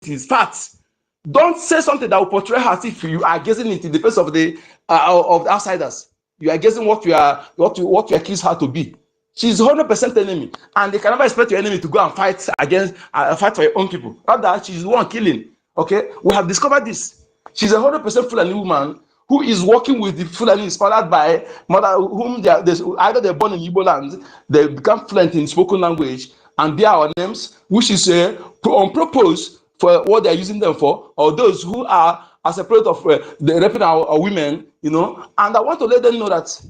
is facts. Don't say something that will portray her as if you are gazing into the face of the outsiders. You are guessing what you accuse her to be. She's 100% enemy, and they can never expect your enemy to go and fight against fight for your own people. Rather, she's the one killing. Okay, we have discovered this. She's a 100% Fulani woman who is working with the Fulani inspired by mother whom either they're born in Igbo land, they become fluent in spoken language and bear our names, which is on purpose for what they're using them for, or those who are as a product of the raping our women, you know. And I want to let them know that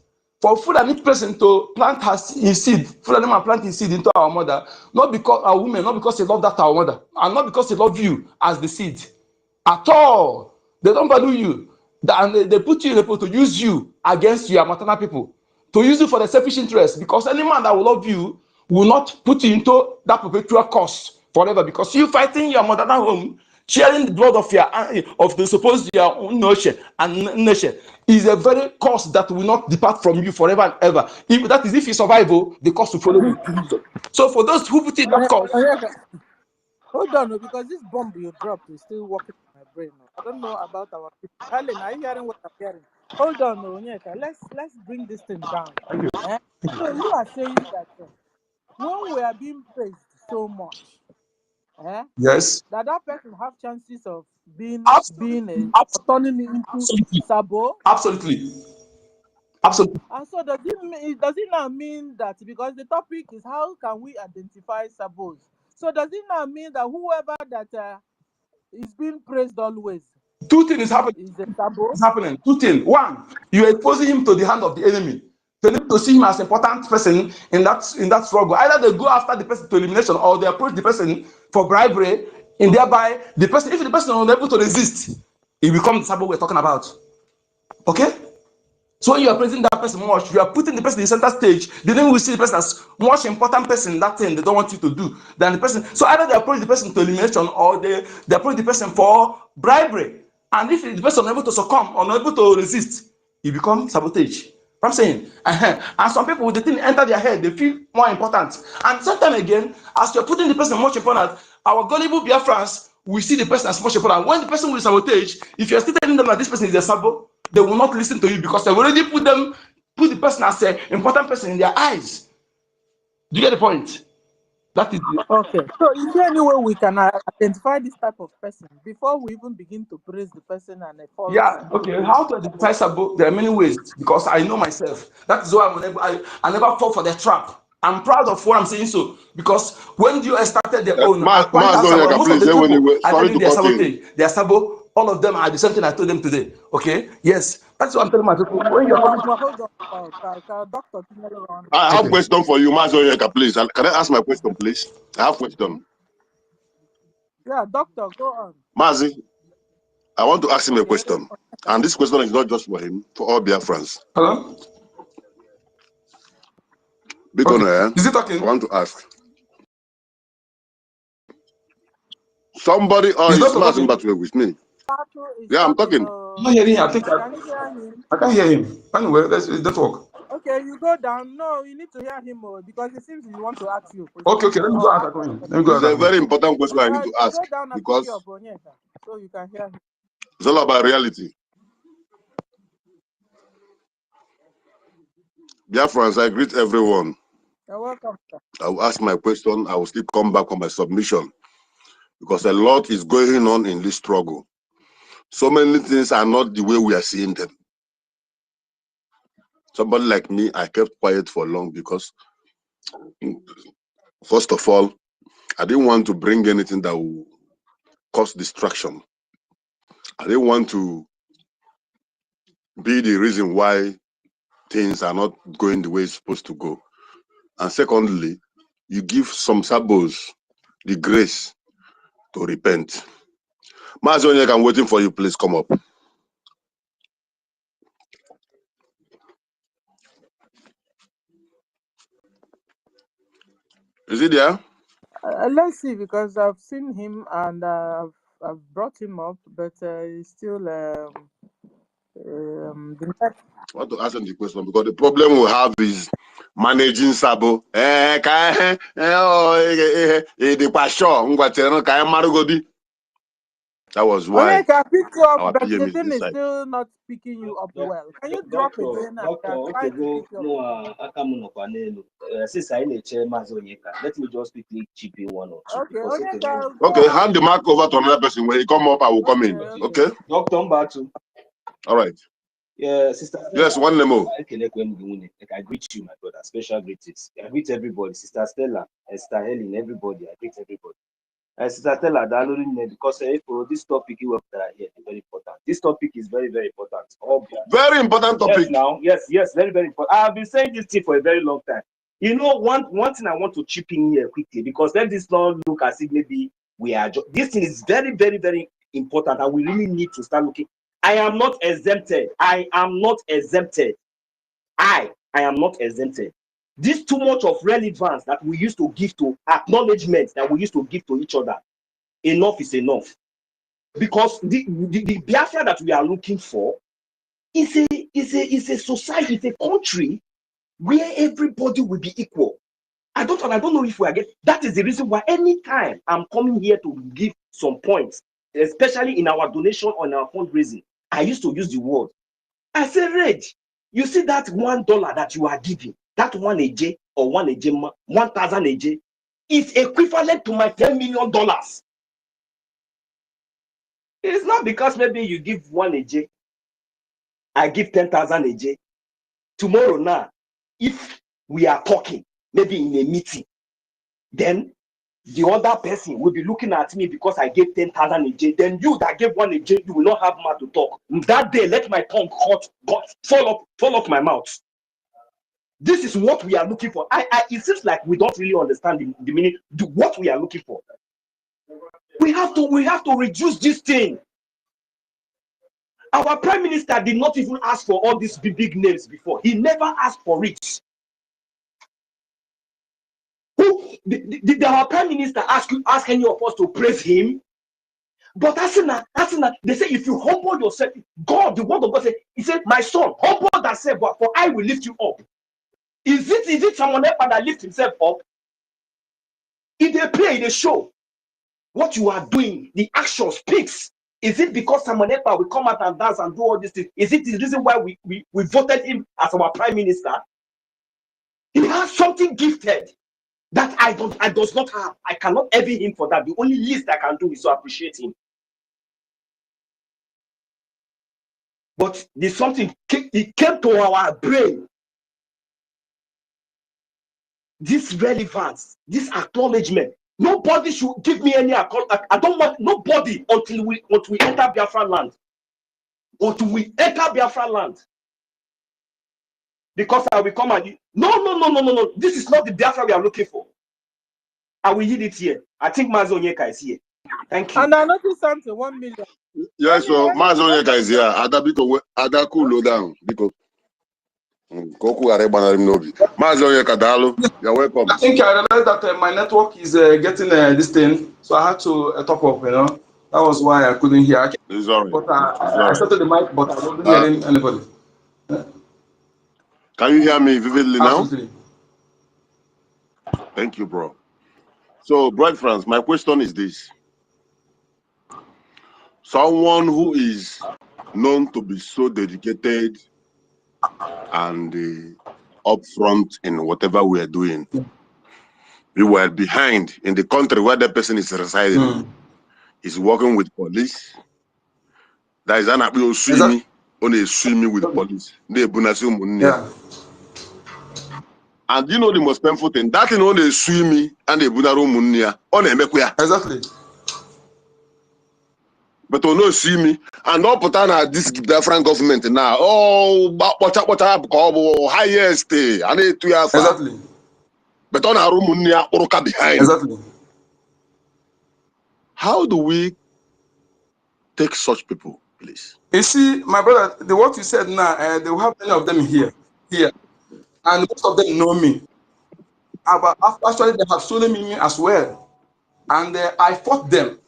for Fulani person to plant his seed, Fulani man plant his seed into our mother, not because our women, not because they love that our mother, and not because they love you as the seed. At all. They don't value you. And they put you in a place to use you against your maternal people, to use you for the selfish interest, because any man that will love you will not put you into that perpetual curse forever, because you fighting your maternal home, sharing the blood of the supposed your own nation and nation is a very curse that will not depart from you forever and ever. If you survive, the curse will follow you. So for those who put in that curse, hold on, because this bomb you dropped is still working in my brain. I don't know about our people. Helen, are you hearing what I'm hearing? Hold on, Onyeka. Let's bring this thing down. So you are saying that when we are being praised so much, yes, that person have chances of turning into Sabo? Absolutely. And so does it now mean that, because the topic is how can we identify Sabos? So does it now mean that whoever that is being praised always, two things is happening. Is a Sabo? It's happening. Two things. One, you are exposing him to the hand of the enemy. They need to see him as an important person in that struggle. Either they go after the person to elimination, or they approach the person for bribery, and thereby if the person is unable to resist, it becomes the Sabo we're talking about. Okay? So when you are praising that person much, you are putting the person in the center stage. The enemy will see the person as much important person in that thing they don't want you to do than the person. So either they approach the person to elimination, or they approach the person for bribery. And if the person is unable to succumb or unable to resist, it becomes sabotage. I'm saying, and some people, the thing enter their head, they feel more important. And sometimes again, as you're putting the person much important, our gullible Biafrans will see the person as much important. When the person will sabotage, if you're still telling them that this person is a sabo, they will not listen to you, because they've already put the person as an important person in their eyes. Do you get the point? That is okay. So is there any way we can identify this type of person before we even begin to praise the person and follow? Yeah, okay. How to identify sabo? There are many ways, because I know myself. That is why I never fall for the trap. I'm proud of what I'm saying, so because when you started their own, most of the people I tell you they are sabotage, they are sabo. All of them are the same thing I told them today. Okay, yes, that's what I'm telling my people. When you're hold on, Doctor. I have a question for you, Mazonyeka, please. Can I ask my question, please? I have a question. Yeah, Doctor, go on. Mazi, I want to ask him a question, and this question is not just for him, for all Biafrans. Hello? Because is it talking? I want to ask. Somebody is Mazin Batwe with me. Yeah, I'm talking. I'm not hearing him. I can't hear him. Anyway, let's talk. Okay, you go down. No, you need to hear him because it seems he wants to ask you. Okay, let me go ask him. It's a very important question I need to ask, because so you can hear him. It's all about reality. Biafrans, I greet everyone. You're welcome, sir. I will ask my question. I will still come back on my submission, because a lot is going on in this struggle. So many things are not the way we are seeing them. Somebody like me, I kept quiet for long because, first of all, I didn't want to bring anything that will cause distraction. I didn't want to be the reason why things are not going the way it's supposed to go. And secondly, you give some sabos the grace to repent. Mazonyeka, I'm waiting for you. Please come up. Is he there? Let's see, because I've seen him and I've brought him up, but he's still I want to ask him the question, because the problem we have is managing sabo. That was why Onyeka, pick you up, our but PM the is thing is inside. still not picking you up well. Can you drop again and try to pick you up? Since I need chair Onyeka, let me just quickly chip in one or two. Okay, Because, Onyeka, Okay, hand the mic over to another person. When he come up, I will come in. Okay? Dr. Mbatu. All right. Yeah, sister. Yes, one more. I greet you, my brother. Special greetings. I greet everybody. Sister Stella, Sister Helen, everybody. I greet everybody. Sister Stella, because for this topic you have here is very important. This topic is very, very important. Very important topic. Yes, very, very important. I've been saying this thing for a very long time. You know, one thing I want to chip in here quickly, because let this not look as if maybe we are. This thing is very, very, very important, and we really need to start looking. I am not exempted. I am not exempted. I am not exempted. This too much of relevance that we used to give to acknowledgement that we used to give to each other. Enough is enough. Because the Biafra that we are looking for is a society, it's a country where everybody will be equal. I don't know if we are getting. That is the reason why anytime I'm coming here to give some points, especially in our donation on our fundraising, I used to use the word. I say, Reg, you see that $1 that you are giving, that 1 AJ or 1 AJ, 1,000 AJ, is equivalent to my $10 million. It's not because maybe you give 1 AJ, I give 10,000 AJ. Tomorrow now, if we are talking, maybe in a meeting, then the other person will be looking at me because I gave 10,000 AJ. Then you that gave 1 AJ, you will not have mouth to talk. That day, let my tongue fall off my mouth. This is what we are looking for. It seems like we don't really understand the meaning, what we are looking for. We have to reduce this thing. Our prime minister did not even ask for all these big names before. He never asked for it. Did our prime minister ask any of us to praise him? But Asina, they say if you humble yourself, God, the word of God said, he said, my son, humble thyself, for I will lift you up. Is it someone else that lift himself up? If they play, they show what you are doing, the action speaks. Is it because someone else will come out and dance and do all these things? Is it the reason why we voted him as our prime minister? He has something gifted that I does not have. I cannot envy him for that. The only least I can do is to appreciate him. But there's something, it came to our brain. This relevance, this acknowledgement. Nobody should give me any acknowledgement. I don't want nobody until we enter Biafra land. Until we enter Biafra land. Because I will come and no. This is not the Biafra we are looking for. I will yield it here. I think Mazi Onyeka is here. Thank you. And I noticed something, 1 million. Yes, so Mazi Onyeka is here. Adaku low down. Because Koku Arebana Nobi. Mazi Onyeka Dalo, you're welcome. I think I realized that my network is getting this thing, so I had to top up, you know. That was why I couldn't hear. It's all right. But I started the mic, but I wasn't hearing anybody. Can you hear me vividly now? Absolutely. Thank you, bro. So, Biafrans, my question is this. Someone who is known to be so dedicated and upfront in whatever we are doing, we were behind in the country where the person is residing. Is working with police. That is an appeal swimming with the police. Yeah. And you know the most painful thing? That in only swimming and the Bunaro Munia on a Mequia. Exactly. But on no swimming and not put on this Biafran government now. Oh, what up, highest and it to have Exactly. But on our Rumunia Oroka behind. Exactly. How do we take such people, please? You see, my brother, what you said now, they will have many of them here, and most of them know me. Actually, they have stolen me as well, and I fought them.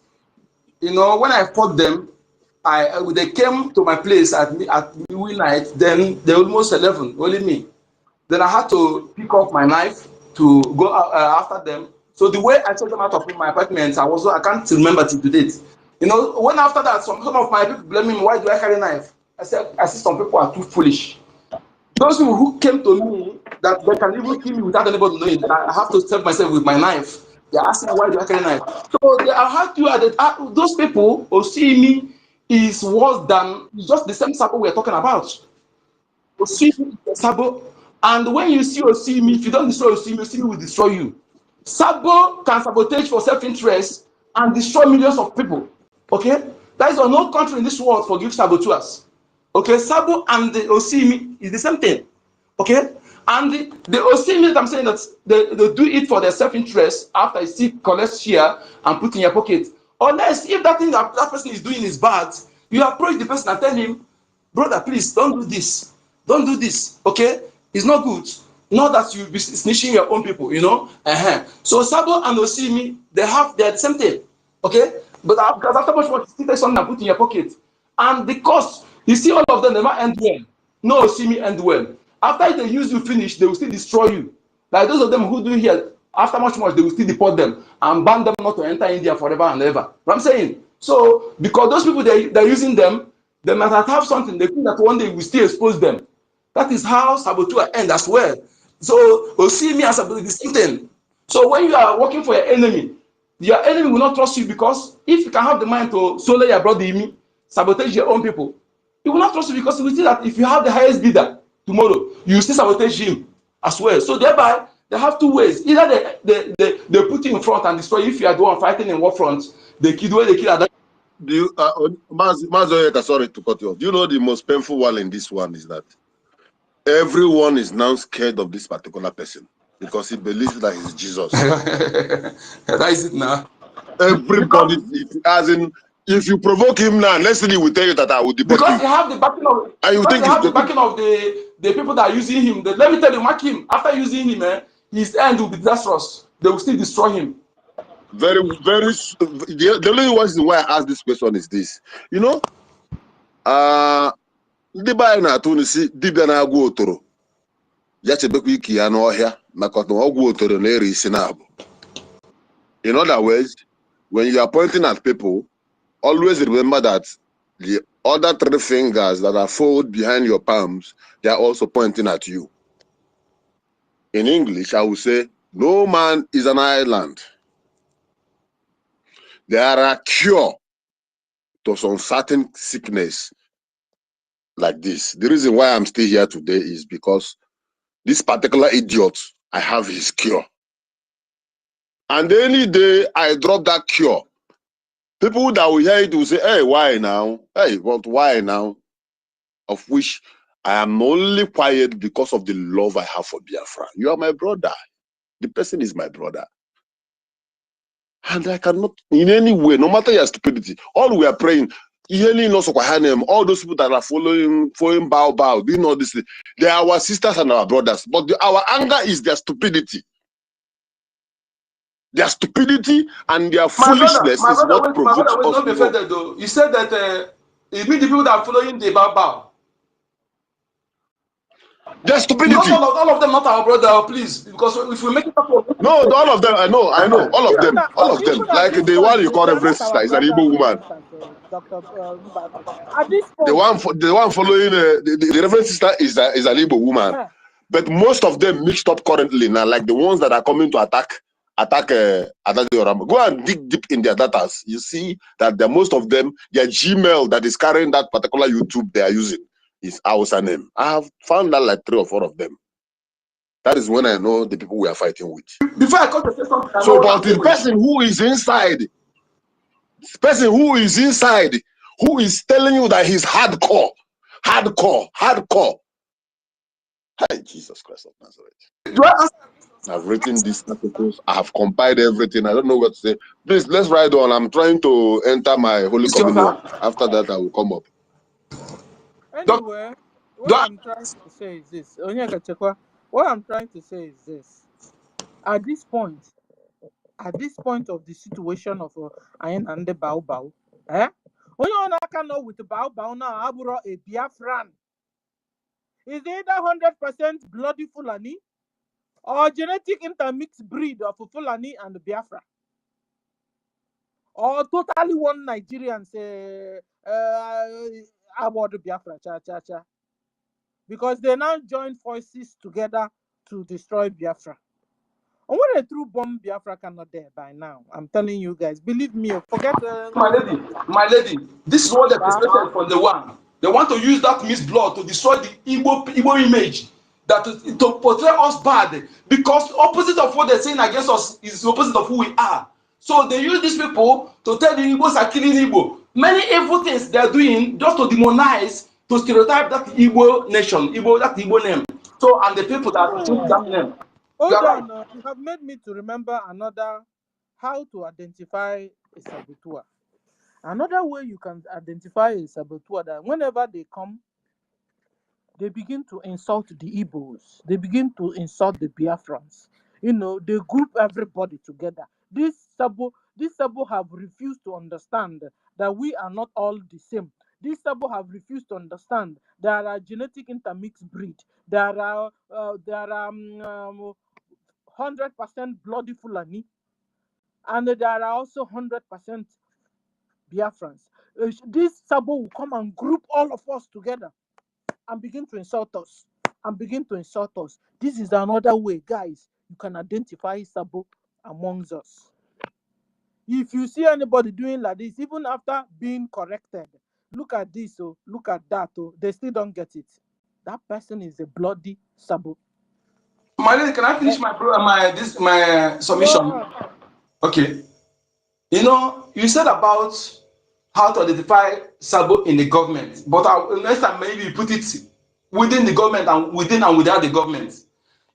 You know, when I fought them, they came to my place at midnight. Then they almost 11, only me. Then I had to pick up my knife to go after them. So the way I took them out of my apartment, I can't remember till date. You know, when after that, some of my people blame me, why do I carry knife? I said, I see some people are too foolish. Those people who came to me that they can even kill me without anybody knowing that I have to save myself with my knife. They're asking why do I carry knife? So they are hard to that those people who see me is worse than just the same Sabo we're talking about. Osimi is Sabo. And when you see Osimi, if you don't destroy Osimi will destroy you. Sabo can sabotage for self-interest and destroy millions of people. Okay? That is why no country in this world forgives saboteurs. Okay? Sabo and the Osimi is the same thing. Okay? And the Osimi that I'm saying that they do it for their self-interest after you see collect share and put in your pocket. Unless if that thing that person is doing is bad, you approach the person and tell him, brother, please don't do this. Don't do this. Okay? It's not good. Not that you be snitching your own people, you know. So Sabo and Osimi, they're the same thing. Okay? But because after much more, you take something and put in your pocket. And the cost, you see all of them never end well. No Osimi end well. After they use you finish, they will still destroy you. Like those of them who do here, after much, they will still deport them and ban them not to enter India forever and ever. What I'm saying? So, because those people, they're using them, they might have something, they think that one day we still expose them. That is how saboteur end as well. So, Osimi and saboteur is the same thing. So, when you are working for your enemy will not trust you because if you can have the mind to solo your brother, sabotage your own people, he will not trust you because he will see that if you have the highest bidder tomorrow, you will still sabotage him as well. So thereby, they have two ways. Either they put you in front and destroy you if you are the one fighting in war front, they kill the way they kill other. Do you, Mazoyeka, sorry to cut you off. Do you know the most painful one in this one is that everyone is now scared of this particular person because he believes that he's Jesus. That is it now. Everybody, as in, if you provoke him now, next thing he will tell you that I will deport you. Because he have the backing of, and you think the backing of the people that are using him. Let me tell you, mark him. After using him, his end will be disastrous. They will still destroy him. Very, very. The only reason why I ask this question is this. You know, ndị be anyị na-atụ n'isi dibịa na-agwọ otoro ya chebekwa ike ya n'ọhịa maka na ọgwụ otoro na-ere isi na-abụ. In other words, when you are pointing at people, always remember that the other three fingers that are folded behind your palms, they are also pointing at you. In English, I would say, no man is an island. There are a cure to some certain sickness like this. The reason why I'm still here today is because this particular idiot, I have his cure. And any day I drop that cure, people that will hear it will say, hey, why now? Hey, but why now? Of which I am only quiet because of the love I have for Biafra. You are my brother. The person is my brother. And I cannot, in any way, no matter your stupidity, all we are praying, all those people that are following Bao, doing all this, they are our sisters and our brothers. But our anger is their stupidity. Their stupidity and their foolishness is what provokes us. Not be offended though. You said that it means the people that are following the Bao. Their stupidity. Not all of them, not our brother, please. Because if we make it up, no, all of them. I know, all of them, all of them. Like the one you call Reverend Sister is an Igbo woman. The one following the Reverend Sister is an Igbo woman. But most of them mixed up currently now, like the ones that are coming to attack Adadi. Go and dig deep in their data. You see that most of them, their Gmail that is carrying that particular YouTube they are using is our name. I have found that like 3 or 4 of them. That is when I know the people we are fighting with. Before I come to say something, so but the person who is inside, who is telling you that he's hardcore. Hey, Jesus Christ of Nazareth. I've written these articles. I have compiled everything. I don't know what to say. Please, let's ride on. I'm trying to enter my Holy Communion. After that, I will come up. Anyway, what I'm trying to say is this. What I'm trying to say is this. At this point of the situation of Ayan and the Bao, when you cannot with the Bao now, Aburo a Biafran. Is either 100% bloody Fulani or genetic intermixed breed of Fulani and Biafra? or totally one Nigerian say about the Biafra, because they now join forces together to destroy Biafra. And when a true bomb Biafra cannot there by now, I'm telling you guys, believe me, forget my lady, this is what they expected from the one. They want to use that mixed blood to destroy the Igbo image, that to portray us bad, because opposite of what they're saying against us is the opposite of who we are. So they use these people to tell the Igbos are killing Igbo. Many evil things they're doing just to demonize, to stereotype that Igbo nation, that Igbo name. So, and the people that took that name. Hold on, you have made me to remember another how to identify a saboteur. Another way you can identify a saboteur, that whenever they come, they begin to insult the Igbos. They begin to insult the Biafrans. You know, they group everybody together. These Sabo have refused to understand that we are not all the same. These Sabo have refused to understand there are genetic intermixed breed. There are 100% bloody Fulani, and there are also 100% Biafrans. This Sabo will come and group all of us together and begin to insult us. This is another way, guys, you can identify Sabo amongst us. If you see anybody doing like this, even after being corrected, look at this, look at that, they still don't get it. That person is a bloody Sabo. Marlene, can I finish my submission? Okay. You know, you said about how to identify Sabo in the government, but next time maybe you put it within the government and within and without the government.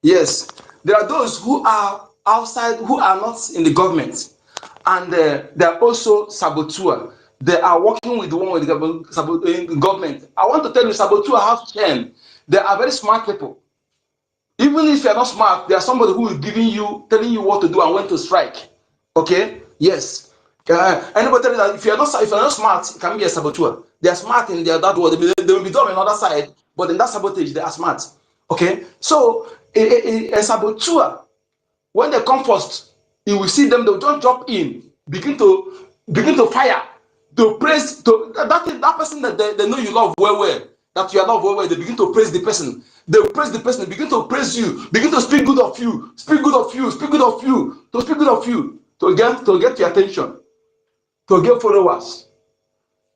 Yes, there are those who are outside, who are not in the government, and they are also saboteur. They are working with the one with the government. I want to tell you, saboteur have 10. They are very smart people. Even if you are not smart, there are somebody who is telling you what to do and when to strike. Okay? Yes. Anybody tell you that if you're not smart, you can be a saboteur. They are smart in that world. They will be dumb on the other side, but in that sabotage, they are smart. Okay? So a saboteur, when they come first, you will see them. They'll just drop in, begin to fire, to praise that person that they know you love well. That you are not well. They begin to praise the person. They will praise the person. Begin to praise you. Begin to speak good of you. Speak good of you. Speak good of you. To speak good of you. To get your attention. To get followers.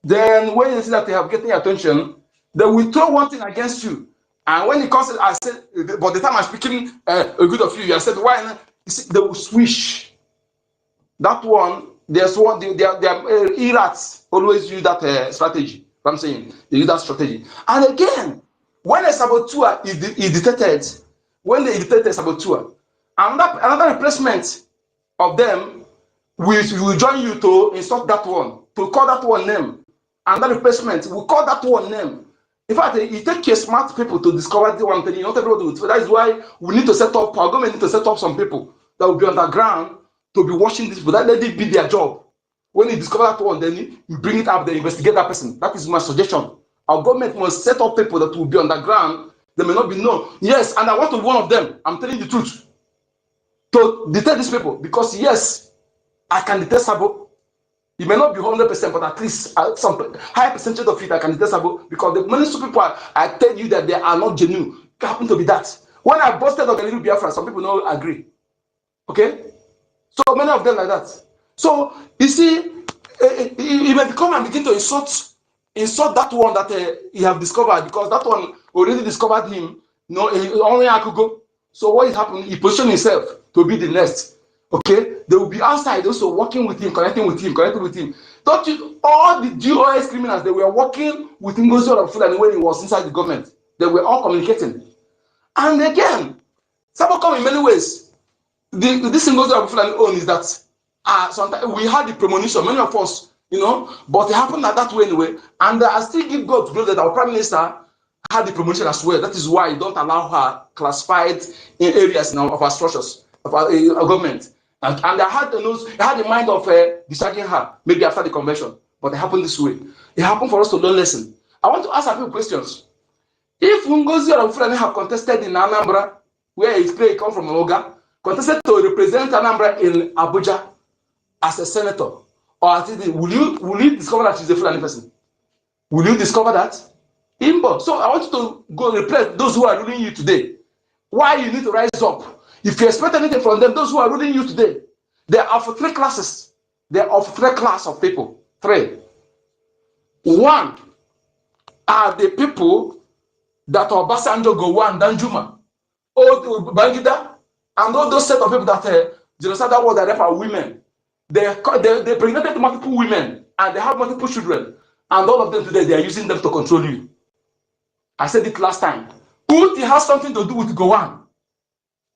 Then when you see that they have getting your attention, they will throw one thing against you. And when it comes, I said, but the time I'm speaking good of you, I said, why? You see, they will switch. That one, there's one. Their irats always use that strategy. I'm saying they use that strategy. And again, when a saboteur is detected, when they detect a saboteur, another replacement of them will join you to insult that one, to call that one name. Another replacement will call that one name. In fact, it takes smart people to discover the one thing. Not everybody will. So that is why we need to set up. Our government need to set up some people that will be underground to be watching this. But that let it be their job. When you discover that one, then you bring it up, then investigate that person. That is my suggestion. Our government must set up people that will be underground. They may not be known. Yes, and I want to be one of them. I'm telling you the truth. To detect these people, because yes, I can detect Sabo. It may not be 100%, but at least some high percentage of it I can detect Sabo, because the many people I tell you that they are not genuine. It happen to be that. When I busted on the little Biafra, some people don't agree. Okay, so many of them like that. So you see, he may come and begin to insult that one that he have discovered, because that one already discovered him. Only I could go. So what is happening? He positioned himself to be the next. Okay, they will be outside also working with him, connecting with him. Don't you? All the GOS criminals, they were working with NGOZI Fulani when he was inside the government. They were all communicating. And again, Sabo come in many ways. This NGOZI Fulani own is that sometimes we had the premonition, many of us, but it happened that way anyway. And I still give God to know that our Prime Minister had the premonition as well. That is why you don't allow her classified in areas of our structures, of our government. And I had the mind of discharging her, maybe after the convention. But it happened this way. It happened for us to learn lesson. I want to ask a few questions. If NGOZI or Fulani have contested in Anambra, where his play come from Oga, contested to represent Anambra in Abuja as a senator, or will you discover that she's a Fulani person? Will you discover that? Imbo. So I want you to go replace those who are ruling you today. Why you need to rise up? If you expect anything from them, those who are ruling you today, they are of three classes. They are of three classes of people. Three. One are the people that Obasanjo, Gowon, Danjuma, all Bangida, and all those set of people that genocidal war that are women. They pregnanted multiple women and they have multiple children, and all of them today they are using them to control you. I said it last time. Uti has something to do with Gowon.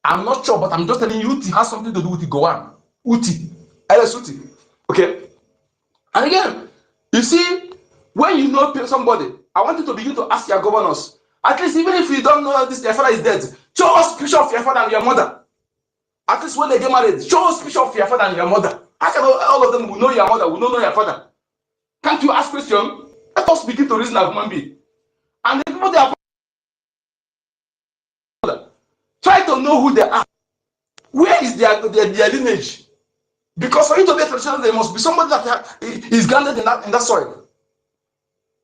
I'm not sure, but I'm just telling you, Uti has something to do with Gowon. Uti, LS Uti. Okay. And again, you see, when you know somebody, I want you to begin to ask your governors. At least even if you don't know this, your father is dead, show us picture of your father and your mother. At least when they get married, show us picture of your father and your mother. I can all of them will know your mother, will not know your father. Can't you ask question? Let us begin to reason as human being. And the people they are try to know who they are. Where is their lineage? Because for you to be a traditional, there must be somebody that is grounded in that soil.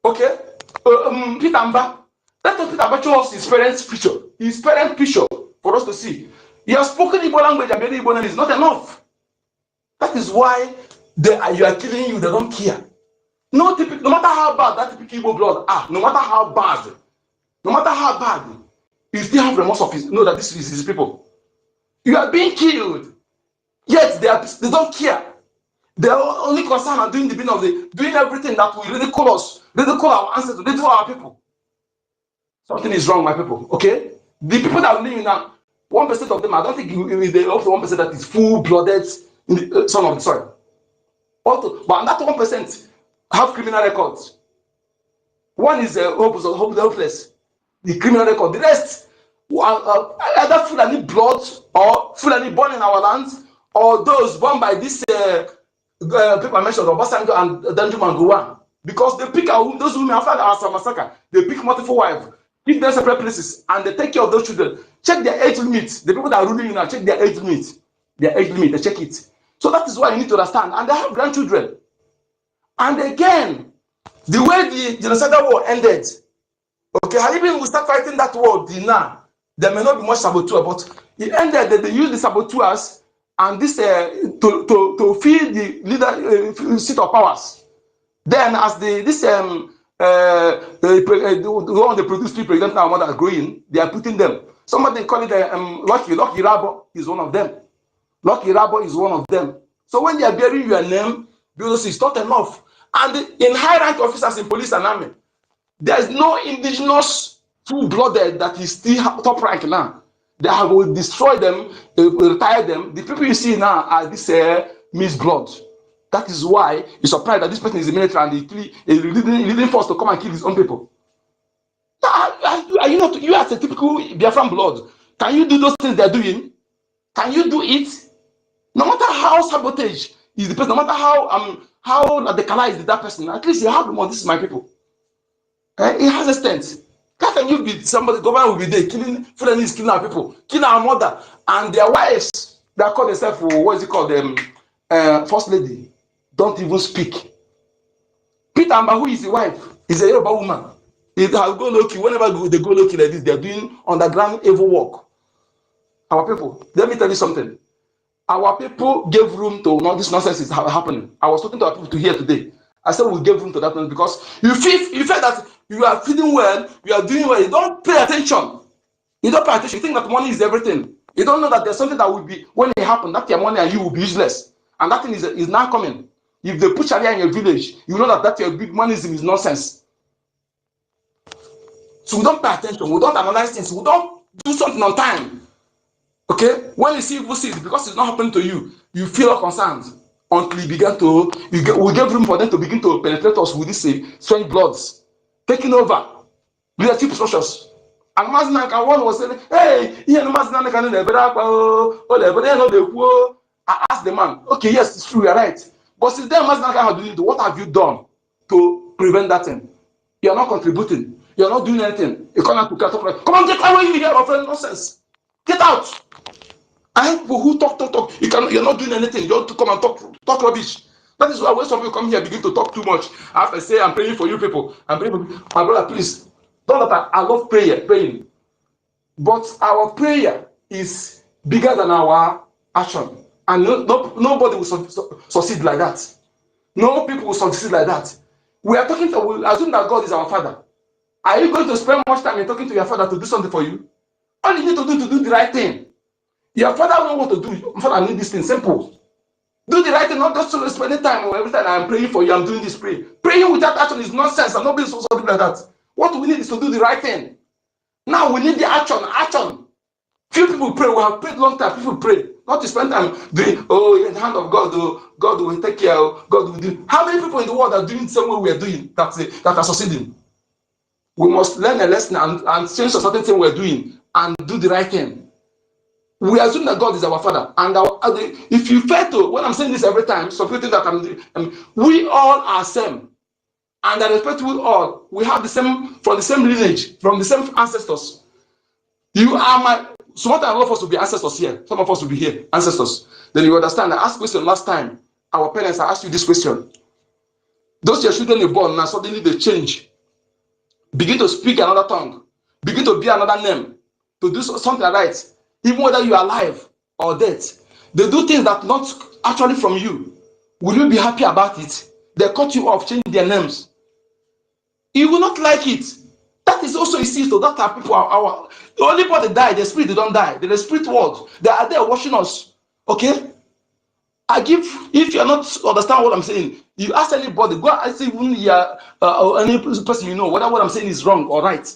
Okay? Peter Amba. Let us Peter Amba show us his parents' picture for us to see. He has spoken Igbo language and many Igbo name is not enough. That is why you are killing you, they don't care. No matter how bad that typical Igbo blood are, no matter how bad, you still have remorse of know that this is his people. You are being killed, yet they don't care. They are only concerned on doing the bin of doing everything that will ridicule us, ridicule our ancestors, ridicule our people. Something is wrong, my people. Okay, the people that are living now, 1% of them, I don't think they also 1% that is full-blooded son of the soil. Also, but that 1% have criminal records. One is hopeless, the criminal record. The rest, either Fulani blood or Fulani born in our lands, or those born by this people I mentioned, Obasanjo and Danjuma and Gowon. Because they pick those women after the massacre, they pick multiple wives, give them separate places, and they take care of those children. Check their age limit. The people that are ruling you now, check their age limit. Their age limit, they check it. So that is why you need to understand. And they have grandchildren. And again, the way the genocidal war ended, okay, even we start fighting that war now, there may not be much saboteur, but it ended that they use the saboteurs and this to feed the leader seat of powers. Then as the one they produce three president now that are growing, they are putting them. Somebody call it Lucky Rabo is one of them. Lucky Rabo is one of them. So when they are bearing your name, because it's not enough. And in high rank officers in police and army, there is no indigenous full-blooded that is still top rank now. They will destroy them, retire them. The people you see now are this mixed blood. That is why you're surprised that this person is a military and he leading force to come and kill his own people. Are you not? You as a typical Biafran blood, can you do those things they're doing? Can you do it? No matter how sabotage is the person, no matter how radicalized is that person, at least you have them on. This is my people. It has a stance. How can you be somebody? Government will be there killing Fulanis, killing our people, killing our mother and their wives. They call themselves what is it called? First lady. Don't even speak. Peter Amba, who is the wife, is a Yoruba woman. It has go low key. Whenever they go low key like this, they are doing underground evil work. Our people. Let me tell you something. Our people gave room to this nonsense is happening. I was talking to our people to hear today. I said we gave room to that nonsense because you feel that you are feeling well, you are doing well. You don't pay attention. You don't pay attention. You think that money is everything. You don't know that there's something that will be when it happens. That your money and you will be useless, and that thing is now coming. If they put Sharia in your village, you know that your big monism is nonsense. So we don't pay attention. We don't analyze things. We don't do something on time. Okay? When you see evil seeds, because it's not happening to you, you feel concerned until you begin to. We gave room for them to begin to penetrate us with these strange bloods, taking over leadership structures. And Mazinaka one was saying, "Hey, here no Mazinaka can do I asked the man, "Okay, yes, it's true, you're right. But since then, Mazinaka doing it, what have you done to prevent that thing? You're not contributing. You're not doing anything. You come out to cut off. Come on, get away here, my friend. Nonsense. Get out." I have people who talk. You're not doing anything. You want to come and talk rubbish. That is why when some people come here begin to talk too much, after say I'm praying for you people, I'm praying for you. My brother, please. Don't that I love praying. But our prayer is bigger than our action. And nobody will succeed like that. No people will succeed like that. We assume that God is our father. Are you going to spend much time in talking to your father to do something for you? All you need to do the right thing. Your father will know what to do. Father, I need this thing. Simple. Do the right thing, not just spending time or every time I'm praying for you, I'm doing this prayer. Praying without action is nonsense. I'm not being something like that. What we need is to do the right thing. Now we need the action. Few people pray. We have prayed long time. People pray. Not to spend time doing, oh, in the hand of God, God will take care, God will do. How many people in the world are doing the same way we are doing that are succeeding? We must learn a lesson and change a certain thing we're doing and do the right thing. We assume that God is our father. And if you fail to, when I'm saying this every time, some people think that we all are same. And I respect we all. We have from the same lineage, from the same ancestors. You are some of us will be ancestors here. Some of us will be here, ancestors. Then you understand. I asked question last time. Our parents, I asked you this question. Those your children are born now, suddenly they change. Begin to speak another tongue. Begin to be another name. To do something right. Even whether you are alive or dead. They do things that not actually from you. Will you be happy about it? They cut you off, change their names. You will not like it. That is also a sin to that type of people. The only part they die, the spirit they don't die. They're the spirit world. They are there watching us. Okay? If you're not understand what I'm saying, you ask anybody, go ask even any person you know whether what I'm saying is wrong or right.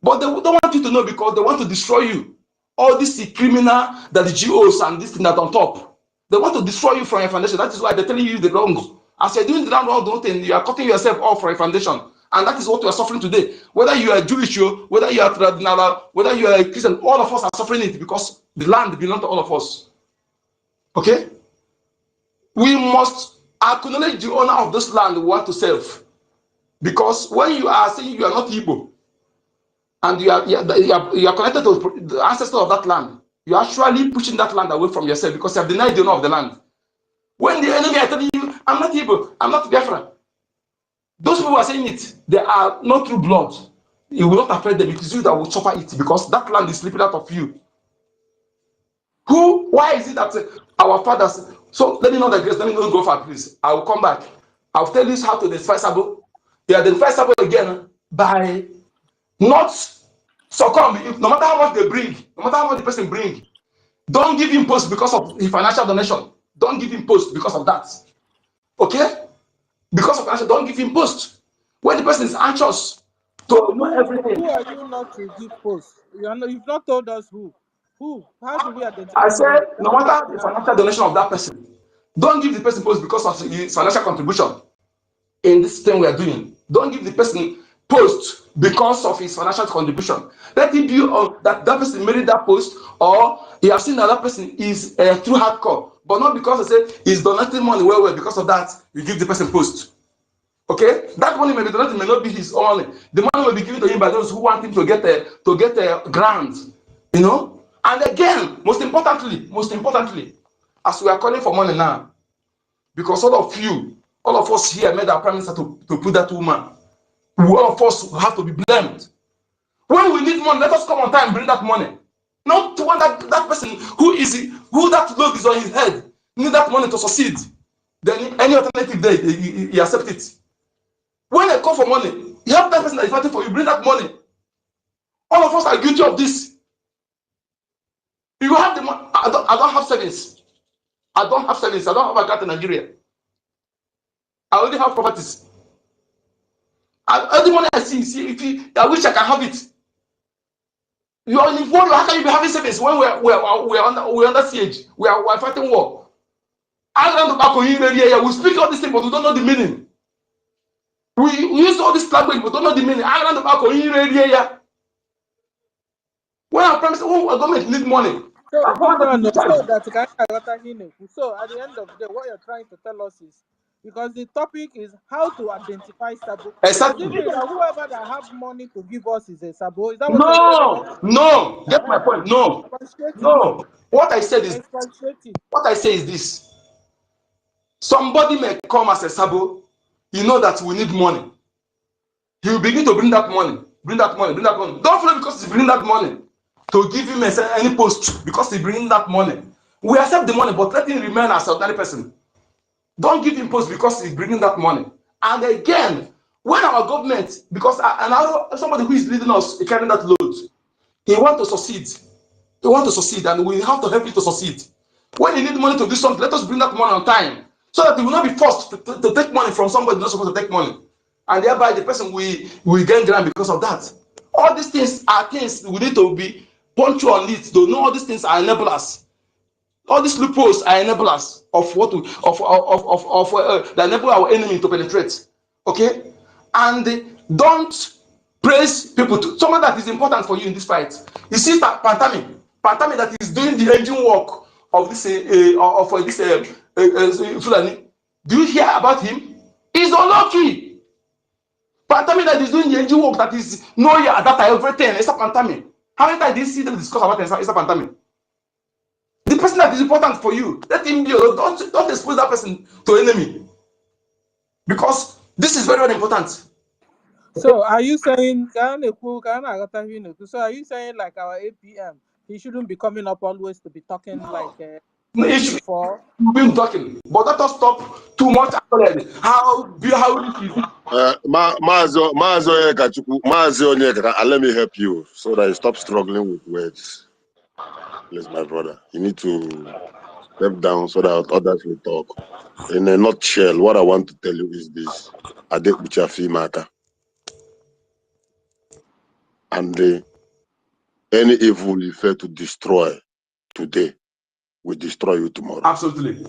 But they don't want you to know because they want to destroy you. All this criminal that the GOs and this thing that on top. They want to destroy you from your foundation. That is why they're telling you the wrong. As you're doing the wrong thing, you are cutting yourself off from your foundation. And that is what we are suffering today. Whether you are Jewish, whether you are traditional, whether you are a Christian, all of us are suffering it because the land belongs to all of us. Okay? We must acknowledge the owner of this land we want to serve. Because when you are saying you are not Igbo, and you are connected to the ancestors of that land, you are actually pushing that land away from yourself because you have denied the owner of the land. When the enemy are telling you, I'm not Igbo, I'm not Biafra, those people are saying it, they are not through blood. It will not affect them. It is you that will suffer it because that land is slipping out of you. Why is it that our fathers? So let me know the grace. Let me not go far, please. I will come back. I'll tell you how to identify Sabo. You identify Sabo again by not succumb. No matter how much they bring, no matter how much the person bring, don't give him post because of the financial donation. Don't give him post because of that. Okay? Because of financial, don't give him post. When the person is anxious to know everything. Who are you not to give post? You've not told us who. Who? How do we identify? I said, no matter the financial donation of that person, don't give the person post because of his financial contribution in this thing we are doing. Don't give the person post because of his financial contribution. Let it be that person made that post, or you have seen that person is through hardcore, but not because they say he's donating money well. Because of that, you give the person post. Okay, that money may not be his own money. The money will be given to him by those who want him to get a grant. You know. And again, most importantly, as we are calling for money now, because all of us here made our prime minister to put that woman. All of us have to be blamed. When we need money, let us come on time and bring that money. Not to want that person who that load is on his head need that money to succeed. Then any alternative day, he accept it. When they call for money, you have that person that is fighting for you, bring that money. All of us are guilty of this. You have the money. I don't have savings. I don't have a account in Nigeria. I only have properties. Every money I see, I wish I can have it. You are in war. How can you be having savings when we're under siege? We're fighting war. We speak all these things, but we don't know the meaning. We use all this language, but don't know the meaning. When our government need money. So at the end of the day, what you're trying to tell us is, because the topic is how to identify Sabo. Exactly. Whoever that have money to give us is a Sabo. Is that what you're telling us? No. Get my point. No. What I said is this. Somebody may come as a sabo. You know that we need money. He will begin to bring that money, bring that money, bring that money. Don't follow because he's bringing that money to give him any post because he's bringing that money. We accept the money, but let him remain as an ordinary person. Don't give him post because he's bringing that money. And again, when our government, because somebody who is leading us carrying that load, he wants to succeed. He wants to succeed, and we have to help him to succeed. When you need money to do something, let us bring that money on time, so that he will not be forced to take money from somebody not supposed to take money, and thereby the person will gain ground because of that. All these things are things we need to be punctual on it. To know all these things are enablers. All these loopholes are enablers of what we, that enable our enemy to penetrate. Okay, and don't praise people. Someone that is important for you in this fight. You see that Pantami that is doing the engine work of this Fulani. Do you hear about him? He's unlucky. Pantami that is doing the engine work that is no year data everything. It's a Pantami. How many times did you see them discuss about It's a Pantami? The person that is important for you, let him be. Don't expose that person to enemy, because this is very, very important. So are you saying, so are you saying like our APM, he shouldn't be coming up always to be talking like He should before? be talking, but let us stop too much. Let me help you so that you stop struggling with words. Please, my brother, you need to step down so that others will talk. In a nutshell, what I want to tell you is this: Adek Buchafi Maka. And any evil you fail to destroy today will destroy you tomorrow. Absolutely.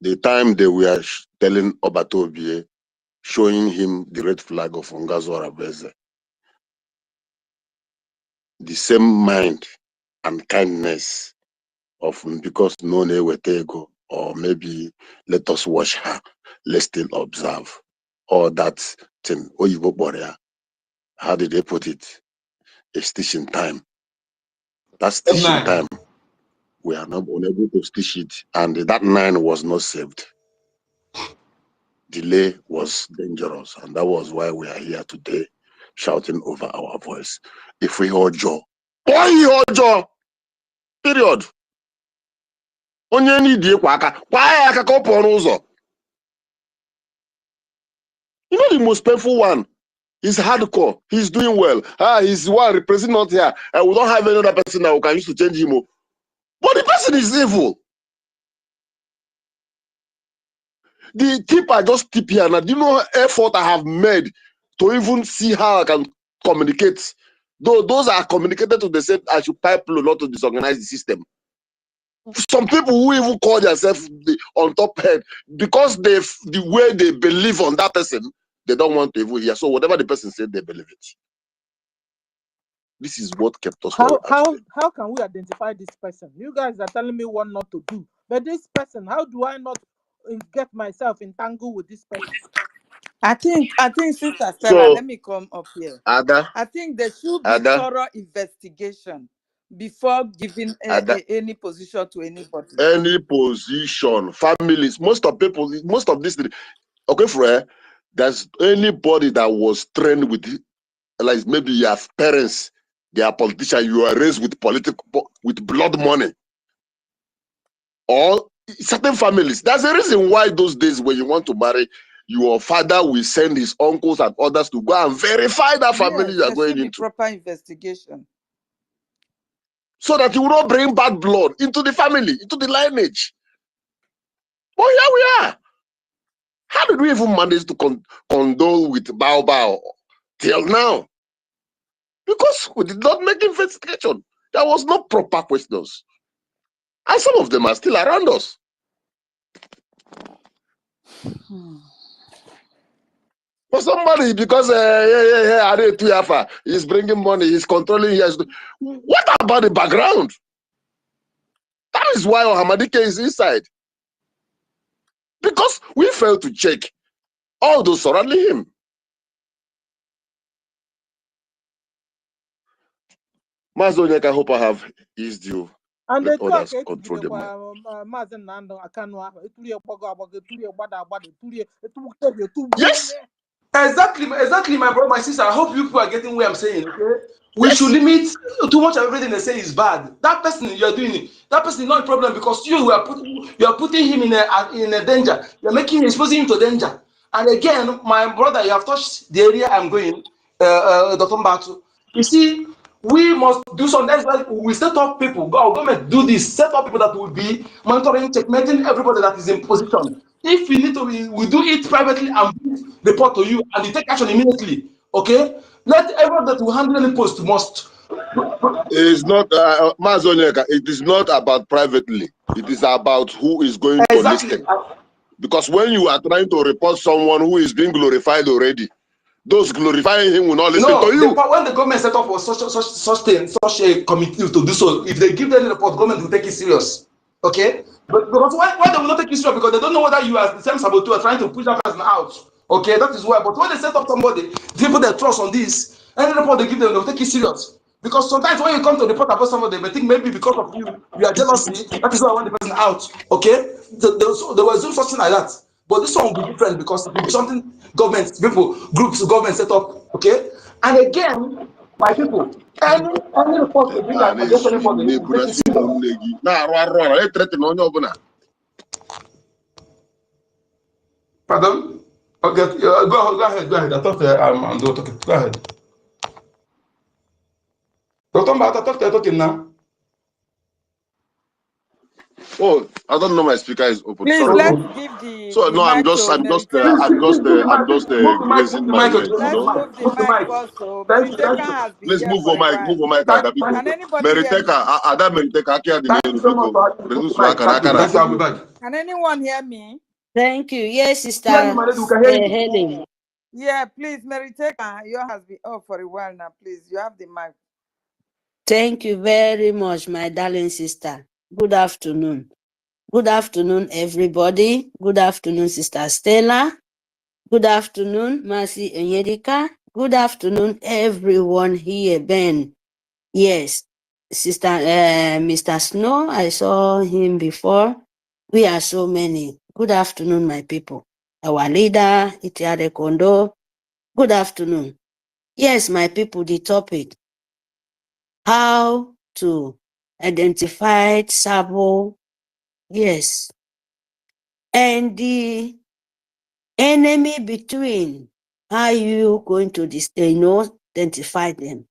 The time they were telling Obatobie, showing him the red flag of Ongazora Beze, the same mind and kindness of because no ne wetego, or maybe let us watch her, let's still observe, or that thing, Oyibo Borea, how did they put it? A stitching time. That stitching time, we are not unable to stitch it, and that 9 was not saved. Delay was dangerous, and that was why we are here today shouting over our voice. If we ojo, period. Onye need kwaka, you know the most painful one? He's hardcore. He's doing well. He's one representing not here. We don't have any other person that we can use to change him. But the person is evil. The tip I just tip here now. Do you know effort I have made to even see how I can communicate? Though those are communicated to, they said I should pipe low, not to disorganize the system. Some people who even call themselves on top head because the way they believe on that person, they don't want to even hear. So whatever the person said, they believe it. This is what kept us. How can we identify this person? You guys are telling me what not to do, but this person, how do I not get myself entangled with this person? I think Sister Stella, let me come up here. Ada, I think there should be thorough investigation before giving any position to anybody. Any position, families, most of this, okay, for there's anybody that was trained with, like maybe you have parents, they are politicians, you are raised with with blood money, or certain families. That's the reason why those days when you want to marry, your father will send his uncles and others to go and verify that family you are going into. Proper investigation. So that you will not bring bad blood into the family, into the lineage. Oh, here we are. How did we even manage to condole with Bao till now? Because we did not make investigation. There was no proper questions. And some of them are still around us. For somebody, because he's bringing money, he's controlling, what about the background? That is why Ohamadike is inside. Because we failed to check all those surrounding him. Mazonyek, I hope I have eased you And let they talk others to control the mind. Mazen Nando Akanwa, Turia Boga, Turia Bada, Turia, Yes, Exactly, exactly, my brother, my sister. I hope you people are getting what I'm saying. Okay, we should yes. limit too much of everything they say is bad. That person you are doing it. That person is not a problem because you are putting him in a danger. You are making exposing him to danger. And again, my brother, you have touched the area I'm going. Dr. Mbatu. You see, we must do something. That's why we set up people. Our government do this. Set up people that will be monitoring, checkmating everybody that is in position. If we need to, we do it privately and report to you, and you take action immediately. Okay? Let everyone that will handle any post must. It's not, Mazonyeka, it is not about privately. It is about who is going to Exactly. listen. Because when you are trying to report someone who is being glorified already, those glorifying him will not listen to you. When the government set up for such a committee to do so, if they give them the report, government will take it serious. Okay? But because why they will not take it serious? Because they don't know whether you are the same saboteur trying to push that person out. Okay, that is why. But when they set up somebody, people that trust on this, any report they give them, they will take it serious. Because sometimes when you come to report about somebody, they may think maybe because of you are jealousy, that is why I want the person out. Okay? They will assume something like that. But this one will be different because it will be something government, people, groups, government set up. Okay? And again, my people, any report they bring Man against is anybody, we will take it serious. Pardon? Okay, go ahead. I thought I'm talking. Go ahead. Dr. Mbata, I thought you're talking now. Oh, I don't know. My speaker is open. Please, Sorry. let's Okay. give So the no, I'm mic just, to I'm just, Meriteka. grazing Move the my mic, leg. You Let's know. move the move the mic mic. first. So Thank you, Meriteka thank you. has been Please here move for your a mic, while. move your mic, Thank, Aga. Can thank, anybody hear Meriteka, me? Ada Meriteka, Akia thank you Dine so much Biko. for having Reduce the mic. Thank you, Wakara. I'll be back. Can anyone hear me? Thank you. Yes, Sister Yeah, my lady, we can hear you. Helen. Yeah, please, Meriteka. Your has been off for a while now. Please, you have the mic. Thank you very much, my darling sister. Good afternoon. Good afternoon, everybody. Good afternoon, Sister Stella. Good afternoon, Mercy Onyedika. Good afternoon, everyone here. Ben. Yes, Sister Mr. Snow, I saw him before. We are so many. Good afternoon, my people. Our leader, Itiade Kondo. Good afternoon. Yes, my people, the topic, how to identify Sabo, yes, and the enemy between, how you going to identify them.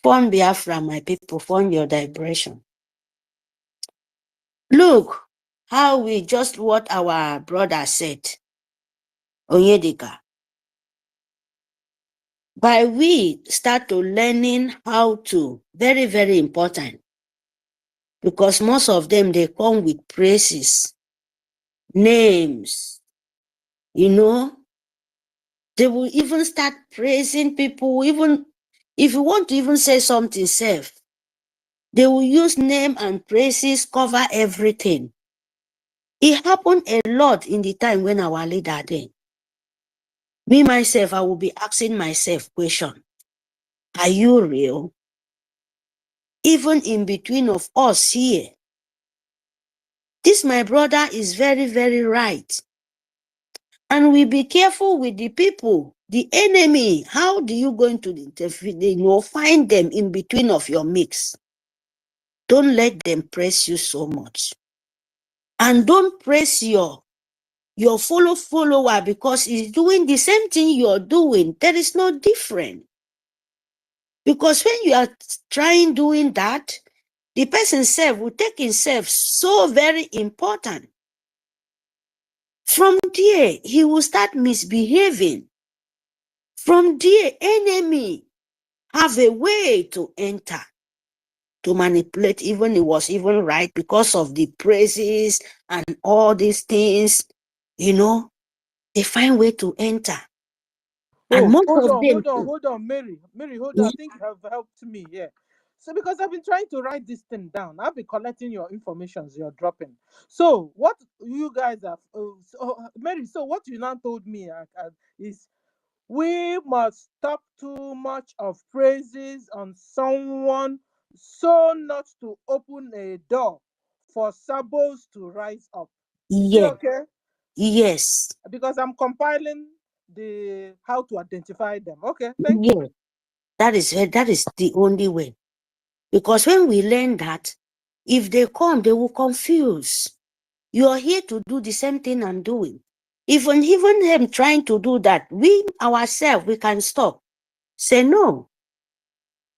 Form Biafra, my people, form your direction. Look how we just what our brother said, Onyedika. By we start to learning how to, very, very important, because most of them, they come with praises, names, they will even start praising people, even if you want to even say something safe, they will use name and praises, cover everything. It happened a lot in the time when our leader there. Me, myself, I will be asking myself question, are you real? Even in between of us here, this my brother is very, very right. And we be careful with the people, the enemy. How do you going to find them in between of your mix? Don't let them press you so much. And don't press your follower because he's doing the same thing you're doing. There is no difference. Because when you are trying doing that, the person self will take himself so very important. From there, he will start misbehaving. From there, enemy have a way to enter, to manipulate. Even it was even right because of the praises and all these things, they find way to enter. And Oh, most hold of them, on, Mary, hold on. I think you have helped me here. So because I've been trying to write this thing down, I've been collecting your informations you're dropping. So what you guys have, Mary. So what you now told me is we must stop too much of praises on someone so not to open a door for sabos to rise up. Is it Yes, okay? yes, Because I'm compiling the how to identify them. Okay, thank you. yes. That is the only way. Because when we learn that, if they come, they will confuse. You are here to do the same thing I'm doing. Even them trying to do that, we ourselves, we can stop. Say, no,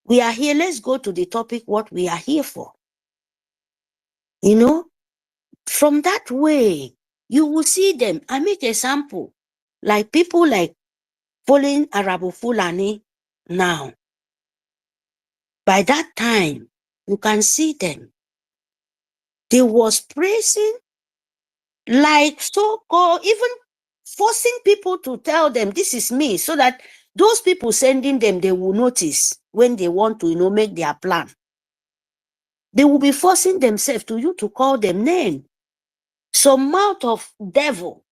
we are here. Let's go to the topic, what we are here for. You know, from that way, you will see them. I make a sample, like people like following Arabu Fulani now. By that time, you can see them. They was praising, like so-called, even forcing people to tell them, this is me, so that those people sending them, they will notice when they want to, make their plan. They will be forcing themselves to you to call them name. Some mouth of devil.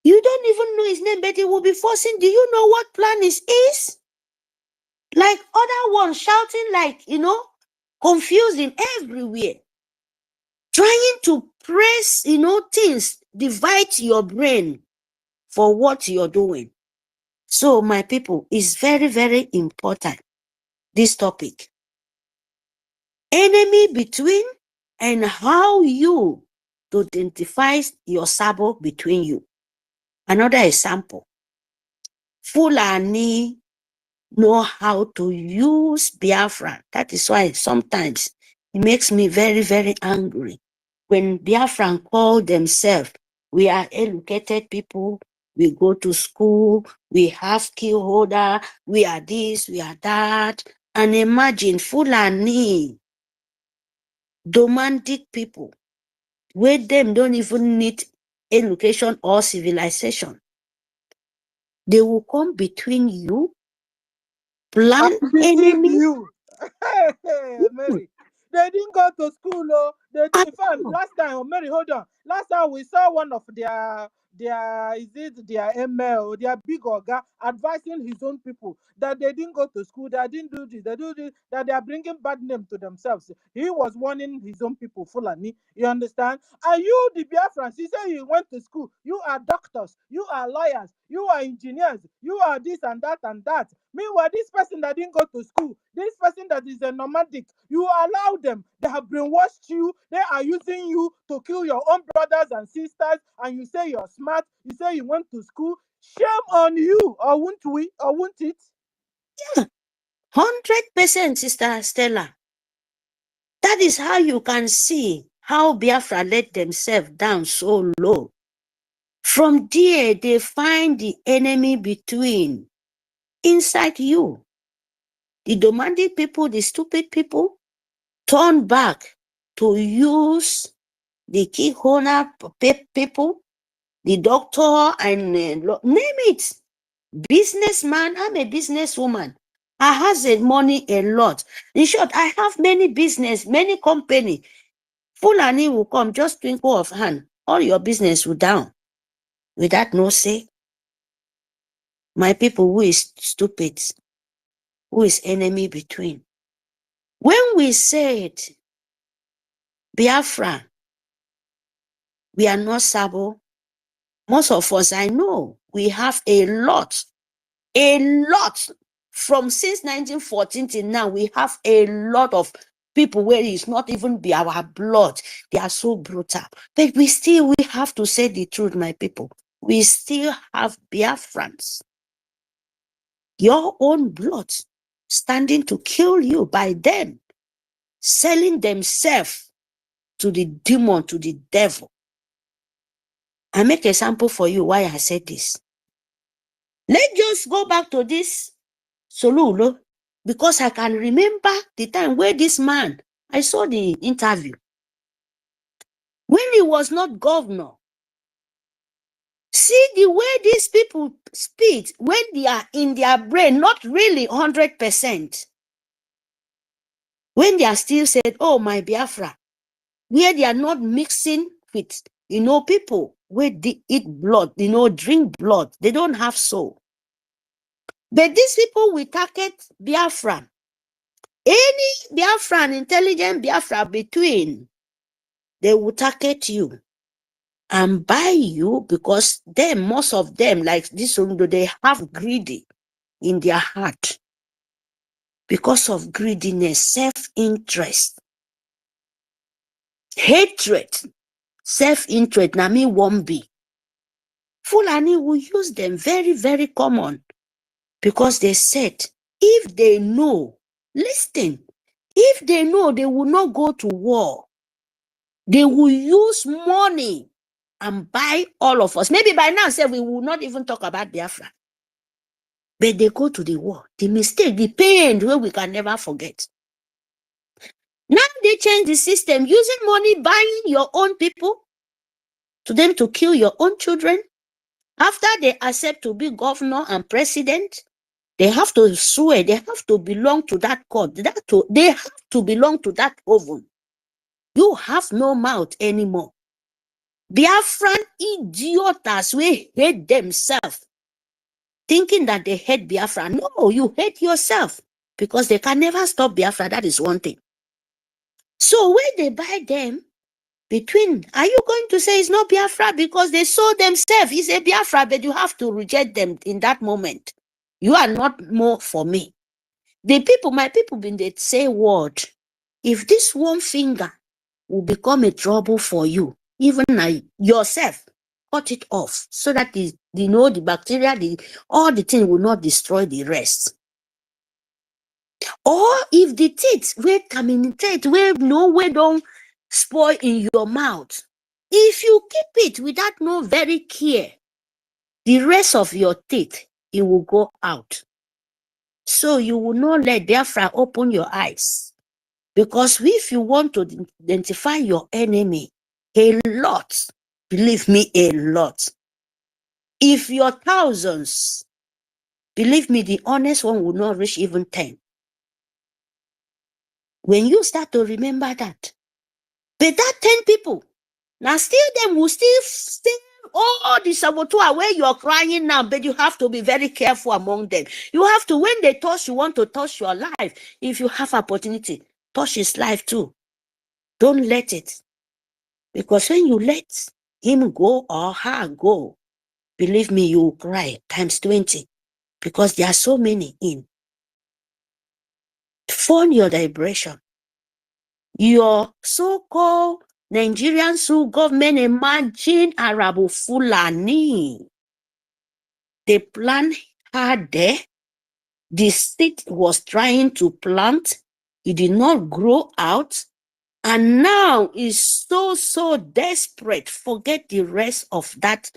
You don't even know his name, but he will be forcing. Do you know what plan is? Like other ones shouting, like, confusing everywhere. Trying to press, things, divide your brain for what you're doing. So, my people, it's very, very important, this topic. Enemy between and how you to identify your sabo between you. Another example, Fulani know how to use Biafra. That is why sometimes it makes me very, very angry. When Biafran call themselves, we are educated people, we go to school, we have key holder, we are this, we are that. And imagine Fulani, romantic people, where them don't even need education or civilization. They will come between you, plan Deceive enemy. you. Hey, Mary. They didn't go to school, oh. In fact, last time, Mary, hold on. Last time we saw one of their ML, their big oga advising his own people that they didn't go to school, they didn't do this, they do this, that they are bringing bad name to themselves. He was warning his own people, Fulani. You understand? And you, the Biafrans, you say you went to school. You are doctors, you are lawyers, you are engineers, you are this and that and that. Meanwhile, this person that didn't go to school, this person that is a nomadic, you allow them. They have brainwashed you. They are using you to kill your own brothers and sisters. And you say you're smart. You say you went to school. Shame on you. Or won't we? Or won't it? Yeah, 100%, Sister Stella. That is how you can see how Biafra let themselves down so low. From there, they find the enemy between inside you. The demanding people, the stupid people, turn back to use the key holder people, the doctor, and name it. Businessman, I'm a businesswoman. I has money a lot. In short, I have many business, many company. Fulani will come, just twinkle of hand. All your business will down. Without no say. My people, who is stupid? Who is enemy between? When we said Biafra, we are not Sabo. Most of us, I know, we have a lot. From since 1914 till now, we have a lot of people where it's not even be our blood. They are so brutal. But we have to say the truth, my people. We still have Biafrans. Your own blood standing to kill you by them, selling themselves to the demon, to the devil. I make a sample for you why I said this. Let's just go back to this Solulo, because I can remember the time where this man, I saw the interview. When he was not governor, see the way these people speak when they are in their brain, not really 100%. When they are still said, oh, my Biafra, where they are not mixing with, people where they eat blood, drink blood. They don't have soul. But these people will target Biafra. Any Biafran, intelligent Biafra between, they will target you and buy you because them, most of them, like this one, they have greedy in their heart. Because of greediness, self-interest, hatred, self-interest, Nami won't be. Fulani will use them very, very common because they said, if they know, listen, if they know they will not go to war, they will use money and buy all of us. Maybe by now, say we will not even talk about Biafra. But they go to the war. The mistake, the pain, where we can never forget. Now they change the system, using money, buying your own people, to them to kill your own children. After they accept to be governor and president, they have to swear, they have to belong to that court. They have to belong to that oven. You have no mouth anymore. Biafran idiots will hate themselves, thinking that they hate Biafra. No, you hate yourself because they can never stop Biafra. That is one thing. So when they buy them, between, are you going to say it's not Biafra because they saw themselves? It's a Biafra, but you have to reject them in that moment. You are not more for me. The people, my people, been they say word. If this one finger will become a trouble for you, even yourself, cut it off so that the bacteria, all the thing will not destroy the rest. Or if the teeth will communicate, will no way don't spoil in your mouth. If you keep it without no very care, the rest of your teeth, it will go out. So you will not let Biafra open your eyes. Because if you want to identify your enemy, a lot, believe me, a lot. If you're thousands, believe me, the honest one will not reach even 10. When you start to remember that, but that 10 people, now still them will still all the saboteur where you're crying now, but you have to be very careful among them. You have to, when they touch, you want to touch your life. If you have opportunity, touch his life too. Don't let it. Because when you let him go or her go, believe me, you will cry times 20. Because there are so many in. Phone your vibration. Your so-called Nigerian government, imagine Arabu Fulani. They plant her there. The state was trying to plant. It did not grow out. And now is so desperate. Forget the rest of that.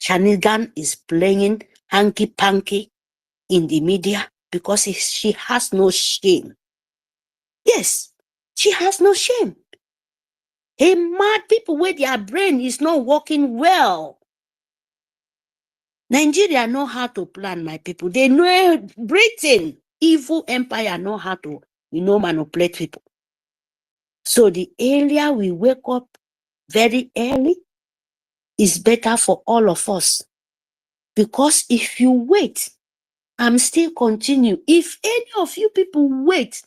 Shanigan is playing hanky-panky in the media because she has no shame. Yes, she has no shame. Hey, mad people where their brain is not working well. Nigeria know how to plan, my people. They know Britain, evil empire know how to, manipulate people. So the earlier we wake up very early is better for all of us. Because if you wait, I'm still continue. If any of you people wait,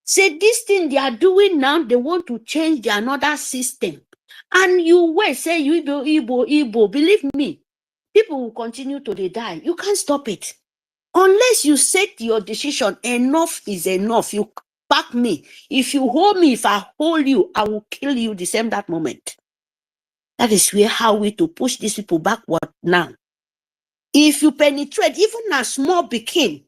say this thing they are doing now, they want to change another system. And you wait, say you Igbo, believe me, people will continue to die. You can't stop it. Unless you set your decision, enough is enough. You back me. If you hold me, if I hold you, I will kill you the same that moment. That is where how we to push these people backward now. If you penetrate, even a small beginning,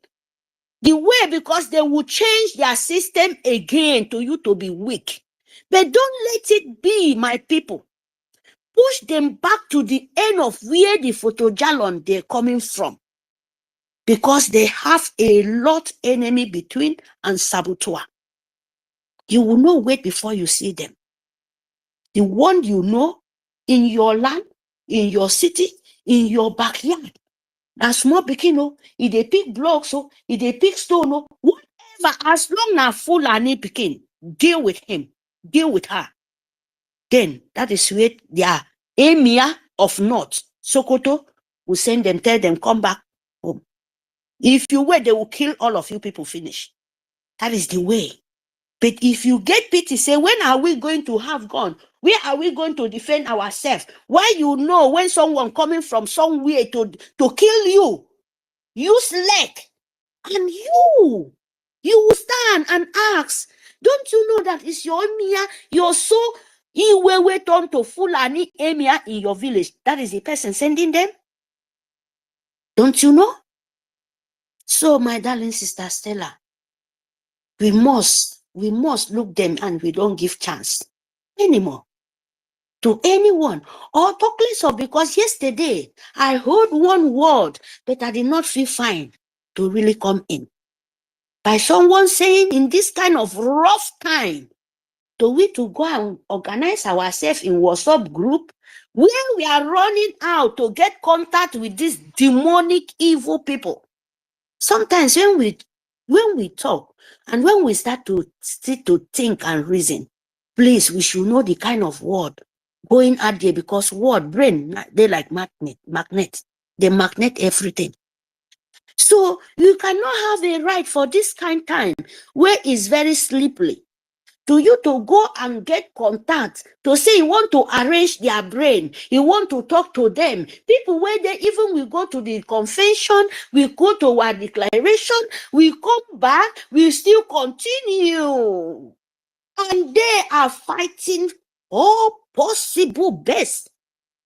the way because they will change their system again to you to be weak. But don't let it be, my people. Push them back to the end of where the photojalon they're coming from. Because they have a lot enemy between and saboteur. You will not wait before you see them. The one you know in your land, in your city, in your backyard. Now small pikin, if they pick blocks, if they pick stone, whatever, as long as Fulani pikin, deal with him, deal with her. Then that is where their emir of North, Sokoto, will send them, tell them, come back home. If you wait, they will kill all of you people, finish. That is the way. But if you get pity, say, when are we going to have gun? Where are we going to defend ourselves? Why you know when someone coming from somewhere to kill you, use leg, and you will stand and ask, don't you know that it's your Mia, your soul, you will wait on to Fulani Emia in your village? That is the person sending them. Don't you know? So, my darling sister Stella, we must look them and we don't give chance anymore to anyone or talk less of, because yesterday I heard one word that I did not feel fine to really come in by someone saying, in this kind of rough time, to go and organize ourselves in WhatsApp group where we are running out to get contact with these demonic evil people. Sometimes when we talk and when we start to think and reason, please, we should know the kind of word going out there, because word, brain, they like magnet. They magnet everything. So you cannot have a right for this kind of time where it's very slippery to you to go and get contact to say you want to arrange their brain, you want to talk to them. People where they even we go to the convention, we go to our declaration, we come back, we still continue. And they are fighting all possible best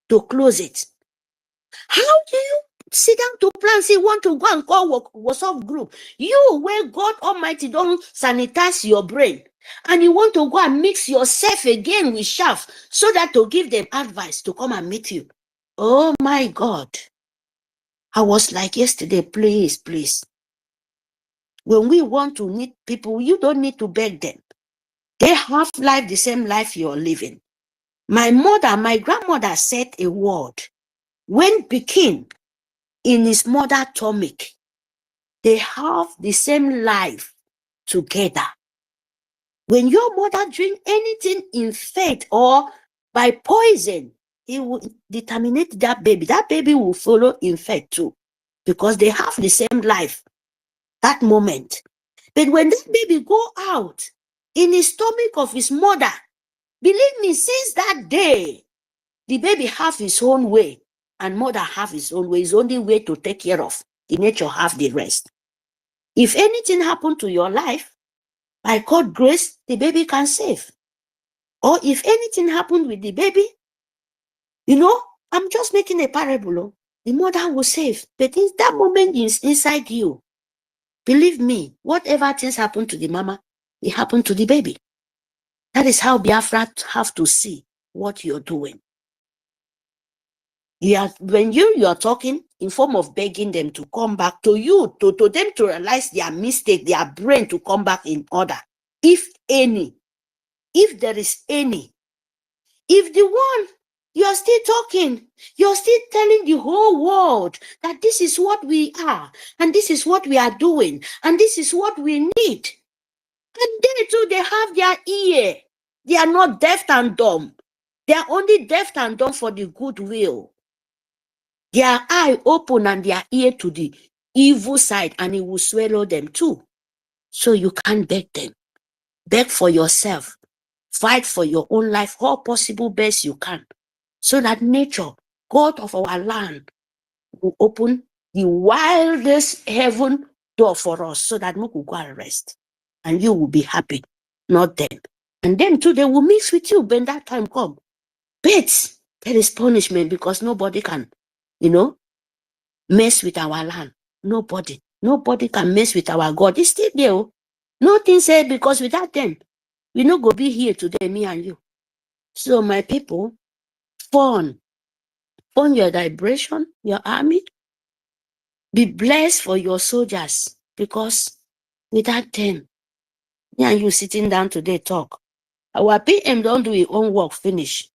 to close it. How do you sit down to plan, say you want to go and call WhatsApp group? You, where God Almighty don't sanitize your brain, and you want to go and mix yourself again with chaff so that to give them advice to come and meet you. Oh my God. I was like yesterday, please. When we want to meet people, you don't need to beg them. They have life the same life you're living. My grandmother said a word. When Pekin in his mother stomach, they have the same life together. When your mother drink anything in faith or by poison, it will determine that baby. That baby will follow in faith too, because they have the same life that moment. But when that baby go out in the stomach of his mother, believe me, since that day, the baby have his own way and mother have his own way. His only way to take care of. The nature have the rest. If anything happened to your life, by God's grace, the baby can save. Or if anything happened with the baby, I'm just making a parable. The mother will save. But in that moment is inside you. Believe me, whatever things happen to the mama, it happened to the baby. That is how Biafra have to see what you're doing. When you are talking in form of begging them to come back to you, to them to realize their mistake, their brain to come back in order. If there is any, if the one you are still talking, you're still telling the whole world that this is what we are, and this is what we are doing, and this is what we need. And they too, they have their ear. They are not deaf and dumb. They are only deaf and dumb for the goodwill. Their eye open and their ear to the evil side, and it will swallow them too. So you can't beg them. Beg for yourself. Fight for your own life, all possible best you can. So that nature, God of our land, will open the wildest heaven door for us so that we could go and rest. And you will be happy, not them. And them too, they will mix with you when that time comes. But there is punishment, because nobody can, mess with our land. Nobody can mess with our God. It's still there. Nothing said, because without them, we not go be here today, me and you. So my people, fund your liberation, your army. Be blessed for your soldiers, because without them, me and you sitting down today talk. Our PM don't do his own work finish.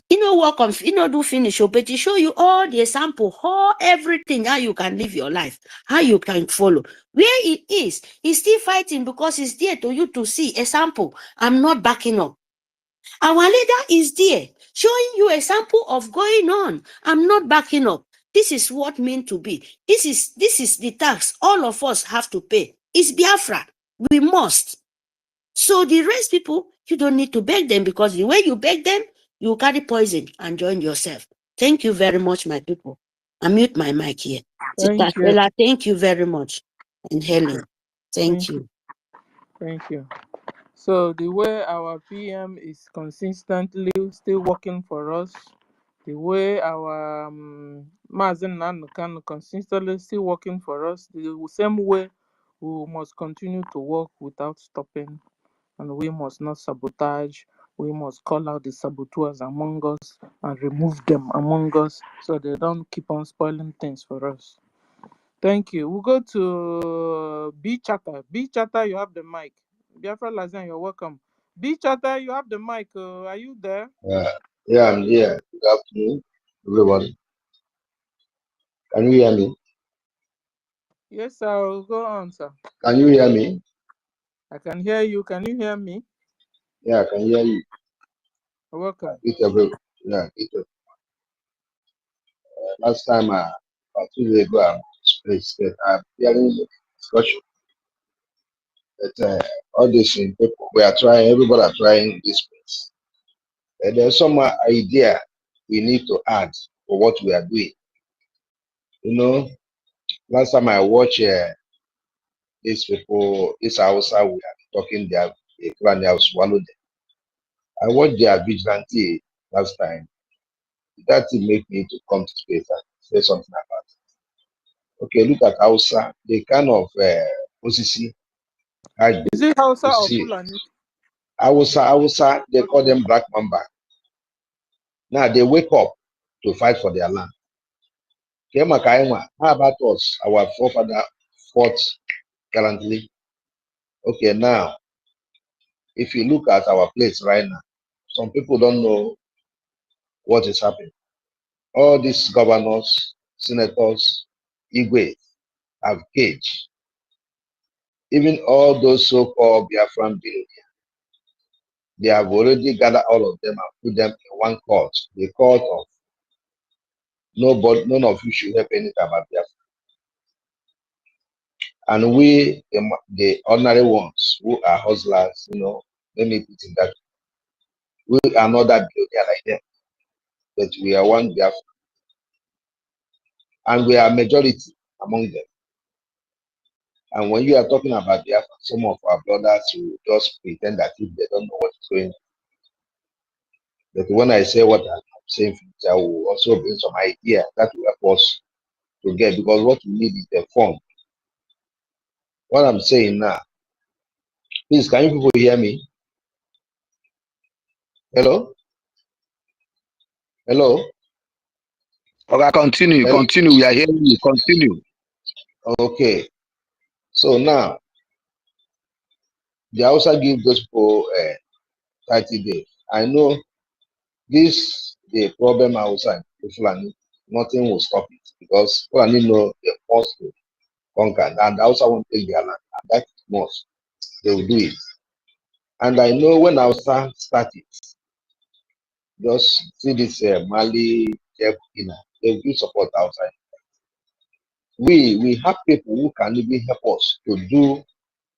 Do finish, but it show you all the example, everything, how you can live your life, how you can follow. Where it is, he's still fighting, because it's there to you to see. Example, I'm not backing up. Our leader is there, showing you a sample of going on. I'm not backing up. This is what meant to be. This is the tax all of us have to pay. It's Biafra. We must. So the rest people, you don't need to beg them, because the way you beg them, you carry poison and join yourself. Thank you very much, my people. I mute my mic here. Thank you. Stella, thank you very much. And Helen, thank you. Thank you. So the way our PM is consistently still working for us, the way our Mazen Nanukan consistently still working for us, the same way we must continue to work without stopping, and we must not sabotage. We must call out the saboteurs among us and remove them among us so they don't keep on spoiling things for us. Thank you. We'll go to B Chatter. B Chatter, you have the mic. Biafra Lazan, you're welcome. B Chatter, you have the mic. Are you there? Yeah, I'm here. Good afternoon, everybody. Can you hear me? Yes, sir. Go on, sir. Can you hear me? I can hear you. Can you hear me? Yeah, I can hear you. You're welcome. Last time, about 2 days ago, I'm hearing the discussion that all these people, we are trying, everybody are trying this place. There's some idea we need to add for what we are doing. You know, last time I watched these people, this house, we are talking, they have swallowed them. I watched their vigilante last time. That thing make me to come to space and say something about it. Okay, look at Hausa, the kind of OCC. Is it Hausa or Fulani? Hausa, they call them Black Mamba. Now they wake up to fight for their land. How about us? Our forefather fought gallantly. Okay, now, if you look at our place right now, some people don't know what is happening. All these governors, senators, Igwe have caged. Even all those so-called Biafran billionaires, they have already gathered all of them and put them in one court, the court of none of you should help anything about Biafra. And we, the ordinary ones who are hustlers, let me put it that way. We are not that billionaire like them, but we are one Biafra. And we are majority among them. And when you are talking about Biafra, some of our brothers will just pretend that if they don't know what is going on. But when I say what I'm saying, I will also bring some idea that will help us to get, because what we need is the form. What I'm saying now, please, can you people hear me? Hello? Hello? Okay, continue. We are hearing you. Continue. Okay. So now, they also give those people 30 days. I know the problem outside, nothing will stop it, because Fulani know they forced to conquer, and they also want to take their land. And that is most. They will do it. And I know when Hausa started, just see this Mali, Burkina, they will support outside. We have people who can even help us to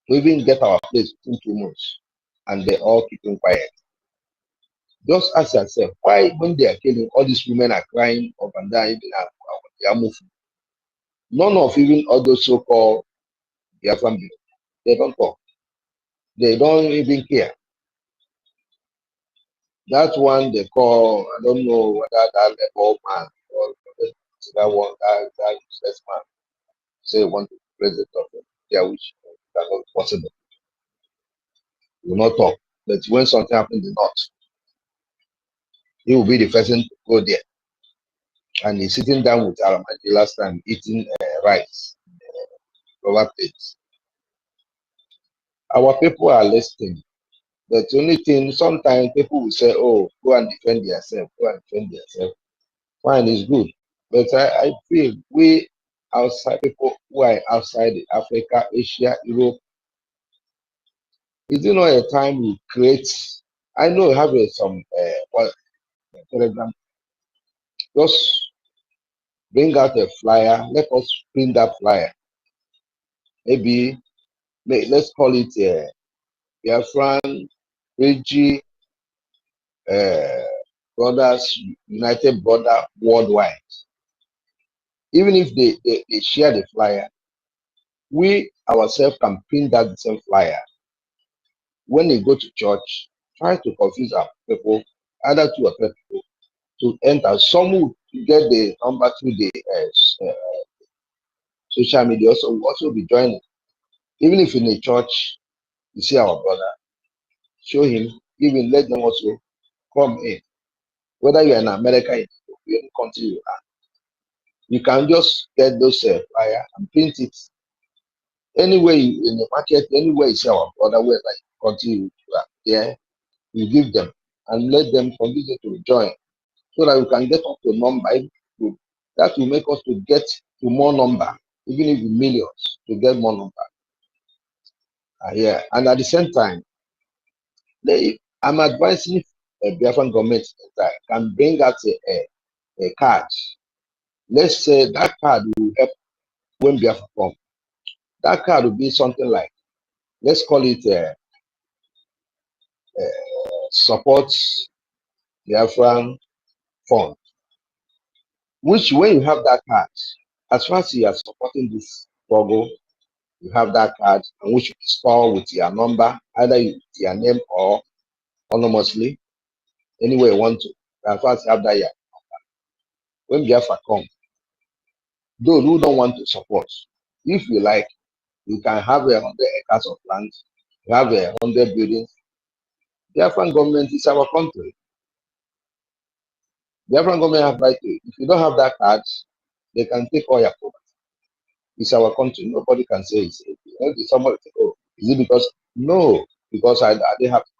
even get our place in 2 months, and they all keeping quiet. Just ask yourself, why when they are killing, all these women are crying up and down, even they are moving. None of even all those so-called Biafran people, they don't talk. They don't even care. That one they call, I don't know whether that level man or that one, that useless man say want to be president of India, which cannot be possible. He will not talk. But when something happens in the north, he will be the person to go there. And he's sitting down with Aramaki last time eating rice, rubber plates. Our people are listening. But the only thing, sometimes people will say, oh, go and defend yourself, Fine, it's good. But I feel we outside people who are outside Africa, Asia, Europe, is it not a time we create? I know have some Telegram. Just bring out a flyer. Let us print that flyer. Maybe let's call it Biafran BRGIE Brothers United Brother Worldwide. Even if they share the flyer, we ourselves can print that same flyer. When they go to church, try to confuse our people, either 2 or 3 people, to enter. Some will get the number through the social media, also will also be joining. Even if in a church, you see our brother, show him, even let them also come in. Whether you're in America, in any country you are, you can just get those flyer and print it anywhere in the market, anywhere you see our brother, wherever country you are there, you give them and let them continue to join so that we can get up to number. That will make us to get to more number, even if millions, to get more number. Yeah, and at the same time, I'm advising a Biafran government that can bring out a card. Let's say that card will help when Biafra come. That card will be something like, let's call it support Biafran fund, which when you have that card, as far as you are supporting this struggle, you have that card, and which you store with your number, either with your name or anonymously, anywhere you want to. As far as you have that, when Biafra come, those who don't want to support, if you like, you can have 100 acres of land, you have 100 buildings. Biafran government is our country. Biafran government have right to it. If you don't have that card, they can take all your property. It's our country. Nobody can say it's somebody say, oh, is it because? No, because I didn't have to.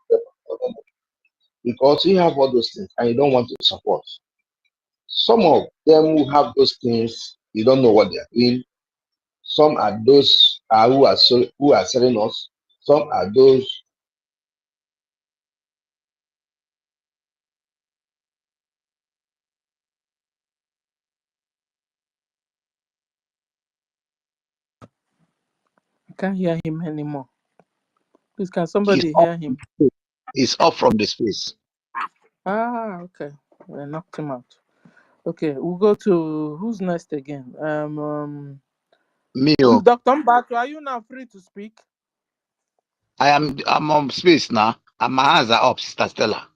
Because you have all those things and you don't want to support. Some of them who have those things, you don't know what they are doing. Some are those who are selling us. Some are those. I can't hear him anymore. Please, can somebody hear him? He's off from the space. Ah, okay. We knocked him out. Okay, we'll go to who's next again. Mio. Dr. Mbatu, are you now free to speak? I'm on space now, and my hands are up, Sister Stella.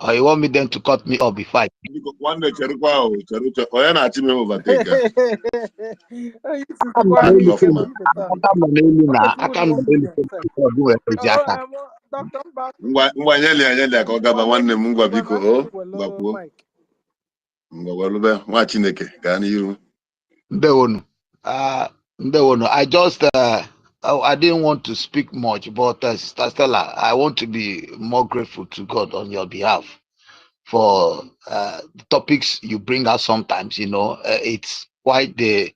Or you want me then to cut me off before I... One day, overtake. I just I didn't want to speak much, but Sister Stella, I want to be more grateful to God on your behalf for the topics you bring out sometimes. It's quite the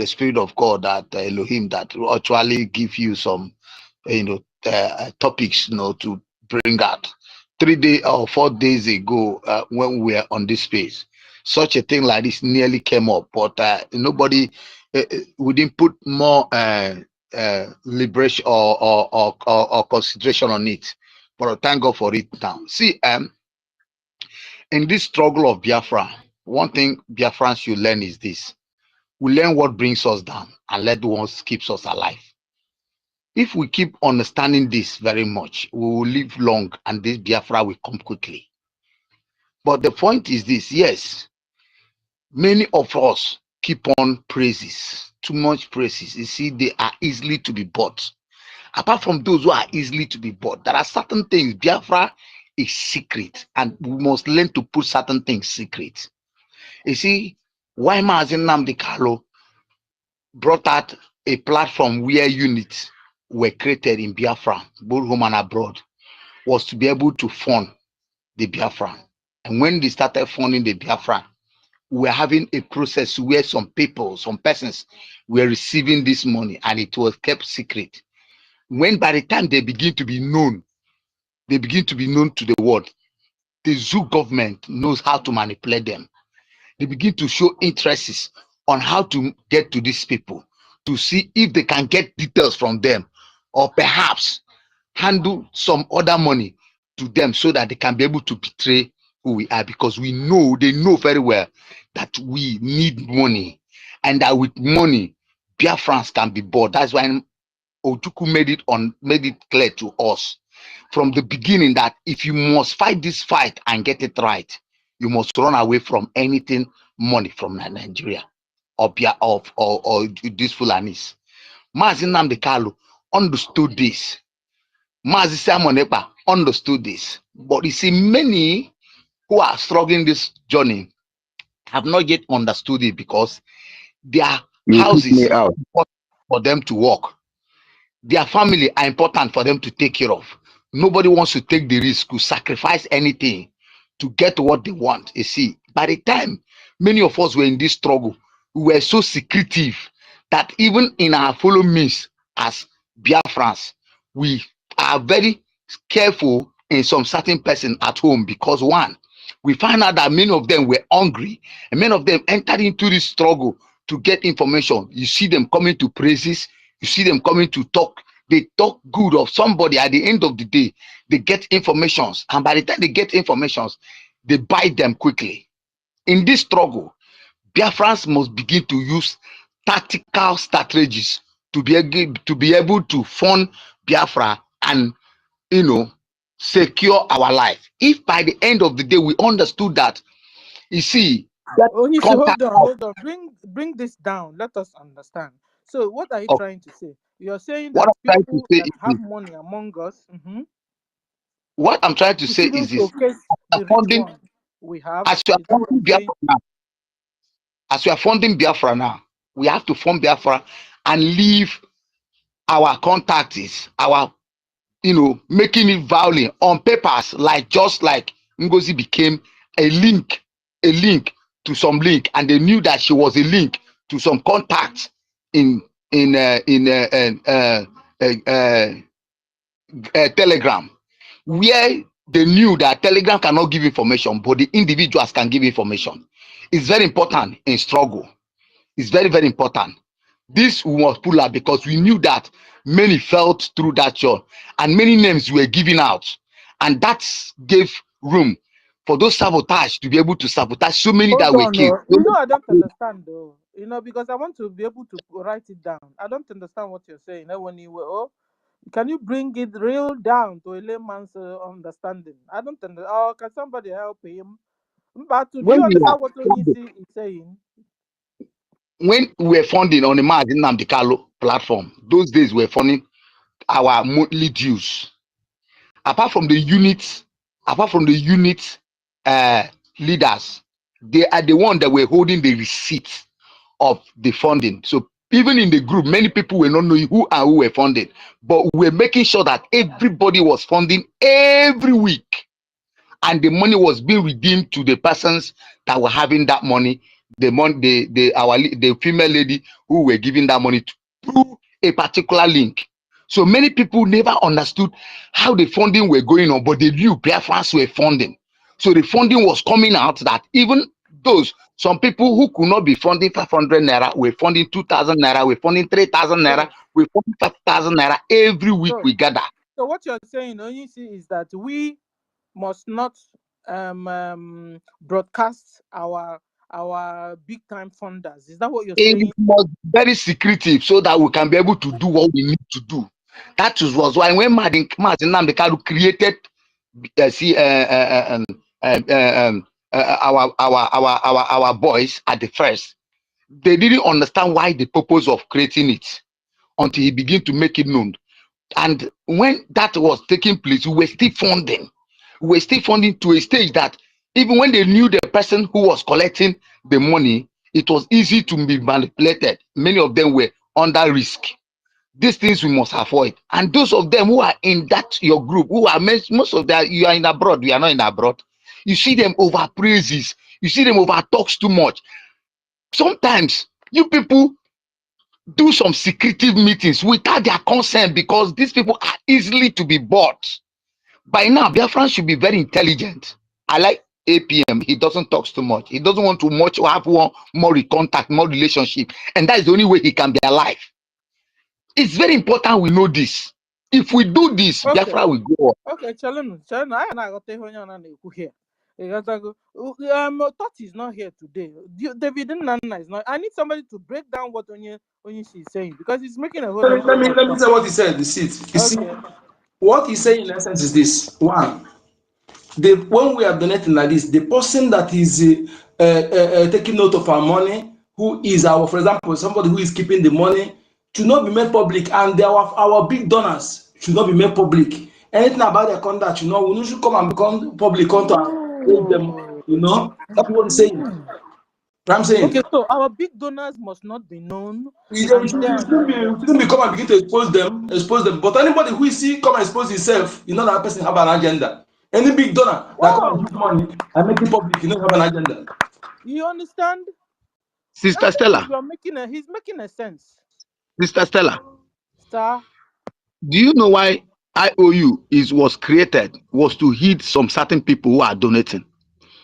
Spirit of God, that Elohim, that will actually give you some topics to bring out. 3 days or 4 days ago, when we were on this space, such a thing like this nearly came up, but nobody, we didn't put more liberation or consideration on it. But thank God for it now. See, in this struggle of Biafra, one thing Biafrans should learn is this: we learn what brings us down and let the ones keeps us alive. If we keep understanding this very much, we will live long and this Biafra will come quickly. But the point is this: yes, many of us keep on praises, too much praises. You see, they are easily to be bought. Apart from those who are easily to be bought, there are certain things. Biafra is secret, and we must learn to put certain things secret. You see, why Mazi Nnamdi Kanu brought out a platform where units were created in Biafra, both home and abroad, was to be able to fund the Biafra. And when they started funding the Biafra, we were having a process where some people, some persons were receiving this money, and it was kept secret. When by the time they begin to be known to the world, the Zoo government knows how to manipulate them. They begin to show interests on how to get to these people, to see if they can get details from them or perhaps handle some other money to them so that they can be able to betray who we are, because we know, they know very well that we need money, and that with money, Biafrans can be bought. That's why Ojukwu made it clear to us from the beginning that if you must fight this fight and get it right, you must run away from anything money from Nigeria or these Fulanis. Mazi Nnamdi Kanu understood this. Mazi Simon Ekpa understood this. But you see, many who are struggling this journey have not yet understood it, because their houses are important for them to work. Their family are important for them to take care of. Nobody wants to take the risk to sacrifice anything to get what they want. You see, by the time many of us were in this struggle, we were so secretive that even in our follow means as Biafrans, we are very careful in some certain person at home, because one, we find out that many of them were hungry, and many of them entered into this struggle to get information. You see them coming to praises, you see them coming to talk. They talk good of somebody. At the end of the day, they get informations, and by the time they get informations, they buy them quickly. In this struggle, Biafrans must begin to use tactical strategies to be able to fund Biafra and, you know, secure our life. If by the end of the day we understood that, you see, hold on. Bring this down. Let us understand. So, what are you trying to say? You're saying that people that have money among us. What I'm trying to say is this: we have. As you are funding Biafra now, we have to fund Biafra and leave our contacts, our, you know, making it violent on papers, like just like NGOZI became a link to some link, and they knew that she was a link to some contacts in Telegram, where they knew that Telegram cannot give information, but the individuals can give information. It's very important in struggle. It's very, very important. This we must pull out, because we knew that many felt through that show, and many names were given out, and that gave room for those sabotage to be able to sabotage so many that were killed. You know, I don't understand though. You know, because I want to be able to write it down. I don't understand what you're saying. When you can you bring it real down to a layman's understanding? I don't understand. Oh, can somebody help him? But do you understand what Onisi is saying? When we were funding on the Nnamdi Kanu platform, those days we were funding our monthly dues. Apart from the units leaders, they are the one that were holding the receipts of the funding. So even in the group, many people were not knowing who and who were funded, but we were making sure that everybody was funding every week, and the money was being redeemed to the persons that were having that money. The female lady who were giving that money through a particular link. So many people never understood how the funding were going on, but they knew Biafrans were funding. So the funding was coming out that even some people who could not be funding 500 naira were funding 2,000 naira, we're funding 3,000 naira, we're funding 5,000 naira every week we gather. So what you're saying, Onisi, is that we must not broadcast our big time funders. Is that what you're saying? It must be very secretive so that we can be able to do what we need to do. That was why when Martin Nnamdi Kanu created our boys at the first, they didn't understand why the purpose of creating it until he began to make it known. And when that was taking place, we were still funding. We were still funding to a stage that even when they knew the person who was collecting the money, it was easy to be manipulated. Many of them were under risk. These things we must avoid. And those of them who are in that your group, who are most of that, you are in abroad, we are not in abroad. You see them over praises, you see them over talks too much. Sometimes you people do some secretive meetings without their consent, because these people are easily to be bought. By now, Biafrans should be very intelligent. I like APM. He doesn't talk too much. He doesn't want to have more contact, more relationship. And that is the only way he can be alive. It's very important we know this. If we do this, Okay. Biafra will go on. Okay, Chalenu, I got here. Thought is not here today. David Nana is not. I need somebody to break down what Onye is saying because he's making a whole lot of Let me say what he said. You see, what he's saying in essence is this: one, when we are donating like this, the person that is taking note of our money, who is our, for example, somebody who is keeping the money, should not be made public, and our big donors should not be made public. Anything about their conduct, we should come and become public contact. Them, that's what he's saying. I'm saying. Okay, so our big donors must not be known. We shouldn't be come and begin to expose them. But anybody who come and expose himself, that person have an agenda. Any big donor that come and give money and make it public, have an agenda. You understand? Sister Stella. He's making a sense. Sister Stella. Sir. Do you know why IOU was created? Was to hit some certain people who are donating,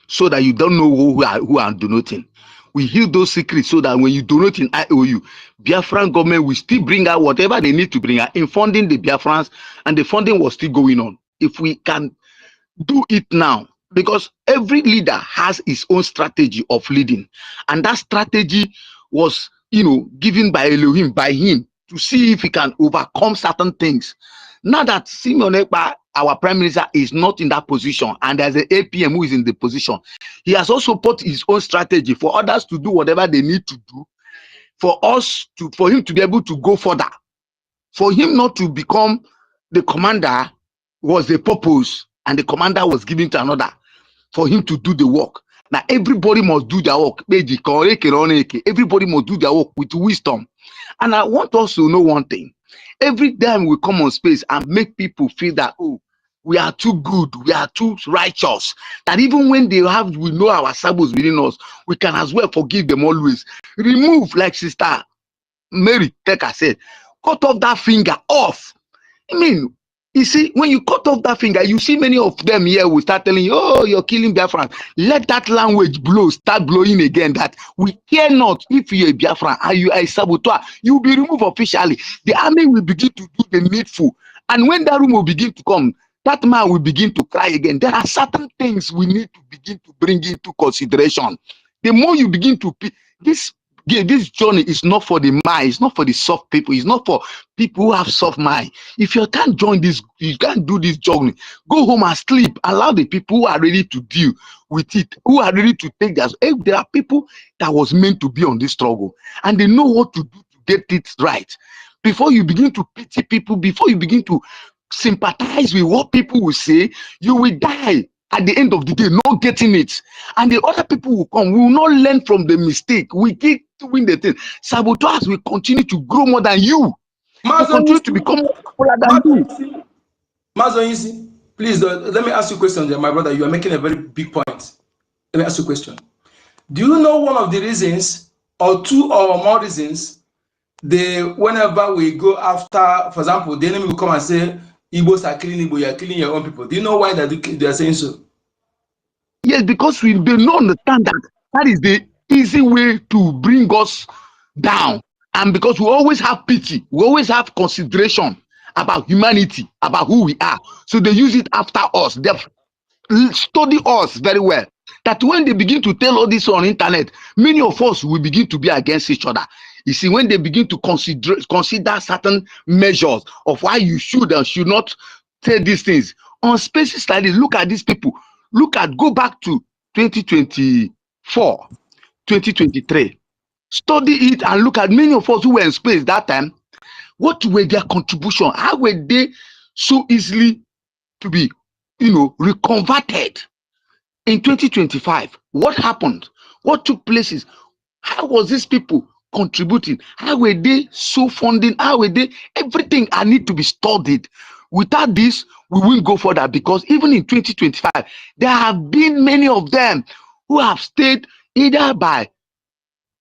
so that you don't know who are donating. We heal those secrets so that when you donate in IOU, Biafran government will still bring out whatever they need to bring out in funding the Biafrans, and the funding was still going on. If we can do it now, because every leader has his own strategy of leading, and that strategy was, given by Elohim, by him, to see if he can overcome certain things. Now that Simeon Ekpa, our prime minister, is not in that position, and there's an APM who is in the position, he has also put his own strategy for others to do whatever they need to do, for him to be able to go further. For him not to become the commander was the purpose, and the commander was given to another for him to do the work. Now everybody must do their work. Everybody must do their work with wisdom. And I want us to know one thing. Every time we come on space and make people feel that, oh, we are too good, we are too righteous, that even when we know our sabos within us, we can as well forgive them always. Remove, like Sister Mary Teka said, cut off that finger off. I mean, you see, when you cut off that finger, you see many of them here will start telling you, oh, you're killing Biafran. Let that language start blowing again, that we care not if you're a Biafran and you are a saboteur, you'll be removed officially. The army will begin to do the needful. And when that room will begin to come, that man will begin to cry again. There are certain things we need to begin to bring into consideration. The more you begin to, this journey is not for the mind, it's not for the soft people, it's not for people who have soft mind. If you can't join this, you can't do this journey, go home and sleep. Allow the people who are ready to deal with it, who are ready to take that. If there are people that was meant to be on this struggle and they know what to do to get it right. Before you begin to pity people, before you begin to sympathize with what people will say, you will die at the end of the day not getting it, and the other people will come. We will not learn from the mistake. We keep doing the thing. Saboteurs will continue to grow more than you. Will continue to become more popular than you. Mazoyisi, please let me ask you a question there, my brother. You are making a very big point. Let me ask you a question. Do you know one of the reasons, or two or more reasons, whenever we go after, for example, the enemy will come and say, Igbos are killing Igbo, you are killing your own people. Do you know why they are saying so? Yes, because they don't understand that is the easy way to bring us down. And because we always have pity, we always have consideration about humanity, about who we are. So they use it after us. They study us very well. That when they begin to tell all this on internet, many of us will begin to be against each other. You see, when they begin to consider certain measures of why you should and should not say these things on spaces like this, look at these people. Go back to 2024, 2023. Study it and look at many of us who were in space that time. What were their contribution? How were they so easily to be, reconverted? In 2025, what happened? What took places? How was these people contributing? How were they so funding? How were they? Everything I need to be studied. Without this, we won't go further, because even in 2025, there have been many of them who have stayed either by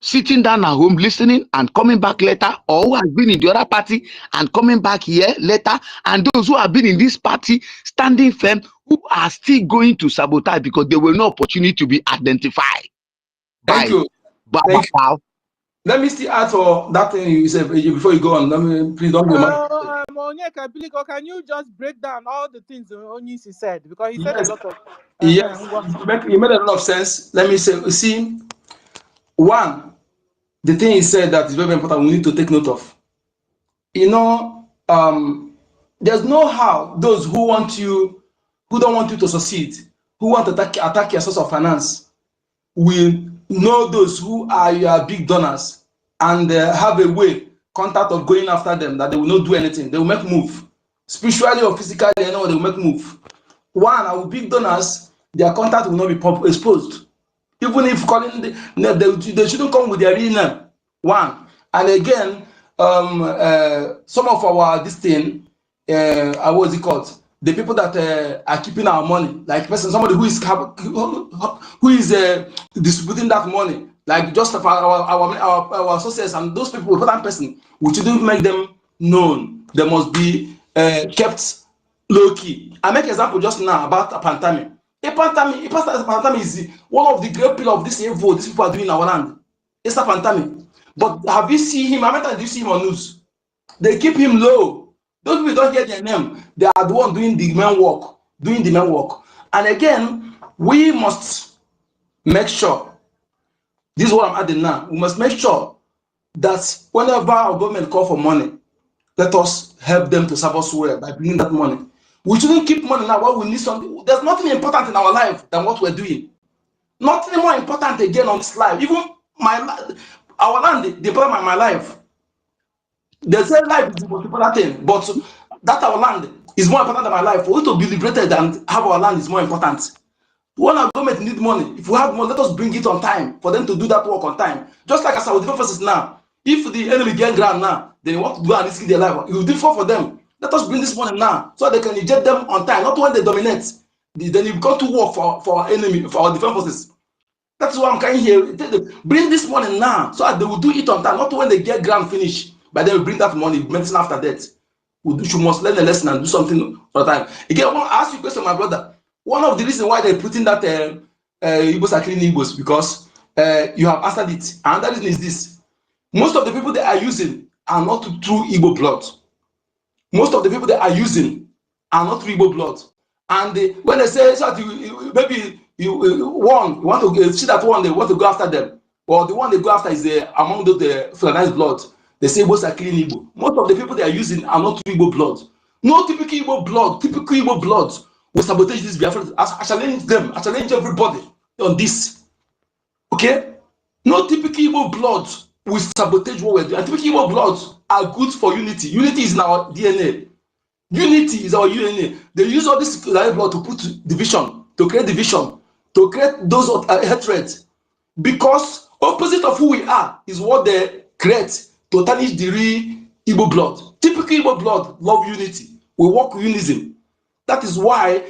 sitting down at home listening and coming back later, or who have been in the other party and coming back here later, and those who have been in this party standing firm, who are still going to sabotage because there were no opportunity to be identified. Thank you. Let me still add for that thing you said before you go on. Let me please don't go mad. Onyeka, can you just break down all the things Onyisi said? Because he said a Yes, lot of yes, you made a lot of sense. Let me say, see, one, the thing he said that is very important. We need to take note of. You know, there's no how those who want you, who don't want you to succeed, who want to attack your source of finance, will know those who are your big donors and have a way, contact of going after them that they will not do anything. They will make move, spiritually or physically. They will make move. One, our big donors, their contact will not be exposed. Even if calling they shouldn't come with their real name. One, and again, some of our this thing, what is it called? The people that are keeping our money, like person, somebody who is distributing that money, like just our associates and those people, important person, we shouldn't make them known. They must be kept low key. I make example just now about Pantami. Pantami is one of the great pillars of this evil these people are doing in our land. It's a Pantami. But have you seen him? How many times do you see him on news? They keep him low. Those people don't hear their name. They are the one doing the main work. And again, we must make sure, this is what I'm adding now, we must make sure that whenever our government call for money, let us help them to serve us well by bringing that money. We shouldn't keep money now while we need something. There's nothing important in our life than what we're doing. Nothing more important again on this life. Even our land, the problem of my life. They say life is the most important thing, but that our land is more important than my life. For it to be liberated and have our land is more important. When our government need money, if we have money, let us bring it on time for them to do that work on time. Just like as our different forces now. If the enemy get ground now, they want to do and risk their life. It will differ for them. Let us bring this money now so they can eject them on time, not when they dominate. Then you go to work for our enemy, for our defense forces. That's why I'm coming here. Bring this money now so that they will do it on time, not when they get ground finish. But they will bring that money, medicine after that. You must learn a lesson and do something for the time. Again, I want to ask you a question, my brother. One of the reasons why they're putting that Igbos are killing Igbos because you have answered it. And that reason is this. Most of the people they are using are not true Igbo blood. Most of the people they are using are not true Igbo blood. And when they say so maybe you want to see that one, they want to go after them. Well, the one they go after is among those Fulani's blood. They say Igbos are killing Igbo. Most of the people they are using are not true Igbo blood. No typical Igbo blood will sabotage this Biafra. I challenge them. I challenge everybody on this. Okay? No typical Igbo blood will sabotage what we're doing. And typical Igbo bloods are good for unity. Unity is in our DNA. Unity is our DNA. They use all this blood to put division, to create division, to create those hatred. Because opposite of who we are is what they create to tarnish the real Igbo blood. Typical Igbo blood love unity. We work unism. That is why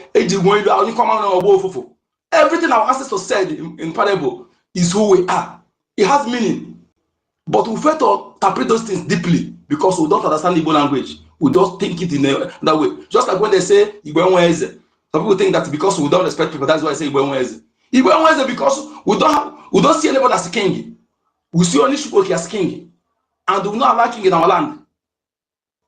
everything our ancestors said in parable is who we are. It has meaning. But we fail to interpret those things deeply because we don't understand Igbo language. We just think it in that way. Just like when they say Igbo Enweze. Some people think that because we don't respect people, that's why I say Igbo Enweze. Igbo Enweze because we don't see anybody as a king. We see only Shukoki as king. And we do not allow king in our land.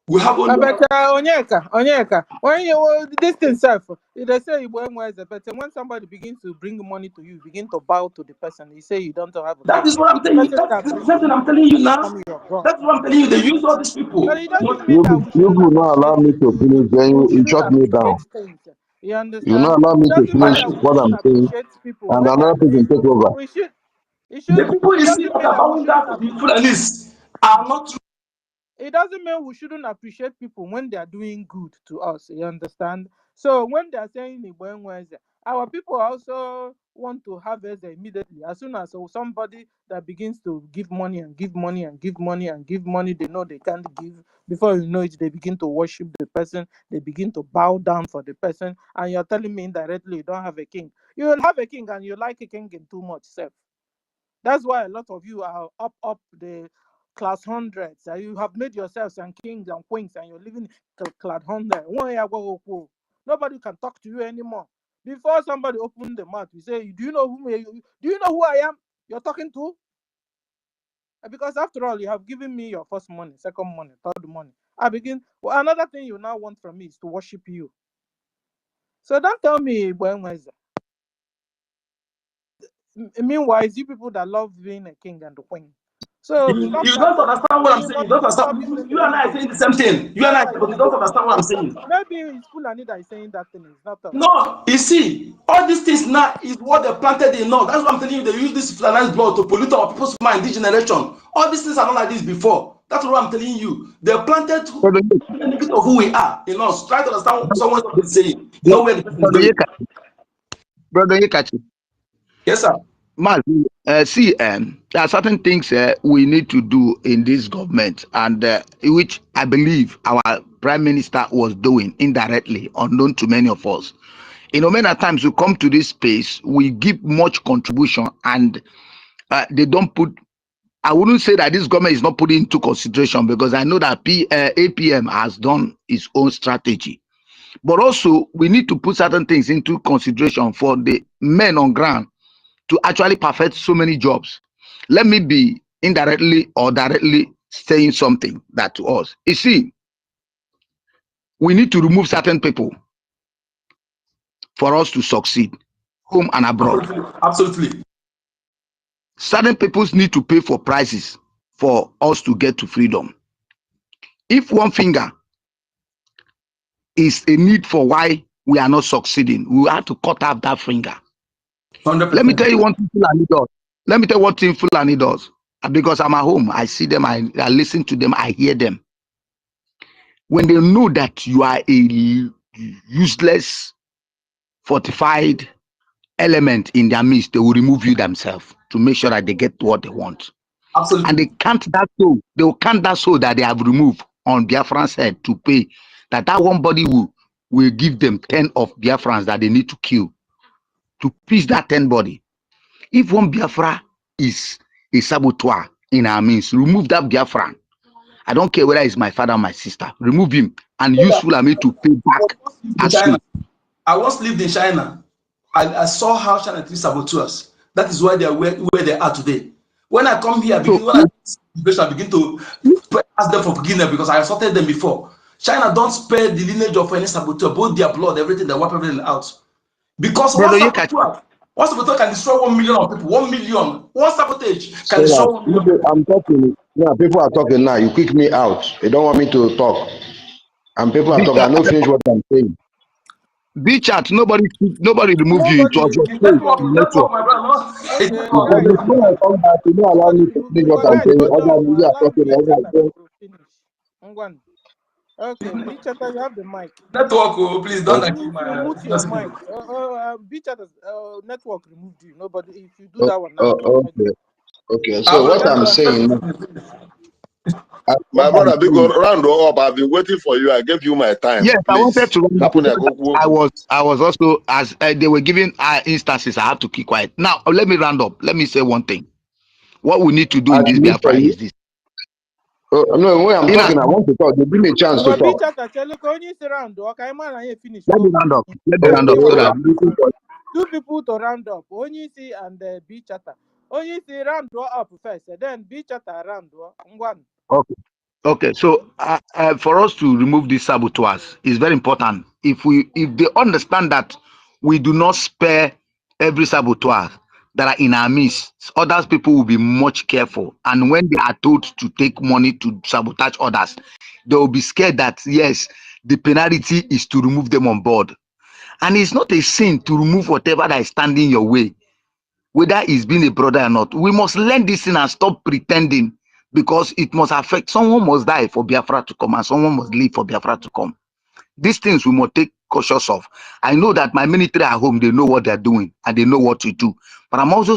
We have only Onyeka, when you this thing self, they say but when somebody begins to bring money to you, begin to bow to the person, you say you don't have a that is what I'm telling you. That's something I'm telling you now. That's what I'm telling you. They use all these people. But it doesn't mean that we You shouldn't will not allow me to finish, then you shut me down. things. You understand? You will not allow me to finish what I'm saying, and another person take over. We should. The people you see that are bowing down to the Fulanis are not. It doesn't mean we shouldn't appreciate people when they are doing good to us. You understand? So when they are saying our people also want to harvest immediately. As soon as somebody that begins to give money and give money and give money and give money, they know they can't give. Before you know it, they begin to worship the person. They begin to bow down for the person. And you're telling me indirectly you don't have a king. You will have a king and you like a king in too much self. That's why a lot of you are up the class hundreds. You have made yourselves and kings and queens, and you're living class 100. Nobody can talk to you anymore. Before somebody opened the mouth, you say, "Do you know who I am? You're talking to?" Because after all, you have given me your first money, second money, third money. Another thing you now want from me is to worship you. So don't tell me when was it. Meanwhile, it's you people that love being a king and a queen. So stop You that. don't understand what I'm saying. You don't Stop understand. using You and I are saying the same thing. You and I, but you don't understand what I'm saying. Maybe it's Fulani that is saying that thing. It's not us. No, you see, all these things now is what they planted in us. That's what I'm telling you. They use this Fulani's blood to pollute our people's mind this generation. All these things are not like this before. That's what I'm telling you. They planted Brother, benefit of who we are in us. Try to understand what someone is saying. You know where the person is Brother going. Brother Yekachi. Yes, sir. Mark, see, there are certain things we need to do in this government, and which I believe our prime minister was doing indirectly, unknown to many of us. You know, many times we come to this space, we give much contribution, and they don't put. I wouldn't say that this government is not putting into consideration, because I know that APM has done its own strategy. But also, we need to put certain things into consideration for the men on ground to actually perfect so many jobs. Let me be indirectly or directly saying something that to us. You see, we need to remove certain people for us to succeed, home and abroad. Absolutely. Certain people need to pay for prices for us to get to freedom. If one finger is a need for why we are not succeeding, we have to cut off that finger. 100%. Let me tell you one thing Fulani does. Let me tell you what thing Fulani does. Because I'm at home, I see them, I listen to them, I hear them. When they know that you are a useless, fortified element in their midst, they will remove you themselves to make sure that they get what they want. Absolutely. And they count that soul. They will count that soul that they have removed on Biafran's head to pay. That one body will give them 10 of Biafrans that they need to kill to peace that 10 body. If one Biafra is a saboteur in our midst, remove that Biafran. I don't care whether it's my father or my sister. Remove him and use Fulani to pay back as soul. I once lived in China. I saw how China treats saboteurs. That is why they are where they are today. When I come here, I begin to ask them for forgiveness because I assaulted them before. China don't spare the lineage of any saboteur, both their blood, everything, they wipe everything out. Because one saboteur can destroy 1 million of people. 1 million. One sabotage can destroy 1 million people. I'm talking now. People are talking now. You kick me out. You don't want me to talk. And people are talking. I don't finish what I'm saying. B-chat, nobody removed you. It was your Network, network. my brother. Because when I come back, you don't allow me to finish what I'm saying. Other media are talking. Okay, B-Chatter, you have the mic. Network, please don't mute your mic. B-Chatter, network removed you. Nobody, if you do that one now. Okay, so what I'm saying. My brother, because round up, I've been waiting for you. I gave you my time. Yes, please. I wanted to round up. I was also, as they were giving instances, I have to keep quiet. Now, let me round up. Let me say one thing. What we need to do in this Biafra is this. No, when I'm talking, I want to talk. They give me a chance to talk. Let me round up. Let me round up so that two people to round up. Onyisi and B-Chatter. Onyisi round up first, then B-Chatter round one. Okay. Okay. So for us to remove these saboteurs is very important. If they understand that we do not spare every saboteur that are in our midst, other people will be much careful. And when they are told to take money to sabotage others, they will be scared that yes, the penalty is to remove them on board. And it's not a sin to remove whatever that is standing your way, whether it's being a brother or not. We must learn this thing and stop pretending, because it must affect. Someone must die for Biafra to come and someone must live for Biafra to come. These things we must take cautious of. I know that my military at home, they know what they're doing and they know what to do. But I'm also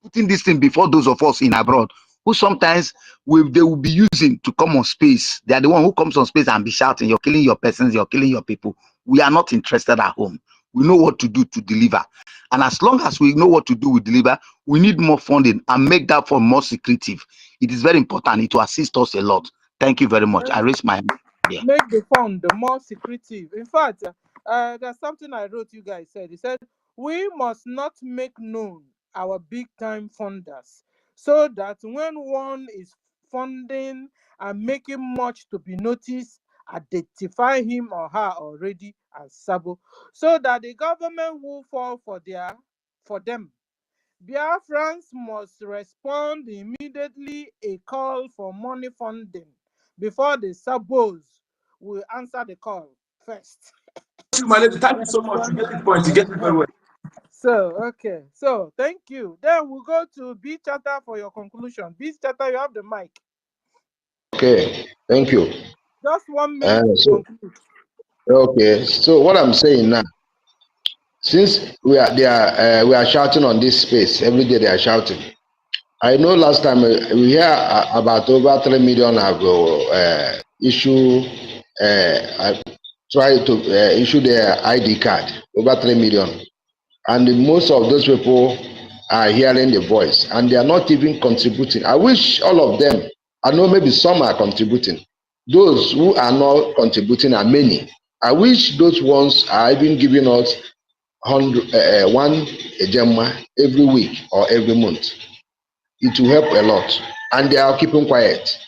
putting this thing before those of us in abroad who sometimes they will be using to come on space. They are the one who comes on space and be shouting, you're killing your persons, you're killing your people. We are not interested at home. We know what to do to deliver. And as long as we know what to do with deliver, we need more funding and make that fund more secretive. It is very important. It will assist us a lot. Thank you very much. I raise my hand. Yeah. Make the fund more secretive. In fact, there's something I wrote you guys said. He said, we must not make known our big time funders so that when one is funding and making much to be noticed, identify him or her already as Sabo, so that the government will fall for them. Biafrans must respond immediately a call for money funding before the Sabos will answer the call first. Thank you so much. You get it point. You get it very well. So, okay. So, thank you. Then we'll go to B Chatter for your conclusion. B Chatter, you have the mic. Okay, thank you. Just 1 minute to conclude. Okay, so what I'm saying now, since we are shouting on this space every day, they are shouting. I know last time we hear about over 3 million have tried to issue their ID card, over 3 million. And most of those people are hearing the voice and they are not even contributing. I wish all of them, I know maybe some are contributing. Those who are not contributing are many. I wish those ones are even giving us one ejema every week or every month. It will help a lot. And they are keeping quiet.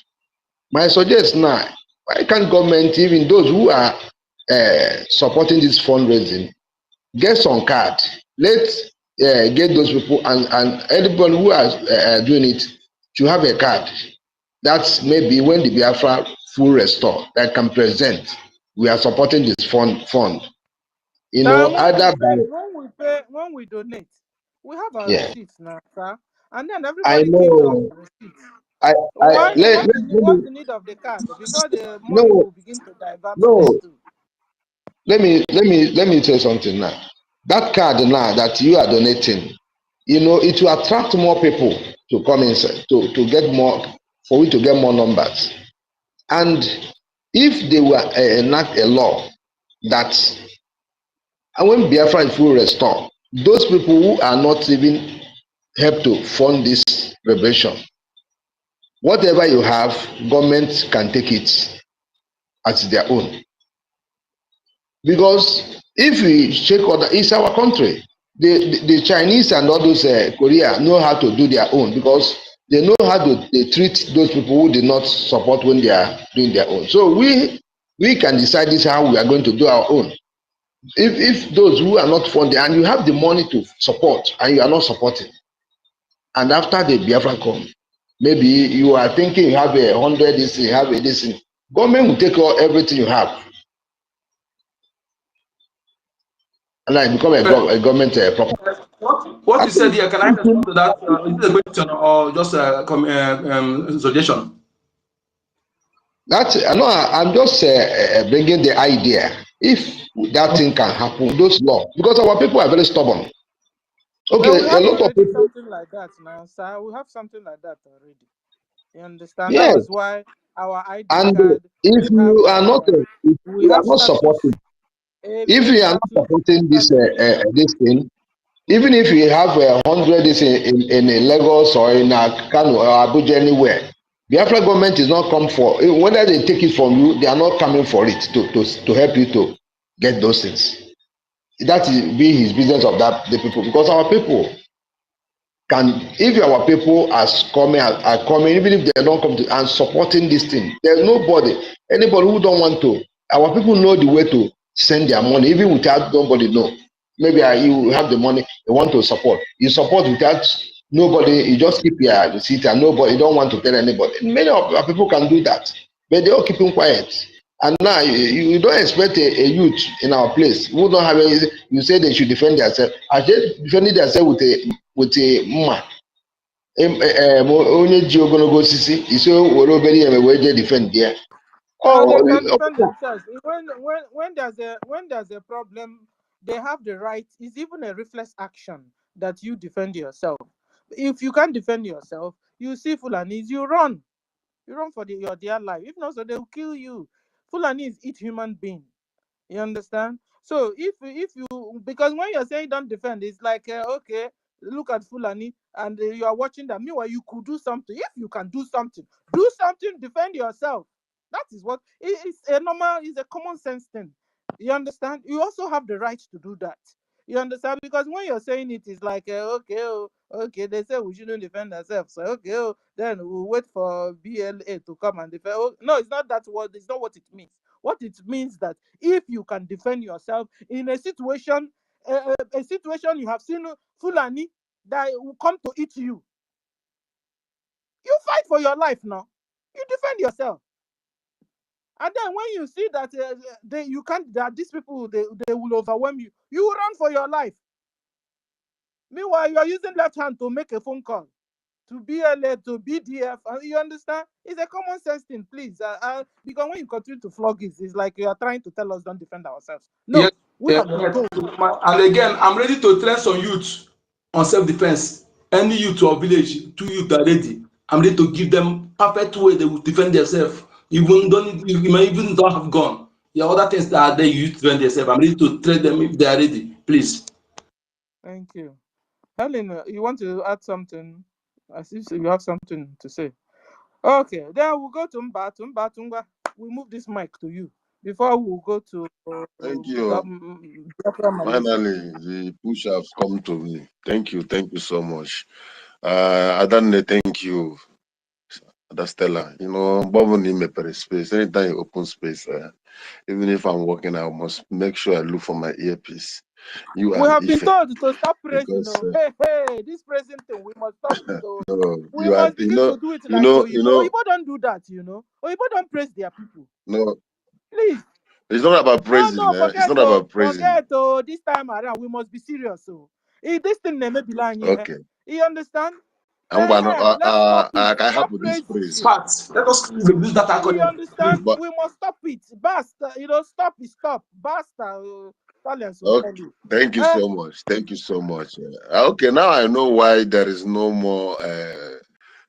My suggestion now, why can't government, even those who are supporting this fundraising, get some card? Let's get those people and anybody who is doing it to have a card. That's maybe when the Biafra full restore that can present. We are supporting this fund. You know, either by when we donate, we have our yeah. receipts now, sir, and then I everybody gives us know. the receipts. I What's the need of the card before the money no will begin to divert there no. too? Let me say something now. That card now that you are donating, you know, it will attract more people to come inside to get more, for we to get more numbers. And if they were enact a law that, and when Biafra is full restore, those people who are not even help to fund this revolution, whatever you have, government can take it as their own. Because if we check other, it's our country. The Chinese and all those Korea know how to do their own because they know how to they treat those people who did not support when they are doing their own. So we can decide this how we are going to do our own. If those who are not funding and you have the money to support and you are not supporting, and after the Biafra come, maybe you are thinking you have 100 this, you have this, government will take all everything you have. And I become a government property. What you said here, can I respond to that? Is it a question or just a suggestion? That no, I'm just bringing the idea. If that thing can happen, those laws, because our people are very stubborn. Okay, we have a lot of people. something like that now, sir. We have something like that already. You understand? Yes. That was why our ID and card. if you are not, if you are not supporting, if you are not supporting this this thing, even if you have 100 this in Lagos or in Kano or Abuja anywhere, Biafra government is not come for, whether they take it from you, they are not coming for it to help you to get those things. That is be his business of the people, because our people can, if our people are coming, even if they don't come to and supporting this thing, there's anybody who don't want to. Our people know the way to send their money, even without nobody know. Maybe you have the money, you want to support. You support without nobody, you just keep your receipt and nobody, you don't want to tell anybody. Many of our people can do that, but they all keeping quiet. And now you don't expect a youth in our place who don't have anything. You say they should defend themselves. As they defending themselves with a mma. Onye ji ogologo osisi isi were obere ihe wee jee defend there. They can defend themselves. When there's a problem, they have the right. It's even a reflex action that you defend yourself. If you can't defend yourself, you see Fulanis, you run. You run for your dear life. If not, so they'll kill you. Fulanis eat human being. You understand? So if you, because when you're saying don't defend, it's like okay, look at Fulani and you are watching them. Meanwhile, you could do something. If you can do something, defend yourself. That is what it's a common sense thing. You understand? You also have the right to do that. You understand? Because when you're saying it, it's like, okay, oh, okay, they say we shouldn't defend ourselves. So, okay, oh, then we'll wait for BLA to come and defend. Oh, no, it's not that word. It's not what it means. What it means that if you can defend yourself in a situation you have seen Fulani that will come to eat you, you fight for your life now. You defend yourself. And then when you see that you can't, that these people they will overwhelm you, you run for your life. Meanwhile, you are using left hand to make a phone call to BLA, to BDF. You understand? It's a common sense thing, please. Because when you continue to flog it, it's like you are trying to tell us don't defend ourselves. No, Yes, we have yes. told. And again, I'm ready to train some youth on self-defense. Any youth or village, 2 youth are ready. I'm ready to give them perfect way they will defend themselves. You may even don't have gun. There are other things that are there you defend themselves. I'm ready to train them if they are ready. Please. Thank you. Helen, you want to add something? I see you have something to say. Okay, then we'll go to Mba. We move this mic to you before we go to Thank you. Finally, the push has come to me. Thank you so much. Adanne, thank you. Adastella, you know, Bobo need me per space. Anytime you open space, even if I'm working, I must make sure I look for my earpiece. You we and have been Ife, told to stop praising. because Hey, this praising thing, we must stop it. no, We must begin to do it like Oyibo. Oyibo don't do that, Oyibo don't praise their people. No, Please. it's not about praising. No, It's forget not about praising. forget this time around we must be serious. So if this thing may be lying here, Okay. you understand? Let's stop it. I have Stop with this praising. praise. Facts. Let us use that acronym. You understand? But, we must stop it. Basta. Stop it. Stop. Basta. okay. Thank you so much. Thank you so much. Okay, now I know why there is no more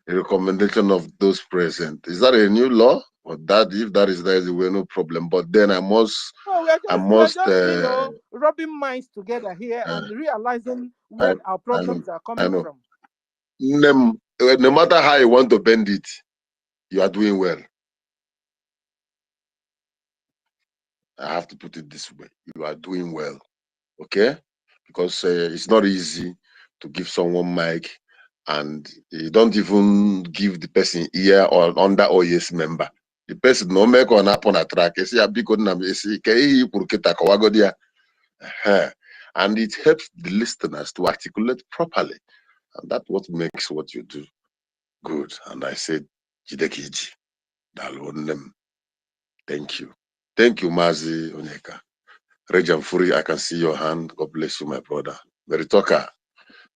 recommendation of those present. Is that a new law? Or that if that is there, will no problem. But then I must. No, we are just rubbing minds together here and realizing where our problems are coming from. No matter how you want to bend it, you are doing well. I have to put it this way: you are doing well, okay? Because it's not easy to give someone mic, and you don't even give the person ear or under or yes member. The person no make on up on a track. And it helps the listeners to articulate properly, and that's what makes what you do good. And I said, Jidekiji, thank you. Thank you, Mazi Onyeka. Rejan Furi, I can see your hand. God bless you, my brother. Meritoka,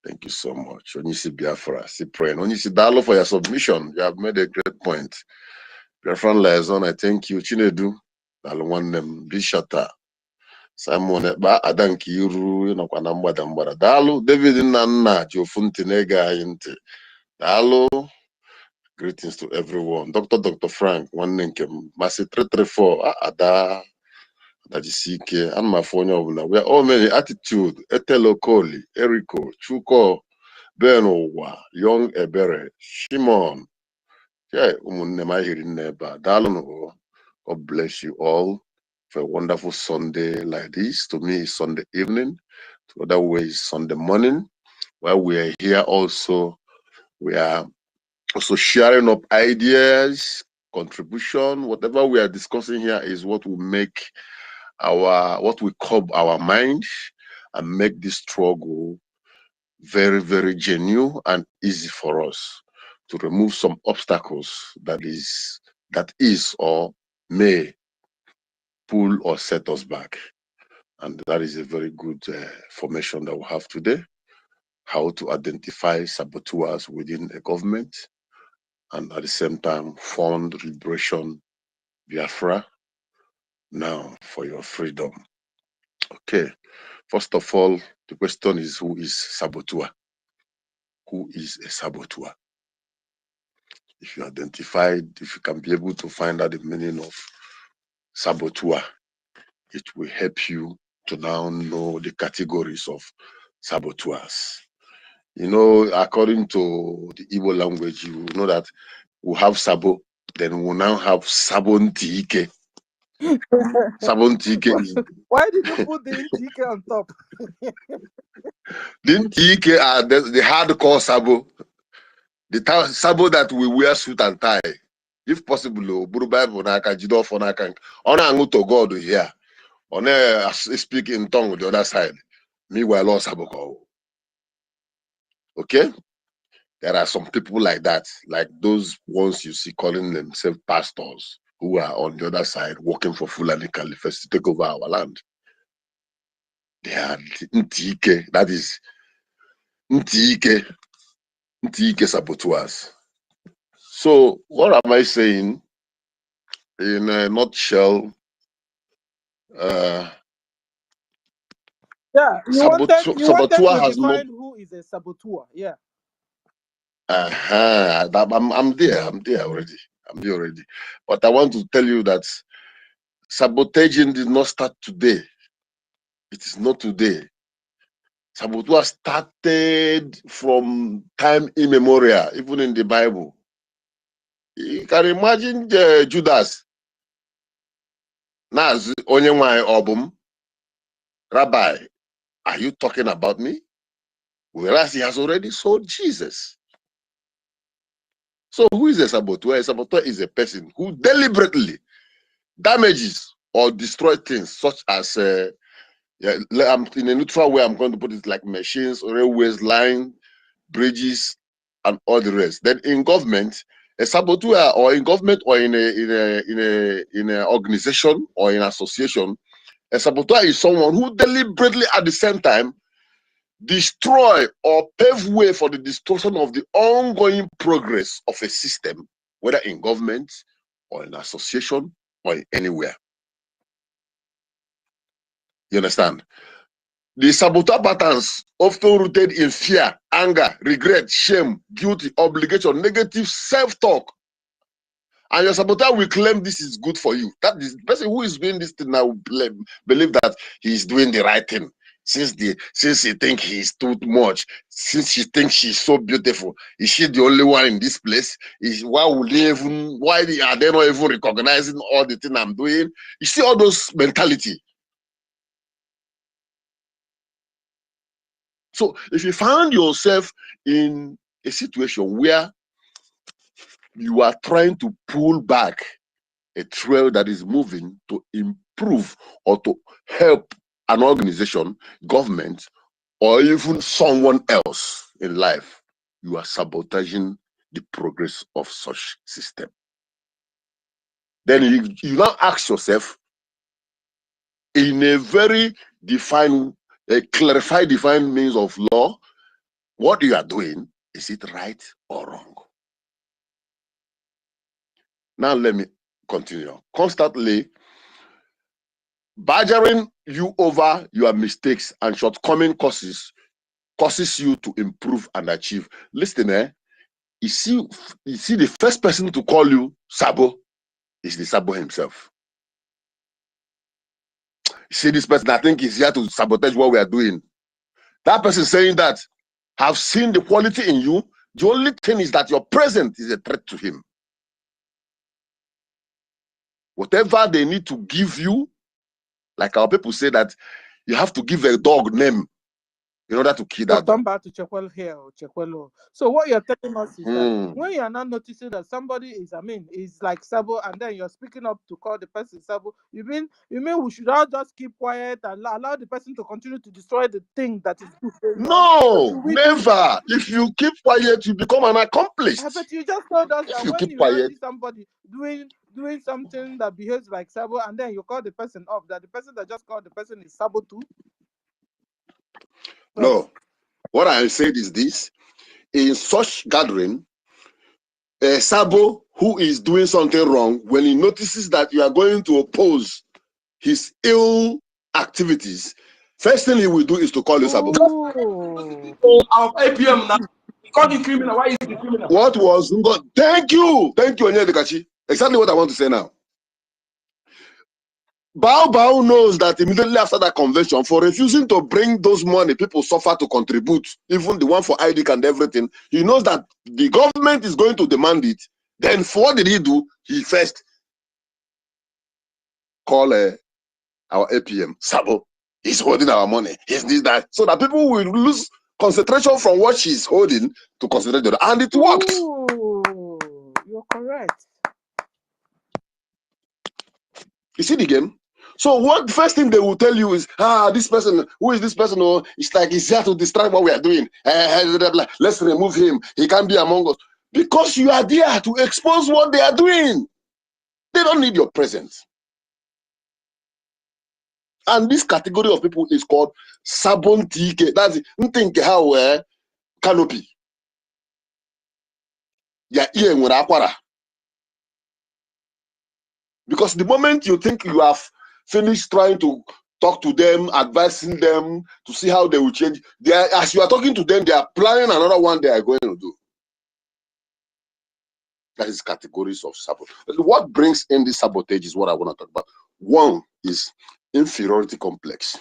thank you so much. Onisi Biafra, Cyprian. Onisi Dalo for your submission. You have made a great point. Biafran Liaison, I thank you. Chinedu, Dalwanem, Bishata, Simon, Ba Adankiru, Nokwanambada, Dalu, David Nana, Jofuntinega, Inte. Dalu. Greetings to everyone. Dr. Frank, one name, Masi 334, Ada, Adajisike, and my phone. We are all many attitude, Etelo Koli, Eriko, Chuko, Benowa, Young Ebere, Shimon. Yeah, God bless you all for a wonderful Sunday like this. To me, it's Sunday evening. To other ways, Sunday morning. While we are here also, we are also sharing up ideas, contribution. Whatever we are discussing here is what will make what we curb our mind and make this struggle very, very genuine and easy for us to remove some obstacles that is or may pull or set us back. And that is a very good formation that we have today. How to identify saboteurs within a government, and at the same time fund liberation Biafra now for your freedom. Okay, first of all, the question is, who is saboteur? Who is a saboteur? If you if you can be able to find out the meaning of saboteur, it will help you to now know the categories of saboteurs. You know, according to the Igbo language, you know that we have sabo, then we now have sabontiike. Sabon TK. Why did you put the TK on top? The TK are the hardcore Sabo. The Sabo that we wear suit and tie. If possible, Buru Bible Naka, Jido for Naka. On a to God here. On a speak in tongue the other side. Meanwhile, all Sabo. Okay? There are some people like that, like those ones you see calling themselves pastors, who are on the other side working for Fulani Caliphate to take over our land. They are Ntike, that is Ntike saboteurs. So what am I saying? In a nutshell, Yeah, you wanted saboteur to has not. define who is a saboteur. Yeah. I'm there already. I'm there already. But I want to tell you that sabotaging did not start today. It is not today. Saboteur started from time immemorial, even in the Bible. You can imagine Judas. Naz Onyenwai Obum, Rabbi, are you talking about me? Whereas he has already sold Jesus. So who is a saboteur? A saboteur is a person who deliberately damages or destroys things such as, in a neutral way, I'm going to put it like machines, railways, line, bridges, and all the rest. Then in government, a saboteur, or in government, or in an organization or in an association, a saboteur is someone who deliberately, at the same time, destroy or pave way for the destruction of the ongoing progress of a system, whether in government or in association or anywhere. You understand? The saboteur patterns often rooted in fear, anger, regret, shame, guilty, obligation, negative self-talk. And your saboteur will claim this is good for you. That is the person who is doing this thing now believe that he is doing the right thing. Since he thinks he's too much, since she thinks she's so beautiful, is she the only one in this place? Why are they not even recognizing all the thing I'm doing? You see all those mentality. So if you find yourself in a situation where you are trying to pull back a trail that is moving to improve or to help an organization, government, or even someone else in life, you are sabotaging the progress of such system. Then you now ask yourself, in a very clarified, defined means of law, what you are doing, is it right or wrong? Now let me continue. Constantly badgering you over your mistakes and shortcoming causes you to improve and achieve. Listen, you see the first person to call you Sabo is the Sabo himself. You see this person, I think he's here to sabotage what we are doing. That person saying that, have seen the quality in you. The only thing is that your presence is a threat to him. Whatever they need to give you, like our people say that you have to give a dog name in order to kill that dog. Come back to Chekwel here or Chekwelo. So what you're telling us is that when you are not noticing that somebody is, is like Sabo, and then you're speaking up to call the person Sabo, you mean we should all just keep quiet and allow the person to continue to destroy the thing that is good? No, never. If you keep quiet, you become an accomplice. But you just told us that when you now see somebody doing something that behaves like Sabo, and then you call the person off, that the person that just called the person is Sabo too? No. What I said is this: in such gathering, a Sabo who is doing something wrong, when he notices that you are going to oppose his ill activities, first thing he will do is to call you Sabo. APM now. Call him criminal. Why is he criminal? What was? Thank you, Onyedikachi. Exactly what I want to say now. Bao knows that immediately after that convention, for refusing to bring those money people suffer to contribute, even the one for ID and everything, he knows that the government is going to demand it. Then what did he do? He first call our APM, Sabo, he's holding our money, he's this, that. So that people will lose concentration from what she's holding to concentrate on it. And it worked. Ooh, you're correct. You see the game? So what first thing they will tell you is, this person, who is this person? Oh, it's like he's here to distract what we are doing. Let's remove him. He can't be among us. Because you are there to expose what they are doing. They don't need your presence. And this category of people is called Sabon TK. That's it. How canopy. Yeah, because the moment you think you have finished trying to talk to them, advising them to see how they will change, they are, as you are talking to them, they are planning another one they are going to do. That is categories of sabotage. What brings in this sabotage is what I want to talk about. One is inferiority complex.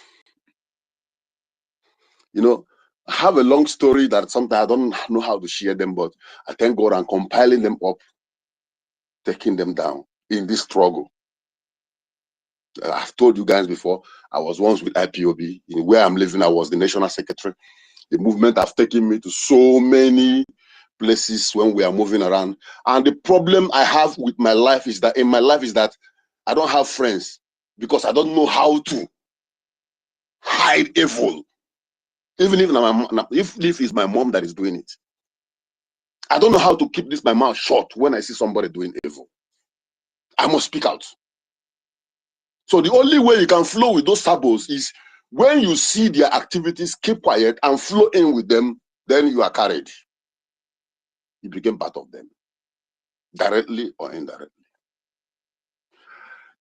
You know, I have a long story that sometimes I don't know how to share them, but I thank God I'm compiling them up, taking them down in this struggle. I've told you guys before, I was once with IPOB. In where I'm living, I was the national secretary. The movement have taken me to so many places when we are moving around. And the problem I have with my life is that I don't have friends because I don't know how to hide evil. Even if it's my mom that is doing it. I don't know how to keep my mouth shut when I see somebody doing evil. I must speak out. So the only way you can flow with those sabos is when you see their activities, keep quiet and flow in with them, then you are carried. You become part of them, directly or indirectly.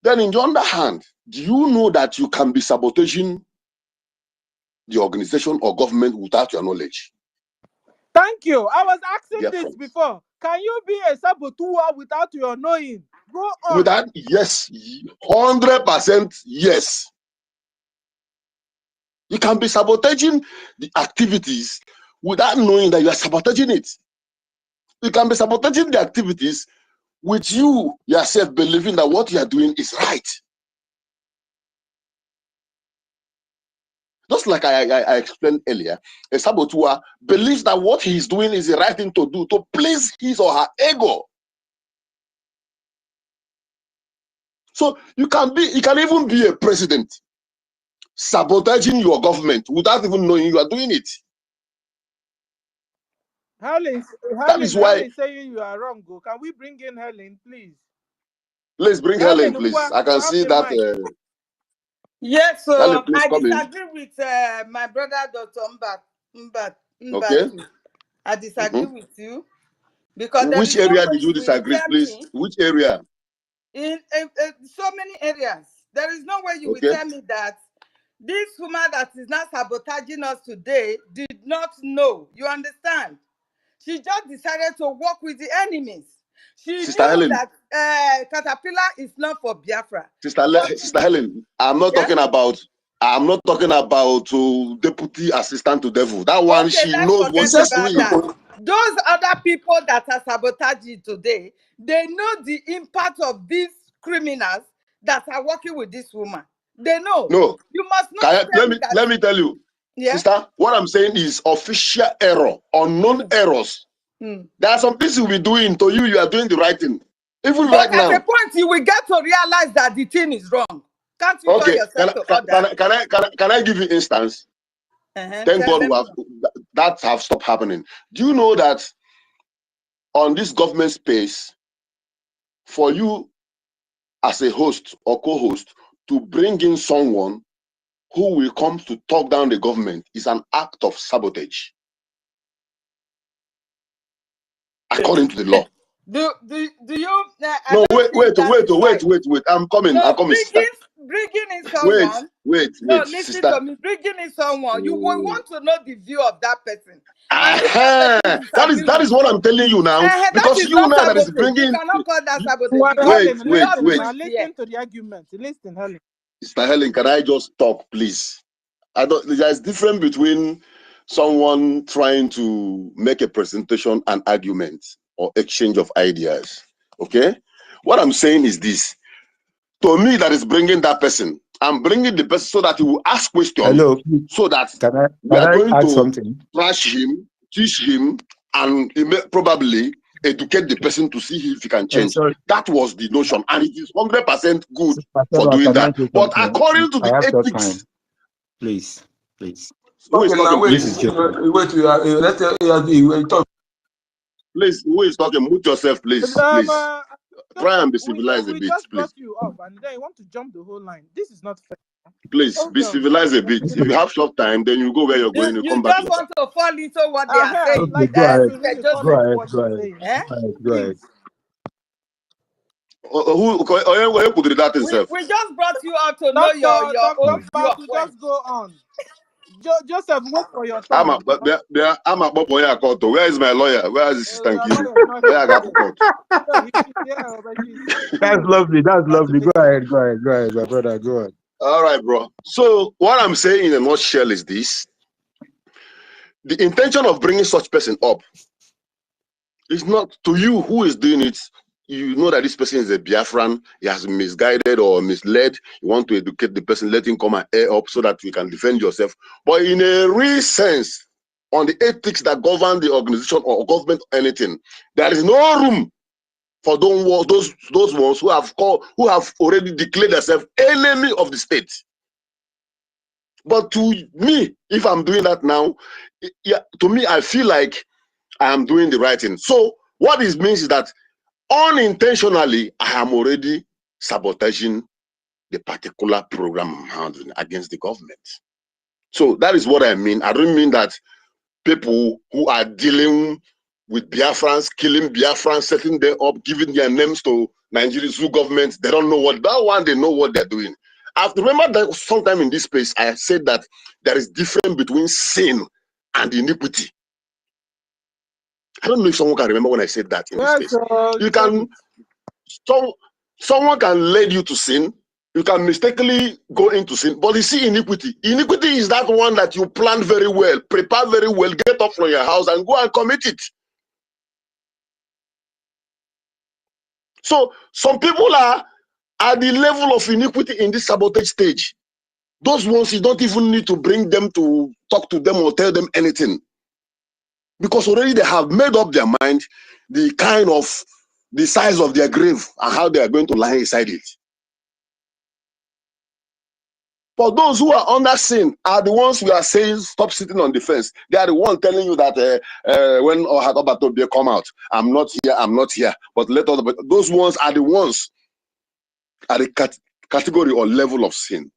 Then in the other hand, do you know that you can be sabotaging the organization or government without your knowledge? Thank you. I was asking Dear this friends. before. Can you be a saboteur without your knowing? Go on. Without, yes, 100% yes. You can be sabotaging the activities without knowing that you are sabotaging it. You can be sabotaging the activities with you yourself believing that what you are doing is right. Just like I explained earlier, a saboteur believes that what he is doing is the right thing to do to please his or her ego. So you can even be a president sabotaging your government without even knowing you are doing it. Helen saying you are wrong. Go. Can we bring in Helen, please? Let's bring Helen, please. I can see that. Yes, so Helen, please I come disagree in. with my brother, Dr. Mbatu. Okay. I disagree with you because there Which is no area way did you disagree, please? Which area? In so many areas, there is no way you will tell me that this woman that is now sabotaging us today did not know. You understand? She just decided to work with the enemies. She Sister knew Helen, that Caterpillar is not for Biafra. Sister Helen, I'm not talking about deputy assistant to devil. That one, okay, she knows what she's doing. that. Those other people that are sabotaging today, they know the impact of these criminals that are working with this woman. They know. No. You must not let me tell you. Yeah? Sister, what I'm saying is official error, unknown errors. There are some things you'll be doing to you are doing the right thing. Even but right now. At a point, you will get to realize that the thing is wrong. Can't you tell yourself to order? Can I give you instance? Thank God that have stopped happening. Do you know that on this government space, for you as a host or co-host to bring in someone who will come to talk down the government is an act of sabotage, according to the law. Do you? No, wait. I'm coming. No, I'm coming, sister. Bringing in someone. Wait, listen sister. to me. Bringing in someone, you will want to know the view of that person. That is what I'm telling you now. Because you know that is bringing. You cannot call that sabotage. Wait. Listen to the argument. Listen, Helen. Sister Helen, can I just talk, please? There's difference between someone trying to make a presentation and argument or exchange of ideas. Okay? What I'm saying is this. to me that is bringing that person. I'm bringing the person so that he will ask questions. Hello. So that we Can are I going add to something? trash him, teach him, and he may probably educate the person to see if he can change. Sorry. That was the notion, and it is 100% good for Can doing I that. say But something? according to I the have short ethics, time. Please. who is talking, This please? is wait, talk. Please, who is talking? Mute yourself, please. Please. Try and be civilized a we bit, just please. brought you up, and then you want to jump the whole line. This is not fair. Please Hold be on. civilized a bit. If you have short time, then you go where you're going. You come back just later. want to fall into what they are saying. Like go ahead. Joseph, Go ahead. what Go you're ahead. saying. Eh? Go ahead. Who could do that himself? We just brought you out to know Doctor, your own view Dr. of just go on. Joseph, wait for your I'm turn. a Where is my lawyer? Where is this? Thank you. Yeah, Where court? That's lovely. That's lovely. Go ahead, my brother. Go ahead. All right, bro. So what I'm saying in a nutshell is this: the intention of bringing such person up is not to you who is doing it. You know that this person is a Biafran. He has been misguided or misled. You want to educate the person, let him come and air up so that you can defend yourself. But in a real sense, on the ethics that govern the organization or government or anything, there is no room for those ones who have already declared themselves enemy of the state. But to me, if I'm doing that now, yeah, to me, I feel like I am doing the right thing. So what this means is that unintentionally, I am already sabotaging the particular program I'm handling against the government. So that is what I mean. I don't mean that people who are dealing with Biafrans, killing Biafrans, setting them up, giving their names to Nigeria's government, they don't know what, that one, they know what they're doing. I have to remember that sometime in this space, I said that there is difference between sin and iniquity. I don't know if someone can remember when I said that in this space. You can, someone can lead you to sin. You can mistakenly go into sin. But you see iniquity. Iniquity is that one that you plan very well, prepare very well, get up from your house and go and commit it. So some people are at the level of iniquity in this sabotage stage. Those ones, you don't even need to bring them to talk to them or tell them anything. Because already they have made up their mind the size of their grave and how they are going to lie inside it. But those who are under sin are the ones who are saying, stop sitting on the fence. They are the ones telling you that when Ohad come out, I'm not here. But those ones are the ones at the category or level of sin.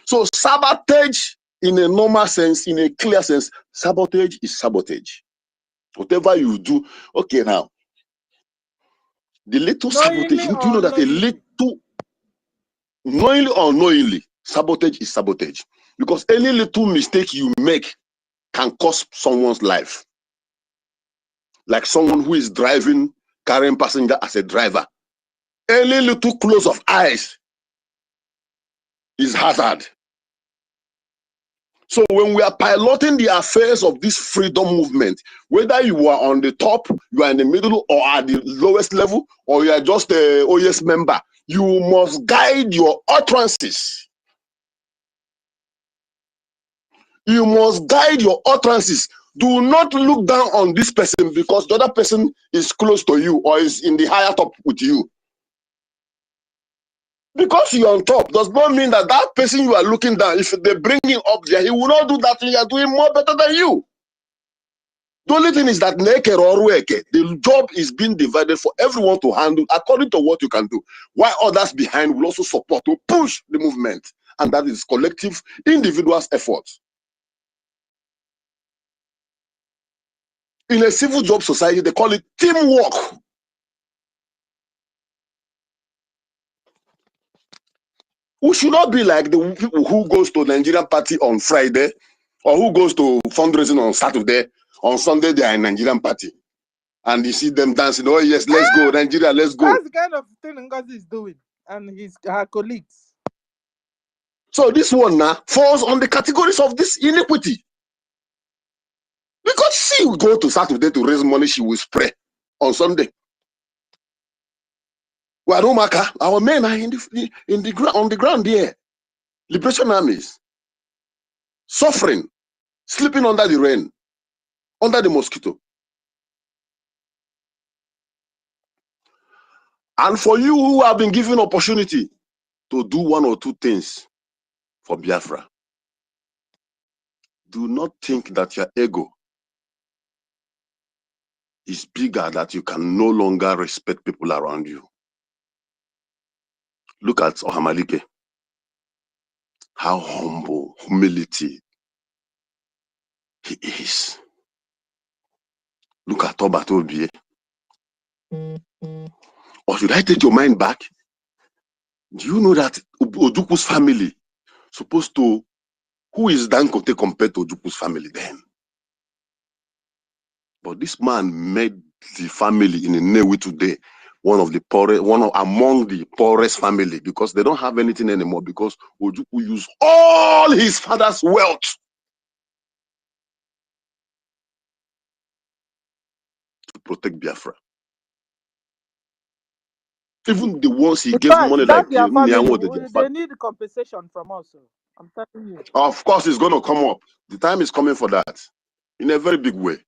So sabotage in a normal sense, in a clear sense, sabotage is sabotage. Whatever you do, okay, now, the little sabotage, do you know that a little, knowingly or unknowingly, sabotage is sabotage? Because any little mistake you make can cost someone's life. Like someone who is driving, carrying passenger as a driver. Any little close of eyes is hazard. So when we are piloting the affairs of this freedom movement, whether you are on the top, you are in the middle, or at the lowest level, or you are just a OS member, you must guide your utterances. You must guide your utterances. Do not look down on this person because the other person is close to you or is in the higher top with you. Because you're on top does not mean that that person you are looking down, if they bring him up there, he will not do that. He is doing more better than you. The only thing is that the job is being divided for everyone to handle according to what you can do, while others behind will also support to push the movement, and that is collective, individuals' efforts. In a civil job society, they call it teamwork. We should not be like the people who goes to Nigerian party on Friday, or who goes to fundraising on Saturday. On Sunday, they are in Nigerian party. And you see them dancing, oh yes, let's go, Nigeria, let's go. That's the kind of thing NGOZI is doing, and her colleagues. So this one now falls on the categories of this iniquity. Because she will go to Saturday to raise money, she will spray on Sunday. Our men are on the ground there. Liberation armies. Suffering. Sleeping under the rain. Under the mosquito. And for you who have been given opportunity to do one or two things for Biafra, do not think that your ego is bigger, that you can no longer respect people around you. Look at Ohamalike. How humble, humility he is. Look at Obatobie. Or should I take your mind back? Do you know that Ojuku's family supposed to, who is Dankote compared to Ojuku's family then? But this man made the family in Nnewi today one of the poorest, among the poorest family, because they don't have anything anymore, because Ojuku used all his father's wealth to protect Biafra. Even the ones he gave money, like their family, they need compensation from us. I'm telling you. Of course, it's going to come up. The time is coming for that in a very big way.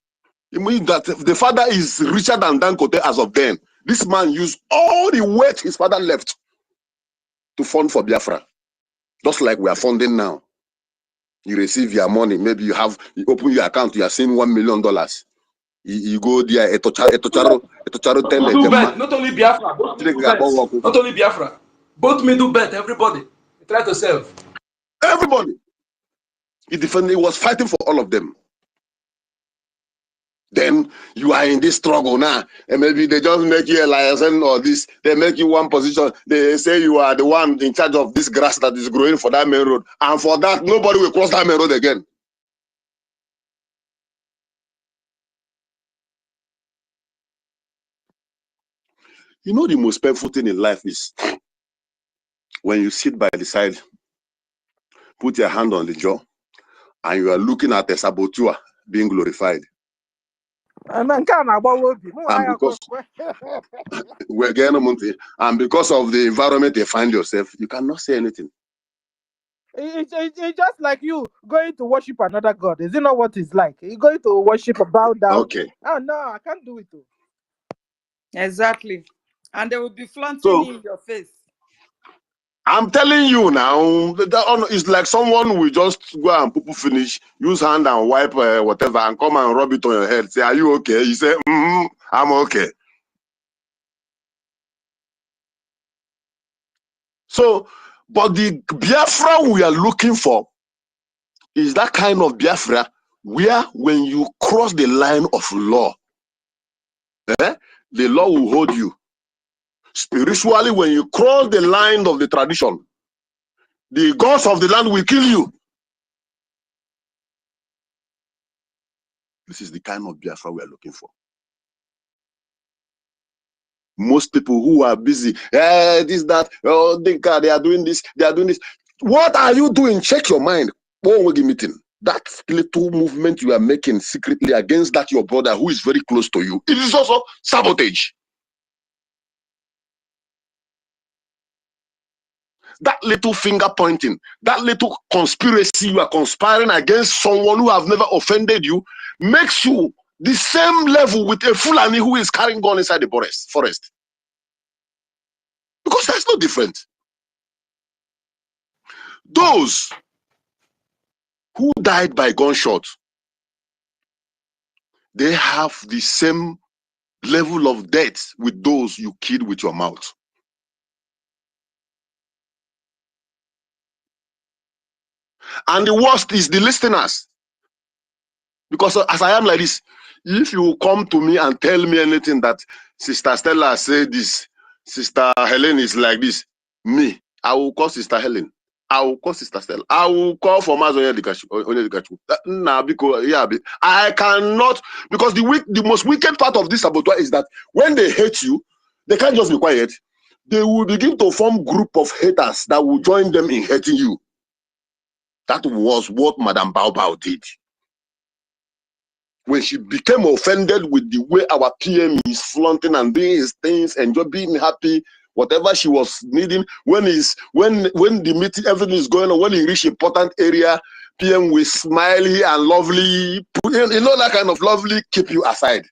It means that the father is richer than Dankote as of then. This man used all the wealth his father left to fund for Biafra. Just like we are funding now. You receive your money, maybe you open your account, you are seeing $1 million. You go there, not only Biafra, not only Biafra, both middle belt, everybody try to serve. Everybody. He was fighting for all of them. Then you are in this struggle now, and maybe they just make you a liaison or this, they make you one position, they say you are the one in charge of this grass that is growing for that main road, and for that, nobody will cross that main road again. You know the most painful thing in life is when you sit by the side, put your hand on the jaw, and you are looking at a saboteur being glorified. And because of the environment you find yourself, you cannot say anything. It's just like you going to worship another god. Is it not what it's like? You're going to worship a bow down. Okay. Oh no, I can't do it. Exactly. And they will be flaunting in your face. I'm telling you now, it's like someone will just go and finish, use hand and wipe whatever, and come and rub it on your head. Say, are you okay? You say, I'm okay. So, but the Biafra we are looking for is that kind of Biafra where when you cross the line of law, the law will hold you. Spiritually, when you cross the line of the tradition, the gods of the land will kill you. This is the kind of Biafra we are looking for. Most people who are busy, this, that, oh, they are doing this, they are doing this. What are you doing? Check your mind. Meeting. That little movement you are making secretly against that your brother who is very close to you, it is also sabotage. That little finger pointing, that little conspiracy you are conspiring against someone who have never offended you, makes you the same level with a Fulani who is carrying gun inside the forest. Because that's no different. Those who died by gunshot, they have the same level of death with those you killed with your mouth. And the worst is the listeners. Because as I am like this, if you come to me and tell me anything that Sister Stella said this, Sister Helen is like this, me, I will call Sister Helen. I will call Sister Stella. I will call for Mazoya Dikachu. Nah, because I cannot, because the most wicked part of this saboteur is that when they hate you, they can't just be quiet. They will begin to form group of haters that will join them in hating you. That was what Madame Bao did. When she became offended with the way our PM is flaunting and doing his things and just being happy whatever she was needing. When the meeting, everything is going on, when he reach important area, PM will smiley and lovely, you know, that kind of lovely, keep you aside.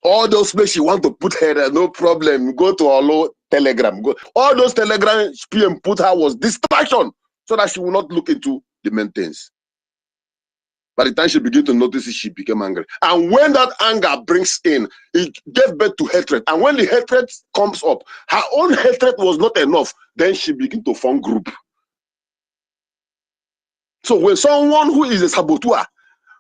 All those places you want to put her there, no problem. Go to our Telegram. Go. All those Telegram PM put her was distraction, so that she will not look into the main things. By the time she began to notice it, she became angry. And when that anger brings in, it gave birth to hatred. And when the hatred comes up, her own hatred was not enough. Then she began to form group. So when someone who is a saboteur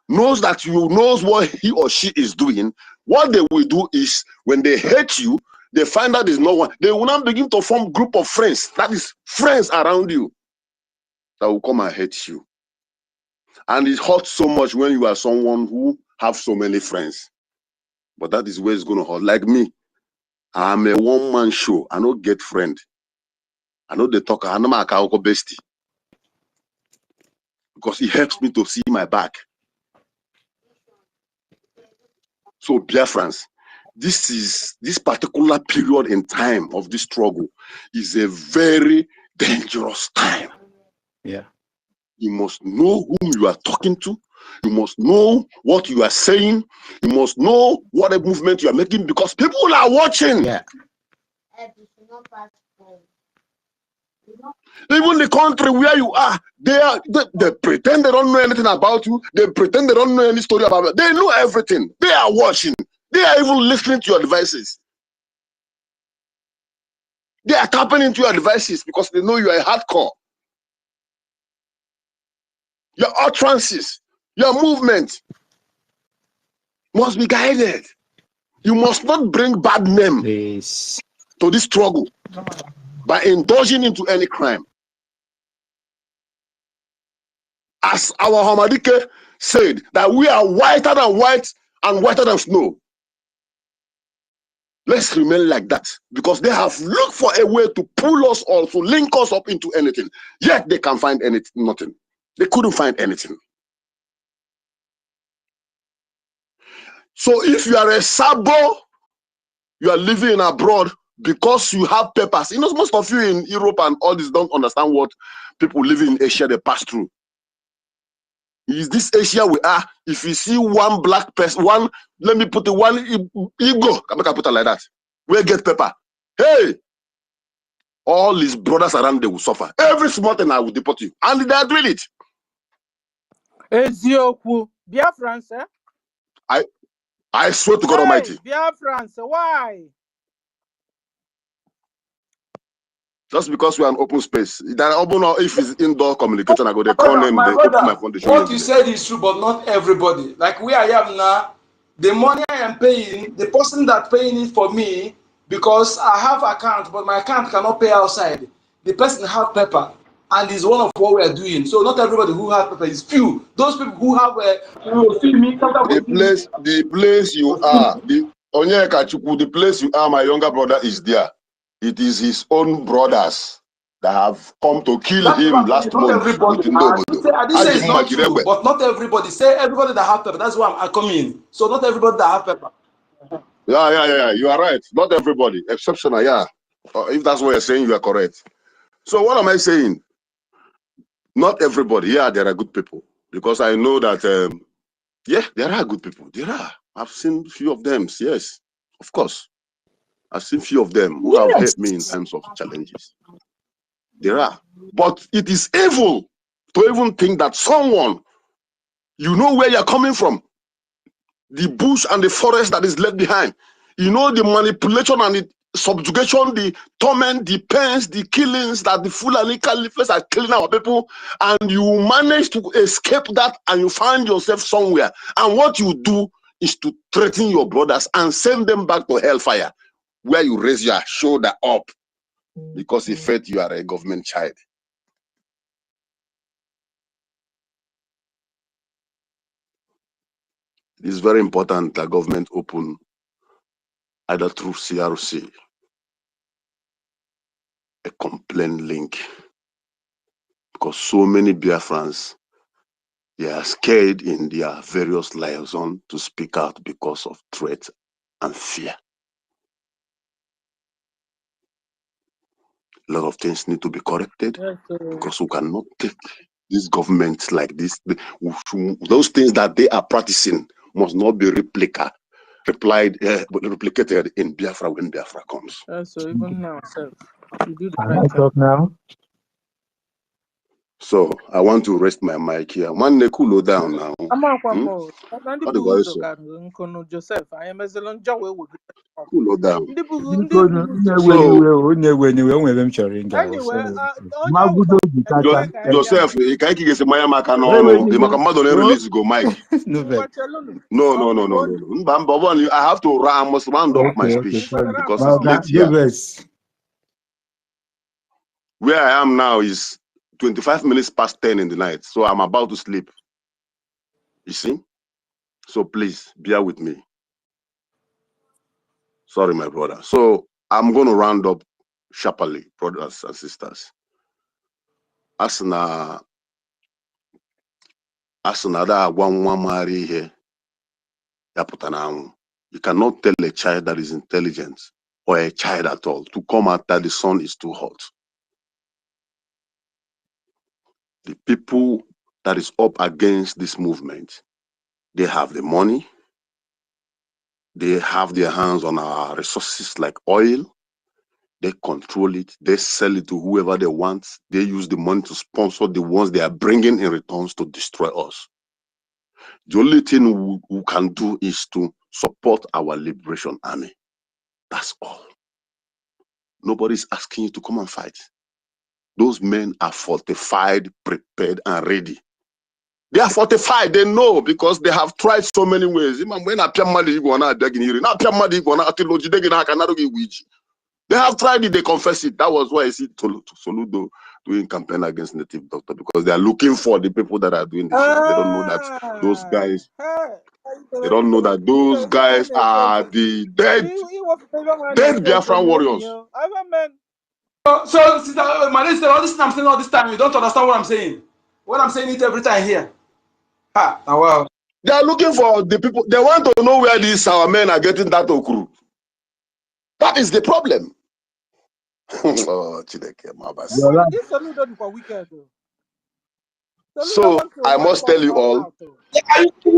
knows that you knows what he or she is doing, what they will do is, when they hate you, they find out there's no one, they will now begin to form group of friends, that is friends around you, that will come and hate you. And it hurts so much when you are someone who have so many friends. But that is where it's going to hurt. Like me, I'm a one-man show. I don't get friend. I know they talk, I know my bestie. Because it helps me to see my back. So Biafrans, this particular period in time of this struggle is a very dangerous time. Yeah. You must know whom you are talking to. You must know what you are saying. You must know what a movement you are making, because people are watching. Yeah. Even the country where you are, they pretend they don't know anything about you. They pretend they don't know any story about it. They know everything. They are watching. They are even listening to your devices. They are tapping into your devices because they know you are hardcore. Your utterances, your movement must be guided. You must not bring bad name to this struggle by indulging into any crime. As our Hamadike said, that we are whiter than white and whiter than snow. Let's remain like that, because they have looked for a way to pull us or to link us up into anything. Yet they can't find anything, nothing. They couldn't find anything. So if you are a Sabo, you are living abroad because you have papers. You know, most of you in Europe and all this don't understand what people living in Asia, they pass through. Is this Asia we are? If you see one black person, let me put it, one Igbo, I put it like that, we'll get paper. Hey, all his brothers around, they will suffer. Every small thing I will deport you. And they are doing it. Ezioku, Biafrans, eh? I swear to God Almighty. Biafrans, why? Just because we are an open space. That open, or if it's indoor communication, I go they call them, they open my phone. What you said is true, but not everybody. Like where I am now, the money I am paying, the person that paying it for me, because I have account, but my account cannot pay outside. The person have paper, and is one of what we are doing. So not everybody who have paper is few. Those people who have the place you are, the place you are, my younger brother is there. It is his own brothers that have come to kill him last month. I didn't say it's not true, but not everybody. Say everybody that have paper. That's why I'm coming. So not everybody that have paper. Yeah. You are right. Not everybody. Exceptional, yeah. If that's what you're saying, you are correct. So what am I saying? Not everybody. Yeah, there are good people. Because I know that, yeah, there are good people. There are. I've seen a few of them. Yes, of course. I've seen few of them who have helped me in times of challenges. There are. But it is evil to even think that someone, you know where you're coming from, the bush and the forest that is left behind, you know the manipulation and the subjugation, the torment, the pains, the killings that the Fulani Caliphs are killing our people, and you manage to escape that and you find yourself somewhere. And what you do is to threaten your brothers and send them back to hellfire, where you raise your shoulder up because he felt you are a government child. It is very important that government open either through CRC a complaint link, because so many Biafrans, they are scared in their various liaison to speak out because of threat and fear. A lot of things need to be corrected Yes, because we cannot take this government like this. Those things that they are practicing must not be replicated in Biafra when Biafra comes. so even now, self, you do the Can right I thing. talk now? So I want to rest my mic here. One cool down now. Joseph, I am as a long Cool down. Anyway, Joseph, can you get my mic release go mic? No. I have to I must round up my speech because it's late here. Where I am now is 25 minutes past 10 in the night, so I'm about to sleep. You see? So please bear with me. Sorry, my brother. So I'm going to round up sharply, brothers and sisters. Asana da one mari here. You cannot tell a child that is intelligent or a child at all to come out that the sun is too hot. The people that is up against this movement, they have the money, they have their hands on our resources like oil, they control it, they sell it to whoever they want, they use the money to sponsor the ones they are bringing in returns to destroy us. The only thing we can do is to support our liberation army. That's all. Nobody's asking you to come and fight. Those men are fortified, prepared, and ready. They are fortified, they know, because they have tried so many ways. They have tried it, they confess it. That was why I see Soludo doing campaign against native doctor, because they are looking for the people that are doing this shit. They don't know that those guys, they don't know that those guys are the dead Biafran warriors. So sister, my sister, all this thing I'm saying all this time, you don't understand what I'm saying. What I'm saying it every time here. Ha, wow. They are looking for the people. They want to know where these our men are getting that okru. That is the problem. Oh, Chideke, my bad. So I must tell you all,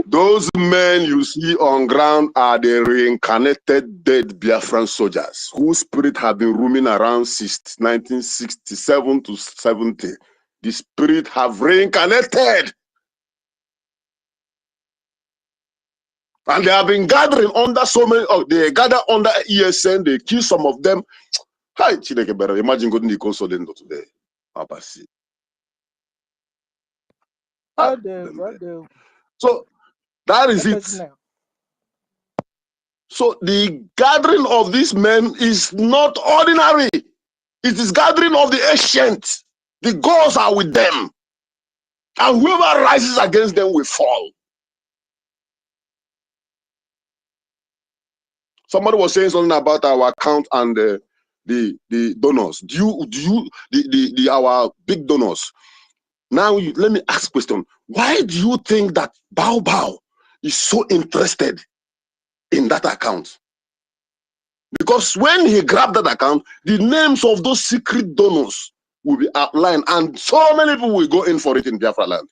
those men you see on ground are the reincarnated dead Biafran soldiers whose spirit have been roaming around since 1967 to 70. The spirit have reincarnated. And they have been gathering under so many, they gather under ESN, they kill some of them. Hi, Chineke better. Imagine going to the consulate today. So that is it. So the gathering of these men is not ordinary. It is gathering of the ancient. The gods are with them. And whoever rises against them will fall. Somebody was saying something about our account and the donors. Our big donors? Now let me ask a question. Why do you think that Bao Bao is so interested in that account? Because when he grabbed that account, the names of those secret donors will be outlined, and so many people will go in for it in Biafra land.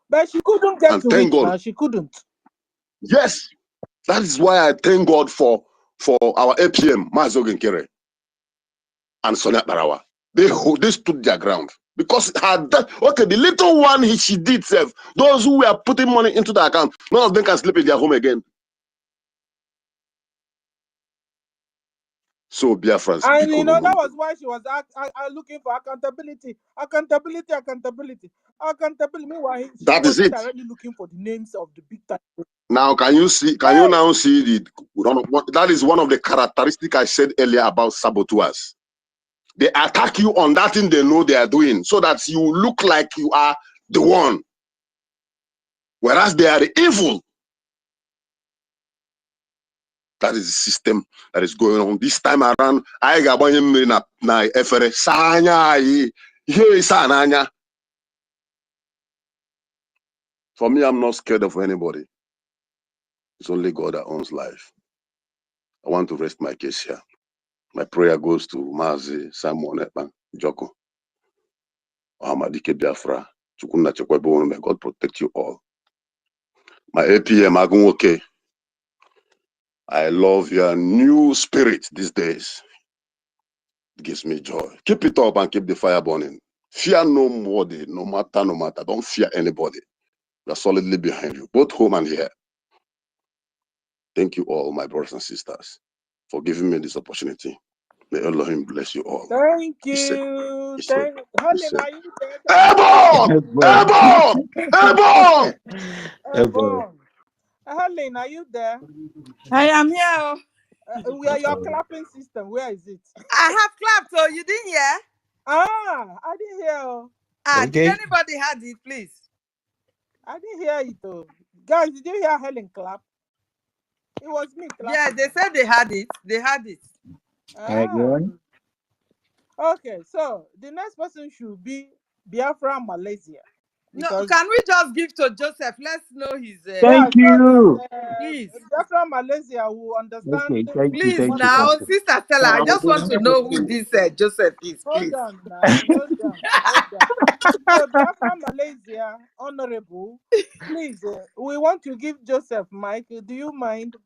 But she couldn't get and to thank it. God. Now. She couldn't. Yes, that is why I thank God for our APM, Mazogen Kere and Sonia Barawa. They stood their ground. Because the little one she did serve, those who were putting money into the account, none of them can sleep in their home again. So Biafrans, and you know that was why she was looking for accountability. Meanwhile, that is it. Directly looking for the names of the big time. Now, can you see? Can you now see that is one of the characteristics I said earlier about saboteurs. They attack you on that thing they know they are doing, so that you look like you are the one, whereas they are the evil. That is the system that is going on this time around. I got na efere sanya here. For me, I'm not scared of anybody. It's only God that owns life. I want to rest my case here. My prayer goes to Mazi Simon Ekpan Joko, Amadike Biafra, Chukuna Chekwebo, may God protect you all. My APM Agunwoke, I love your new spirit these days. It gives me joy. Keep it up and keep the fire burning. Fear nobody, no matter. Don't fear anybody. We are solidly behind you, both home and here. Thank you all, my brothers and sisters, for giving me this opportunity. May Elohim bless you all. Thank He said, you. he said, Helen, are you there? Ebon! Ebon! Ebon! Ebon. Helen, are you there? I am here. Where your clapping system? Where is it? I have clapped, so you didn't hear? Ah, I didn't hear. Did anybody had it, please? I didn't hear it. Guys, did you hear Helen clap? It was me clapping. Yeah, they said they had it. They had it. Okay, so the next person should be Biafra Malaysia. No, can we just give to Joseph? Let's know his. Thank you. Please. Biafra Malaysia will understand. Okay, thank you. Please, Thank now, you. Sister Stella, I just want to know who this Joseph is. Please. Hold on now. Hold on. So Biafra Malaysia, honorable, please, we want to give Joseph mic. Do you mind?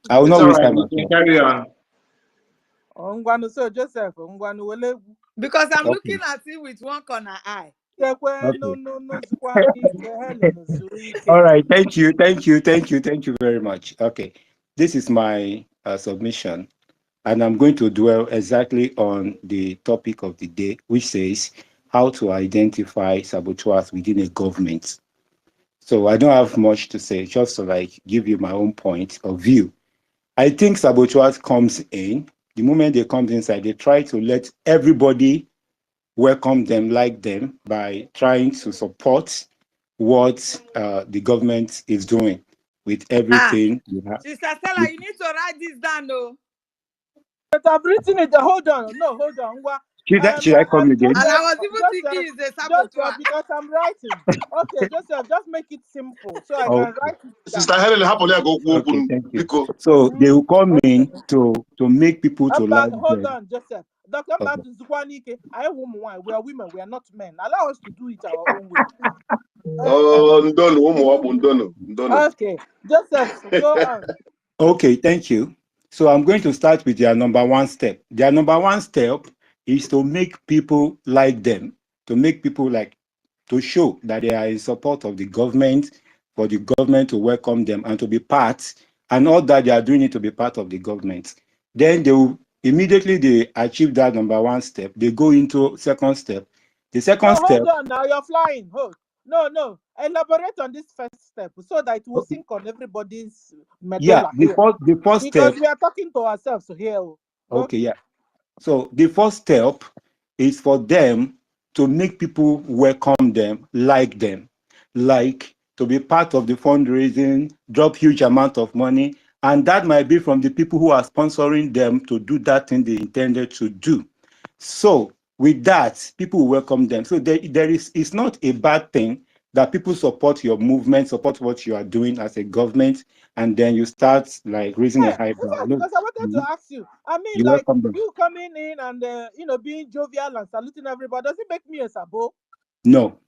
I will not waste time. Carry on. So Joseph, because I'm looking at him with one corner eye. Okay. All right, thank you very much. Okay, this is my submission, and I'm going to dwell exactly on the topic of the day, which says how to identify saboteurs within a government. So I don't have much to say, just to give you my own point of view. I think saboteurs comes in, the moment they come inside, they try to let everybody welcome them, like them, by trying to support what the government is doing with everything. Sister Stella, you need to write this down, though. But I've written it. Hold on. Should I come again? And I was even thinking it's a saboteur. Because I'm writing. Okay, Joseph, just make it simple so I can write it down. Sister Helen, okay, thank you. So they will come in to make people to like them. Hold on, Joseph. Dr. We are women, we are not men. Allow us to do it our own way. Okay, Joseph, go on. Okay, thank you. So I'm going to start with their number one step. Their number one step is to make people like them, to make people to show that they are in support of the government, for the government to welcome them and to be part, and all that they are doing it to be part of the government. Then they will immediately they achieve that number one step. They go into second step. The second step. Hold on, now you're flying. No. Elaborate on this first step so that it will sink on everybody's medulla. Yeah, the first step. Because we are talking to ourselves here. Okay, yeah. So the first step is for them to make people welcome them, like to be part of the fundraising, drop huge amount of money, and that might be from the people who are sponsoring them to do that thing they intended to do. So with that, people will welcome them. So it's not a bad thing that people support your movement, support what you are doing as a government, and then you start raising a high brow. Because I wanted to ask you. I mean, you coming in and being jovial and saluting everybody, does it make me a sabo? No,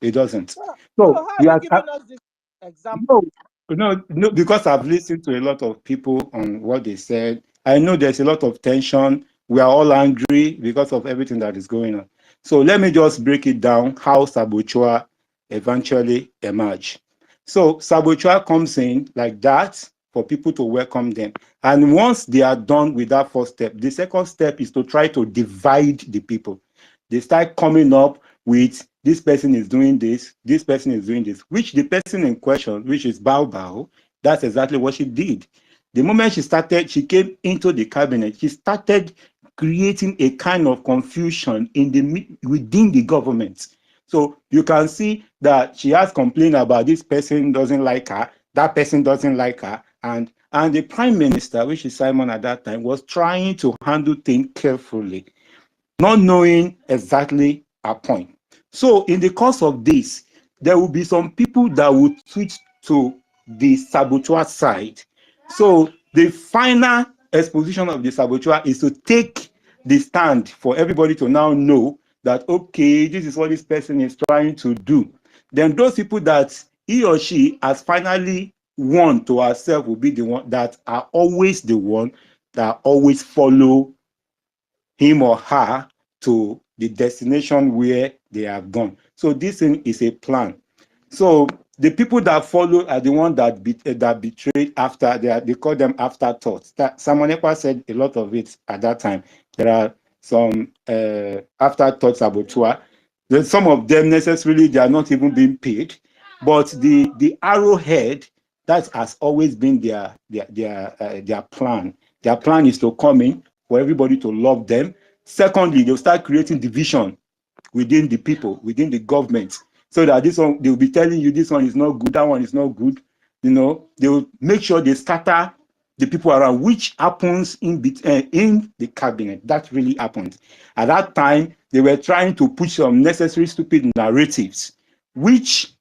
it doesn't. So how are you giving us this example? No, because I've listened to a lot of people on what they said. I know there's a lot of tension. We are all angry because of everything that is going on. So let me just break it down how saboteur eventually emerge. So saboteur comes in like that for people to welcome them. And once they are done with that first step, the second step is to try to divide the people. They start coming up with this person is doing this person is doing this, which the person in question, which is Bao, that's exactly what she did. The moment she came into the cabinet, she started creating a kind of confusion within the government. So you can see that she has complained about this person doesn't like her, that person doesn't like her, and the prime minister, which is Simon at that time, was trying to handle things carefully, not knowing exactly her point. So in the course of this, there will be some people that would switch to the saboteur side. So the final exposition of the saboteur is to take the stand for everybody to now know that, okay, this is what this person is trying to do. Then those people that he or she has finally won to herself will be the one that are always the one that always follow him or her to the destination where they have gone. So this thing is a plan. So the people that follow are the ones that that betrayed after. They call them afterthoughts. That Simon Ekpa said a lot of it at that time. There are some afterthought saboteur. Some of them necessarily they are not even being paid, but the arrowhead that has always been their plan. Their plan is to come in for everybody to love them. Secondly, they'll start creating division within the people, within the government, so that this one, they'll be telling you this one is not good, that one is not good. You know, they will make sure they scatter the people around, which happens in the cabinet. That really happened. At that time, they were trying to push some necessary stupid narratives, which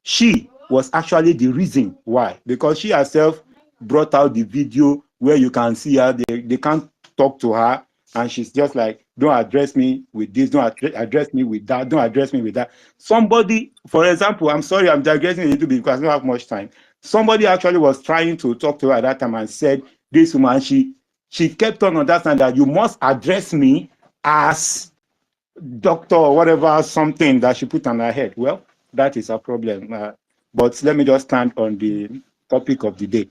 she was actually the reason why, because she herself brought out the video where you can see her, they can't talk to her, and she's just like, don't address me with this, don't address me with that, don't address me with that. Somebody, for example, I'm sorry, I'm digressing a little bit because I don't have much time. Somebody actually was trying to talk to her at that time and said, this woman, she kept on understanding that you must address me as doctor or whatever, something that she put on her head. Well, that is a problem. But let me just stand on the topic of the day.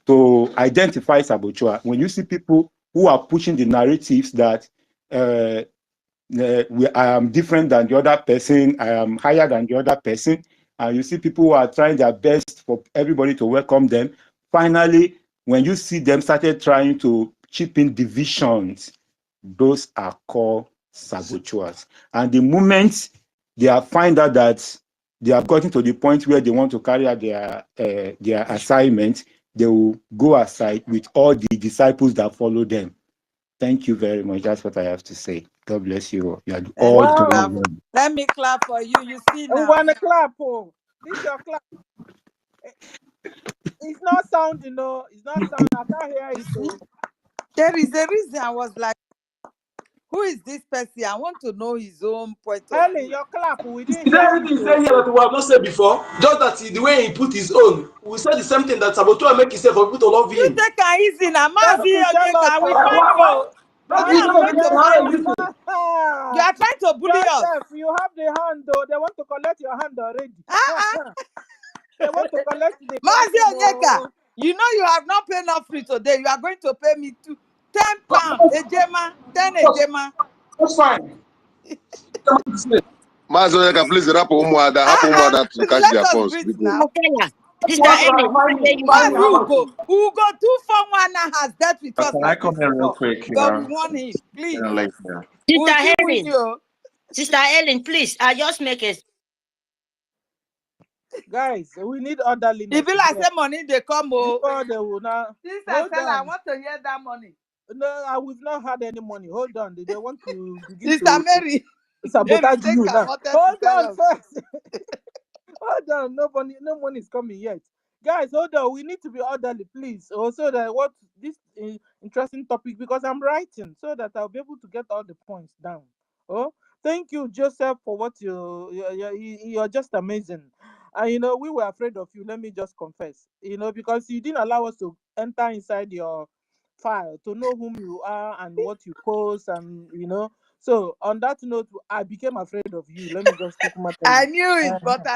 To identify saboteur, when you see people who are pushing the narratives that I am different than the other person, I am higher than the other person, and you see people who are trying their best for everybody to welcome them, finally, when you see them started trying to chip in divisions, those are called saboteurs. And the moment they find out that they have gotten to the point where they want to carry out their assignment, they will go aside with all the disciples that follow them. Thank you very much. That's what I have to say. God bless you. You are all doing well. Let me clap for you. You see now. I'm gonna clap. Oh, this your clap. It's not sound, you know. It's not sound. I can't hear it. So. There is a reason I was like, who is this person? I want to know his own point of Helen, view. your clap. We didn't Is there anything he said here that we have not said before? Just that the way he put his own. We said the same thing, that saboteur make himself for people to love You him. take it easy now. That's Mazi to tell us. Onyeka, we find you. That Me, is I'm not going to how find is you. it? You are trying to bully us. Joseph, you have the hand though. They want to collect your hand already. They want to collect the Mazi Onyeka, you know you have not paid enough free today. You are going to pay me 10 pounds. Ejema, 10 Ejema. That's fine. Mazoyeka, please help Umuada to catch their pulse. Now. Sister Ellen, Mazi Ugo 241 has dealt with us. Can I come here real quick? But we want him, please. Sister Ellen, please, I just make it. Guys, we need orderliness. If you like say money, they come. They will not. I want to hear that money. No, we've not had any money. Hold on. They want to begin Sister Mary, sabotage you now. Hold on first. Hold on. No money is coming yet. Guys, hold on. We need to be orderly, please. Also, that what this interesting topic, because I'm writing so that I'll be able to get all the points down. Oh, thank you, Joseph, for what you're just amazing. And you know, we were afraid of you. Let me just confess. You know, because you didn't allow us to enter inside your file to know whom you are and what you post, and you know. So on that note, I became afraid of you. Let me just take my time. I knew it, but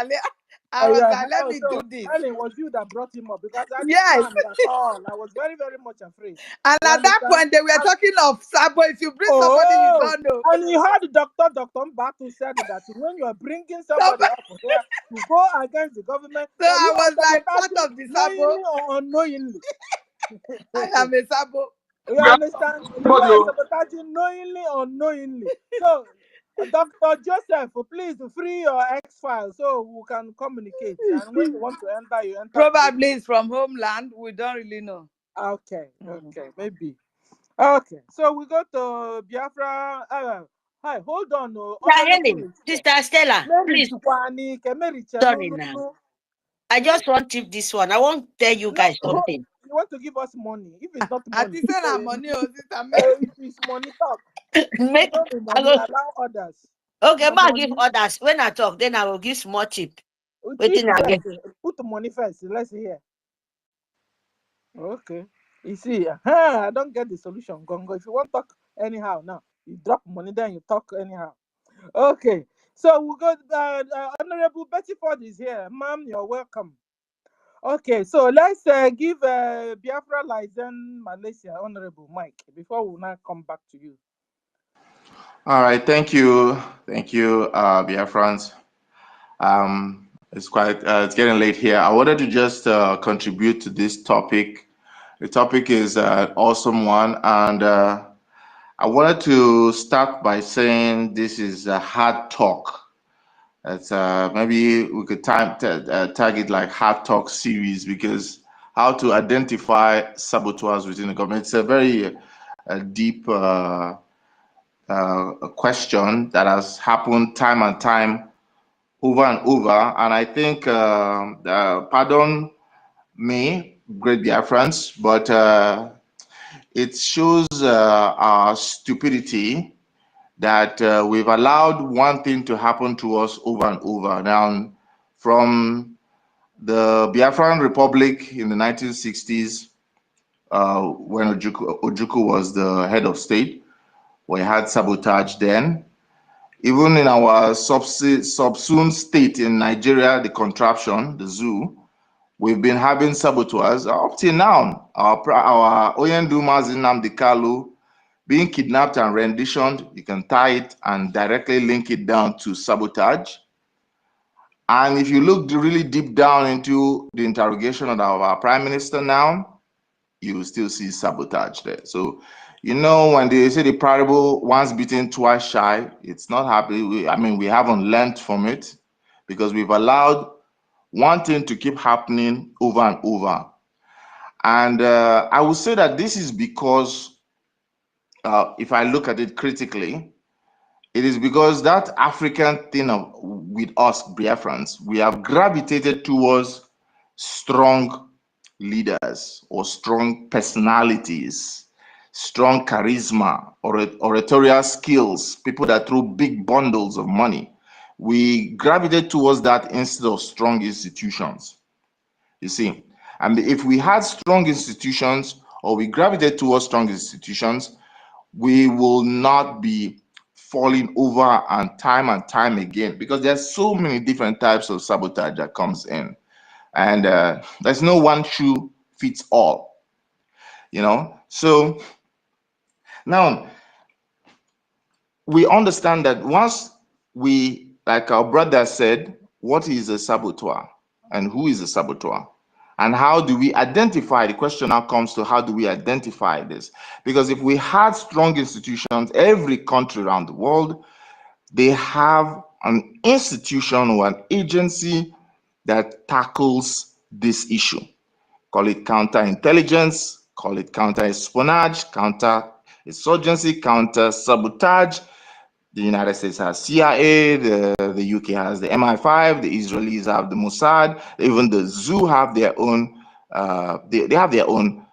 I was like, let me do this. And it was you that brought him up, because I yes. I was very, very much afraid. And at that point, they were talking of Sabo. If you bring somebody you don't know. And you heard Dr. Mbatu said that when you are bringing somebody up here to go against the government, so I was like part of the Sabo. Knowingly or unknowingly. I am a Sabo. You understand? You are sabotaging knowingly or unknowingly. So, Dr. Joseph, please free your X file so we can communicate. And when you want to enter, you enter. Probably it's from homeland. We don't really know. Okay, maybe. Okay, so we go to Biafra. Hi, hold on. Sister Stella, please. Sorry now. I just want to tip this one. I want to tell you guys something. you want to give us money. If it's not I money, think say na money or sister me. if it's money, talk. Make Don't be I money, go, allow others. okay, No ma give money. others. When I talk, then I will give small chip. Cheap Waiting again. first. Put the money first. Let's hear. Okay. You see, I don't get the solution, Gongo. If you want to talk anyhow now, you drop money, then you talk anyhow. Okay. So we got Honorable Betty Ford is here. Ma'am, you're welcome. Okay, so let's give Biafra license Malaysia Honorable Mike before we now come back to you. All right, thank you, Biafrans. It's getting late here. I wanted to just contribute to this topic. The topic is an awesome one, and I wanted to start by saying this is a hard talk. It's maybe we could tag it like hard talk series, because how to identify saboteurs within the government. It's a very deep question that has happened time and time over and over. And I think, pardon me, great Biafrans, but it shows our stupidity that we've allowed one thing to happen to us over and over. Now, from the Biafran Republic in the 1960s, when Ojukwu was the head of state, we had sabotage then. Even in our subsumed state in Nigeria, the contraption, the zoo, we've been having saboteurs up till now. Our Oyendu Mazi Nnamdi Kalu being kidnapped and renditioned, you can tie it and directly link it down to sabotage. And if you look really deep down into the interrogation of our prime minister now, you will still see sabotage there. So, you know, when they say the parable, once bitten, twice shy, it's not happy. We haven't learned from it, because we've allowed one thing to keep happening over and over. And I would say that this is because, if I look at it critically, it is because that African thing with us Biafrans, we have gravitated towards strong leaders or strong personalities, strong charisma, or oratorial skills, people that throw big bundles of money. We gravitate towards that instead of strong institutions, you see. And if we had strong institutions, or we gravitate towards strong institutions, we will not be falling over and time again, because there's so many different types of sabotage that comes in, and there's no one shoe fits all, you know. So now we understand that once we, like our brother said, what is a saboteur and who is a saboteur, and how do we identify? The question now comes to, how do we identify this? Because if we had strong institutions, every country around the world, they have an institution or an agency that tackles this issue. Call it counterintelligence, call it counter-espionage, counter-insurgency, counter-sabotage. The United States has CIA, the UK has the MI5, the Israelis have the Mossad, even the zoo have their own, they have their own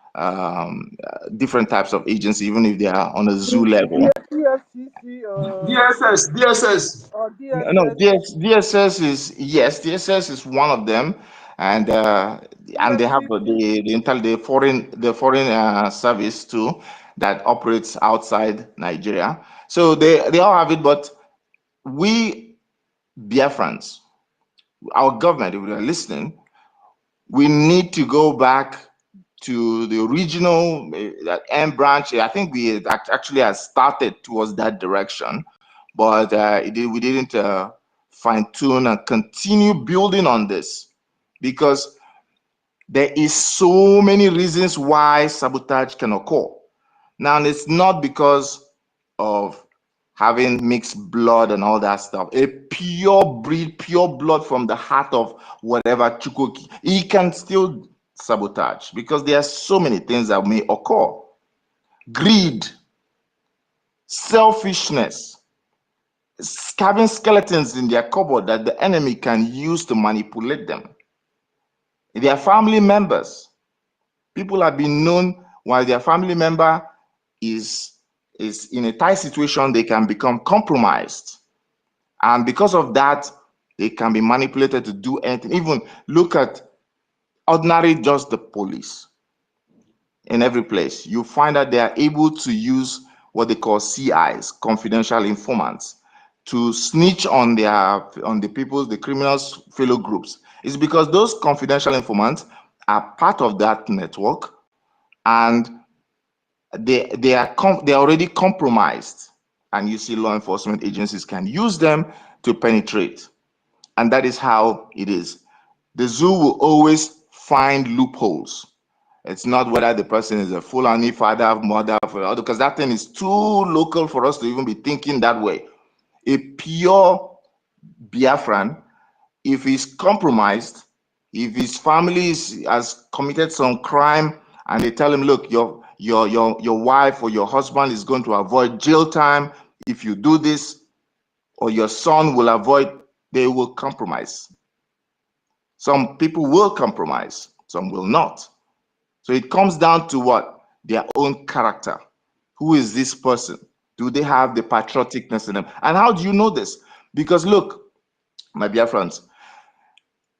different types of agency, even if they are on a zoo level. DSCC DSS. or No, DSS. DSS is, yes, DSS is one of them, and they have the foreign service too that operates outside Nigeria. So they all have it, but we Biafrans, our government, if they're listening, we need to go back to the original that M branch. I think we actually has started towards that direction, but we didn't fine tune and continue building on this, because there is so many reasons why sabotage can occur. Now, it's not because of having mixed blood and all that stuff. A pure breed, pure blood from the heart of whatever Chukoki, he can still sabotage, because there are so many things that may occur. Greed, selfishness, having skeletons in their cupboard that the enemy can use to manipulate them. Their family members, People have been known while their family member is in a tight situation, they can become compromised. And because of that, they can be manipulated to do anything. Even look at ordinary, just the police. In every place, you find that they are able to use what they call CIs, confidential informants, to snitch on the people, the criminals' fellow groups. It's because those confidential informants are part of that network, and they are already compromised. And you see, law enforcement agencies can use them to penetrate, and that is how it is. The zoo will always find loopholes. It's not whether the person is a Fulani father, mother, because that thing is too local for us to even be thinking that way. A pure Biafran, if he's compromised, if his family has committed some crime, and they tell him, look, your wife or your husband is going to avoid jail time if you do this, or your son will avoid, they will compromise. Some people will compromise, some will not. So it comes down to what? Their own character. Who is this person? Do they have the patrioticness in them? And how do you know this? Because look, my dear friends,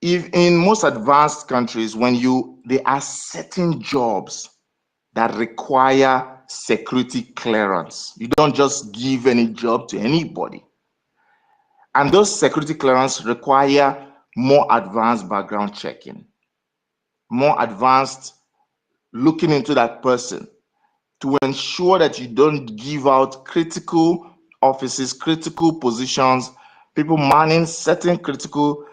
if in most advanced countries, there are certain jobs that require security clearance. You don't just give any job to anybody. And those security clearance require more advanced background checking, more advanced looking into that person, to ensure that you don't give out critical offices, critical positions, people manning certain critical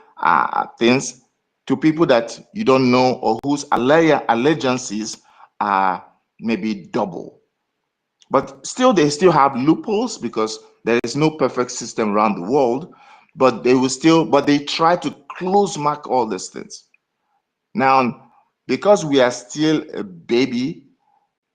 things to people that you don't know, or whose allegiances are maybe double. But still, they still have loopholes, because there is no perfect system around the world, but they try to close mark all these things. Now, because we are still a baby,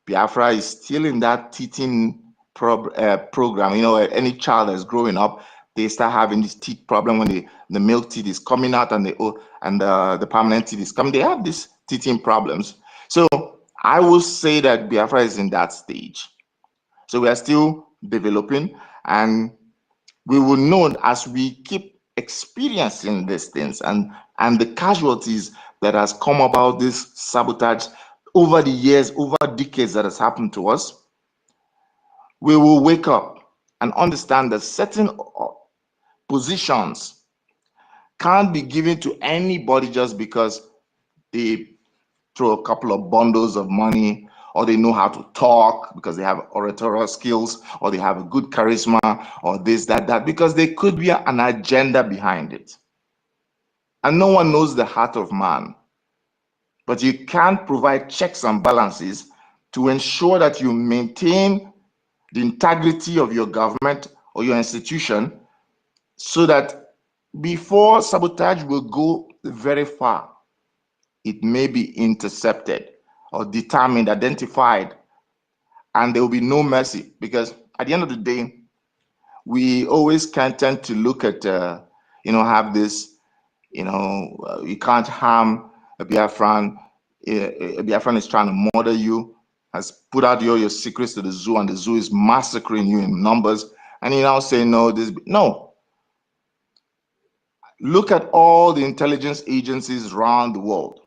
Biafra is still in that teething program. You know, any child that's growing up, they start having this teeth problem when the milk teeth is coming out, and the permanent teeth is coming. They have these teething problems. So I will say that Biafra is in that stage. So we are still developing, and we will know as we keep experiencing these things and the casualties that has come about this sabotage over the years, over decades that has happened to us. We will wake up and understand that certain positions can't be given to anybody just because they throw a couple of bundles of money, or they know how to talk because they have oratorial skills, or they have a good charisma, or this, that, because there could be an agenda behind it. And no one knows the heart of man. But you can't provide checks and balances to ensure that you maintain the integrity of your government or your institution, so that before sabotage will go very far, it may be intercepted or determined, identified, and there will be no mercy. Because at the end of the day, we always can tend to look at, have this, you can't harm a Biafran. A Biafran is trying to murder you, has put out your secrets to the zoo, and the zoo is massacring you in numbers. And you now say, no. Look at all the intelligence agencies around the world.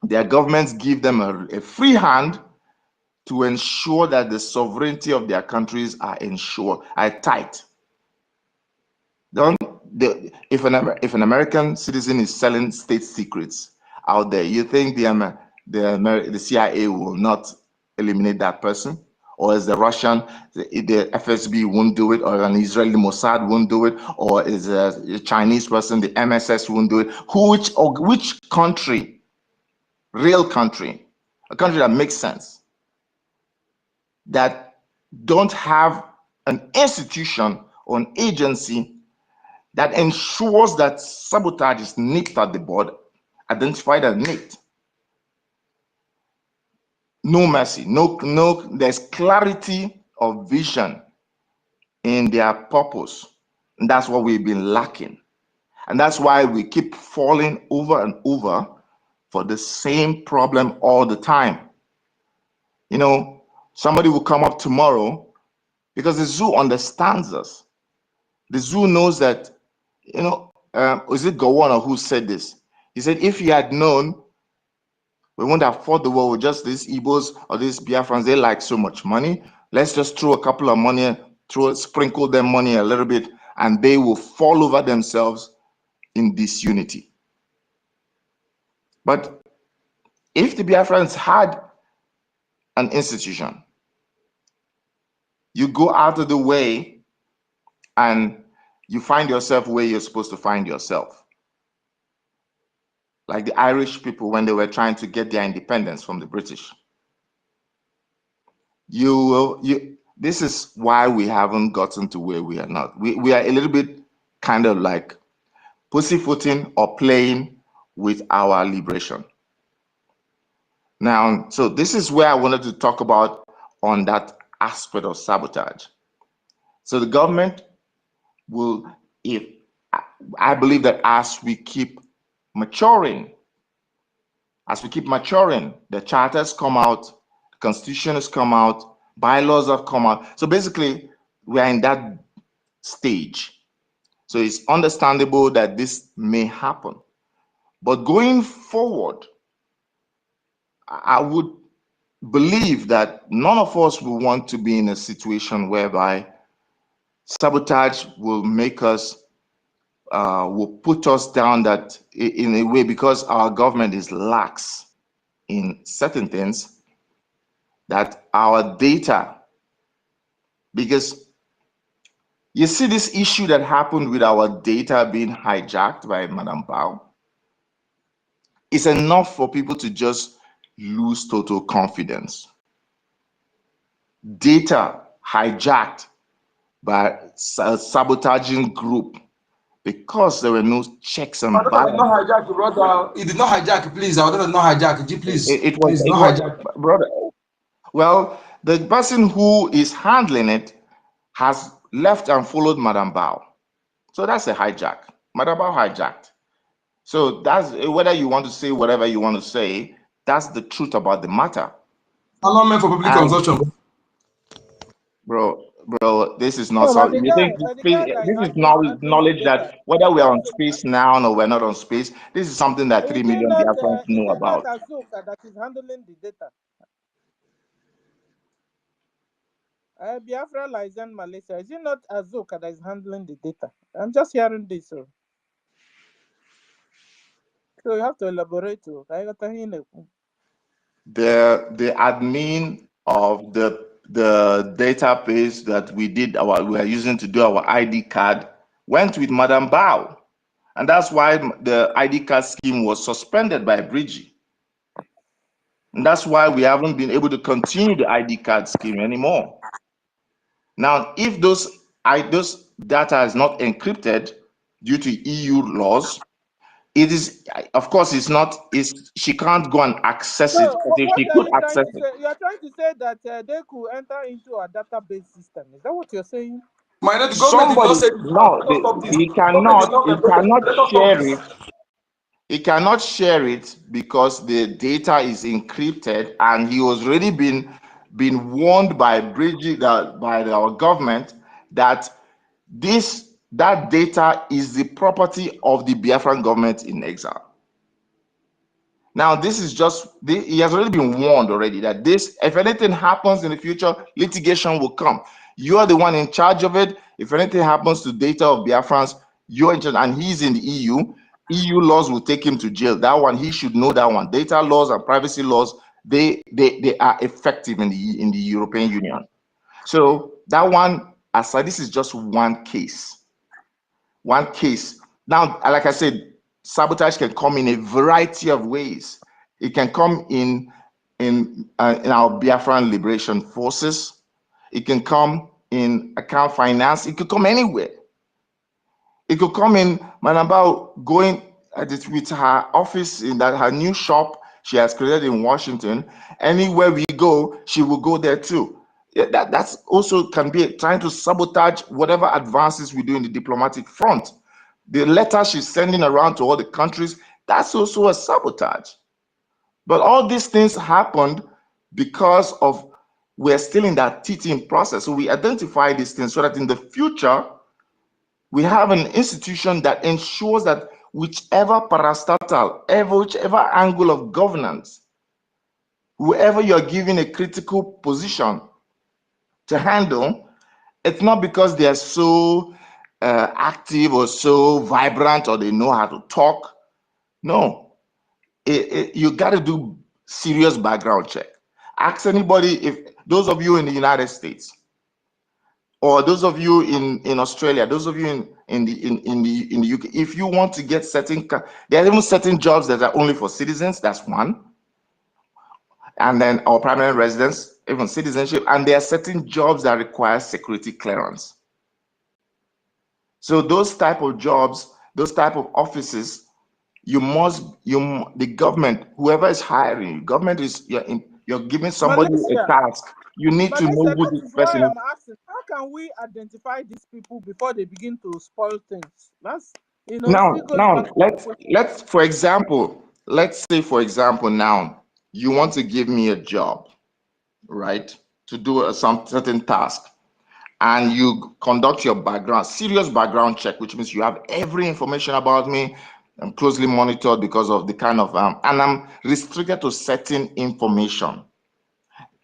Their governments give them a free hand to ensure that the sovereignty of their countries are tight. If an American citizen is selling state secrets out there, you think the CIA will not eliminate that person? Or is the Russian, the FSB won't do it, or an Israeli Mossad won't do it, or is a Chinese person, the MSS won't do it? Which country, real country, a country that makes sense, that don't have an institution or an agency that ensures that sabotage is nipped at the bud, identified and nipped? No mercy, there's clarity of vision in their purpose. And that's what we've been lacking. And that's why we keep falling over and over for the same problem all the time. You know, somebody will come up tomorrow because the zoo understands us. The zoo knows that, you know, is it Gowon who said this? He said, if he had known we won't have fought the war with just these Igbos or these Biafrans, they like so much money. Let's just throw a couple of money, sprinkle them money a little bit, and they will fall over themselves in disunity. But if the Biafrans had an institution, you go out of the way and you find yourself where you're supposed to find yourself. Like the Irish people when they were trying to get their independence from the British. This is why we haven't gotten to where we are not. We are a little bit kind of like pussyfooting or playing with our liberation. Now, so this is where I wanted to talk about on that aspect of sabotage. So the government will, I believe that as we keep maturing, the charters come out, the constitution has come out, bylaws have come out. So basically, we are in that stage. So it's understandable that this may happen. But going forward, I would believe that none of us will want to be in a situation whereby sabotage will make us, will put us down that in a way because our government is lax in certain things, that our data, because you see this issue that happened with our data being hijacked by Madam Bao, it's enough for people to just lose total confidence. Data hijacked by a sabotaging group because there were no checks and balances. Not hijack, brother. It did not hijack, please. I would not hijack. Please, it was, please, not hijack. Brother. Well, the person who is handling it has left and followed Madam Bao. So that's a hijack. Madam Bao hijacked. So that's, whether you want to say whatever you want to say, that's the truth about the matter. I'm not meant for public consumption. Bro, this is not No, so. but You think this is knowledge that whether we are on space now or we're not on space, this is something that 3 million Biafrans know about. Is it not Azuka that is handling the data? Biafra lies in Malaysia. Is it not Azuka that is handling the data? I'm just hearing this. So you have to elaborate. The admin of the database that we are using to do our ID card went with Madam Bao, and that's why the ID card scheme was suspended by BRGIE, and that's why we haven't been able to continue the ID card scheme anymore. Now, if those data is not encrypted due to EU laws, it is, of course, she can't go and access it. If she could access it. You are trying to say that they could enter into a database system. Is that what you're saying? He cannot share it because the data is encrypted, and he was already been warned by BRGIE, by our government, that that data is the property of the Biafran government in exile. Now, this is just, he has already been warned already that if anything happens in the future, litigation will come. You are the one in charge of it. If anything happens to data of Biafrans, you're in charge, and he's in the EU. EU laws will take him to jail. That one, he should know that one. Data laws and privacy laws, they are effective in the European Union. So that one, aside, this is just one case. One case. Now, like I said, sabotage can come in a variety of ways. It can come in our Biafran liberation forces. It can come in account finance. It could come anywhere. It could come in Madam Bao going with her office in her new shop she has created in Washington. Anywhere we go, she will go there too. That's also can be trying to sabotage whatever advances we do in the diplomatic front. The letter she's sending around to all the countries, that's also a sabotage. But all these things happened because of we're still in that teaching process. So we identify these things so that in the future, we have an institution that ensures that whichever parastatal, whichever angle of governance, whoever you're given a critical position to handle, it's not because they're so active or so vibrant or they know how to talk. No, you got to do serious background check. Ask anybody, if those of you in the United States, or those of you in Australia, those of you in the UK, if you want to get certain, there are even certain jobs that are only for citizens. That's one, and then or permanent residents, even citizenship, and there are certain jobs that require security clearance. So those type of jobs, those type of offices, the government, whoever is hiring, government is you're giving somebody a task. You need to know who That this is why person is. I'm asking, how can we identify these people before they begin to spoil things? That's, you know, Now let's for example, let's say for example, now you want to give me a job, right, to do some certain task, and you conduct your serious background check, which means you have every information about me. I'm closely monitored because of the kind of and I'm restricted to certain information.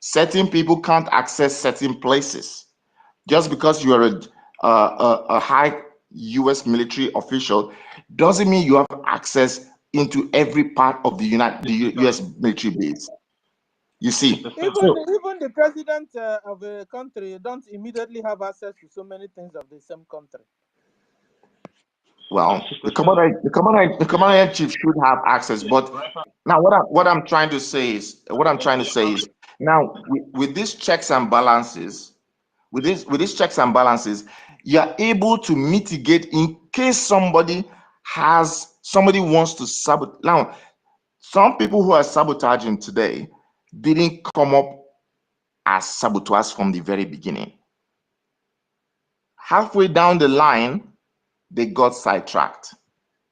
Certain people can't access certain places. Just because you are a high U.S. military official doesn't mean you have access into every part of the U.S. military base. You see, even the president of a country don't immediately have access to so many things of the same country. Well, the commander in chief should have access, but now what I'm trying to say is now with these checks and balances, with these checks and balances, you're able to mitigate in case somebody wants to sabotage. Now, some people who are sabotaging today didn't come up as saboteurs from the very beginning. Halfway down the line, they got sidetracked.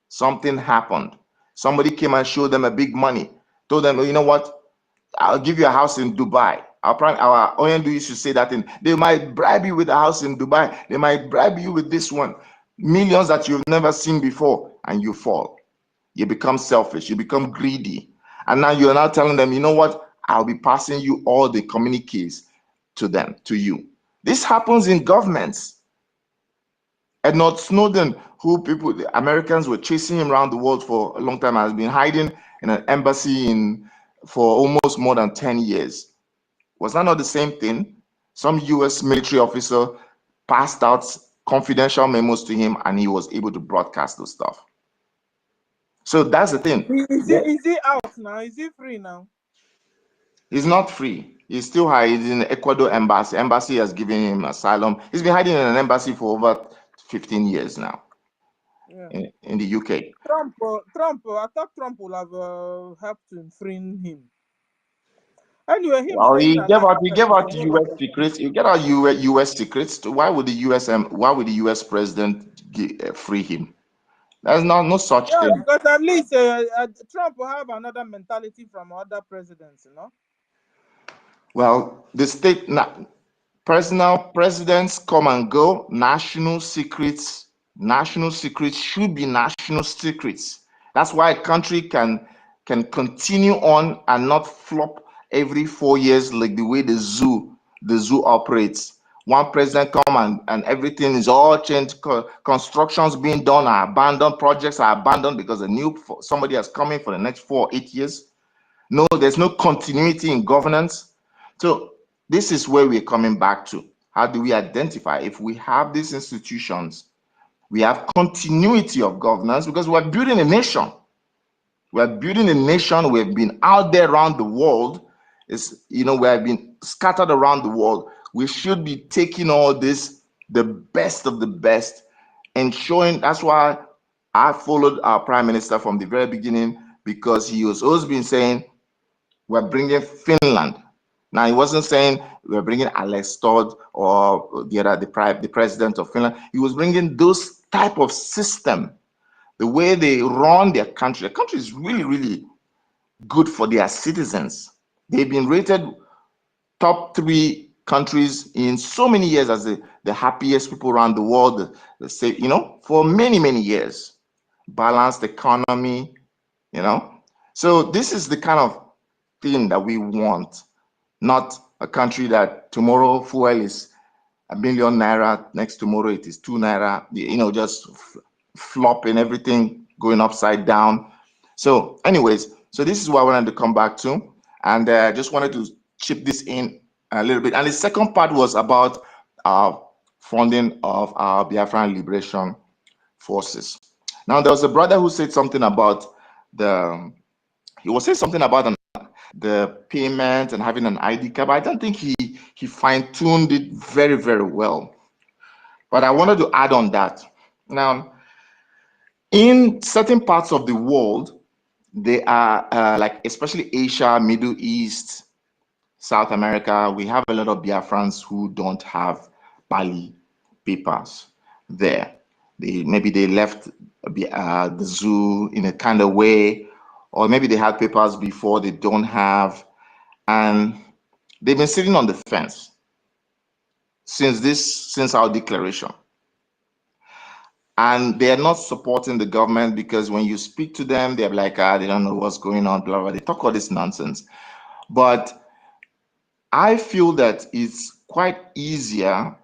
Something happened. Somebody came and showed them a big money, told them, you know what, I'll give you a house in Dubai. Our OND used to say that they might bribe you with a house in Dubai. They might bribe you with this one. Millions that you've never seen before, and you fall. You become selfish. You become greedy. And now you're now telling them, you know what, I'll be passing you all the communiques to you. This happens in governments. Edward Snowden, the Americans were chasing him around the world for a long time, has been hiding in an embassy for almost more than 10 years. Was that not the same thing? Some US military officer passed out confidential memos to him and he was able to broadcast those stuff. So that's the thing. Is he out now? Is he free now? He's not free. He's still hiding in the Ecuador embassy. Embassy has given him asylum. He's been hiding in an embassy for over 15 years now. Yeah. In the UK. Trump, I thought Trump would have helped to free him. Anyway, well, he gave out US secrets. You get out US secrets. Why would the US president free him? There's no such thing. Because at least Trump will have another mentality from other presidents, you know. Well, the state presidents come and go. National secrets should be national secrets. That's why a country can continue on and not flop every 4 years like the way the zoo operates. One president come and everything is all changed. Constructions being done are abandoned. Projects are abandoned because somebody has come in for the next 4 or 8 years. No, there's no continuity in governance. So this is where we're coming back to. How do we identify if we have these institutions? We have continuity of governance because we're building a nation. We're building a nation. We've been out there around the world. We have been scattered around the world. We should be taking all this, the best of the best, and showing. That's why I followed our prime minister from the very beginning, because he was always been saying, we're bringing Finland. Now, he wasn't saying we're bringing Alex Todd or the president of Finland. He was bringing those type of system, the way they run their country. The country is really, really good for their citizens. They've been rated top 3 countries in so many years as the happiest people around the world, say, you know, for many, many years. Balanced economy, you know. So this is the kind of thing that we want, not a country that tomorrow fuel is ₦1 million, next tomorrow it is 2 naira, you know, just flopping, everything going upside down. So anyways, so this is what I wanted to come back to, and just wanted to chip this in a little bit. And the second part was about funding of our Biafran liberation forces. Now there was a brother who said something about he was saying something about the payment and having an ID card. But I don't think he fine-tuned it very, very well. But I wanted to add on that. Now, in certain parts of the world, they are like, especially Asia, Middle East, South America, we have a lot of Biafrans who don't have Bali papers there. Maybe they left the zoo in a kind of way, or maybe they had papers before they don't have, and they've been sitting on the fence since our declaration. And they are not supporting the government because when you speak to them, they're like, they don't know what's going on, blah, blah. They talk all this nonsense. But I feel that it's quite easier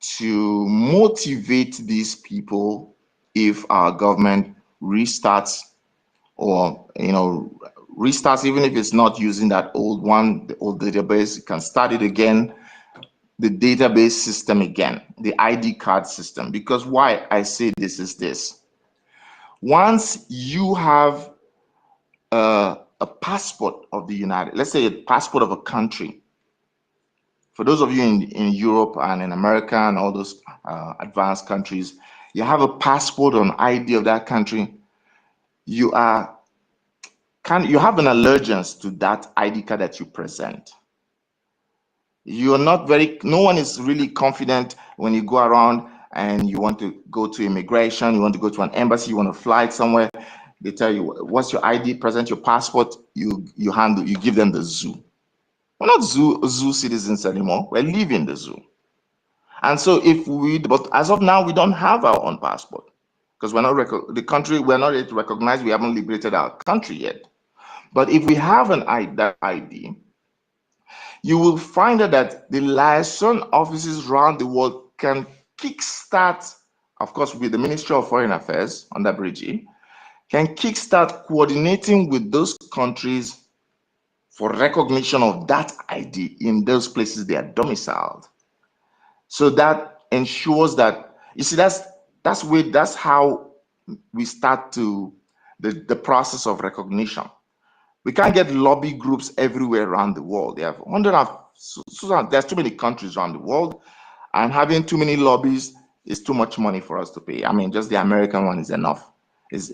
to motivate these people if our government restarts, or, you know, restarts, even if it's not using that old one, the old database, you can start it again, the database system again, the ID card system. Because why I say this is this. Once you have a passport of the United, let's say a passport of a country, for those of you in Europe and in America and all those advanced countries, you have a passport or an ID of that country, you have an allegiance to that ID card that you present. You're not no one is really confident when you go around and you want to go to immigration, you want to go to an embassy, you want to fly somewhere. They tell you, what's your ID? Present your passport. You give them the zoo. We're not zoo citizens anymore. We're leaving the zoo. And so but as of now, we don't have our own passport because we're not ready to recognize. We haven't liberated our country yet. But if we have that ID, you will find that the liaison offices around the world can kickstart, of course, with the Ministry of Foreign Affairs under BRGIE, can kickstart coordinating with those countries for recognition of that ID in those places they are domiciled. So that ensures that, you see, that's how we start the process of recognition. We can't get lobby groups everywhere around the world. They have there's too many countries around the world, and having too many lobbies is too much money for us to pay. I mean, just the American one is enough. Is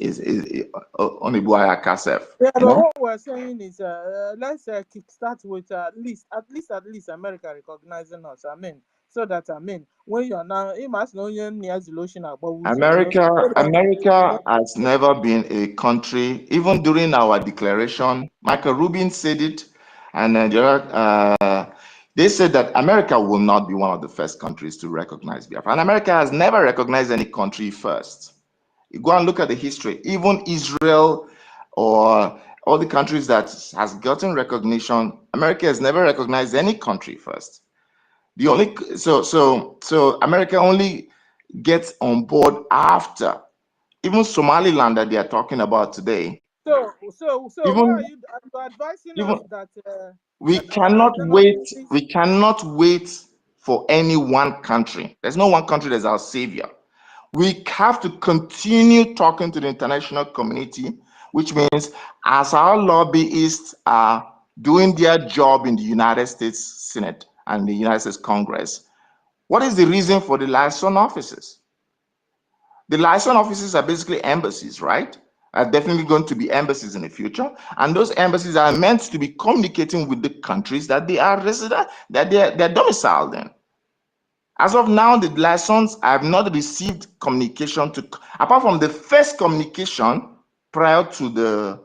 only Buaya Kasef. Yeah, but what we're saying is, let's kickstart with at least America recognizing us. I mean, so that when you're now, it must know you're near solution about America has never been a country. Even during our declaration, Michael Rubin said it, and they said that America will not be one of the first countries to recognize Biafra. And America has never recognized any country first. You go and look at the history. Even Israel or all the countries that has gotten recognition, America has never recognized any country first. The only so America only gets on board after. Even Somaliland that they are talking about today. So even, what are you advising us that we cannot wait? We cannot wait for any one country. There's no one country that's our savior. We have to continue talking to the international community, which means as our lobbyists are doing their job in the United States Senate and the United States Congress, what is the reason for the liaison offices? The liaison offices are basically embassies, right? Are definitely going to be embassies in the future. And those embassies are meant to be communicating with the countries that they are resident, that they're domiciled in. As of now, the liaisons have not received communication apart from the first communication prior to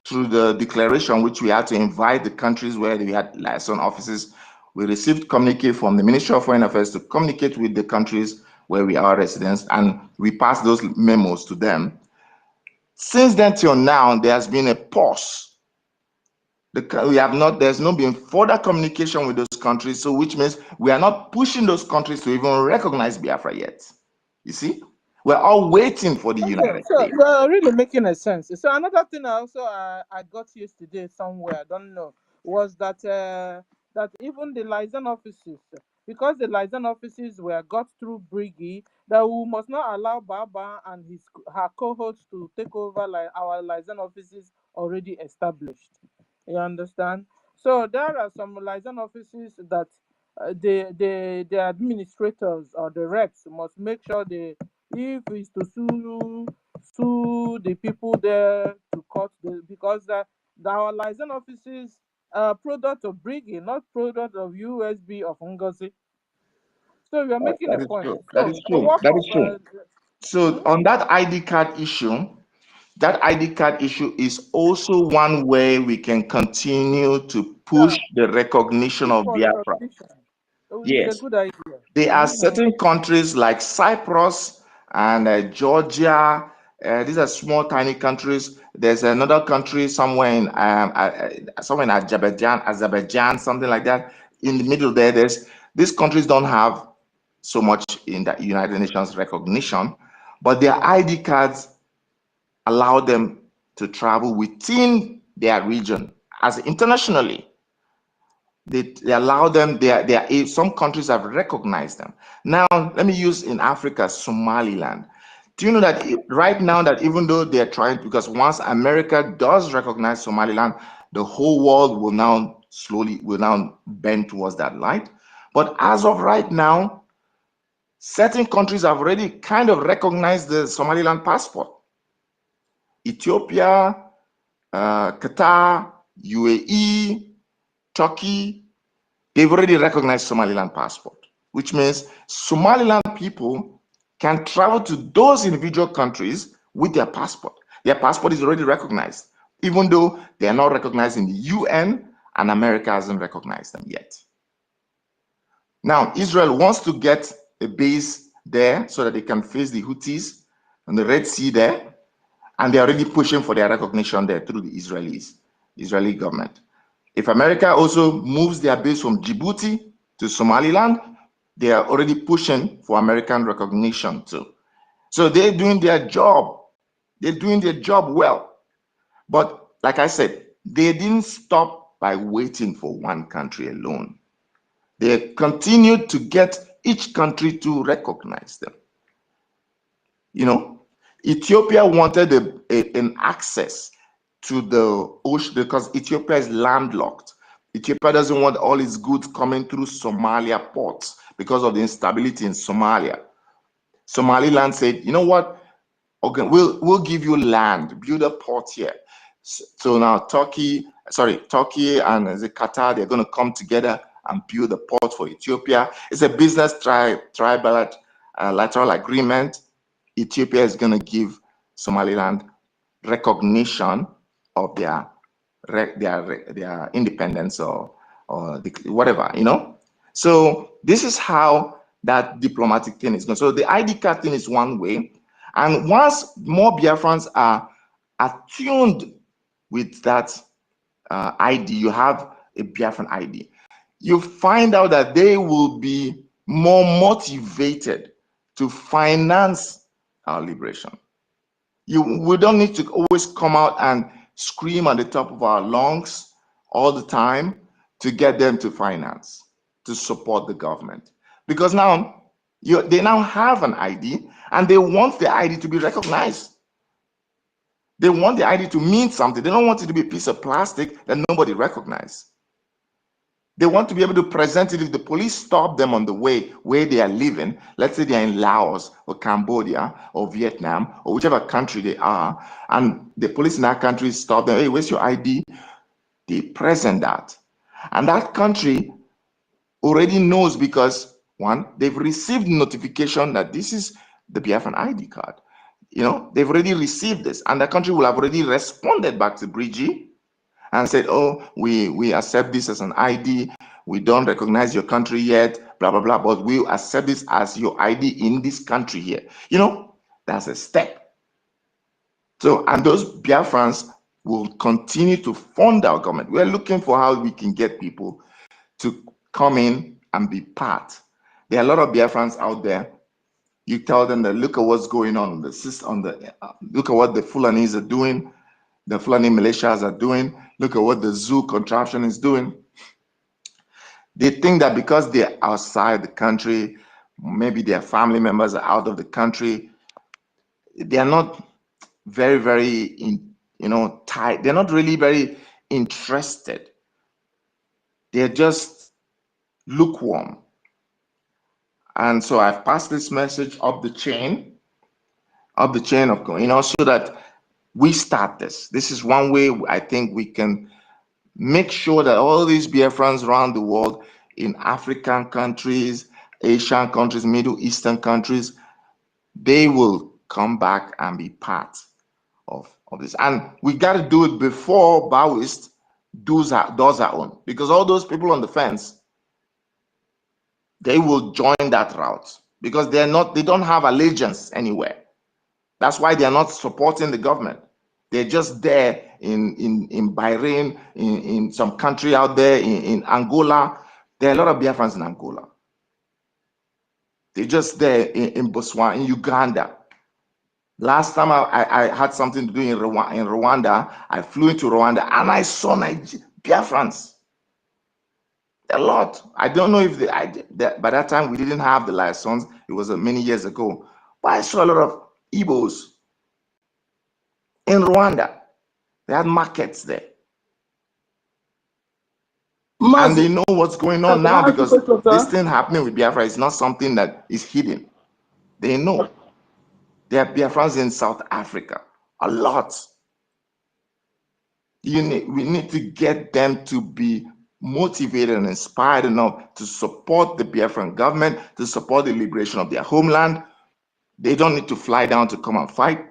through the declaration, which we had to invite the countries where we had liaison offices. We received communique from the Ministry of Foreign Affairs to communicate with the countries where we are residents, and we passed those memos to them. Since then till now, there has been a pause. There's not been further communication with those countries, so which means we are not pushing those countries to even recognize Biafra yet. You see, we're all waiting for the United So States. you're really making a sense. So another thing I got yesterday somewhere, I don't know, was that that even the liaison offices, because the liaison offices were got through BRGIE, that we must not allow Baba and her cohorts to take over like our liaison offices already established. You understand? So there are some liaison offices that the administrators or the reps must make sure if it's to sue the people there to court because our liaison offices are product of BRGIE, not product of USB of NGOZI. So we are making a That is point. true. That So is for true. work That of is true. So on that ID card issue, that ID card issue is also one way we can continue to push yeah, the recognition push of for Biafra. recognition. So it's a Yes. good idea. There are certain countries like Cyprus and Georgia. These are small, tiny countries. There's another country somewhere in Azerbaijan, something like that. In the middle there, these countries don't have so much in the United Nations recognition, but their ID cards allow them to travel within their region as internationally. They allow them, some countries have recognized them. Now, let me use in Africa, Somaliland. Do you know that right now that even though they're trying, because once America does recognize Somaliland, the whole world will now bend towards that light. But as of right now, certain countries have already kind of recognized the Somaliland passport. Ethiopia, Qatar, UAE, Turkey, they've already recognized Somaliland passport, which means Somaliland people can travel to those individual countries with their passport. Their passport is already recognized, even though they are not recognized in the UN and America hasn't recognized them yet. Now, Israel wants to get a base there so that they can face the Houthis on the Red Sea there, and they're already pushing for their recognition there through the Israeli government. If America also moves their base from Djibouti to Somaliland, they are already pushing for American recognition too. So they're doing their job. They're doing their job well. But like I said, they didn't stop by waiting for one country alone. They continued to get each country to recognize them. You know, Ethiopia wanted an access to the ocean because Ethiopia is landlocked. Ethiopia doesn't want all its goods coming through Somalia ports because of the instability in Somalia. Somaliland said, you know what? Okay, we'll give you land, build a port here. So now Turkey and Qatar, they're going to come together and build a port for Ethiopia. It's a business trilateral agreement. Ethiopia is going to give Somaliland recognition of their independence or whatever, you know. So this is how that diplomatic thing is going. So the ID card thing is one way, and once more Biafrans are attuned with that ID, you have a Biafran ID, you find out that they will be more motivated to finance our liberation. We don't need to always come out and scream at the top of our lungs all the time to get them to finance, to support the government. Because now they now have an ID and they want the ID to be recognized. They want the ID to mean something. They don't want it to be a piece of plastic that nobody recognizes. They want to be able to present it if the police stop them on the way where they are living. Let's say they're in Laos or Cambodia or Vietnam or whichever country they are, and the police in that country stop them. Hey, where's your ID? They present that. And that country already knows because, one, they've received notification that this is the Biafran ID card. You know, they've already received this, and the country will have already responded back to BRGIE and said, oh, we accept this as an ID. We don't recognize your country yet, blah, blah, blah, but we accept this as your ID in this country here. You know, that's a step. So, and those Biafrans will continue to fund our government. We're looking for how we can get people to come in and be part. There are a lot of Biafrans out there. You tell them that look at what's going on, look at what the Fulanis are doing, the Fulani militias are doing, look at what the zoo contraption is doing. They think that because they're outside the country, maybe their family members are out of the country, they are not very, very, tight. They're not really very interested. They're just lukewarm. And so I've passed this message up the chain of, so that we start this. This is one way I think we can make sure that all these Biafrans around the world, in African countries, Asian countries, Middle Eastern countries, they will come back and be part of this. And we got to do it before Maoist does our own, because all those people on the fence, they will join that route because they don't have allegiance anywhere. That's why they're not supporting the government. They're just there in Bahrain, in some country out there, in Angola. There are a lot of Biafrans in Angola. They're just there in Botswana, in Uganda. Last time I had something to do in Rwanda, I flew into Rwanda and I saw Biafrans. A lot. I don't know if by that time we didn't have the license. It was many years ago. But I saw a lot of Igbos in Rwanda. They had markets there. And they know what's going on now, because this thing happening with Biafra is not something that is hidden. They know. There are Biafrans in South Africa. A lot. We need to get them to be motivated and inspired enough to support the Biafran government, to support the liberation of their homeland. They don't need to fly down to come and fight,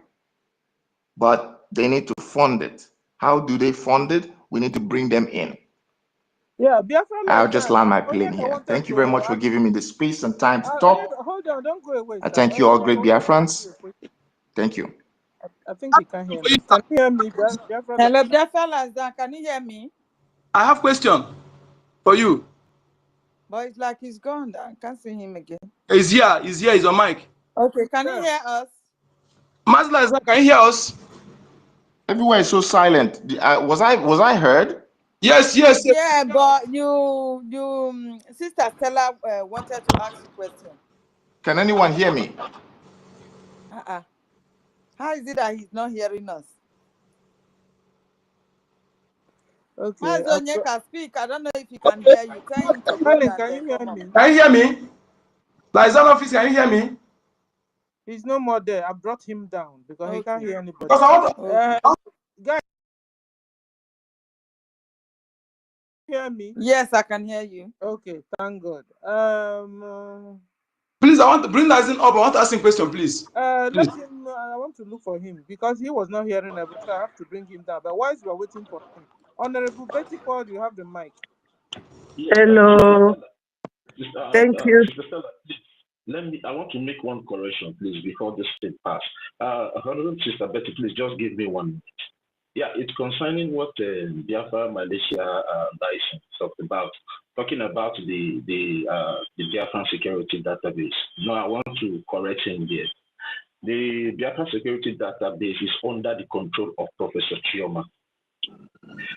but they need to fund it. How do they fund it? We need to bring them in. Yeah, Biafra. I'll just land my plane here. Thank you very much for giving me the space and time to talk. Hold on, don't go away. I thank you all, great Biafrans. Thank you. I think he can hear me. Can you hear me, Biafra? Hello, Biafra, can you hear me? I have a question for you. But it's like he's gone. I can't see him again. He's here. He's on mic. Okay, can you hear us? Mazla, can you hear us? Everywhere is so silent. Was I heard? Yes. Yeah, but you, Sister Stella wanted to ask you a question. Can anyone hear me? How is it that he's not hearing us? Okay. Mazonya can speak. I don't know if he can hear you. Tell him to Helen, can you hear me? Can you hear me? Liaison office, can you hear me? He's no more there. I brought him down because he can't hear anybody. Because I want to, guys, hear me? Yes, I can hear you. Okay, thank God. Please, I want to bring Liaison up. I want to ask him a question, please. Let him. I want to look for him because he was not hearing everything. So I have to bring him down. But whilst we are waiting for him, Honorable Betty Ford, you have the mic. Hello. Thank you. I want to make one correction, please, before this thing pass. Honorable Sister Betty, please just give me 1 minute. Yeah, it's concerning what Biafra Malaysia license talked about, talking about the Biafran security database. No, I want to correct him here. The Biafran security database is under the control of Professor Chioma.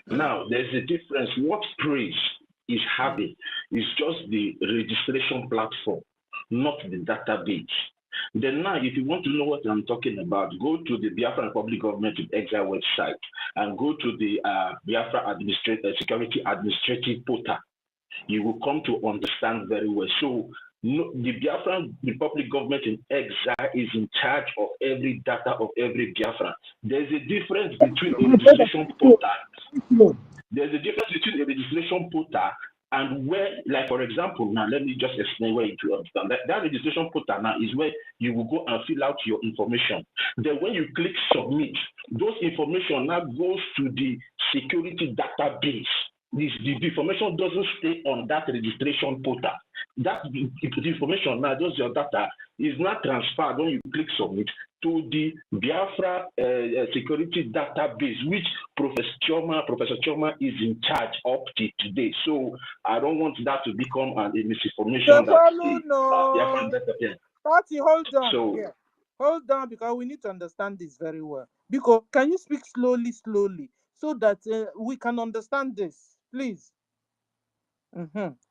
Now, there's a difference. What praise is having is just the registration platform, not the database. Then now, if you want to know what I'm talking about, go to the Biafra Republic Government of Exile website and go to the Biafra Security Administrative Portal. You will come to understand very well. So the Biafra Republic Government in Exile is in charge of every data of every Biafran. There's a difference between a registration portal. There's a difference between a registration portal And where, like for example, now let me just explain where you understand. That registration portal now is where you will go and fill out your information. Then when you click submit, those information now goes to the security database. The information doesn't stay on that registration portal. That the information now, just your data, is not transferred when you click submit to the Biafra security database, which Professor Choma is in charge up to today. So I don't want that to become a misinformation. Party, hold on. So, yeah. Hold on, because we need to understand this very well. Because can you speak slowly, so that we can understand this, please?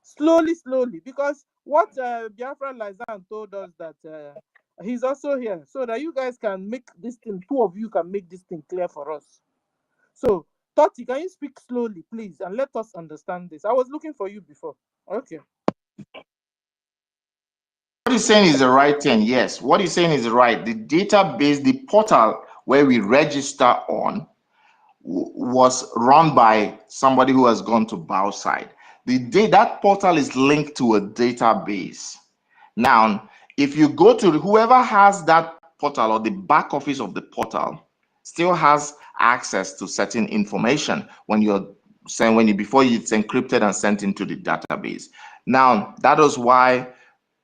Slowly, because what Biafra Lizan told us that he's also here, so that you guys can make this thing, two of you can make this thing clear for us. So, Toti, can you speak slowly, please, and let us understand this? I was looking for you before. Okay. What he's saying is the right thing. Yes, what he's saying is right. The database, the portal where we register on, was run by somebody who has gone to Bowside. That portal is linked to a database. Now, if you go to whoever has that portal, or the back office of the portal still has access to certain information when you're saying before it's encrypted and sent into the database. Now, that is why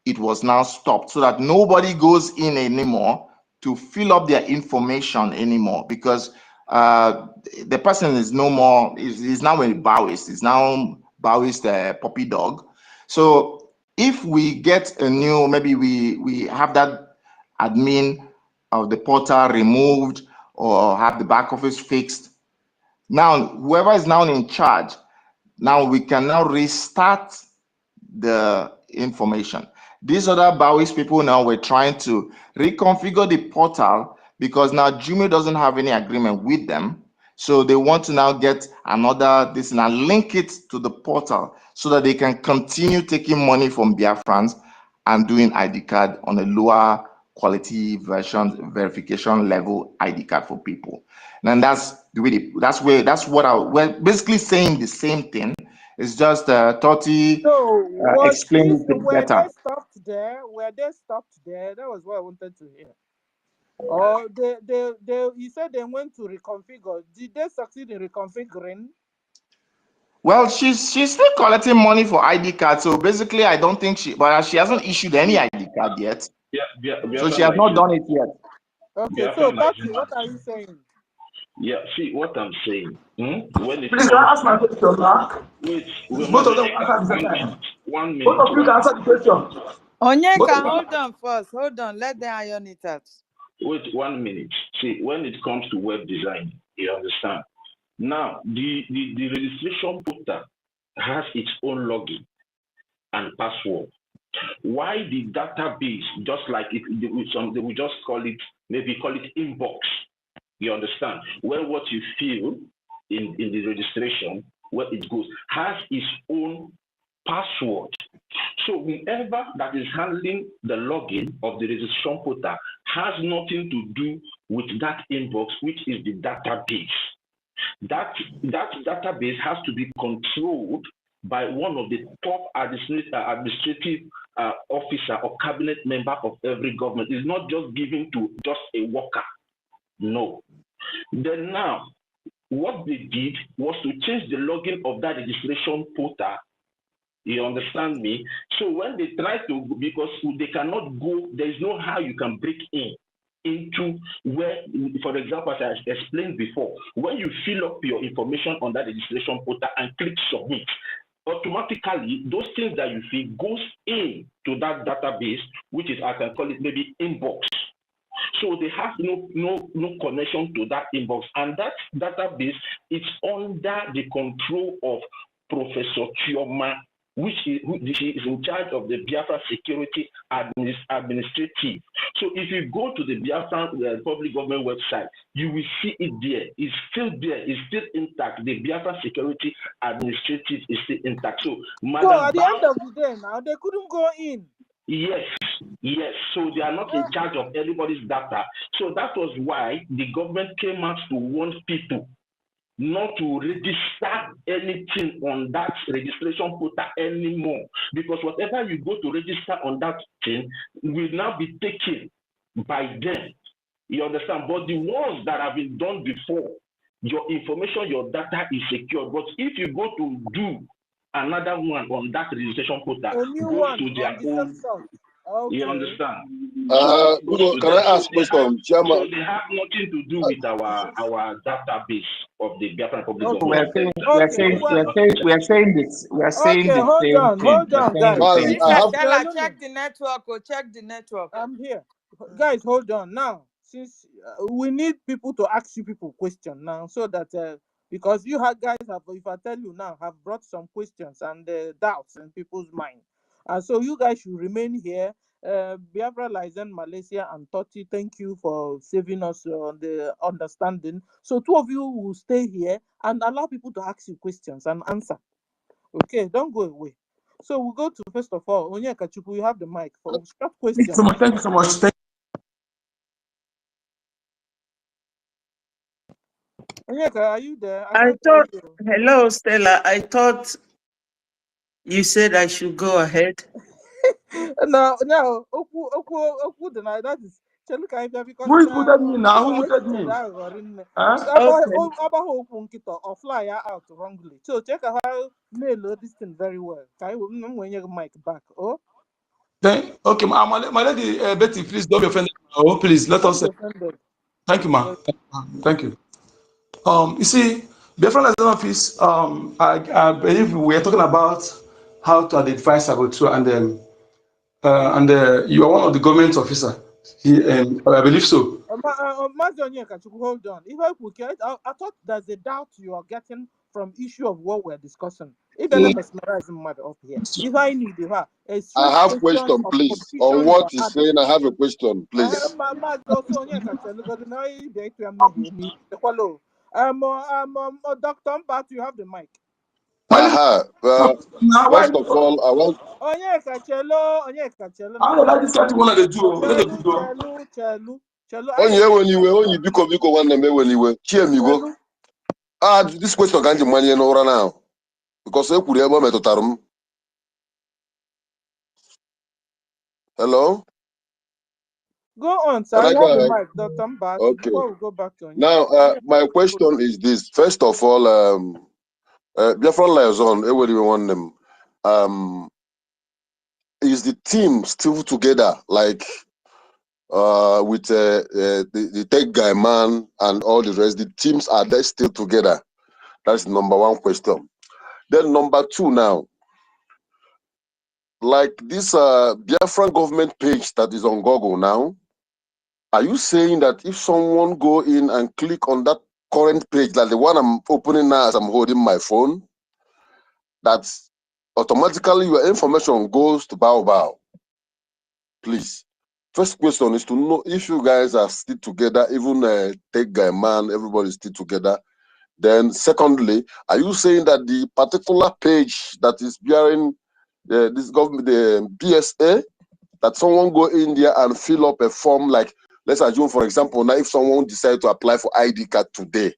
it was now stopped, so that nobody goes in anymore to fill up their information anymore, because the person is no more, is now a Bowist, is now Bowist puppy dog. So if we get a new, maybe we have that admin of the portal removed, or have the back office fixed, now whoever is now in charge, now we can now restart the information. These other Bowist people now were trying to reconfigure the portal, because now Jume doesn't have any agreement with them. So they want to now get another this and link it to the portal, so that they can continue taking money from Biafrans and doing ID card on a lower quality verification level ID card for people. And that's we're basically saying the same thing. It's just Toti explained it better. Were they stopped there? That was what I wanted to hear. Or you said they went to reconfigure. Did they succeed in reconfiguring? Well, she's still collecting money for ID cards. So basically, I don't think she hasn't issued any ID card yet. So she has not done it yet. Okay, so Tati, what are you saying? Yeah, see what I'm saying. When it Please, can I ask my question, Mark? Wait, both of them answer the same time. 1 minute. Both of you can answer the question. Onyeka, hold on first. Hold on. Let them iron it out. Wait 1 minute. See, when it comes to web design, you understand. Now, the registration portal has its own login and password. Why the database, just like it, we just call it inbox. You understand? Where what you fill in the registration, where it goes, has its own password. So whoever that is handling the login of the registration portal has nothing to do with that inbox, which is the database. That database has to be controlled by one of the top administrative officer or cabinet member of every government. It's not just given to just a worker. No. Then now, what they did was to change the login of that registration portal. You understand me? So when they try to, because they cannot go, there is no how you can break into where, for example, as I explained before, when you fill up your information on that registration portal and click submit, automatically those things that you fill goes into that database, which is, I can call it maybe inbox. So they have no connection to that inbox, and that database is under the control of Professor Chioma, which is in charge of the Biafra security administrative. So if you go to the Biafra public government website, you will see it there. It's still there. It's still intact. The Biafra security administrative is still intact. So, so at the end of the day, now they couldn't go in. Yes. So they are not in charge of anybody's data. So that was why the government came out to warn people not to register anything on that registration portal anymore, because whatever you go to register on that thing will now be taken by them. You understand? But the ones that have been done before, your information, your data is secure. But if you go to do another one on that registration portal, A new goes one to their on the same own. source. Okay. You understand? So Can I ask a question, Chairman? so they have nothing to do with our database of the Biafran public Okay. government. We are saying this. We are saying Okay, the same thing. hold on, guys. Same thing. Check the network or check the network. I'm here. Guys, hold on. Now, since we need people to ask you people questions now, so that because you guys have, if I tell you now, have brought some questions and doubts in people's mind. And so you guys should remain here. Biafra Lizen, Malaysia, and Toti, thank you for saving us on the understanding. So two of you will stay here and allow people to ask you questions and answer. Okay, don't go away. So we'll go to, first of all, Onyeka Chukwu, you have the mic for short questions. Thank you so much. Onyeka, are you there? I thought, hello, Stella. I thought you said I should go ahead. No, Oku, that is. Because who muted me now? Who muted me? Or fly out wrongly. So check how mail this thing very well. When you mic back. Oh. Okay, my lady Betty, please don't be offended. Oh, please let us. Thank you, ma. Thank you. You see, Biafran Liaison Office. I believe we are talking about how to identify saboteur, and you are one of the government officer. I believe so. Hold on. If I thought there's a doubt you are getting from issue of what we're discussing. If any mesmerizing matter up here. If I need I have a question, please. On what he's saying, I have a question, please. Dr. Mbat, you have the mic. First of all, I want. Onyeka Chelo. I don't like this kind of one they do. Onye biko one name when you were. Chiemigo. This question can't you money no now. Because I could ever metotarum. Hello? Go on, sir. You have the mic, Dr. Mbat. Okay. Before we go back to now, my question is this. First of all, Biafran Liaison, everybody want them. Is the team still together, like with the tech guy man and all the rest? The teams, are they still together? That's number one question. Then number two now, like this Biafran government page that is on Google now, are you saying that if someone go in and click on that current page, like the one I'm opening now as I'm holding my phone, that automatically your information goes to Baobab? Please. First question is to know if you guys are still together, even tech guy man, everybody's still together. Then secondly, are you saying that the particular page that is bearing this government, the BSA, that someone go in there and fill up a form, like let's assume, for example, now if someone decide to apply for ID card today,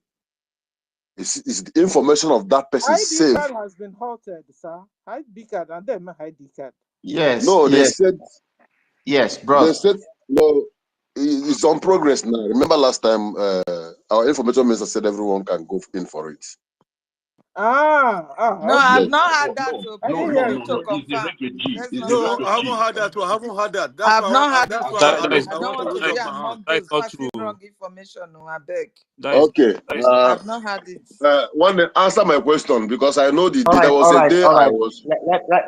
is the information of that person safe? ID card has been halted, sir. ID card and then ID card. Yes. No, they said. Yes, bro. They said no. It's on progress now. Remember last time our information minister said everyone can go in for it. No, I've not had that. No, I haven't had that. I haven't had that. I've not had that's it. why I don't want to be among those passing wrong information. No, I beg. Okay. I've not had it. One answer my question, because I know the All there was a day I was.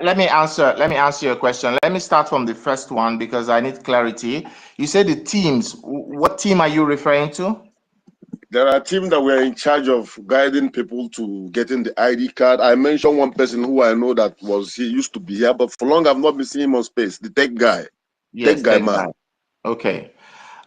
Let me answer your question. Let me start from the first one because I need clarity. You said the teams. What team are you referring to? There are teams that were in charge of guiding people to getting the ID card. I mentioned one person who I know that he used to be here, but for long I've not been seeing him on space. The tech guy. Yes, tech guy man. Okay.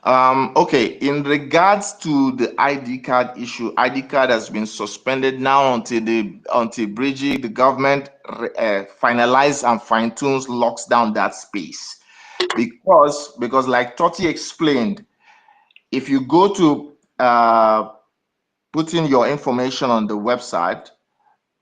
Okay, in regards to the ID card issue, ID card has been suspended now until BRGIE, the government finalizes and fine-tunes, locks down that space. Because like Toti explained, if you go to putting your information on the website.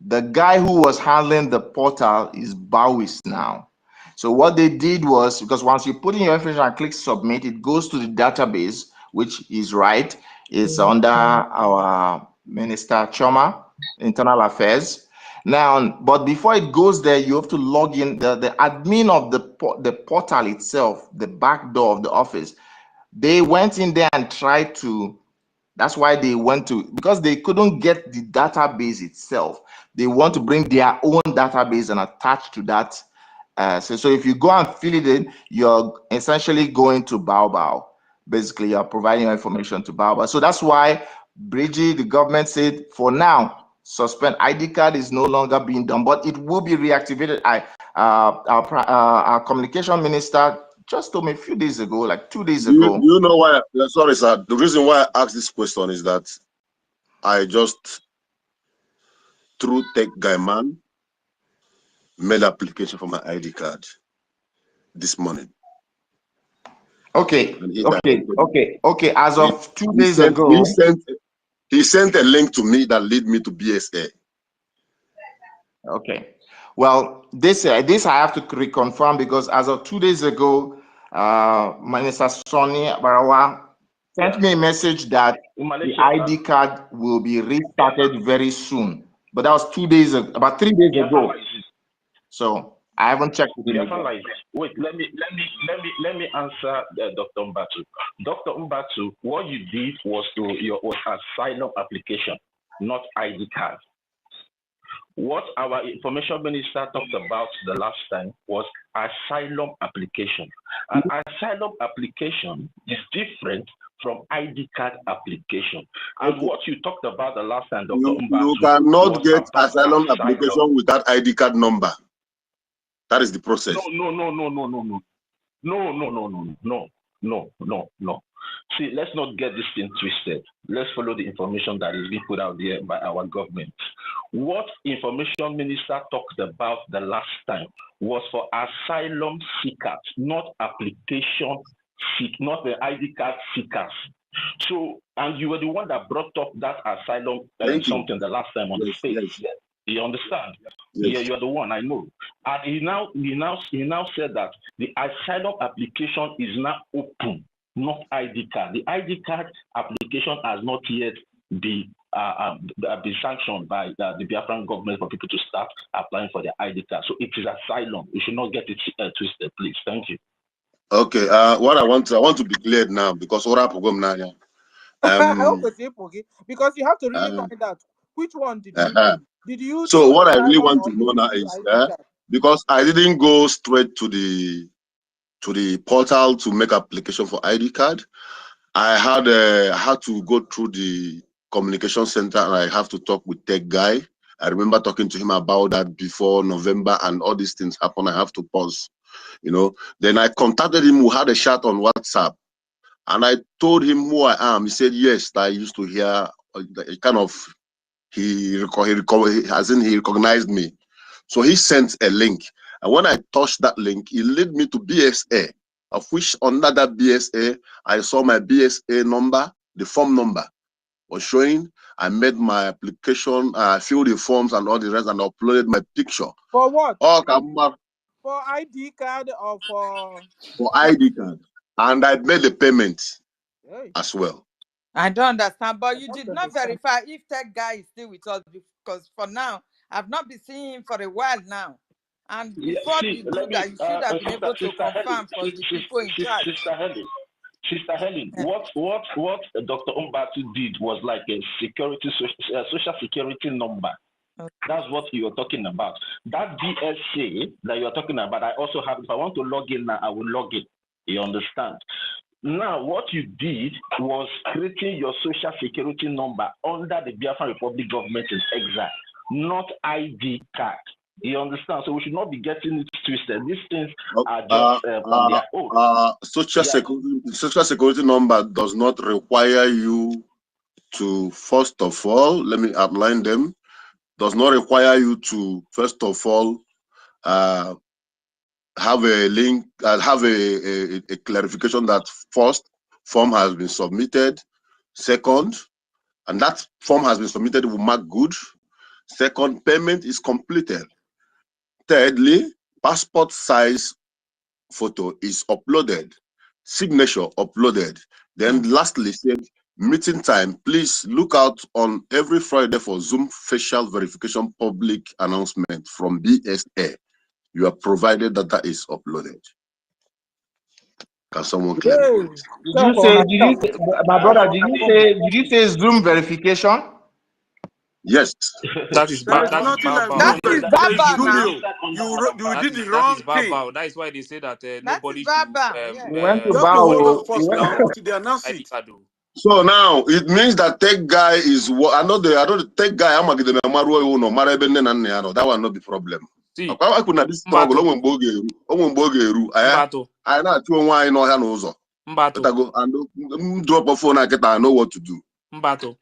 The guy who was handling the portal is Bowis now. So what they did was, because once you put in your information and click submit, it goes to the database, which is right. It's under our Minister Choma, Internal Affairs. Now, but before it goes there, you have to log in. The admin of the portal itself, the back door of the office, they went in there and tried to, that's why they went to, because they couldn't get the database itself. They want to bring their own database and attach to that. So if you go and fill it in, you're essentially going to Baobab. Basically, you're providing your information to Baobab. So that's why BRGIE, the government said, for now, suspend. ID card is no longer being done, but it will be reactivated. Our communication minister just told me a few days ago, like 2 days ago. You know why? Sorry, sir. The reason why I asked this question is that I just, through Tech Guy Man, made application for my ID card this morning. Okay. As of 2 days ago, he sent a link to me that led me to BSA. Okay. Well, this I have to reconfirm, because as of 2 days ago, Minister Sonny Barawa sent me a message that the ID card will be restarted very soon. But that was 2 days ago, about 3 days ago. So I haven't checked with him. Wait, let me answer Dr. Mbatu. Dr. Mbatu, what you did was your asylum application, not ID card. What our information minister talked about the last time was asylum application. An asylum application is different from ID card application. And what you talked about the last time, Dr. Mbatu, you cannot get asylum application without ID card number. That is the process. No. See, let's not get this thing twisted. Let's follow the information that is being put out there by our government. What information minister talked about the last time was for asylum seekers, not application seek, not the ID card seekers. So, and you were the one that brought up that asylum something the last time on the space. Yes. You understand? Yes. Yeah, you're the one, I know. And he now said that the asylum application is now open, not ID card. The ID card application has not yet been sanctioned by the Biafran government for people to start applying for their ID card. So it is asylum. You should not get it twisted, please. Thank you. Okay. What I want to be cleared now, because because you have to really find out which one did you do. Did you? So what I really want to know now is because I didn't go straight to the portal to make application for ID card. I had to go through the communication center, and I have to talk with Tech Guy. I remember talking to him about that before November, and all these things happen. I have to pause, Then I contacted him. We had a chat on WhatsApp, and I told him who I am. He said yes. I used to hear kind of. He recognized me. So he sent a link. And when I touched that link, it led me to BSA, of which under that BSA, I saw my BSA number, the form number was showing. I made my application, I filled the forms and all the rest, and uploaded my picture. For what? For ID card or for ID card. And I made the payment as well. I don't understand, but you did not verify if Tech Guy is still with us, because for now, I've not been seeing him for a while now. And before you do that, you should have been able to confirm for the people in charge. Sister Helen, what Dr. Mbatu did was like a social security number. Okay. That's what you're talking about. That BSA that you're talking about, I also have. If I want to log in now, I will log in. You understand? Now, what you did was creating your social security number under the Biafran Republic government in exile, not ID card. You understand? So we should not be getting it twisted. These things are just on their own. Social security number does not require you to, first of all, let me outline them, does not require you to, first of all, have a link, have a clarification that first form has been submitted. Second, and that form has been submitted, will mark good. Second, payment is completed. Thirdly, passport size photo is uploaded, signature uploaded. Then lastly, said meeting time. Please look out on every Friday for Zoom facial verification public announcement from BSA. You are provided that that is uploaded. Can someone claim? Did you say, my brother, did you say Zoom verification? Yes. That is That is Baba now. You did the wrong thing. That is why they say that nobody should. You have to wait on first now until they announce it. So now it means that tech guy is what I know the tech guy. I'm gonna get no that will not be problem. See, I could not this struggle. I not two wine no hand also. But I go and drop a phone. I know what to do. Mbato.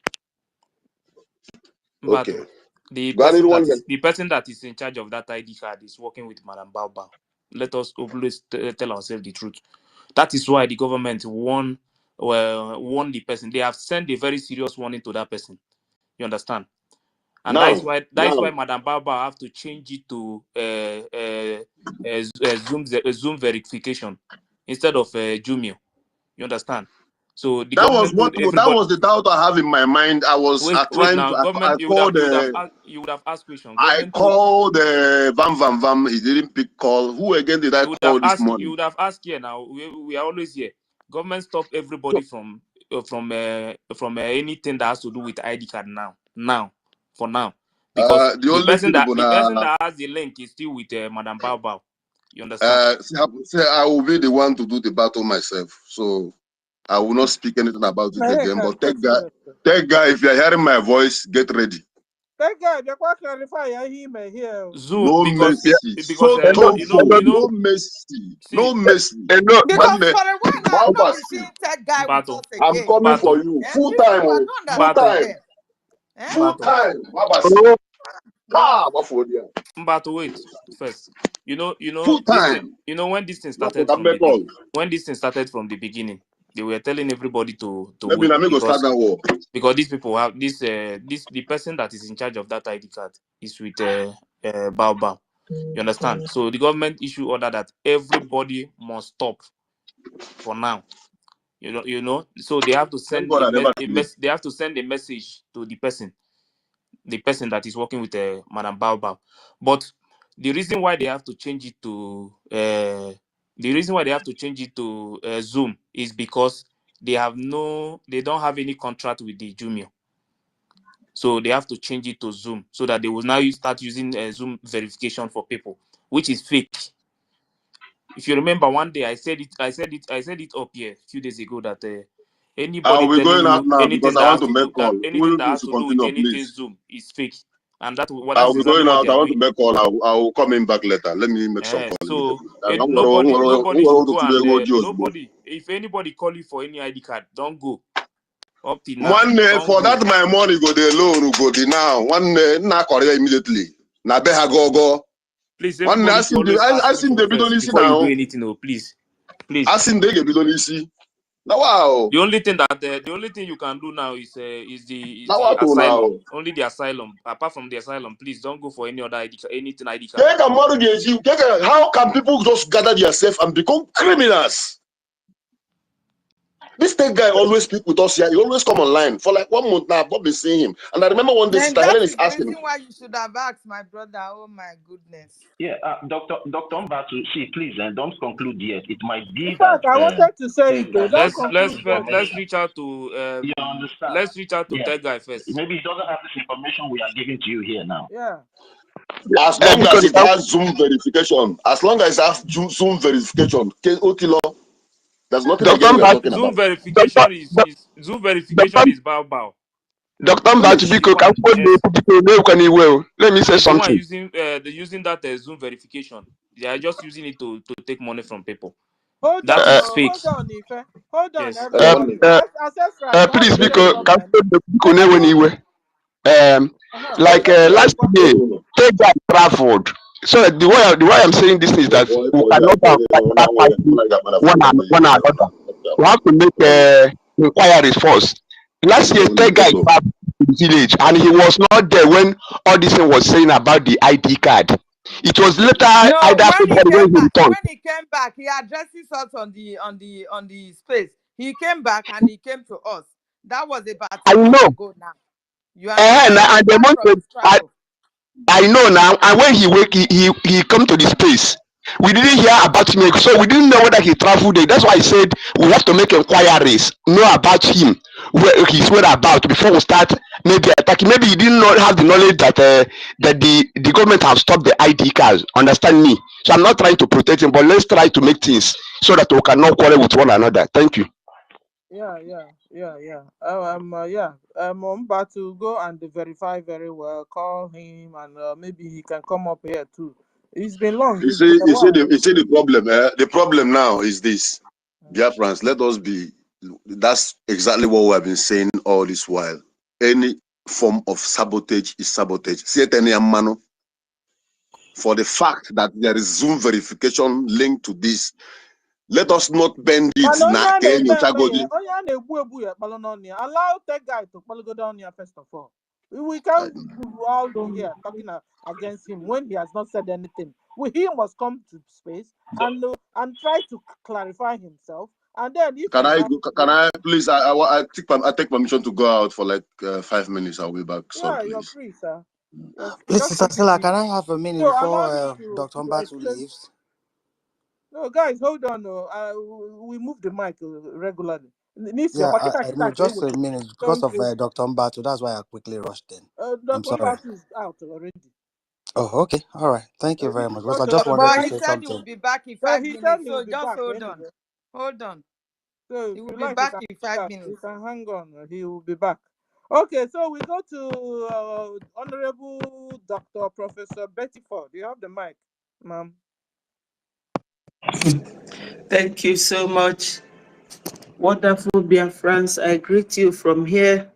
Okay. The person that is in charge of that ID card is working with Madam Baobab. Let us always tell ourselves the truth. That is why the government warn the person. They have sent a very serious warning to that person. You understand? And that is why Madam Baobab have to change it to Zoom verification instead of Jumio. You understand? So the that was the doubt I have in my mind. I was trying to. Government, you would have asked questions. I called Vam. He didn't pick call. Who again did I call this morning? You would have asked here. Now we are always here. Government stop everybody from anything that has to do with ID card for now. Because the person that has the link is still with Madam Baobab. You understand? I will be the one to do the battle myself. So I will not speak anything about it again. But tech guy, if you are hearing my voice, get ready. Tech guy, they quite clarify here. Zoom, no mercy. No mercy. No mercy. Because for a while now, I'm not seeing tech guy with us again. I'm coming for you. Full time. Full time. But wait first. You know, full time. When this thing started from the beginning, they were telling everybody to wait because these people have the person that is in charge of that ID card is with Baobab. You understand? So the government issue order that everybody must stop for now. You know. So they have to send they have to send a message to the person that is working with Madam Baobab. But the reason why they have to change it to Zoom is because they don't have any contract with the Jumio. So they have to change it to Zoom so that they will now start using Zoom verification for people, which is fake. If you remember, one day I said it up here a few days ago that anybody telling you anything that has to do with anything Zoom is fake. And that's what I'll be going out. I want to make call. I will come in back later. Let me make some calls. So nobody should go and nobody. If anybody call you for any ID card, don't go. Up till now. One day for that my money go the loan go the now. One day na Korea immediately. Na beha go. Please, one day I seen the video before you do anything. Oh, please. I seen the video now wow. The only thing you can do now is the asylum. Only the asylum. Apart from the asylum, please don't go for any other anything ID card. How can people just gather themselves and become criminals? This tech guy always speak with us here. He always come online for like 1 month now. I've been seeing him, and I remember one day Sister Helen is asking him. Why you should have asked my brother? Oh my goodness. Yeah, Dr. Mbatu, see, please, don't conclude yet. It might be that. I wanted to say let's reach out to. You understand? Let's reach out to tech guy first. Maybe he doesn't have this information we are giving to you here now. Yeah. As long as it has Zoom verification, there's nothing Zoom verification is Baobab. Dr. Mbatu, let me say something. They're using that Zoom verification. They are just using it to take money from people. Hold on, fake. Hold on, yes. Please, like last year, take that traveled. So the way I'm saying this is that we cannot have one another. We have to make inquiries first. Last year, that guy traveled to the village, and he was not there when all this thing was saying about the ID card. It was later No, either February when he returned. when he came back, he addresses us on the space. He came back and he came to us. That was about I a month know. ago now. You understand? And He's the back month from his travel. I know now. And when he come to the space, we didn't hear about him, so we didn't know whether he traveled there. That's why I said we have to make inquiries, know about him, where he's about before we start maybe attacking. Maybe he didn't know, have the knowledge that that the government have stopped the ID cards. Understand me? So I'm not trying to protect him, but let's try to make things so that we cannot quarrel with one another. Thank you. Yeah. I'm about to go and verify very well. Call him and maybe he can come up here too. It's been long. You see the problem. The problem now is this, Biafrans. Let us be. That's exactly what we have been saying all this while. Any form of sabotage is sabotage. See it any mano. For the fact that there is Zoom verification linked to this, let us not bend it. Allow that guy to go down here first of all. We can't go out here talking against him when he has not said anything. He must come to space and try to clarify himself. And then if can I please I take permission to go out for like 5 minutes. I'll be back. So yeah, please. you're free, sir. Please, Sister Stella, can I have a minute before Dr. Mbatu leaves? No, guys, hold on. We move the mic regularly. Yeah, I know, just a minute because of Dr. Mbatu. That's why I quickly rushed in. I'm sorry. Dr. Mbatu is out already. Oh, okay. All right. Thank you very much. Because I just wanted to say something. But he said he will be back in 5 minutes. So just hold on. Hold on. So he will be back in 5 minutes. You can hang on. He will be back. Okay, so we go to Honorable Dr. Professor Betty Ford. You have the mic, ma'am. Thank you so much. Wonderful Biafrans, I greet you from here.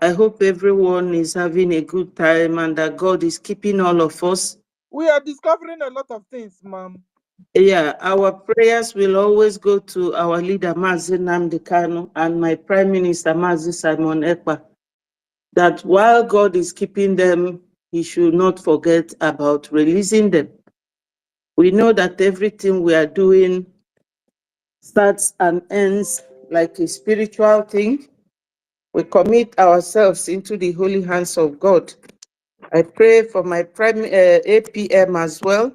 I hope everyone is having a good time and that God is keeping all of us. We are discovering a lot of things, ma'am. Yeah, our prayers will always go to our leader, Mazi Nnamdi Kanu, and my Prime Minister, Mazi Simon Ekpa, that while God is keeping them, he should not forget about releasing them. We know that everything we are doing starts and ends like a spiritual thing. We commit ourselves into the holy hands of God. I pray for my APM as well,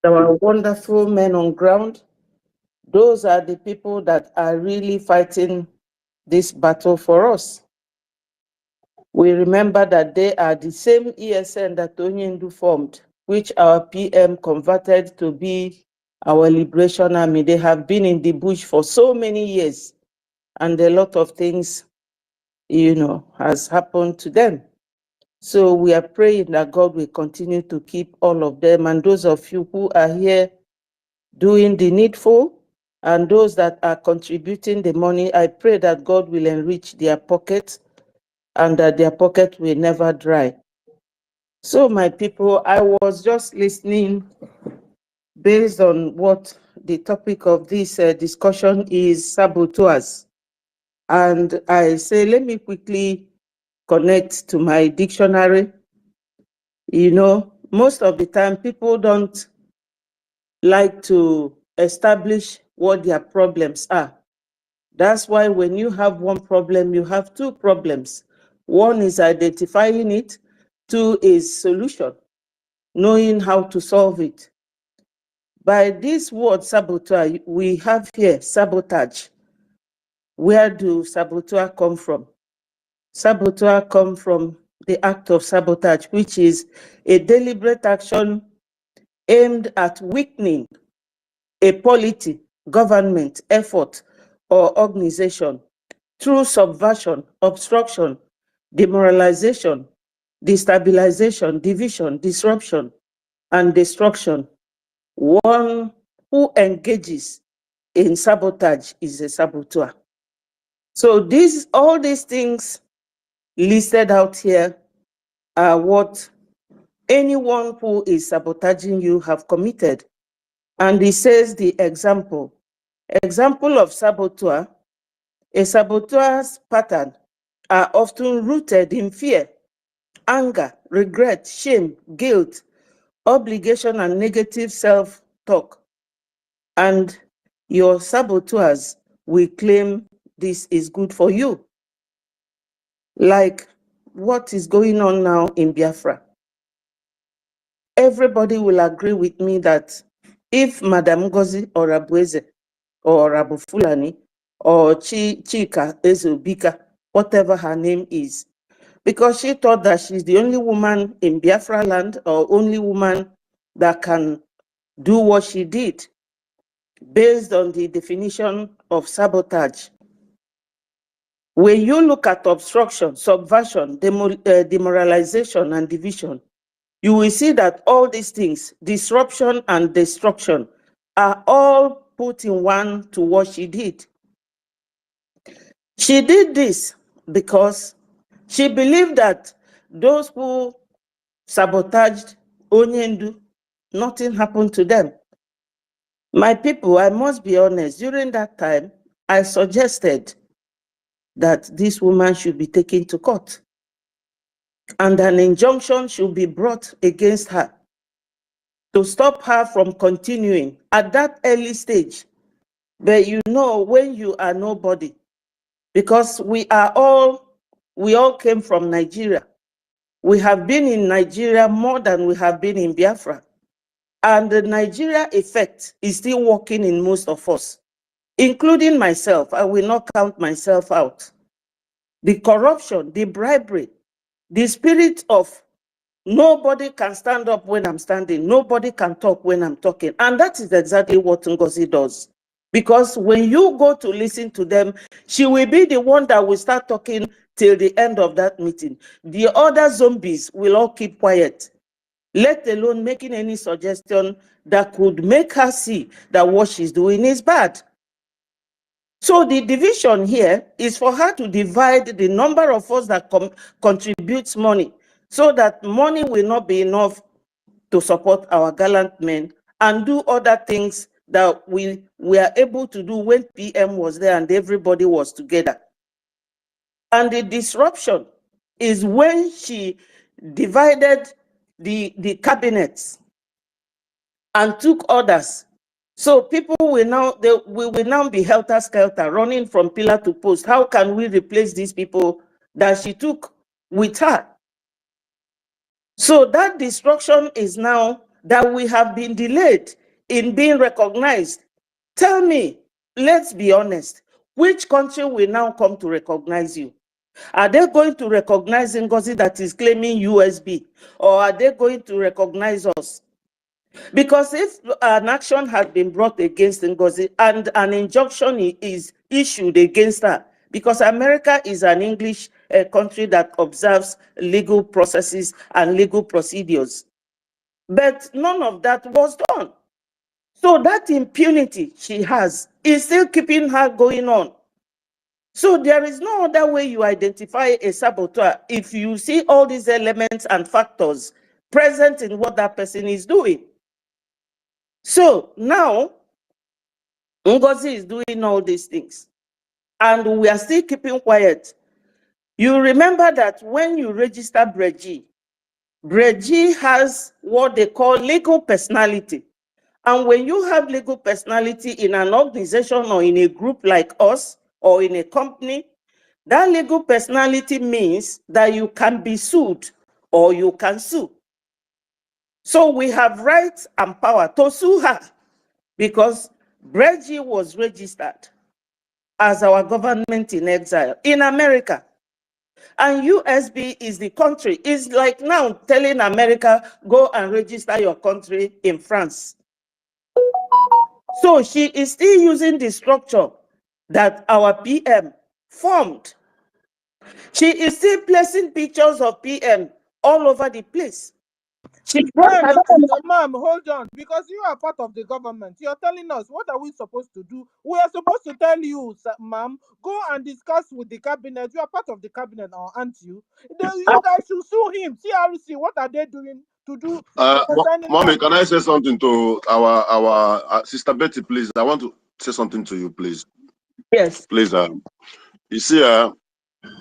our wonderful men on ground. Those are the people that are really fighting this battle for us. We remember that they are the same ESN that Onyendu formed, which our PM converted to be our Liberation Army. They have been in the bush for so many years, and a lot of things, has happened to them. So we are praying that God will continue to keep all of them, and those of you who are here doing the needful, and those that are contributing the money, I pray that God will enrich their pockets and that their pocket will never dry. So my people, I was just listening based on what the topic of this discussion is, saboteurs. And I say, let me quickly connect to my dictionary. Most of the time people don't like to establish what their problems are. That's why when you have one problem, you have two problems. One is identifying it, two is solution, knowing how to solve it. By this word saboteur, we have here sabotage. Where do saboteur come from? Saboteur come from the act of sabotage, which is a deliberate action aimed at weakening a polity, government, effort, or organization through subversion, obstruction, demoralization, destabilization, division, disruption, and destruction. One who engages in sabotage is a saboteur. So all these things listed out here are what anyone who is sabotaging you have committed. And he says the example of saboteur A saboteur's pattern are often rooted in fear, anger, regret, shame, guilt, obligation, and negative self-talk. And your saboteurs will claim this is good for you. Like what is going on now in Biafra. Everybody will agree with me that if Madam NGOZI or Abueze or Abu Fulani or Chika Ezubika, whatever her name is, because she thought that she's the only woman in Biafra land or only woman that can do what she did based on the definition of sabotage. When you look at obstruction, subversion, demoralization, and division, you will see that all these things, disruption and destruction, are all put in one to what she did. She did this because she believed that those who sabotaged Onyendu, nothing happened to them. My people, I must be honest, during that time, I suggested that this woman should be taken to court and an injunction should be brought against her to stop her from continuing at that early stage. But you know, when you are nobody, because we all came from Nigeria. We have been in Nigeria more than we have been in Biafra. And the Nigeria effect is still working in most of us, including myself. I will not count myself out. The corruption, the bribery, the spirit of nobody can stand up when I'm standing, nobody can talk when I'm talking. And that is exactly what NGOZI does. Because when you go to listen to them, she will be the one that will start talking till the end of that meeting. The other zombies will all keep quiet, let alone making any suggestion that could make her see that what she's doing is bad. So the division here is for her to divide the number of us that contributes money, so that money will not be enough to support our gallant men and do other things that we were able to do when PM was there and everybody was together. And the disruption is when she divided the cabinets and took orders. So people will now, we will now be helter-skelter, running from pillar to post. How can we replace these people that she took with her? So that destruction is now that we have been delayed in being recognized. Tell me, let's be honest, which country will now come to recognize you? Are they going to recognize NGOZI that is claiming USB, or are they going to recognize us? Because if an action has been brought against NGOZI and an injunction is issued against her, because America is an English country that observes legal processes and legal procedures. But none of that was done. So that impunity she has is still keeping her going on. So there is no other way you identify a saboteur if you see all these elements and factors present in what that person is doing. So now, NGOZI is doing all these things, and we are still keeping quiet. You remember that when you register BRGIE, BRGIE has what they call legal personality. And when you have legal personality in an organization or in a group like us or in a company, that legal personality means that you can be sued or you can sue. So we have rights and power to sue her, because BRGIE was registered as our government in exile in America. And USB is the country. It's like now telling America, go and register your country in France. So she is still using the structure that our PM formed. She is still placing pictures of PM all over the place. Ma'am, hold on, because you are part of the government. You're telling us, what are we supposed to do? We are supposed to tell you, ma'am, go and discuss with the cabinet. You are part of the cabinet now, aren't you? You guys should sue him. CRC, what are they doing to do? Mommy, can I say something to our sister Betty, please? I want to say something to you, please. Yes. Please, You see,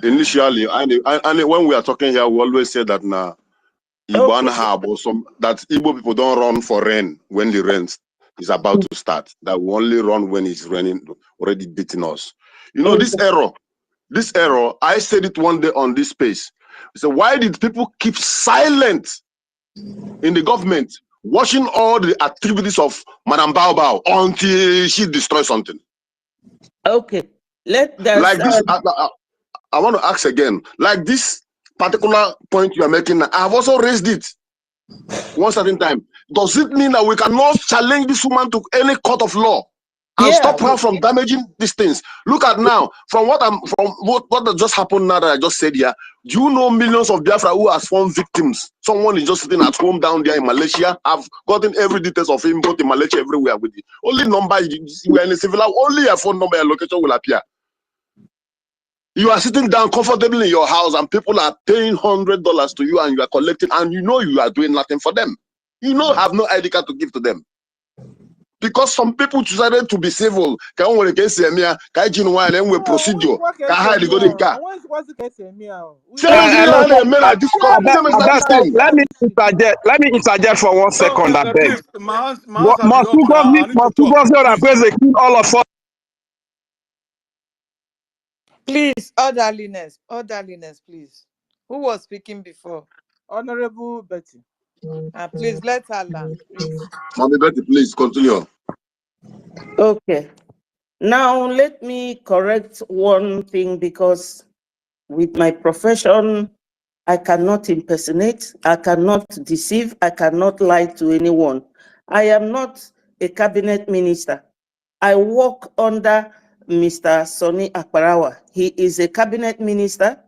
initially, and when we are talking here, we always say that now Igbo and Hab or some that Igbo people don't run for rain when the rain is about to start. That we only run when it's raining, already beating us. You know, this error, I said it one day on this space. So why did people keep silent in the government, watching all the activities of Madame Bao until she destroys something? Okay, like this. I want to ask again, like this particular point you are making, I have also raised it one certain time. Does it mean that we cannot challenge this woman to any court of law and stop her from damaging these things? Look at now, from what just happened now that I just said here, do you know millions of Biafra who has fallen victims? Someone is just sitting at home down there in Malaysia. I've gotten every details of him, both in Malaysia, everywhere with it. Only number, we are in a civil, only a phone number and location will appear. You are sitting down comfortably in your house and people are paying $100 to you and you are collecting and you know you are doing nothing for them. You know, have no ID card to give to them. Because some people decided to be civil. Can we procedure? Let me interject for 1 second. I beg. All of us. Please, orderliness, please. Who was speaking before? Honorable Betty. Please let her land, please. Mommy Betty, please continue. Okay. Now let me correct one thing, because with my profession, I cannot impersonate, I cannot deceive, I cannot lie to anyone. I am not a cabinet minister. I work under Mr. Sonny Akparawa. He is a cabinet minister.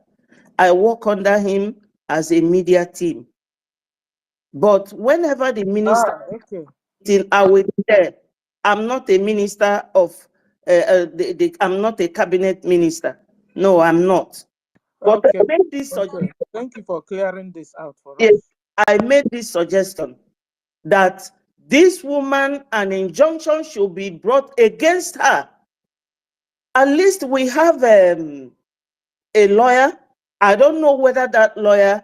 I work under him as a media team. But whenever the minister, I will be there. I'm not a minister of, I'm not a cabinet minister. No, I'm not. But I made this suggestion. Thank you for clearing this out for us. I made this suggestion that this woman, an injunction should be brought against her. At least we have a lawyer. I don't know whether that lawyer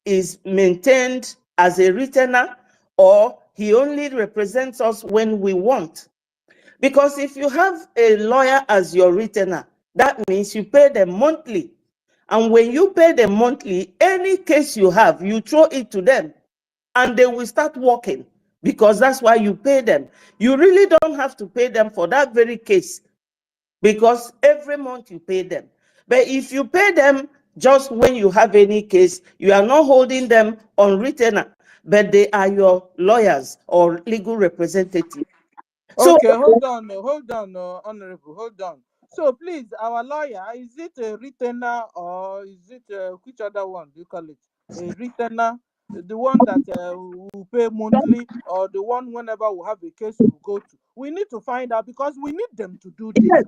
is maintained as a retainer or he only represents us when we want. Because if you have a lawyer as your retainer, that means you pay them monthly. And when you pay them monthly, any case you have, you throw it to them and they will start working, because that's why you pay them. You really don't have to pay them for that very case, because every month you pay them. But if you pay them just when you have any case, you are not holding them on retainer, but they are your lawyers or legal representatives. Okay, so, hold on, Honorable, hold on. So please, our lawyer, is it a retainer or is it which other one do you call it? A retainer, the one that will pay monthly, or the one whenever we have a case we go to? We need to find out, because we need them to do this. Yes.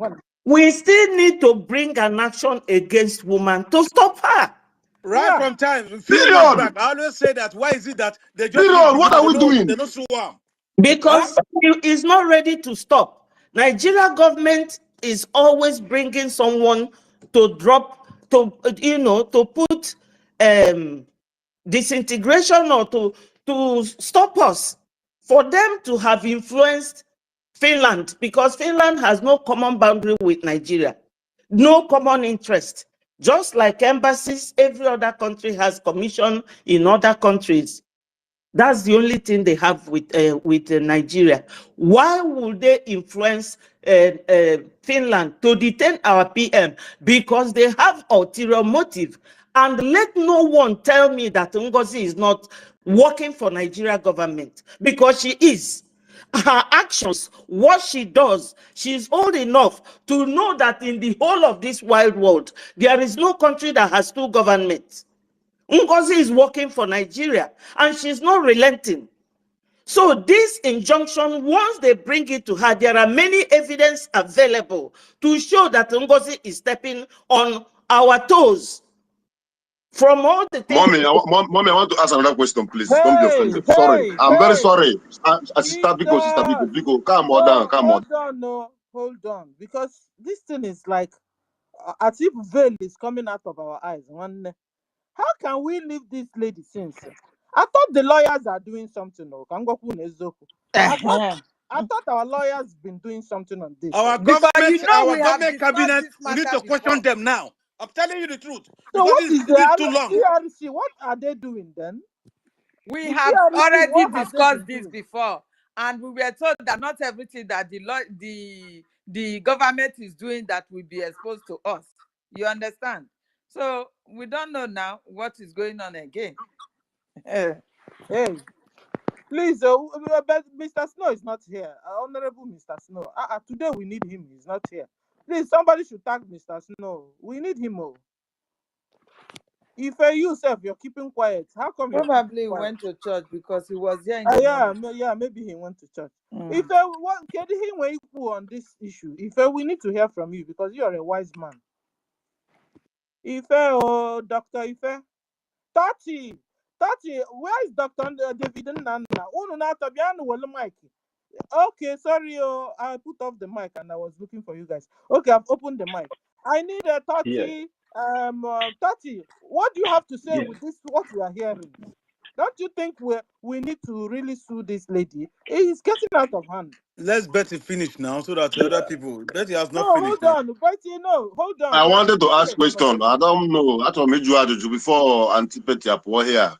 We still need to bring an action against woman to stop her. Right from time, a few months back, I always say that. Why is it that they just what are we doing? They don't sue them? Because it's not ready to stop. Nigeria government is always bringing someone to drop, to put disintegration or to stop us, for them to have influenced Finland, because Finland has no common boundary with Nigeria, no common interest. Just like embassies, every other country has commission in other countries. That's the only thing they have with Nigeria. Why would they influence Finland to detain our PM? Because they have ulterior motive. And let no one tell me that NGOZI is not working for Nigeria government, because she is. Her actions, what she does, she's old enough to know that in the whole of this wide world, there is no country that has two governments. NGOZI is working for Nigeria and she's not relenting. So this injunction, once they bring it to her, there are many evidence available to show that NGOZI is stepping on our toes. From all the things. Mommy, I want to ask another question, please. Don't be offended. Sorry. I'm very sorry. Sister Biko, come on down. Hold on, no. hold on, because this thing is like as if veil is coming out of our eyes. How can we leave this lady since? I thought the lawyers are doing something. I thought our lawyers been doing something on this. Our Because government, you know our we have government discussed cabinet, this we need matter to question before. them now. I'm telling you the truth. So Because what is this is too the long. BRC? What are they doing then? We The have BRC, already what have they discussed been this doing? before, and we were told that not everything that the government is doing that will be exposed to us. You understand? So we don't know now what is going on again. Hey, please, but Mr. Snow is not here. Honorable Mr. Snow. Today we need him. He's not here. Please, somebody should tag Mr. Snow. We need him. If you yourself, you're keeping quiet. How come you're Probably keeping quiet? went to church because he was here in the yeah, maybe he went to church. If what can he wait on this issue? If we need to hear from you because you are a wise man. If Dr. Ife 30, where is Dr. David Nana? Mic. Okay, sorry, I put off the mic and I was looking for you guys. Okay, I've opened the mic. I need a 30. Yes. 30. What do you have to say Yes. with this? What we are hearing? Don't you think we need to really sue this lady? It's getting out of hand. Let's Betty finish now so that the other people. Betty has not finished. Hold on, Betty. No, hold on. I wanted to ask question. I don't know. I told me you had to before Antipeti appear here.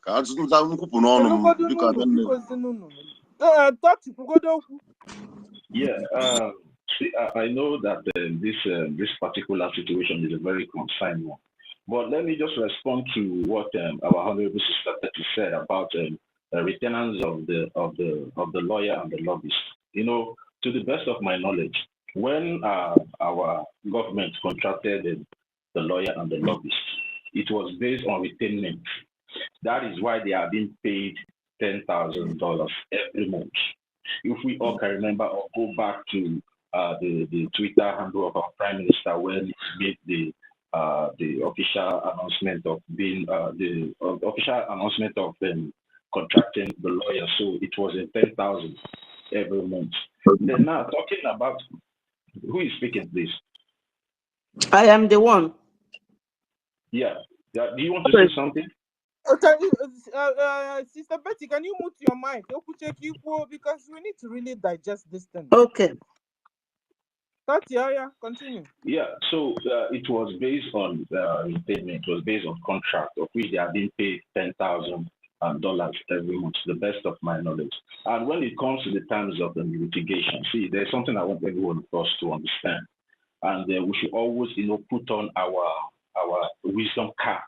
Yeah. See, I know that this particular situation is a very concerning one, but let me just respond to what our honorable sister Betty said about the retainers of the lawyer and the lobbyist. You know, to the best of my knowledge, when our government contracted the lawyer and the lobbyist, it was based on retainment. That is why they are being paid $10,000 every month. If we all can remember or go back to the Twitter handle of our Prime Minister when he made the official announcement of being the official announcement of contracting the lawyer, so it was in 10,000 every month. Then now talking about who is speaking, please. I am the one. Yeah. Do you want to say something? Sister Betty, can you mute your mic? Because we need to really digest this thing. Okay. Yeah, continue. Yeah, so it was based on retainment. It was based on contract, of which they are being paid $10,000 every month, to the best of my knowledge. And when it comes to the terms of the litigation, see, there's something I want everyone of us to understand, and we should always, put on our wisdom cap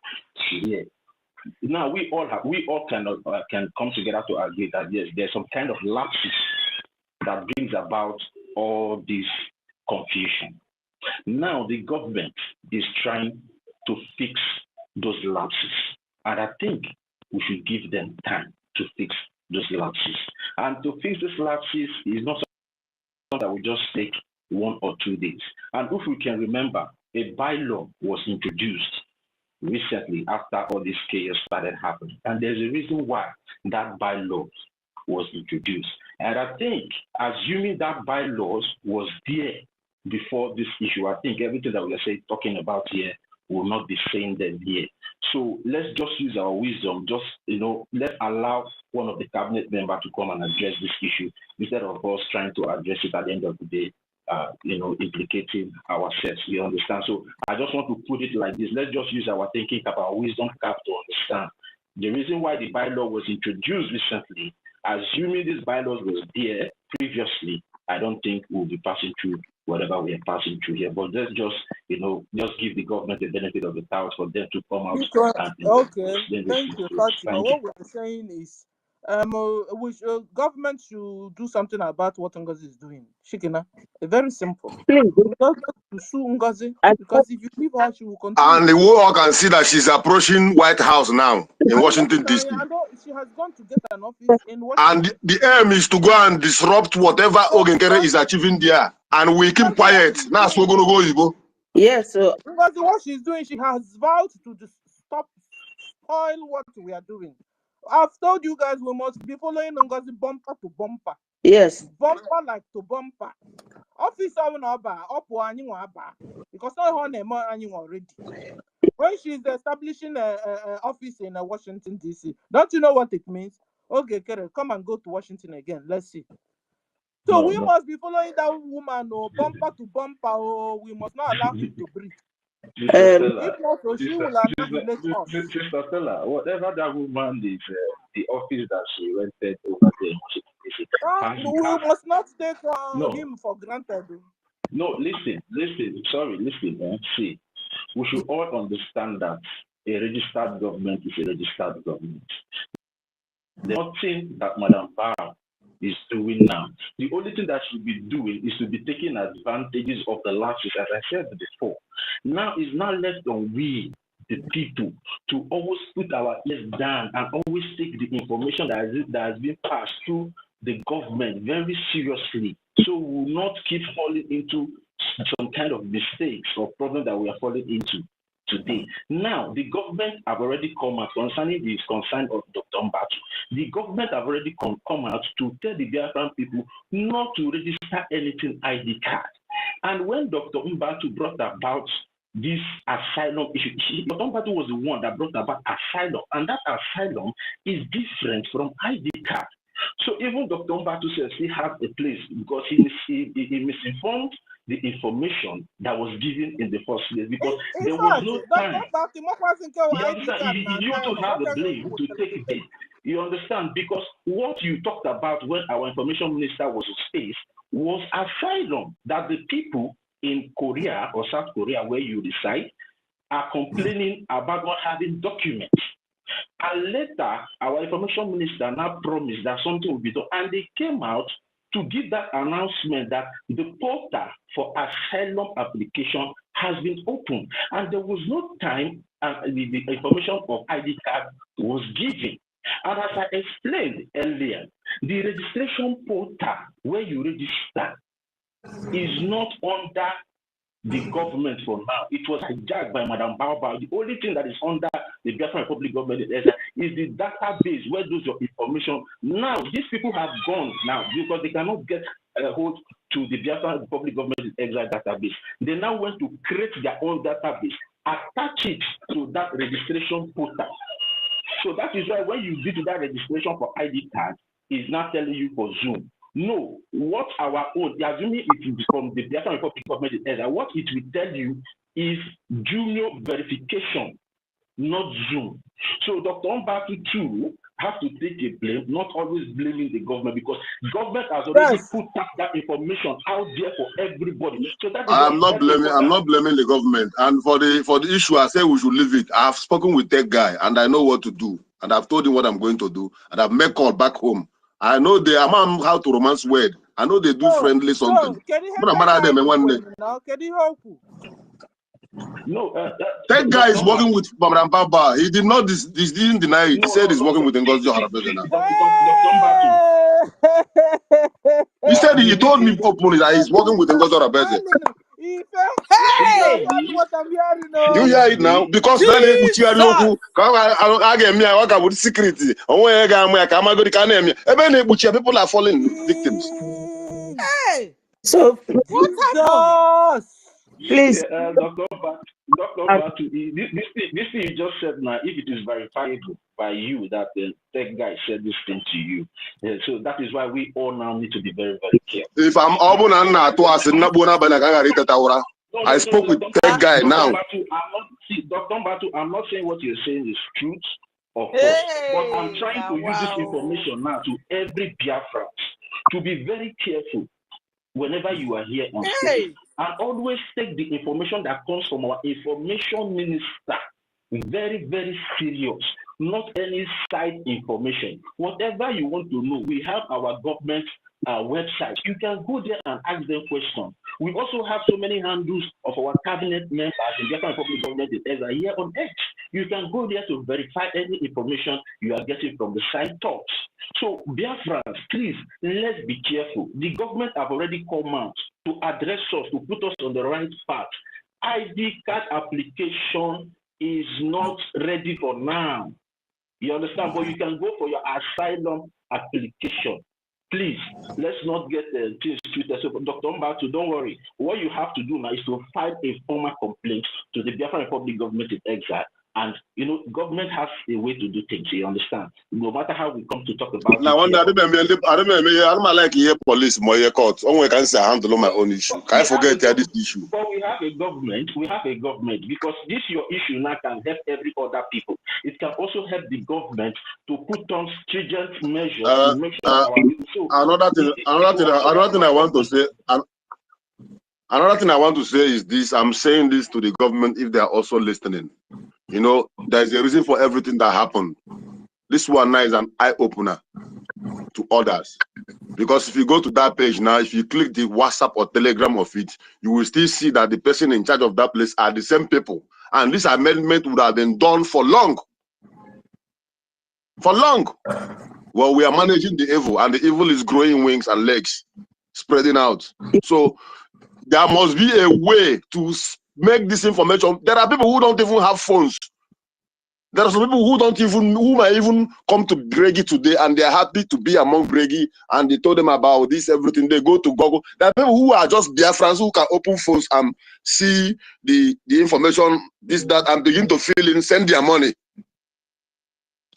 here. Now we all can come together to agree that yes, there's some kind of lapses that brings about all this confusion. Now the government is trying to fix those lapses, and I think we should give them time to fix those lapses. And to fix those lapses is not something that will just take 1 or 2 days. And if we can remember, a bylaw was introduced recently after all this chaos started happening. And there's a reason why that bylaw was introduced. And I think, assuming that bylaws was there before this issue, I think everything that we are talking about here will not be saying them here. So let's just use our wisdom, let's allow one of the cabinet members to come and address this issue instead of us trying to address it at the end of the day. Implicating ourselves. You understand? So I just want to put it like this. Let's just use our thinking cap, our wisdom cap to understand. The reason why the bylaw was introduced recently, assuming this bylaw was there previously, I don't think we'll be passing through whatever we are passing through here. But let's just, just give the government the benefit of the doubt for them to come out. Okay, thank you, Fatima. What we're saying is government should do something about what NGOZI is doing. Shikina, very simple. Not to sue NGOZI, because if you leave her, she will continue. And the world can see that she's approaching White House now in Washington, D.C. She has gone to get an office in Washington. And the aim is to go and disrupt whatever Ogenkere is achieving there. And we keep quiet. Now we're going to go, Igbo. Yes, so because what she's doing, she has vowed to stop spoil what we are doing. I've told you guys we must be following NGOZI bumper to bumper. Yes. Bumper like to bumper. Office of Naba, up because no one already. When she's establishing an office in Washington, D.C., don't you know what it means? Okay, Karen, come and go to Washington again. Let's see. So we must be following that woman, bumper to bumper. We must not allow him to breathe. If not, so she will annihilate us. Sister Stella, whatever that woman is, the office that she rented over there, we must not take him for granted. No, listen. Sorry, see, we should all understand that a registered government is a registered government. There's nothing that Madam Bar is doing now. The only thing that she'll be doing is to be taking advantages of the lapses, as I said before. Now it's not left on we, the people, to always put our ears down and always take the information that has been passed through the government very seriously. So we will not keep falling into some kind of mistakes or problem that we are falling into today. Now, the government have already come out concerning the concern of Dr. Mbatu. The government have already come out to tell the Biafran people not to register anything ID card. And when Dr. Mbatu brought about this asylum issue, Dr. Mbatu was the one that brought about asylum, and that asylum is different from ID card. So even Dr. Mbatu says he has a place because he misinformed the information that was given in the first place because there was no time. You to have the blame to take it. You understand? Because what you talked about when our information minister was on space was asylum, that the people in Korea or South Korea where you reside are complaining about not having documents. And later, our information minister now promised that something will be done. And they came out to give that announcement that the portal for asylum application has been opened. And there was no time the information of ID card was given. And as I explained earlier, the registration portal where you register is not under the government for now. It was hijacked by Madam Baobab. The only thing that is under the Biafran Republic government is the database where those your information. Now, these people have gone now because they cannot get a hold to the Biafran Republic government exile database. They now went to create their own database, attach it to that registration portal. So that is why when you did that registration for ID card, it's not telling you for Zoom. No, what our own, assuming it is from the Biafran Republic government, what it will tell you is junior verification, not Zoom. So Dr. Mbatu too has to take a blame, not always blaming the government, because government has already put that information out there for everybody. So that is I'm not blaming the government. And for the issue, I say we should leave it. I've spoken with that guy and I know what to do. And I've told him what I'm going to do. And I've made call back home. I know they among how to romance word. I know they do friendly something. No, that guy is working with Madam Baba. He did not. He didn't deny it. He said he's working with NGOZI. He said he told me openly that he's working with NGOZI. Hey! What I'm hearing now. You hear it now? Because then I with security. People are falling victims. Hey! So what happened? Please, Dr. Batu, this thing you just said now, if it is verifiable by you that the tech guy said this thing to you, so that is why we all now need to be very, very careful. If I'm I spoke with tech guy now. Dr. Batu, I'm not saying what you're saying is truth, of course, but I'm trying to use this information now to every Biafran to be very careful whenever you are here on stage, and always take the information that comes from our information minister very, very serious, not any side information. Whatever you want to know, we have our government website. You can go there and ask them questions. We also have so many handles of our cabinet members in the Republic government are here on X. You can go there to verify any information you are getting from the side talks. So, Biafrans, please, let's be careful. The government have already come out to address us, to put us on the right path. ID card application is not ready for now. You understand? But you can go for your asylum application. Please, let's not get things twisted. So, Dr. Mbatu, don't worry. What you have to do now is to file a formal complaint to the Biafra Republic government in exile. And, you know, government has a way to do things, you understand? No matter how we come to talk about now, I don't like here police, my court. Only can say handle my own issue. Can I forget this issue? But we have a government, because this your issue now can help every other people. It can also help the government to put on stringent measures to make sure our people. Another thing I want to say. Another thing I want to say is this. I'm saying this to the government if they are also listening. You know, there's a reason for everything that happened. This one now is an eye-opener to others. Because if you go to that page now, if you click the WhatsApp or Telegram of it, you will still see that the person in charge of that place are the same people. And this amendment would have been done for long. For long. Well, we are managing the evil, and the evil is growing wings and legs, spreading out. So there must be a way to make this information. There are people who don't even have phones. There are some people who might even come to BRGIE today, and they are happy to be among BRGIE, and they told them about this, everything. They go to Google. There are people who are just Biafrans who can open phones and see the information, this, that, and begin to fill in, send their money.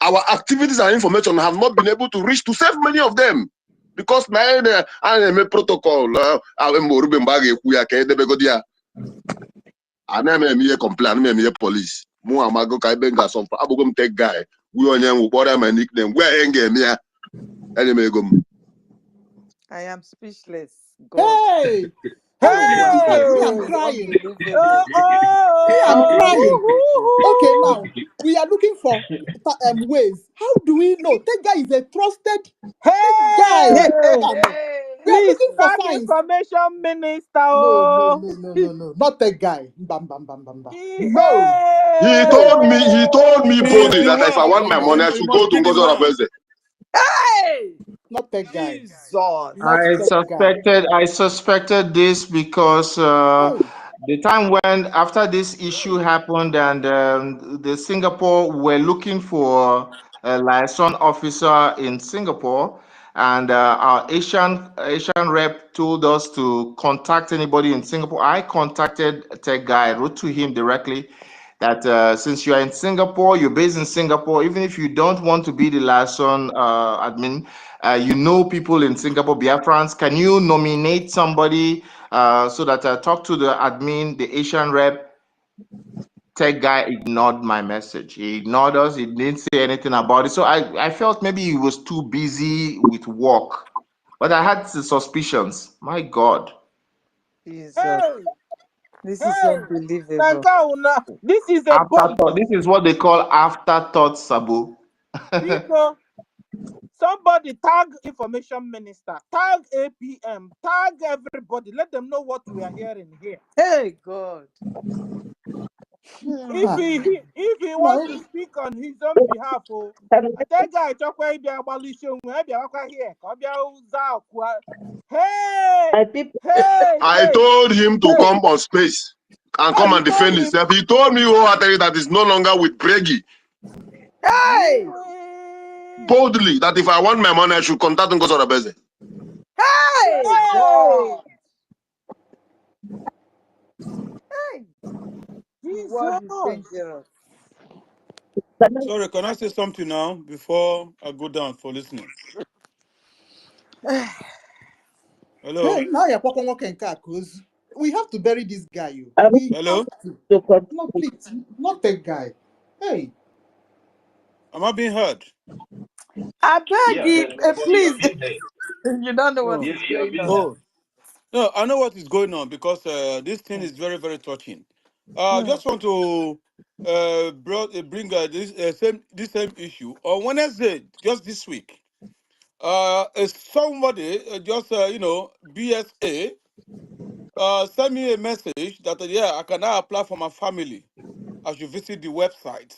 Our activities and information have not been able to reach to save many of them. Because my protocol, I'm police. Some tech guy. We on my nickname. Where I am speechless. God. Hey, me, I'm crying. Me, I'm crying. Okay, now we are looking for ways. How do we know that guy is a trusted guy? We are looking for signs. Information minister. No, not that guy. Bam, bam, bam, bam, bam. No. He told me boldly that if I want my money, I should go to NGOZI. Hey! Not that guy. Jesus. I suspected this because the time when after this issue happened and the Singapore were looking for a liaison officer in Singapore, and our Asian rep told us to contact anybody in Singapore. I contacted a tech guy, wrote to him directly that since you are in Singapore, you're based in Singapore, even if you don't want to be the liaison admin, you know people in Singapore, Biafrans, can you nominate somebody so that I talk to the admin, the Asian rep? Tech guy ignored my message. He ignored us. He didn't say anything about it. So I felt maybe he was too busy with work. But I had the suspicions. My God. Jesus. This is unbelievable. This is a bomb. This is what they call afterthought, Sabu. People, somebody tag information minister, tag APM, tag everybody. Let them know what we are hearing here. Hey, God. If he wants to speak on his own behalf, that guy talk where he I told him to come on space and come and defend himself. He told me wholeheartedly that he's no longer with BRGIE. Hey! Boldly that if I want my money, I should contact NGOZI. Hey! God. Hey! Jesus. What is dangerous? Sorry, can I say something now before I go down for listening? Hello. Hey, now you're talking working car, cause we have to bury this guy. Hello. No, please, not that guy. Hey, Am I being heard? I beg you, please. You don't know what is going on. Oh, no, I know what is going on because this thing is very, very touching. I just want to bring this same issue on Wednesday, just this week. Somebody BSA sent me a message that I can now apply for my family as you visit the website,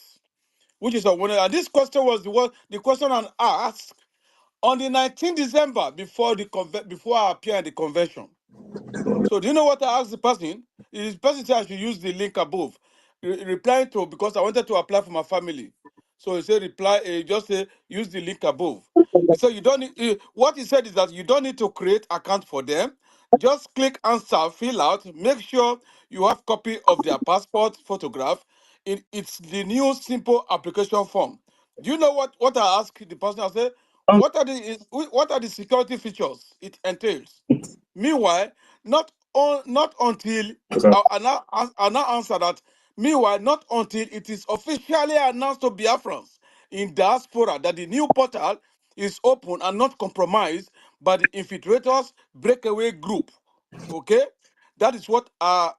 which is on Wednesday. And this question was the question I asked on the 19th December before I appear at the convention. So do you know what I asked the person? The person said I should use the link above, replying to because I wanted to apply for my family. So he said reply, just say use the link above. He said you don't need, what he said is that you don't need to create account for them. Just click answer, fill out, make sure you have copy of their passport photograph. It's the new simple application form. Do you know what I asked the person? I said, what are the security features it entails? Meanwhile, not until I now answer that. Meanwhile, not until it is officially announced to Biafrans in diaspora that the new portal is open and not compromised by the infiltrators breakaway group. Okay, that is what I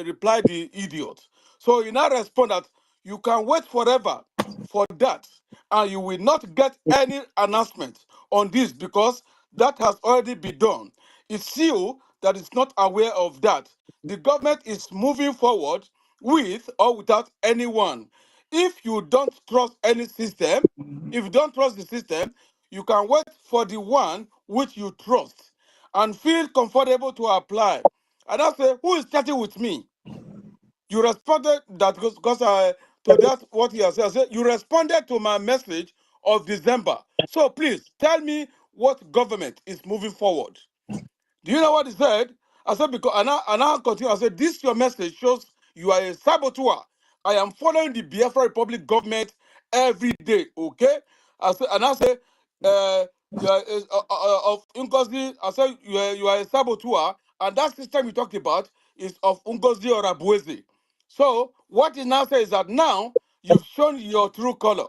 replied the idiot. So he now respond that you can wait forever for that, and you will not get any announcement on this because that has already been done. It's you that is not aware of that. The government is moving forward with or without anyone. If you don't trust any system, if you don't trust the system, you can wait for the one which you trust and feel comfortable to apply. And I say, who is chatting with me? You responded that because to that what he has said. I said, you responded to my message of December. So please tell me what government is moving forward. Do you know what he said? I said, because and I continue. I said, this your message shows you are a saboteur. I am following the Biafra Republic government every day, okay? I said, you are of NGOZI. I said, you are a saboteur, and that system you talked about is of NGOZI or Abuezi. So what he now says is that now you've shown your true color.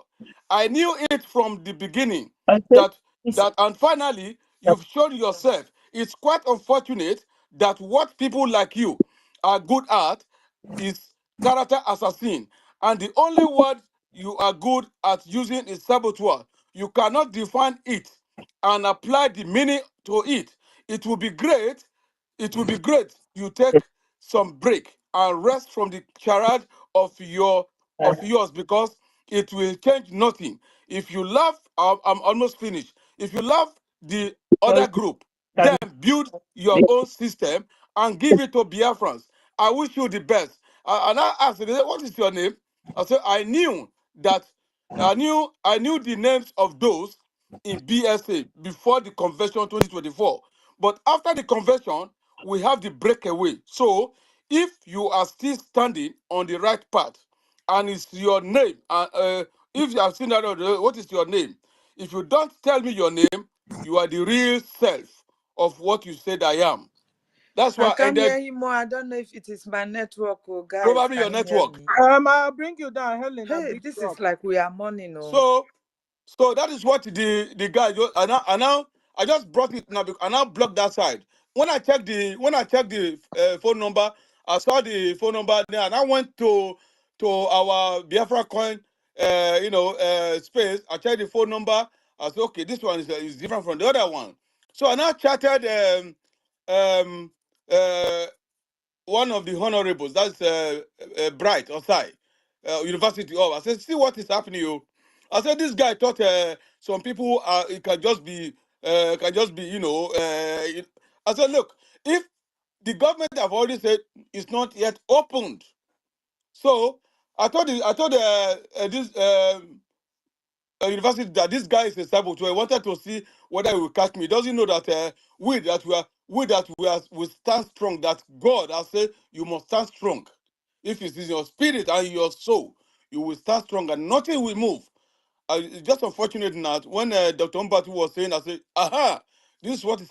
I knew it from the beginning and finally you've shown yourself. It's quite unfortunate that what people like you are good at is character assassin, and the only word you are good at using is saboteur. You cannot define it and apply the meaning to it. It will be great. It will be great. You take some break and rest from the charade of yours because it will change nothing. If you love, I'm almost finished. If you love the other group, then build your own system and give it to Biafrans. I wish you the best. And I asked, what is your name? I said, I knew the names of those in BSA before the convention 2024. But after the convention, we have the breakaway. So if you are still standing on the right path, and it's your name, if you have seen that, what is your name? If you don't tell me your name, you are the real self of what you said I am. That's why I can't hear him more. I don't know if it is my network or guys. Probably your network. I'll bring you down, Helen. Hey, this is like we are mourning. Oh. So that is what the guy just, and now I just brought it now, and now blocked that side. When I checked the phone number, I saw the phone number there, and I went to our BIAFRACOIN space. I checked the phone number. I said, okay, this one is different from the other one. So I now chatted one of the honorables, that's Bright Osai, University of. I said, see what is happening, you. I said, this guy thought some people it can just be, I said, look, if the government have already said it's not yet opened, so I told this university that this guy is a saboteur. I wanted to see whether he will catch me. He doesn't know that we stand strong. That God has said you must stand strong. If it is your spirit and your soul, you will stand strong, and nothing will move. It's just unfortunate that when Dr. Mbatu was saying, I said, aha, this is what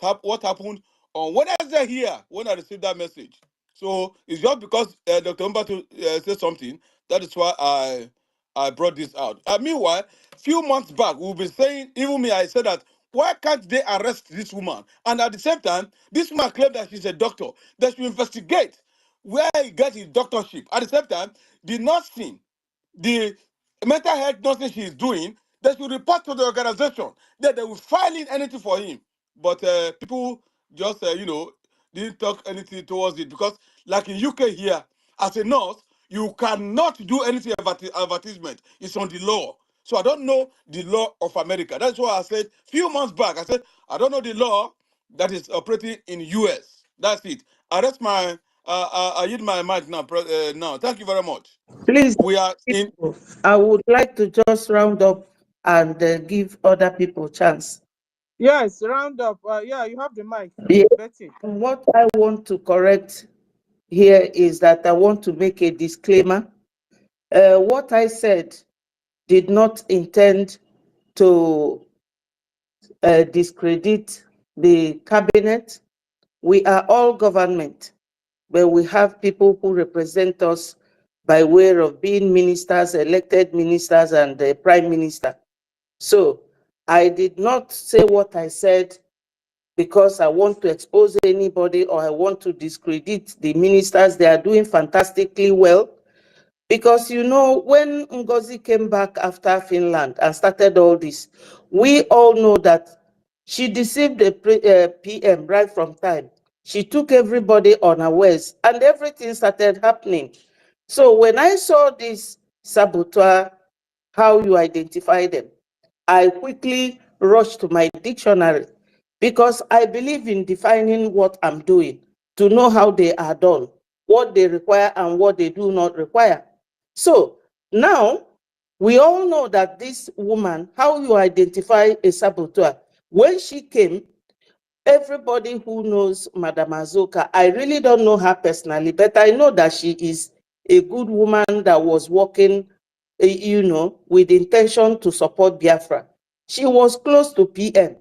happened on Wednesday here when I received that message. So it's just because Dr. Mbatu said something, that is why I brought this out. Meanwhile, few months back, we've been saying, even me, I said that, why can't they arrest this woman? And at the same time, this woman claimed that she's a doctor. They should investigate where he got his doctorship. At the same time, the nursing, the mental health nursing she is doing, they should report to the organization that they will file in anything for him. But people just, didn't talk anything towards it because, like in UK here, as a nurse, you cannot do anything advertisement. It's on the law. So I don't know the law of America. That's why I said few months back, I said, I don't know the law that is operating in US. That's it. I rest I yield my mic now. Now, thank you very much. Please, We are in. I would like to just round up and give other people chance. Yes, round up. Yeah, you have the mic. Yeah. Betty. What I want to correct here is that I want to make a disclaimer. What I said did not intend to discredit the cabinet. We are all government, but we have people who represent us by way of being ministers, elected ministers, and the prime minister. So I did not say what I said because I want to expose anybody or I want to discredit the ministers. They are doing fantastically well. Because, you know, when NGOZI came back after Finland and started all this, we all know that she deceived the PM right from time. She took everybody unawares and everything started happening. So when I saw this saboteur, how you identify them, I quickly rushed to my dictionary because I believe in defining what I'm doing to know how they are done, what they require and what they do not require. So now we all know that this woman, how you identify a saboteur, when she came, everybody who knows Madam Azoka, I really don't know her personally, but I know that she is a good woman that was working, you know, with intention to support Biafra. She was close to PM.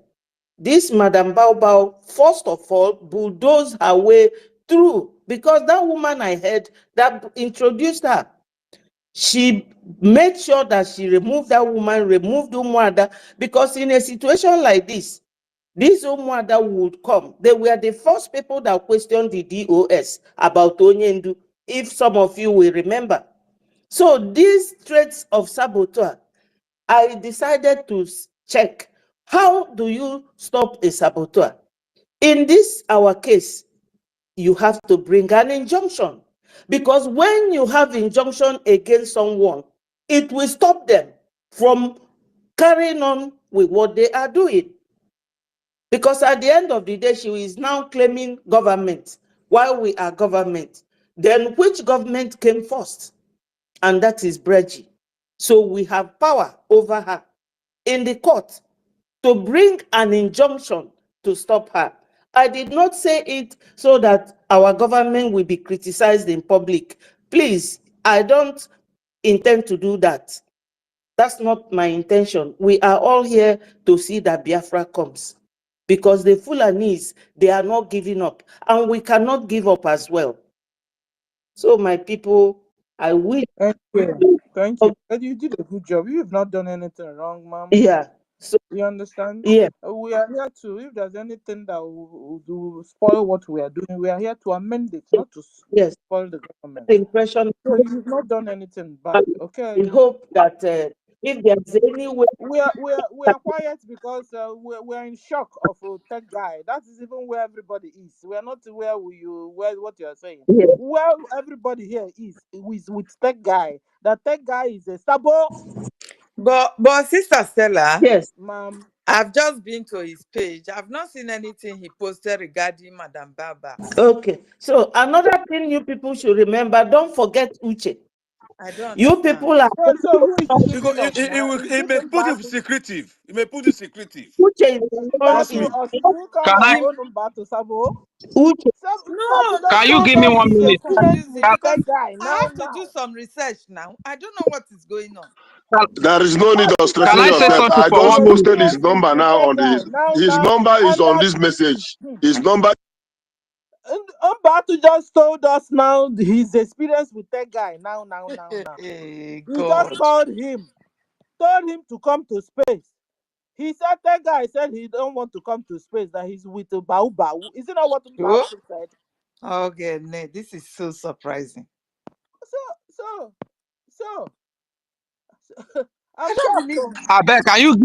This Madam Bao, first of all, bulldozed her way through because that woman I heard that introduced her, she made sure that she removed that woman, removed Umuada, because in a situation like this Umuada would come. They were the first people that questioned the DOS about Onyendu, if some of you will remember. So these traits of saboteur, I decided to check, how do you stop a saboteur? In this, our case, you have to bring an injunction. Because when you have injunction against someone, it will stop them from carrying on with what they are doing. Because at the end of the day, she is now claiming government while we are government. Then which government came first? And that is BRGIE. So we have power over her in the court to bring an injunction to stop her. I did not say it so that our government will be criticized in public. Please, I don't intend to do that. That's not my intention. We are all here to see that Biafra comes. Because the Fulanese, they are not giving up. And we cannot give up as well. So my people, I wish. Thank you. Thank you. But you did a good job. You have not done anything wrong, ma'am. Yeah. So you understand? Yeah. We are here to, if there's anything that will spoil what we are doing, we are here to amend it, not to spoil the government. The impression. So you've not done anything bad, okay? We hope that if there's any way, we are quiet because we're in shock of a tech guy. That is even where everybody is. We are not where what you are saying. Yeah. Where everybody here is with tech guy. The tech guy is a sabo. But Sister Stella, yes, ma'am, I've just been to his page. I've not seen anything he posted regarding Madam Baba. Okay. So another thing you people should remember, don't forget Uche. I don't You understand. people are. So who is He may put it secretive. He may put it secretive. Uche is Trust me. Can I? Uche. No. Can you give me 1 minute? I have to do some research now. I don't know what is going on. There is no need of stressing Can I say yourself. something I for just 1 minute? posted his number now on his number is on this message. His number. Mbatu just told us now his experience with that guy. Now. Hey, we just told him to come to space. He said that guy said he don't want to come to space, that he's with Bau. Is it not what Bau said? Okay, no, this is so surprising. So I don't believe. I beg, can you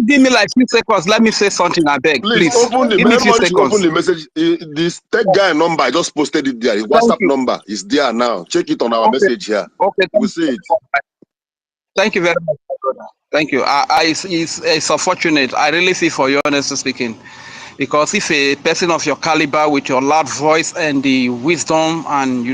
give me like 2 seconds? Let me say something. I beg, please. Open the give me 2 seconds. Open the message. This tech guy number, I just posted it there. His WhatsApp number is there now. Check it on our message here. Okay, we see it. Thank you very much, brother. Thank you. It's unfortunate. I really feel for you, honestly speaking. because if a person of your caliber with your loud voice and the wisdom, and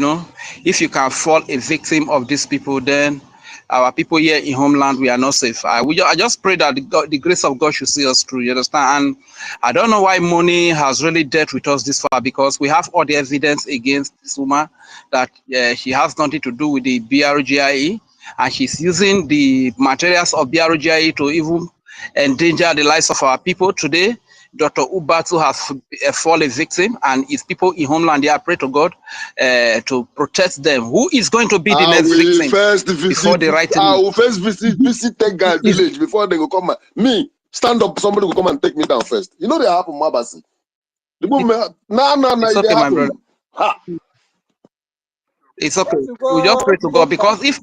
if you can fall a victim of these people, then our people here in homeland, we are not safe. I just pray that the grace of God should see us through. You understand? And I don't know why money has really dealt with us this far, because we have all the evidence against this woman that she has nothing to do with the BRGIE, and she's using the materials of BRGIE to even endanger the lives of our people. Today, Dr. Ubatu has fallen a victim, and his people in homeland, they are pray to God to protect them. Who is going to be the next victim before the right? I will first visit that guy village before they go come. Me stand up, somebody will come and take me down first. You know they happen, Mabasi. The moment, it's okay, my brother. It's okay. We just pray to God, because if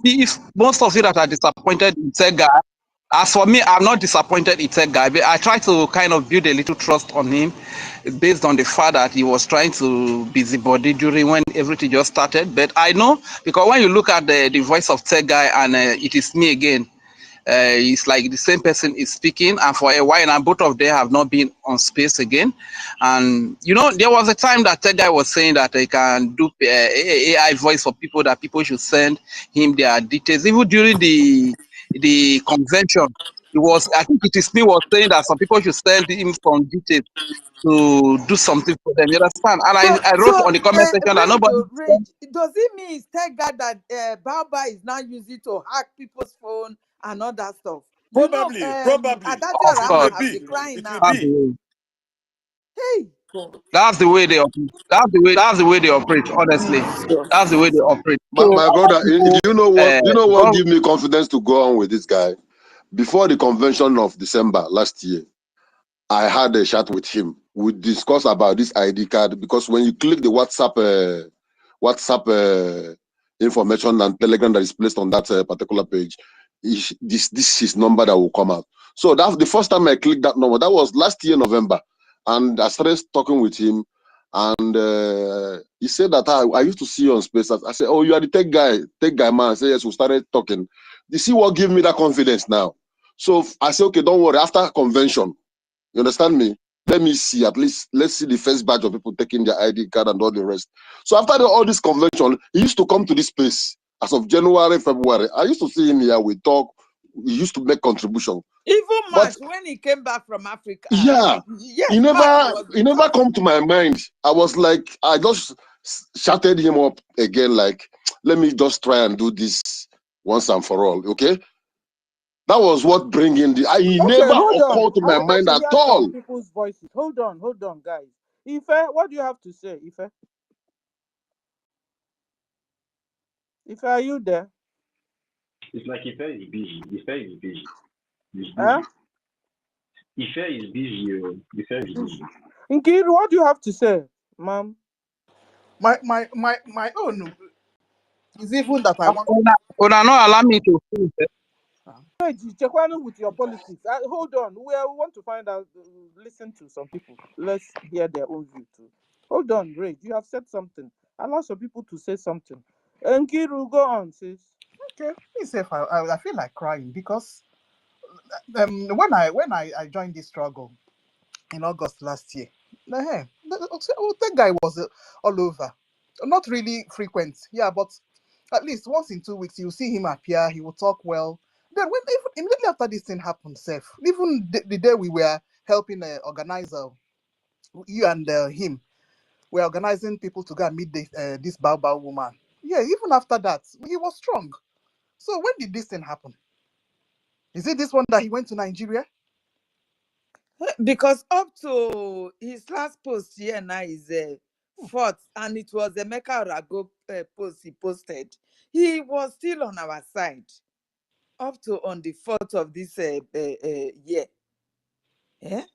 most of you that are disappointed in that guy, as for me, I'm not disappointed in that guy, but I try to kind of build a little trust on him based on the fact that he was trying to busybody during when everything just started. But I know, because when you look at the voice of that guy and it is me again, it's like the same person is speaking, and for a while now, both of them have not been on space again. And there was a time that guy was saying that they can do AI voice for people, that people should send him their details. Even during the convention, I think it is me was saying that some people should send him some details to do something for them. You understand? And I wrote on the comment section that nobody. Does it mean it's that guy that Baba is now using to hack people's phone and all that stuff? Probably. Hey, that's the way they operate. That's the way they operate. Honestly, that's the way they operate. My brother, do you know what? You know what give me confidence to go on with this guy? Before the convention of December last year, I had a chat with him. We discussed about this ID card, because when you click the WhatsApp information and Telegram that is placed on that particular page, this is his number that will come out. So that's the first time I clicked that number. That was last year November, and I started talking with him, and he said that I used to see you on space. I said, "Oh, you are the tech guy, man." I said, "Yes." We started talking. You see what gave me that confidence now? So I said, "Okay, don't worry. After convention, you understand me? Let me see, at least let's see the first batch of people taking their ID card and all the rest." So after all this convention, he used to come to this place as of January, February. I used to see him here. We talk. He used to make contribution. Even March, when he came back from Africa. Yeah, yes, he never come to my mind. I was like, I just shouted him up again, like, let me just try and do this once and for all, okay? That was what bringing the. He never occurred to my mind at all. People's voices. Hold on, guys. Ife, what do you have to say, Ife? Ife, are you there? It's like Ife is busy. Ife is busy. Huh? Ife is busy. Ife is busy. Nkiru, what do you have to say, ma'am? My own is even that I want. Not allow me to finish. With your politics. Hold on. We want to find out, listen to some people. Let's hear their own view too. Hold on, Ray. You have said something. Allow some people to say something. Nkiru, go on, sis. Okay. I feel like crying, because when I joined this struggle in August last year, that guy was all over. Not really frequent, yeah, but at least once in 2 weeks you see him appear. He will talk well. Then immediately after this thing happened, even the day we were helping organizer, you and him, we're organizing people to go and meet this Bao woman. Yeah, even after that, he was strong. So when did this thing happen? Is it this one that he went to Nigeria? Because up to his last post here now is 4th, and it was a Emeka Orago post he posted. He was still on our side up to on the 4th of this year. Yeah?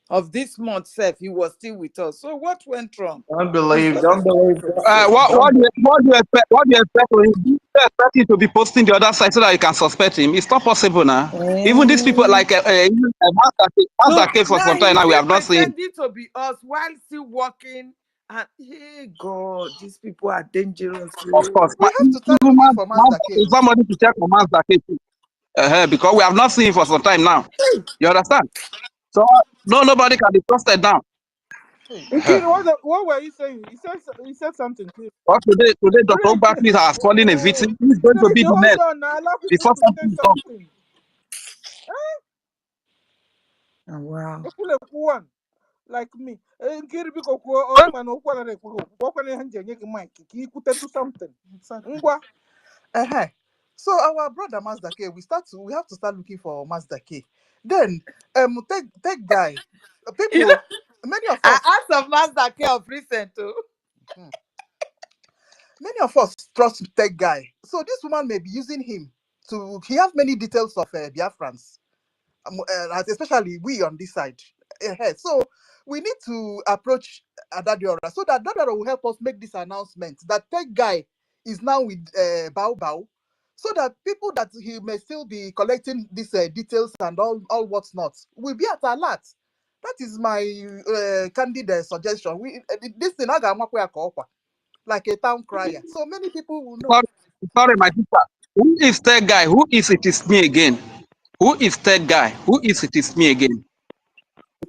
Of this month, he was still with us. So what went wrong? Don't believe. What do you expect? What do you expect? You expect him to be posting the other side so that you can suspect him? It's not possible now. Even these people like Master for some time now, we have not seen. Pretending to be us while still working. And hey God, these people are dangerous. Of course, we have to tell him for Master K. Somebody to check for Master K. Because we have not seen him for some time now. You understand? So no, nobody can be trusted now. Nkiri, what were you saying? He said something. But today, Dr. Rick, Ogbafli has fallen a victim. Who is going to Rick, be the hold next on now. Allow people before to say something is done? something. Oh, wow. One like me. Nkiri, because man, mic. To something. Ngwa. So our brother Mazdake, we have to start looking for Mazdake. Then take guy. People, many of I us, asked of Master K of recent too. many of us trust tech guy. So this woman may be using him to. He has many details of Biafrans, especially we on this side. So we need to approach Adadiora so that Adadiora will help us make this announcement that tech guy is now with Bao Bao, so that people that he may still be collecting these details and all what's not will be at alert. That is my candid suggestion. This thing like a town crier, so many people will know. Sorry, my sister. Who is that guy? Who is it is me again? Who is that guy? Who is it is me again?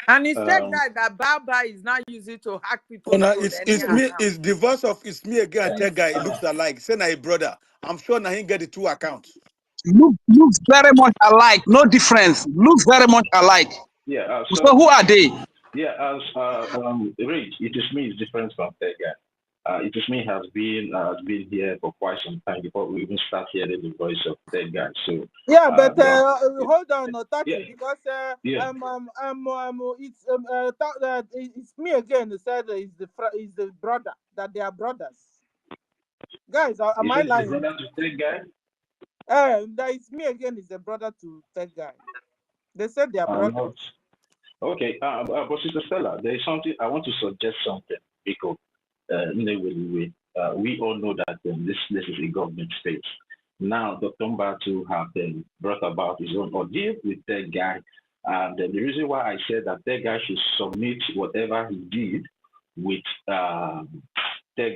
And it's that guy that Baba is now using to hack people's no, phone it's anyhow me. now. It's the voice of it's me again. And that guy, it looks alike. Say na a brother. I'm sure now he get the two accounts. Looks very much alike. No difference. Looks very much alike. Yeah. So who are they? Yeah, as Rich, it is me is different from that guy. It is me has been here for quite some time before we even start hearing the voice of that guy. So Yeah, but hold on, no, yeah. because Yeah. it's me again who said is the brother that they are brothers. Guys, am I lying? The brother to that guy? That is me again is the brother to that guy. They said they are brothers. Okay, but Sister Stella, there is something I want to suggest something because we all know that this is a government space. Now, Dr. Mbatu have brought about his own ordeal with that guy. And the reason why I said that guy should submit whatever he did with that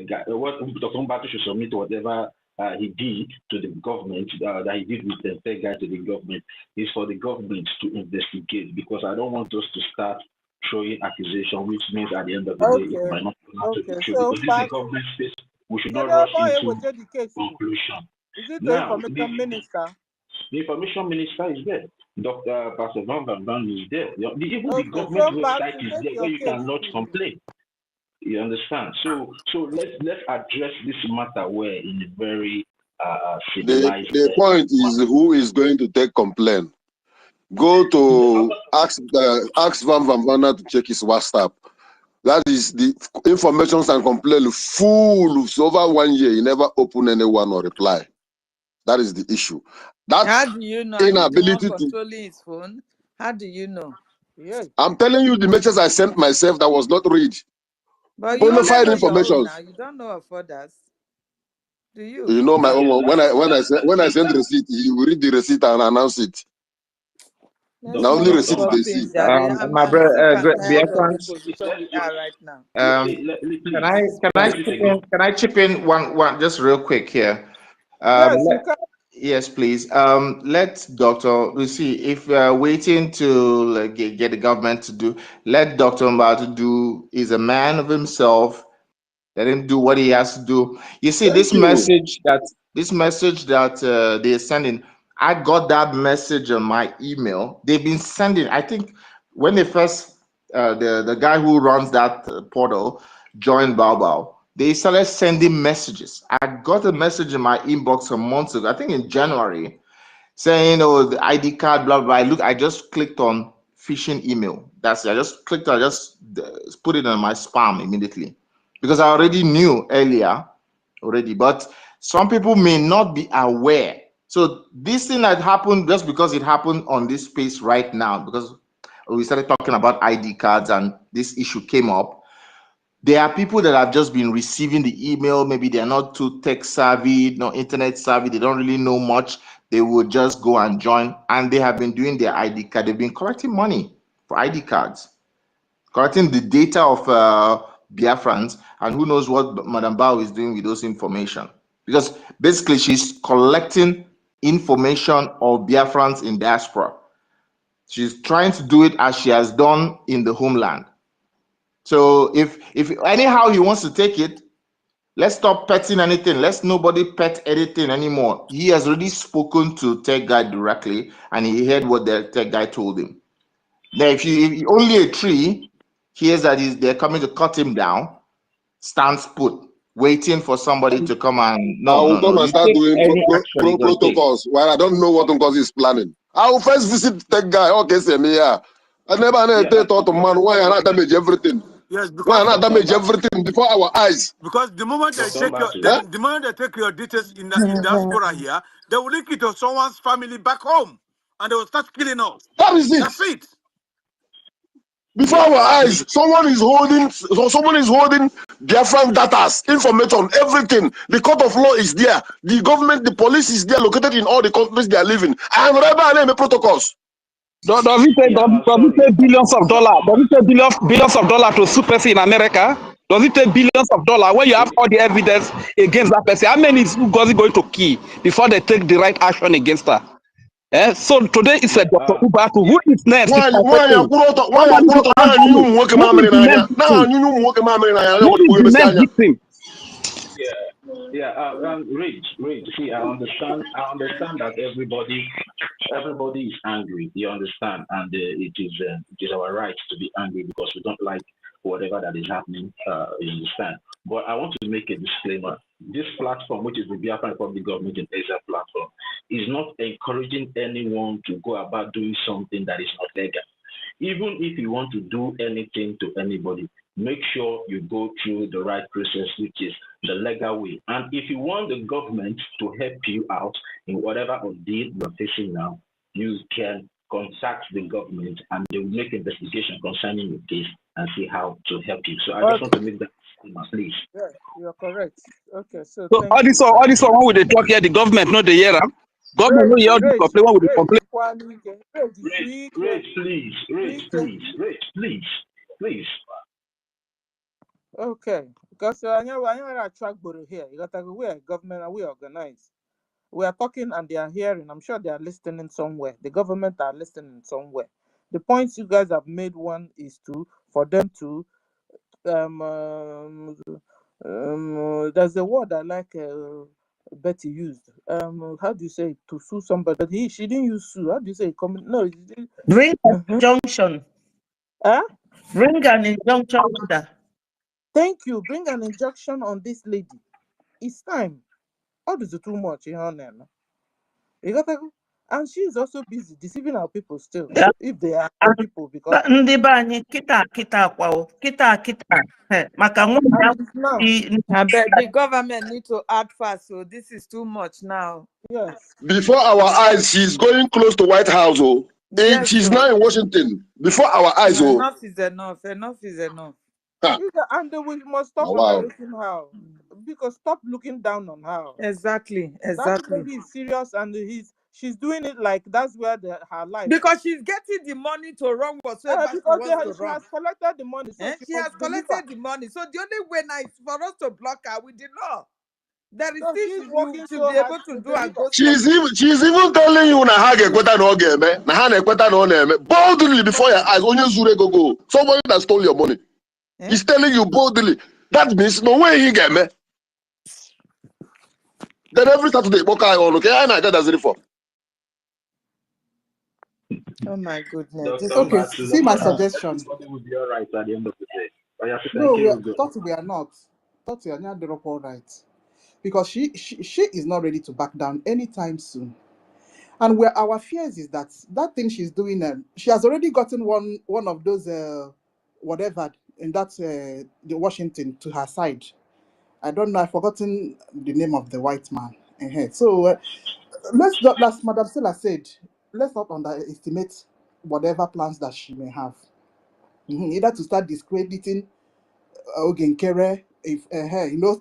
guy, what Dr. Mbatu should submit whatever he did to the government, that he did with the guy to the government, is for the government to investigate, because I don't want us to start throwing accusation, which means at the end of the day, it might not turn out to be true. So because this is a government space, we should not rush into conclusion. Is it the Now, information minister? The information minister is there. Dr. Pastor Van is there. Even the government website is there where you cannot complain. You understand? So let's address this matter where in a very civilized The point is who is going to take complaint. Go to ask Van Vanna to check his WhatsApp. That is the informations and complaint full. So over 1 year, he never opened anyone or reply. That is the issue. That's how do you know? inability to controlling his phone. How do you know? Yeah. I'm telling you the messages I sent myself that was not read. But you only only know information. your own now. You don't know of others. Do you? You know my own. When I send receipt, you will read the receipt and announce it. Now only receipt they see. My brother, Biafrans, position we are right now. Can I chip in one just real quick here? Yes, you can. Yes, please. Let Dr. Lucy, if we are waiting to get the government to do, let Dr. Mbatu do. He's a man of himself. Let him do what he has to do. You see, this message that they're sending, I got that message on my email. They've been sending, I think, when they first, the guy who runs that portal joined Baobab, they started sending messages. I got a message in my inbox some months ago, I think in January, saying, oh, the ID card, blah, blah. I just clicked on phishing email. That's it. I just put it in my spam immediately, because I already knew earlier already, but some people may not be aware. So this thing that happened, just because it happened on this space right now, because we started talking about ID cards and this issue came up, there are people that have just been receiving the email. Maybe they're not too tech savvy, no internet savvy. They don't really know much. They would just go and join, and they have been doing their ID card. They've been collecting money for ID cards, collecting the data of Biafrans, and who knows what Madam Bao is doing with those information. Because basically she's collecting information of Biafrans in diaspora. She's trying to do it as she has done in the homeland. So if anyhow he wants to take it, let's stop petting anything. Let's nobody pet anything anymore. He has already spoken to tech guy directly, and he heard what the tech guy told him. Now, if only a tree hears that they're coming to cut him down, stands put, waiting for somebody to come and I will come and start doing action protocols while I don't know what NGOZI is planning. I will first visit tech guy. Okay, say me yeah. I never thought to man why I not damage everything. Yes, Why I because not damage everything before our eyes. because the moment they take your the moment they take your details in diaspora here, they will link it to someone's family back home, and they will start killing us. That is it. That's it. Before our eyes, someone is holding Biafran data, information, everything. The court of law is there. The government, the police is there, located in all the countries they are living. And remember protocols. Does it take billions of dollars? Does it take billions of dollars to sue person in America? Does it take billions of dollars when you have all the evidence against that person? How many is NGOZI going to kill before they take the right action against her? So today it's a Dr. Ubatu. Who is next? Who is the next victim? Rich. See, I understand that everybody is angry. You understand, and it is our right to be angry because we don't like whatever that is happening. You understand. But I want to make a disclaimer. This platform, which is the Biafran Public Government in Asia platform, is not encouraging anyone to go about doing something that is not legal. Even if you want to do anything to anybody, make sure you go through the right process, which is the legal way. And if you want the government to help you out in whatever ordeal you're facing now, you can contact the government and they will make investigation concerning your case and see how to help you. So I just want to make that statement, please. Yeah, you're correct. Okay, so all this one with the talk here, the government, not the year. Government, no hear all the complaint. What would complain? Please. Okay, because I know a track borrow here. You got to go where government and we organize. We are talking and they are hearing. I'm sure they are listening somewhere. The government are listening somewhere. The points you guys have made, one is for them to there's a word I like Betty used. How do you say it? To sue somebody? But she didn't use sue. How do you say it? No, bring an injunction. Bring an injunction order. Thank you. Bring an injunction on this lady. It's time. How is it too much? You got to, and she is also busy deceiving our people still. Yeah. If they are our people, because the government need to act fast. So this is too much now. Yes. Before our eyes, she's going close to White House. Yes, she's now in Washington. Before our eyes. Enough is enough. Enough is enough. And we must stop underrating her, because stop looking down on her. Exactly. That lady is serious, and she's doing it like that's where her life. Because she's getting the money to run whatsoever she wants to run. She has collected the money. So she has collected the money. So the only way now is for us to block her with the law. There is things you should be able to do and go. She's even telling you boldly before your eyes. Go. Somebody that stole your money. He's telling you boldly. That means no way he get me. Then every Saturday, okay, I know that's it for. Oh my goodness. Okay, see my suggestion. Everybody will be all right at the end of the day. No, we are not. We are not all right. Because she is not ready to back down anytime soon. And where our fears is that thing she's doing, she has already gotten one of those whatever in that the Washington to her side. I don't know. I've forgotten the name of the white man. So let's not, as Madam Sela said, let's not underestimate whatever plans that she may have. Either to start discrediting Ogenkere, if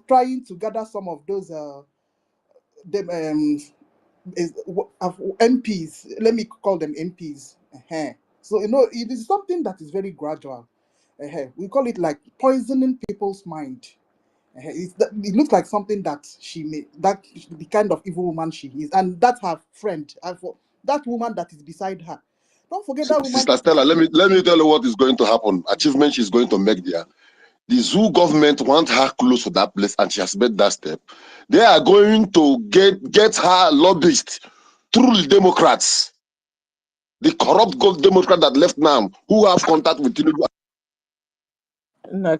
trying to gather some of those MPs. Let me call them MPs. So it is something that is very gradual. We call it like poisoning people's mind. It looks like something that the kind of evil woman she is, and that's her friend. That woman that is beside her, Don't forget that woman. Sister Stella, let me tell you what is going to happen. Achievement she's going to make there. The zoo government want her close to that place, and she has made that step. They are going to get her lobbyists through the Democrats, the corrupt Democrat that left now, who have contact with Tinubu. We are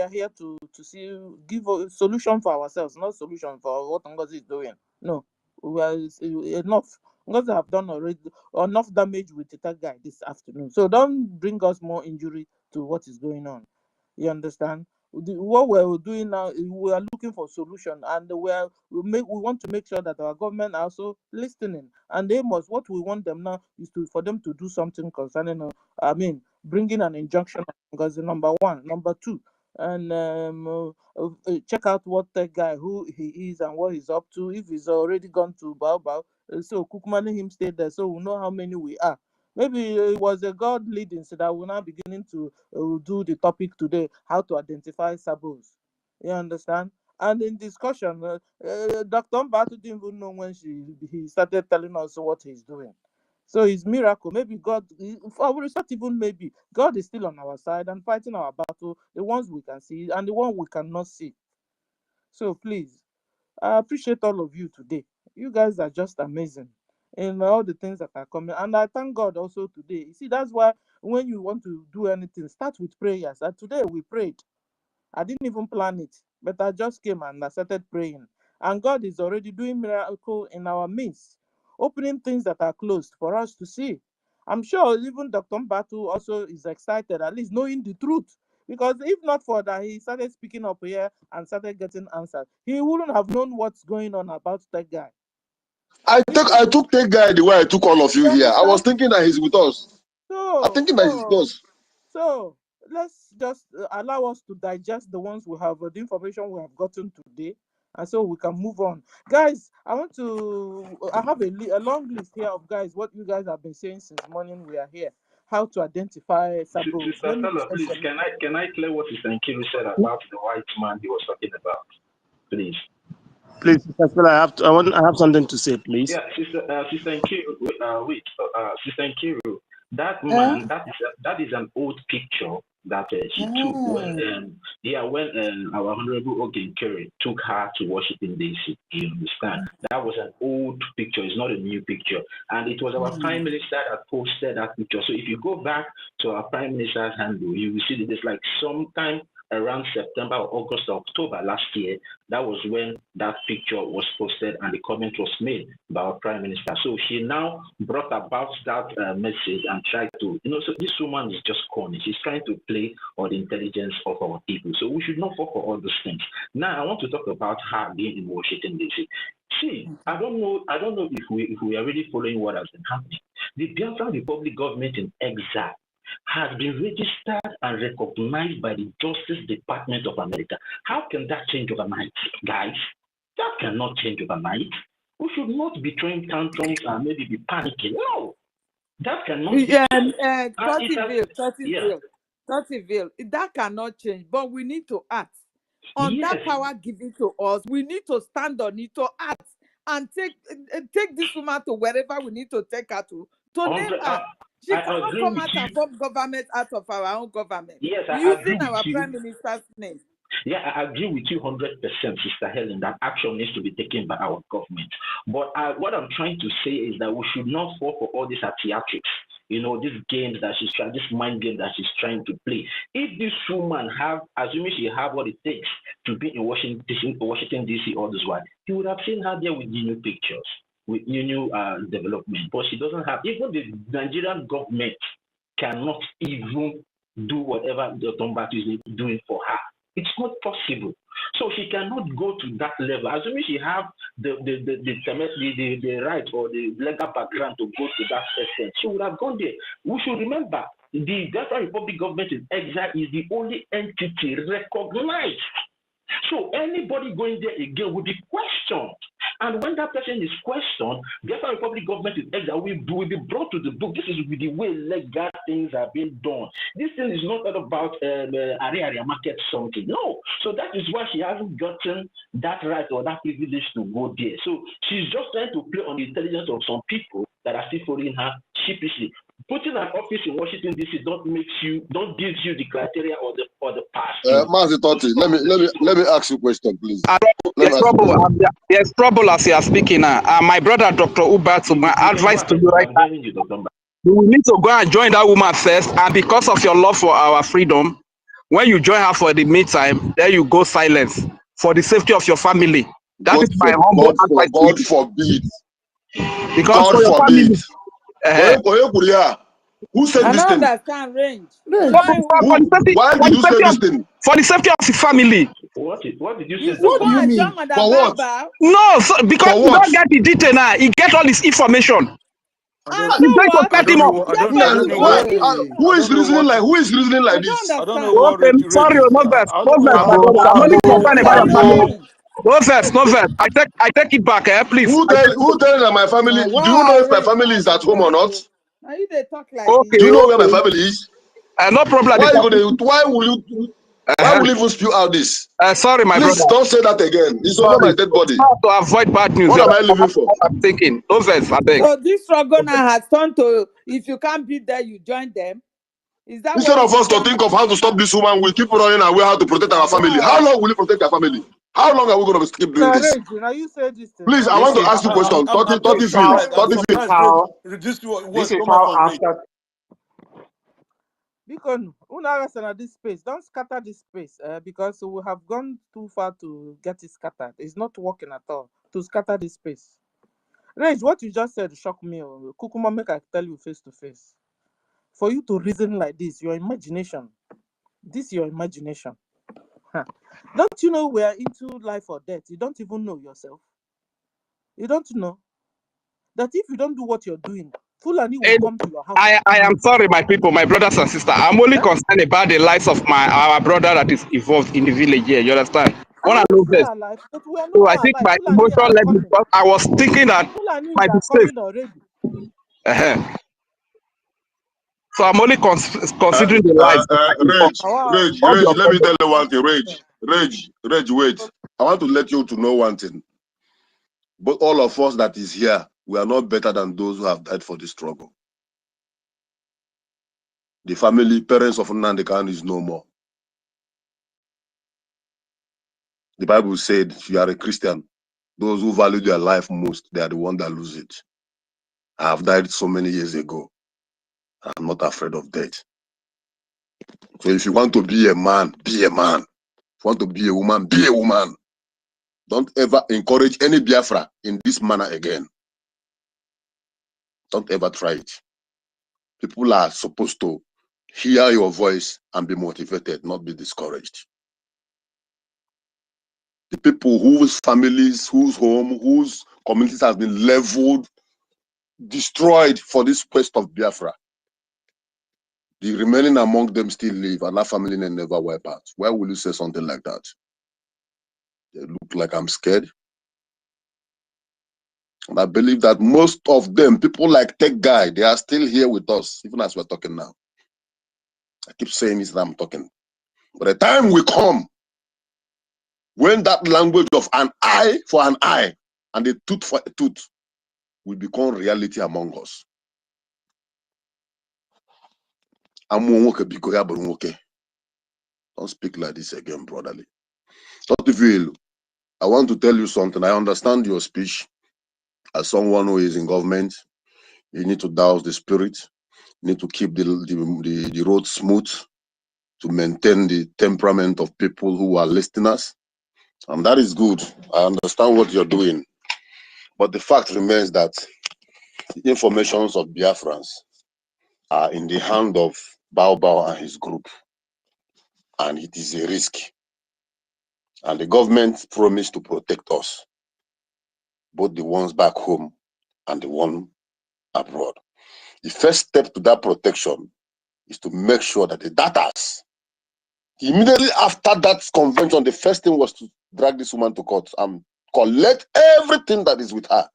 here to see, give a solution for ourselves, not solution for what NGOZI is doing. No, we are enough. NGOZI have done already enough damage with that guy this afternoon. So don't bring us more injury to what is going on. You understand? What we're doing now, we are looking for solution, and we want to make sure that our government are also listening, and they must. What we want them now is for them to do something concerning. Bringing an injunction because number one, number two, and check out what that guy who he is and what he's up to. If he's already gone to Baobab, so Kukmani him stay there, so we know how many we are. Maybe it was a God leading, so that we're now beginning to do the topic today, how to identify sabos. You understand? And in discussion, Dr. Mbatu didn't even know when he started telling us what he's doing. So it's miracle. Maybe God, for not even maybe, God is still on our side and fighting our battle, the ones we can see and the one we cannot see. So please, I appreciate all of you today. You guys are just amazing in all the things that are coming. And I thank God also today. You see, that's why when you want to do anything, start with prayers. And today we prayed. I didn't even plan it, but I just came and I started praying. And God is already doing miracle in our midst, opening things that are closed for us to see. I'm sure even Dr. Mbatu also is excited, at least knowing the truth. Because if not for that, he started speaking up here and started getting answers. He wouldn't have known what's going on about that guy. I took that guy the way I took all of you here. I was thinking that he's with us. I'm thinking that he's with us. So let's just allow us to digest the ones we have, the information we have gotten today, and so we can move on. Guys, I have a long list here of what you guys have been saying since morning we are here. How to identify sabos. Sister Stella, please, can I clear what Sister Nkiru said about the white man he was talking about? Please. Please, Sister Stella, I have something to say, please. Yeah, Sister Nkiru, Sister Nkiru, that man, that is an old picture that she took when our Honorable Ogen Kerry took her to Washington DC. You understand? That was an old picture. It's not a new picture, and it was our Prime Minister that posted that picture. So if you go back to our Prime Minister's handle, you will see that it's like sometime around September or August or October last year. That was when that picture was posted and the comment was made by our Prime Minister. So she now brought about that message and tried to, so this woman is just corny. She's trying to play on the intelligence of our people. So we should not fall for all those things. Now I want to talk about her being in Washington DC. See, I don't know if we are really following what has been happening. The Biafran Republic government in exile has been registered and recognized by the Justice Department of America. How can that change overnight, guys? That cannot change overnight. We should not be throwing tantrums and maybe be panicking. No, that cannot be. That cannot change, but we need to act on that power given to us. We need to stand on it, to act and take this woman to wherever we need to take her to name her. She cannot come out and form government out of our own government. Yes, using our Prime Minister's name. Yeah, I agree with you 100%, Sister Helen, that action needs to be taken by our government. But what I'm trying to say is that we should not fall for all these theatrics. These games that she's trying, this mind game that she's trying to play. If this woman assuming she have what it takes to be in Washington DC all this while, you would have seen her there with the new pictures, with new development. But she doesn't have. Even the Nigerian government cannot even do whatever the Tombatu is doing for her. It's not possible. So she cannot go to that level. Assuming she have the right or the legal background to go to that extent, she would have gone there. We should remember the Biafran Republic government in exile is the only entity recognized. So anybody going there again will be questioned. And when that person is questioned, Biafra Republic government is that will be brought to the book. This is the way legal things are being done. This thing is not about area market something. No. So that is why she hasn't gotten that right or that privilege to go there. So she's just trying to play on the intelligence of some people that are still following her sheepishly. Putting an office in Washington DC don't gives you the criteria or the pass. Mazi Totti, let me ask you a question, please. There's trouble as you are speaking now. My brother Dr. Ubatu, my advice to you right now, you need to go and join that woman first, and because of your love for our freedom, when you join her for the meantime, then you go silence for the safety of your family. That is my humble advice. God forbid. Because God for your forbid. family. Who said this thing? Understand range. Why did you say this thing? For the safety of the family. What did you say? What do you mean? For what? No, because you don't get the detail now. He get all this information. So what? I don't know what. Who is reasoning like this? I don't know what. Okay, sorry, no verse, my brother. I'm only concerned about your family. No verse. I take it back, please. Who tell that my family? Do you know if my family is at home or not? Are you they talk like Okay, do you know where my family is? No problem. Why will you even spew out this? Sorry, my Please brother. don't say that again. It's over my dead body. To avoid bad news. What am I living for? I'm thinking. No verse, I beg. So this struggle now has turned to, if you can't beat them, you join them. Is that instead of us to think of how to stop this woman, we keep running away how to protect our family. How long will you protect our family? How long are we going to keep doing this? You say this thing. Please, I want to ask you a question. 30 This is how after. Because at this space, don't scatter this space because we have gone too far to get it scattered. It's not working at all to scatter this space. Rage, what you just said shocked me. Kukuma, make I tell you face to face. For you to reason like this, your imagination. This is your imagination. Don't you know we are into life or death? You don't even know yourself. You don't know that if you don't do what you're doing, Fulani will come to your house. I am sorry, my people, my brothers and sisters. I'm only concerned about the lives of our brother that is involved in the village here. You understand? When I know this, so I think my emotion led me because I was thinking that might be safe. So I'm only considering the lives. Rage, let me tell you one thing. Rage, wait. I want to let you to know one thing. But all of us that is here, we are not better than those who have died for the struggle. The family, parents of Nnamdi is no more. The Bible said, if you are a Christian, those who value their life most, they are the ones that lose it. I have died so many years ago. I'm not afraid of death. So if you want to be a man, be a man. If you want to be a woman, be a woman. Don't ever encourage any Biafra in this manner again. Don't ever try it. People are supposed to hear your voice and be motivated, not be discouraged. The people whose families, whose home, whose communities have been leveled, destroyed for this quest of Biafra, the remaining among them still live and that family never wipe out. Why will you say something like that? They look like I'm scared. And I believe that most of them, people like Tech Guy, they are still here with us, even as we're talking now. I keep saying this and I'm talking. But the time will come when that language of an eye for an eye and a tooth for a tooth will become reality among us. Don't speak like this again, brotherly. I want to tell you something. I understand your speech. As someone who is in government, you need to douse the spirit. You need to keep the road smooth to maintain the temperament of people who are listeners. And that is good. I understand what you're doing. But the fact remains that the informations of Biafrans are in the hand of Bao and his group. And it is a risk. And the government promised to protect us, both the ones back home and the one abroad. The first step to that protection is to make sure that the data, immediately after that convention, the first thing was to drag this woman to court and collect everything that is with her.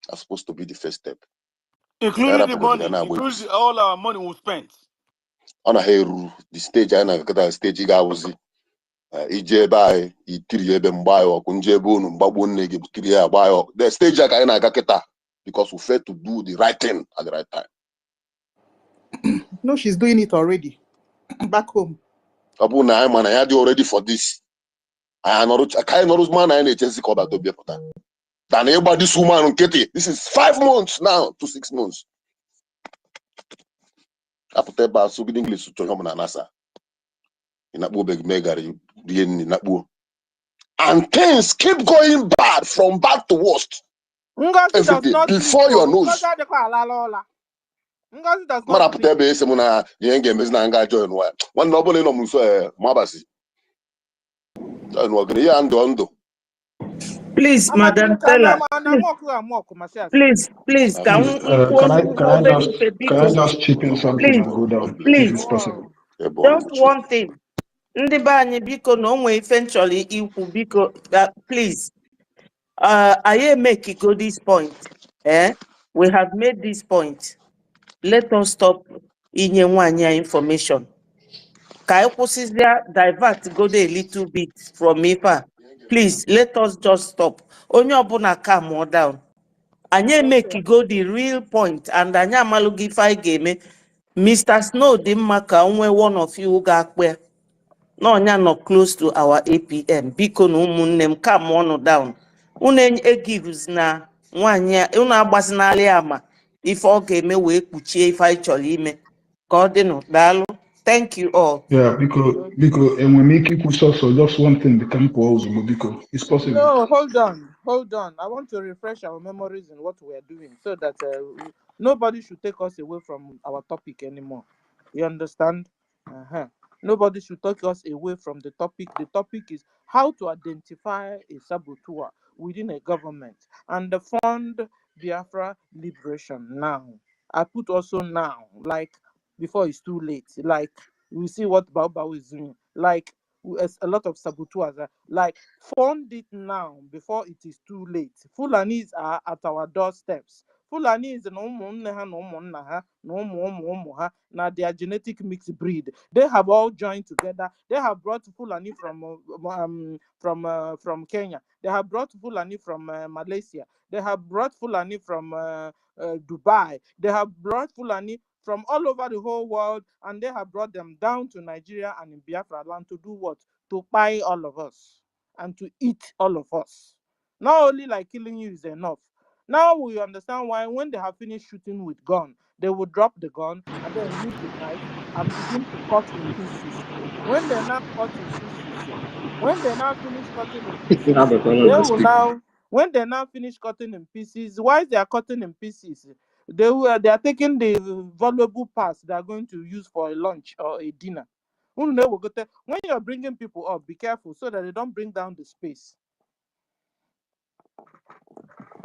That's supposed to be the first step. Including the money, including all our money we spent. On a heru, the stage I know the stage was ije by itiri ebe mbayo kunje bonu mbagbo nne gi tiri ya bayo. The stage I na gaketa because we failed to do the right thing at the right time. No, she's doing it already. Back home. Abu na man I already for this. I can't know man I need to call back to Biafra. Than everybody this woman on Kitty. This is 5 months now to 6 months. After that, so good English to him na nasa. Inabu beg megari inabu. And things keep going bad from bad to worst. NGOZI Every does day not before your nose. NGOZI does Mara not put ebe ese mu na yenge mezi na nga join wa. One no bole no mu so mabasi. Join wa gani ya ndo. Please, Madam Stella. Please, can I just chip in something and go down, if it's possible? Just one thing. Ndị be anyị biko na onwe ife nchọrọ ikwu biko please. I make go this point. We have made this point. Let us stop inye nwanyị information. Ka anyị kwụsịzịa divert go a little bit from ife. Please, let us just stop. Onye ọbụla calm down. Anyị make go the real point and anyị amalụghị ife anyị ga-eme. Mr. Snow dị mma ka onwe one of you ga-akpe. No, you're not close to our APM. Biko no munem come on down. Unen gives na one year, una basnali ama. If okay, me we kuchi if I cholime. Cordino, dalo. Thank you all. Yeah, because and we make it so just one thing the camp was because it's possible. No, hold on. I want to refresh our memories in what we are doing so that nobody should take us away from our topic anymore. You understand? Nobody should take us away from the topic. The topic is how to identify a saboteur within a government and the fund Biafra liberation now. I put also now, like before it's too late. Like we see what Baobab is doing. Like a lot of saboteurs like fund it now before it is too late. Fulanis are at our doorsteps. Fulanis now they are genetic mixed breed. They have all joined together. They have brought Fulani from Kenya. They have brought Fulani from Malaysia. They have brought Fulani from Dubai. They have brought Fulani from all over the whole world, and they have brought them down to Nigeria and in Biafra land to do what? To buy all of us and to eat all of us. Not only like killing you is enough. Now we understand why when they have finished shooting with gun, they will drop the gun and then use the knife and begin to cut in pieces. When they now cut in pieces, when they now finish cutting in pieces, they will now, when they now finish cutting in pieces, why they are cutting in pieces? They are taking the valuable parts they are going to use for a lunch or a dinner. When you're bringing people up, be careful so that they don't bring down the space.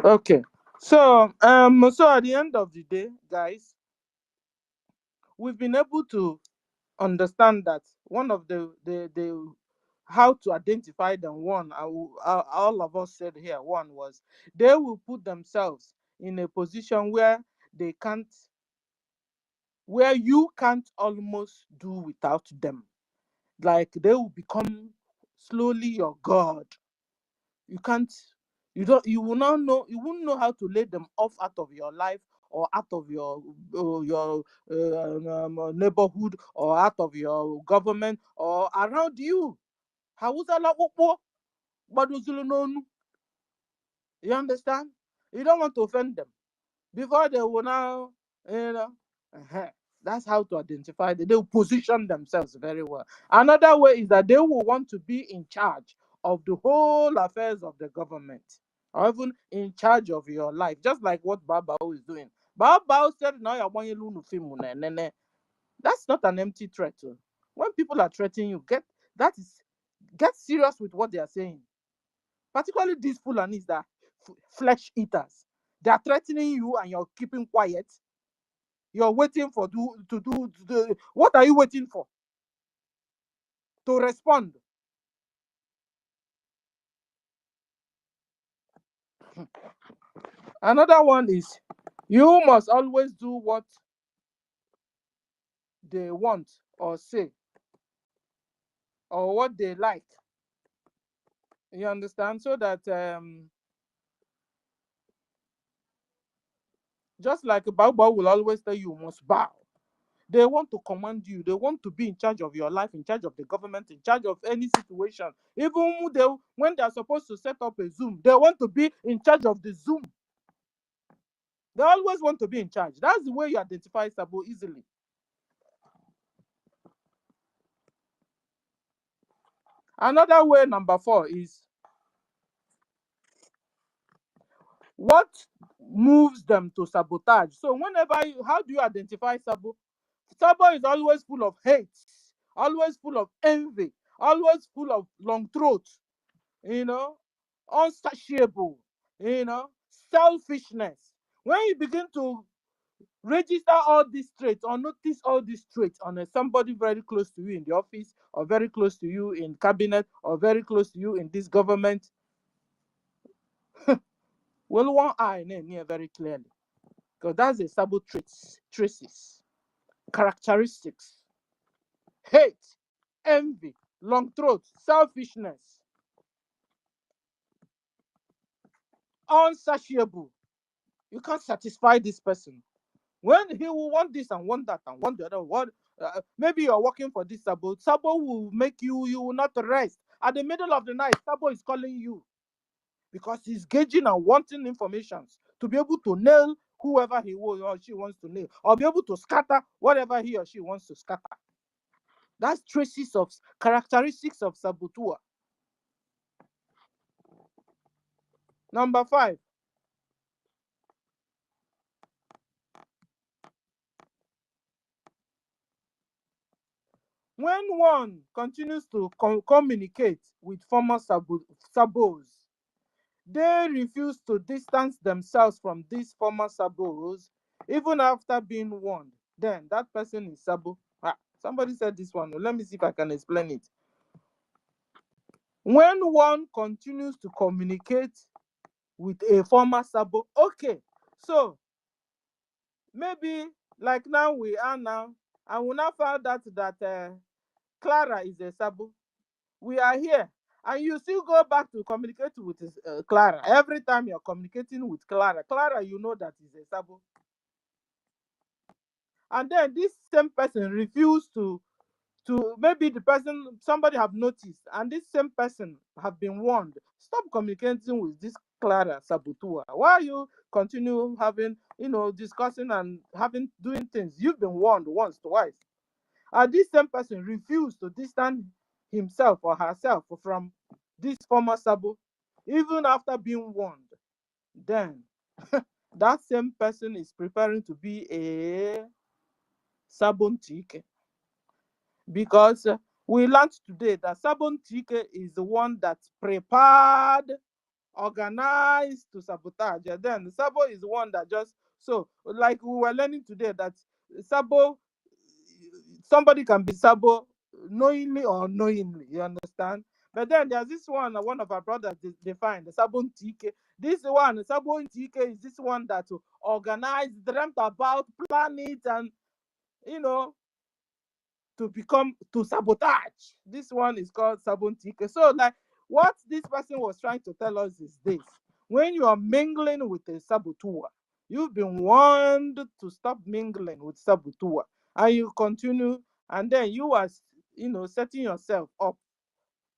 Okay. So at the end of the day, guys, we've been able to understand that one of the how to identify them. One, all of us said here, one was they will put themselves in a position where they can't, where you can't almost do without them. Like they will become slowly your God. You can't, you will not know, you won't know how to lay them off out of your life or out of your neighborhood or out of your government or around you. You understand? You don't want to offend them. Before they will now, that's how to identify them. They will position themselves very well. Another way is that they will want to be in charge of the whole affairs of the government, or even in charge of your life, just like what Babao is doing. Babao said, "Now you're going to." That's not an empty threat. When people are threatening you, get serious with what they are saying. Particularly these Fulanis that flesh eaters. They are threatening you and you're keeping quiet. You're waiting for to do what are you waiting for? To respond. Another one is you must always do what they want or say or what they like. You understand? So that just like Bao will always tell you must bow. They want to command you. They want to be in charge of your life, in charge of the government, in charge of any situation. Even when they are supposed to set up a Zoom, they want to be in charge of the Zoom. They always want to be in charge. That's the way you identify Sabo easily. Another way, number 4, is what moves them to sabotage. So how do you identify Sabo? Sabo is always full of hate, always full of envy, always full of long throat, unsatiable, selfishness. When you begin to register all these traits or notice all these traits on somebody very close to you in the office or very close to you in cabinet or very close to you in this government, well, one eye near very clearly, because that's the Sabo traces, characteristics: hate, envy, long throat, selfishness, unsatiable. You can't satisfy this person. When he will want this and want that and want the other, maybe you're working for this Sabo. Sabo will make you will not rest. At the middle of the night, Sabo is calling you because he's gauging and wanting information to be able to nail whoever he or she wants to nail, or be able to scatter whatever he or she wants to scatter. That's traces of characteristics of saboteur. Number 5. When one continues to communicate with former sabos, they refuse to distance themselves from these former sabos even after being warned. Then that person is sabo. Somebody said this one. Let me see if I can explain it. When one continues to communicate with a former sabo, okay, so maybe like now we are now, and we now found out that Clara is a sabo. We are here, and you still go back to communicate with Clara. Every time you're communicating with Clara, you know that is a sabo. And then this same person refused to maybe the person, somebody have noticed, and this same person have been warned, stop communicating with this Clara saboteur. Why are you continue having, discussing and doing things? You've been warned once, twice. And this same person refused to distance himself or herself from this former sabo, even after being warned. Then that same person is preparing to be a sabontique, because we learned today that sabontique is the one that prepared, organized to sabotage. And then the sabo is the one that just, so like we were learning today that sabo, somebody can be sabo knowingly or unknowingly, you understand? But then there's this one of our brothers defined, the sabon TK. This one, the sabon TK, is this one that organized, dreamt about, plan it, and to sabotage. This one is called sabon TK. So like what this person was trying to tell us is this: when you are mingling with a saboteur, you've been warned to stop mingling with saboteur, and you continue, and then you are setting yourself up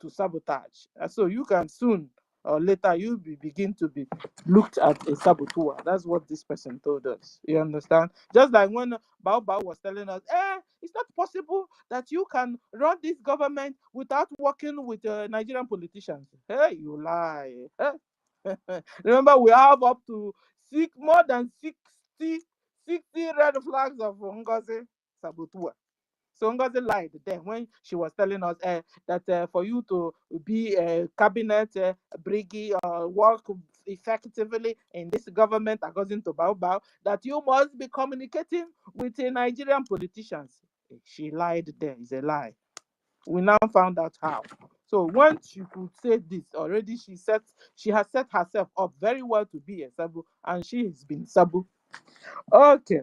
to sabotage. So you can soon or later you begin to be looked at a saboteur. That's what this person told us. You understand? Just like when Bao was telling us, it's not possible that you can run this government without working with Nigerian politicians. Hey, you lie. Remember, we have up to more than 60 red flags of NGOZI saboteur. So Ngozi lied then when she was telling us that for you to be a cabinet BRGIE or work effectively in this government, according to Bao, that you must be communicating with Nigerian politicians. She lied there. It's a lie. We now found out how. So once she could say this already, she has set herself up very well to be a Sabo, and she has been Sabo. Okay.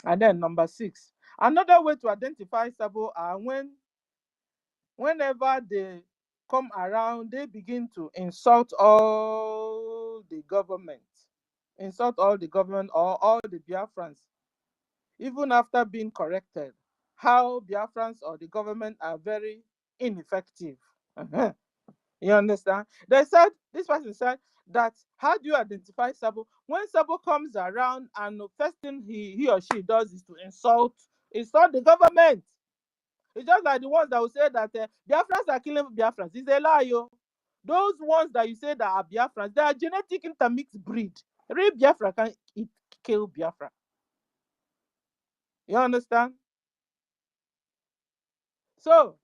And then number 6. Another way to identify Sabo are whenever they come around, they begin to insult all the government. Insult all the government or all the Biafrans. Even after being corrected, how Biafrans or the government are very ineffective. You understand? This person said that how do you identify Sabo? When Sabo comes around and the first thing he or she does is to insult the government. It's just like the ones that will say that Biafrans are killing Biafrans. It's a lie, yo. Those ones that you say that are Biafrans, they are genetic intermixed breed. Real Biafra can kill Biafra. You understand? So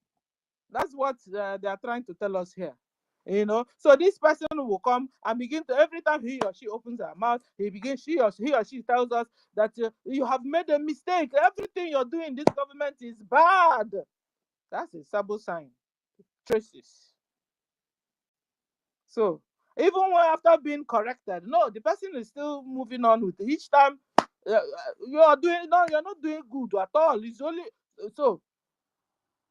that's what they are trying to tell us here. So this person will come and begin to, every time he or she opens her mouth, he or she tells us that you have made a mistake. Everything you're doing in this government is bad. That's a Sabo sign. Traces. So even when after being corrected, no, the person is still moving on with it. Each time you're not doing good at all. It's only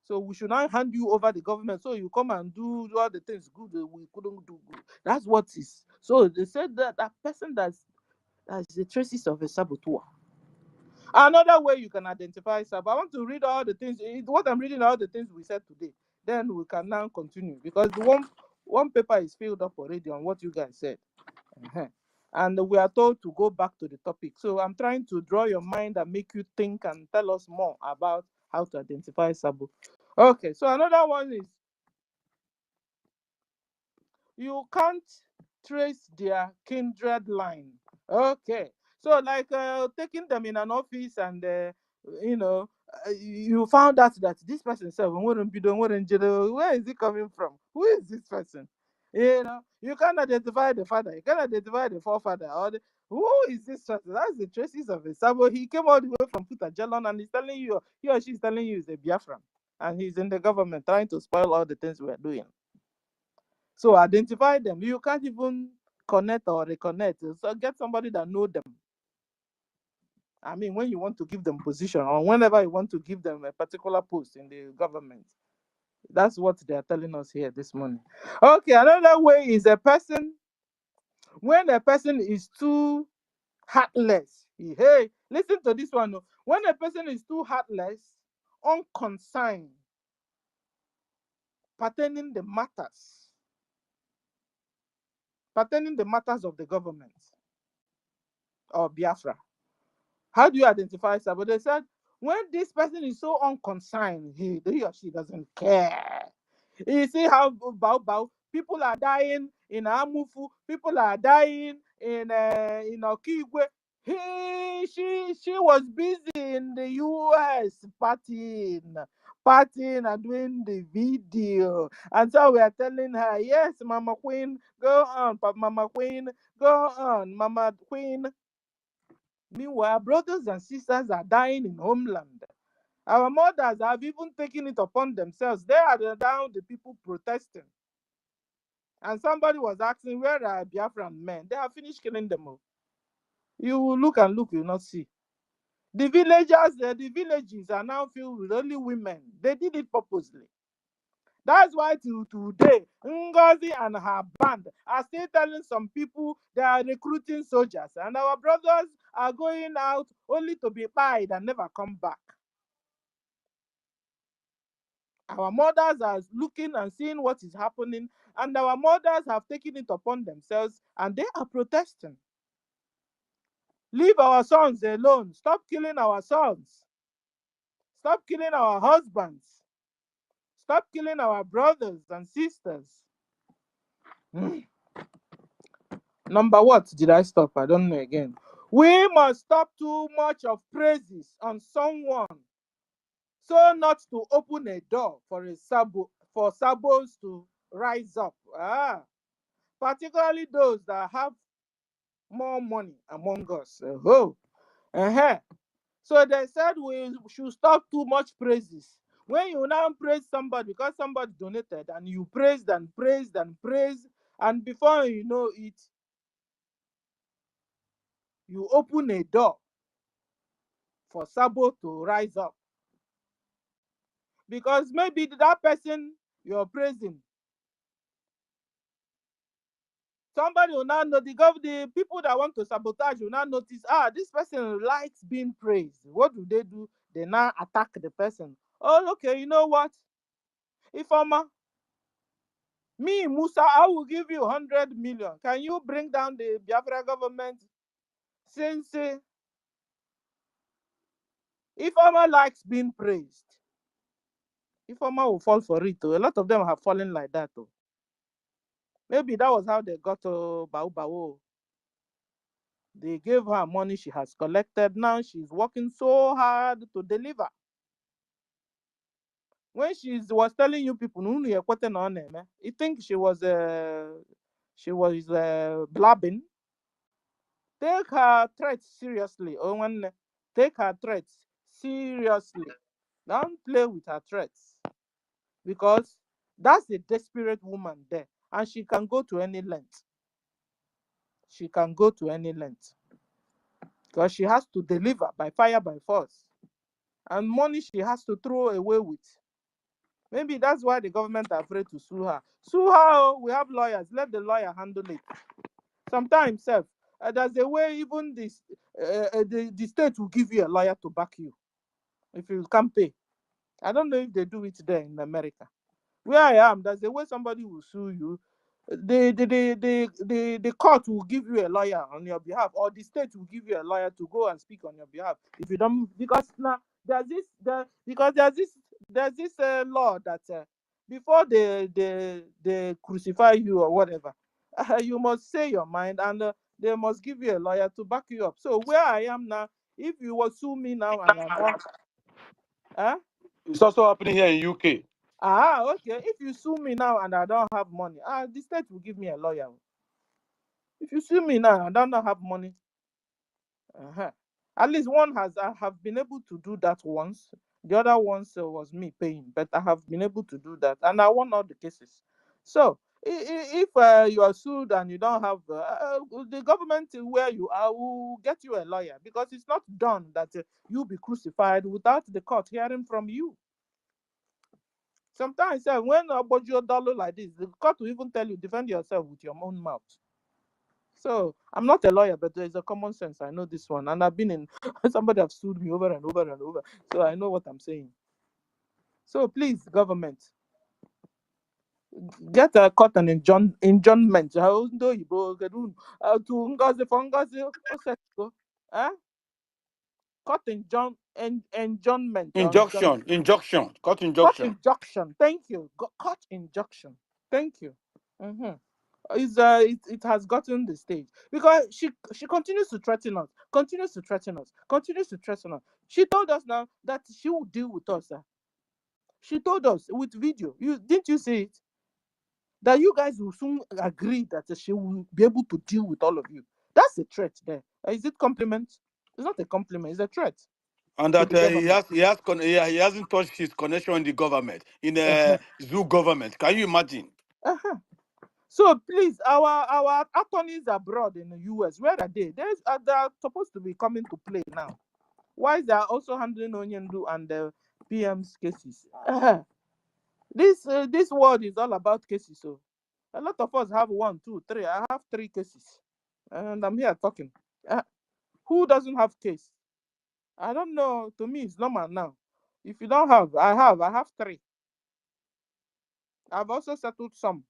so we should not hand you over the government. So you come and do all the things good we couldn't do good. That's what is. So they said that person that's the traces of a saboteur. Another way you can identify Sabo. I want to read all the things. What I'm reading, all the things we said today. Then we can now continue because the one paper is filled up already on what you guys said. And we are told to go back to the topic. So I'm trying to draw your mind and make you think and tell us more about how to identify Sabo. Okay, so another one is you can't trace their kindred line. Okay, so like taking them in an office and you found out that this person said, where is he coming from? Who is this person? You can't identify the father, you can't identify the forefather, who is this person? That's the traces of a Sabo. He came all the way from Putajalon and he's telling you, he or she is telling you he's a Biafran and he's in the government trying to spoil all the things we're doing. So identify them. You can't even connect or reconnect. So get somebody that know them. I mean, when you want to give them position or whenever you want to give them a particular post in the government, that's what they are telling us here this morning. Okay, another way is when a person is too heartless. Hey, listen to this one. When a person is too heartless, unconcerned, pertaining the matters of the government or Biafra. How do you identify Sabo? They said when this person is so unconcerned, he or she doesn't care. You see how people are dying in Amufu, people are dying in Okigwe. She was busy in the US partying and doing the video. And so we are telling her, yes, Mama Queen, go on, Mama Queen, go on, Mama Queen. Meanwhile, brothers and sisters are dying in homeland. Our mothers have even taken it upon themselves. They are down the people protesting. And somebody was asking, where are Biafran men? They have finished killing them all. You will look and look, you will not see. The villages are now filled with only women. They did it purposely. That's why till today, NGOZI and her band are still telling some people they are recruiting soldiers. And our brothers are going out only to be pied and never come back. Our mothers are looking and seeing what is happening, and our mothers have taken it upon themselves, and they are protesting. Leave our sons alone. Stop killing our sons. Stop killing our husbands. Stop killing our brothers and sisters. Number what did I stop? I don't know again. We must stop too much of praises on someone, so not to open a door for sabos to rise up. Particularly those that have more money among us. So they said we should stop too much praises. When you now praise somebody because somebody donated and you praised and praised and praised, and before you know it, you open a door for Sabo to rise up. Because maybe that person you're praising, somebody will now know, the people that want to sabotage will now notice, this person likes being praised. What do? They now attack the person. Oh, okay, you know what? Ifeoma, me, Musa, I will give you 100 million. Can you bring down the Biafra government? Since Ifeoma likes being praised, Ifeoma will fall for it. A lot of them have fallen like that. Maybe that was how they got to Bau. They gave her money she has collected. Now she's working so hard to deliver. When she was telling you people, you think she was blabbing. Take her threats seriously. Take her threats seriously. Don't play with her threats, because that's a desperate woman there, and she can go to any length. She can go to any length because she has to deliver by fire, by force, and money she has to throw away with. Maybe that's why the government are afraid to sue her. Sue her. We have lawyers. Let the lawyer handle it. Sometimes, there's a way even this the state will give you a lawyer to back you if you can't pay. I don't know if they do it there in America. Where I am, there's a way somebody will sue you. The court will give you a lawyer on your behalf, or the state will give you a lawyer to go and speak on your behalf. If you don't, because now there's this law that before they crucify you or whatever, you must say your mind, and they must give you a lawyer to back you up. So where I am now, if you will sue me now and I don't, It's also happening here in UK. okay. If you sue me now and I don't have money, the state will give me a lawyer. If you sue me now and I don't have money, at least one I have been able to do that once. The other ones was me paying, but I have been able to do that, and I won all the cases. So if you are sued and you don't have the government where you are will get you a lawyer, because it's not done that you be crucified without the court hearing from you. Sometimes when OGOJA dollar like this, the court will even tell you defend yourself with your own mouth. So I'm not a lawyer, but there's a common sense. I know this one, and I've been in. Somebody have sued me over and over and over, so I know what I'm saying. So please, government, get a court and injunction. To Ngozi for Ngozi, court injunction. Injunction. Court Court injunction. injunction. Thank you. Court injunction. Thank you. It has gotten the stage, because she continues to threaten us, continues to threaten us. She told us now that she will deal with us. She told us with video. Didn't you see it? That you guys will soon agree that she will be able to deal with all of you. That's a threat there. Is it compliment? It's not a compliment. It's a threat. And that he hasn't touched his connection in the government, in a zoo government. Can you imagine? So please, our attorneys abroad in the US, where are they? They're supposed to be coming to play now. Why is they also handling Onyendu and the PM's cases? This world is all about cases. So a lot of us have 1, 2, 3. I have 3 cases, and I'm here talking. Who doesn't have case? I don't know. To me, it's normal now. If you don't have, I have 3. I've also settled some.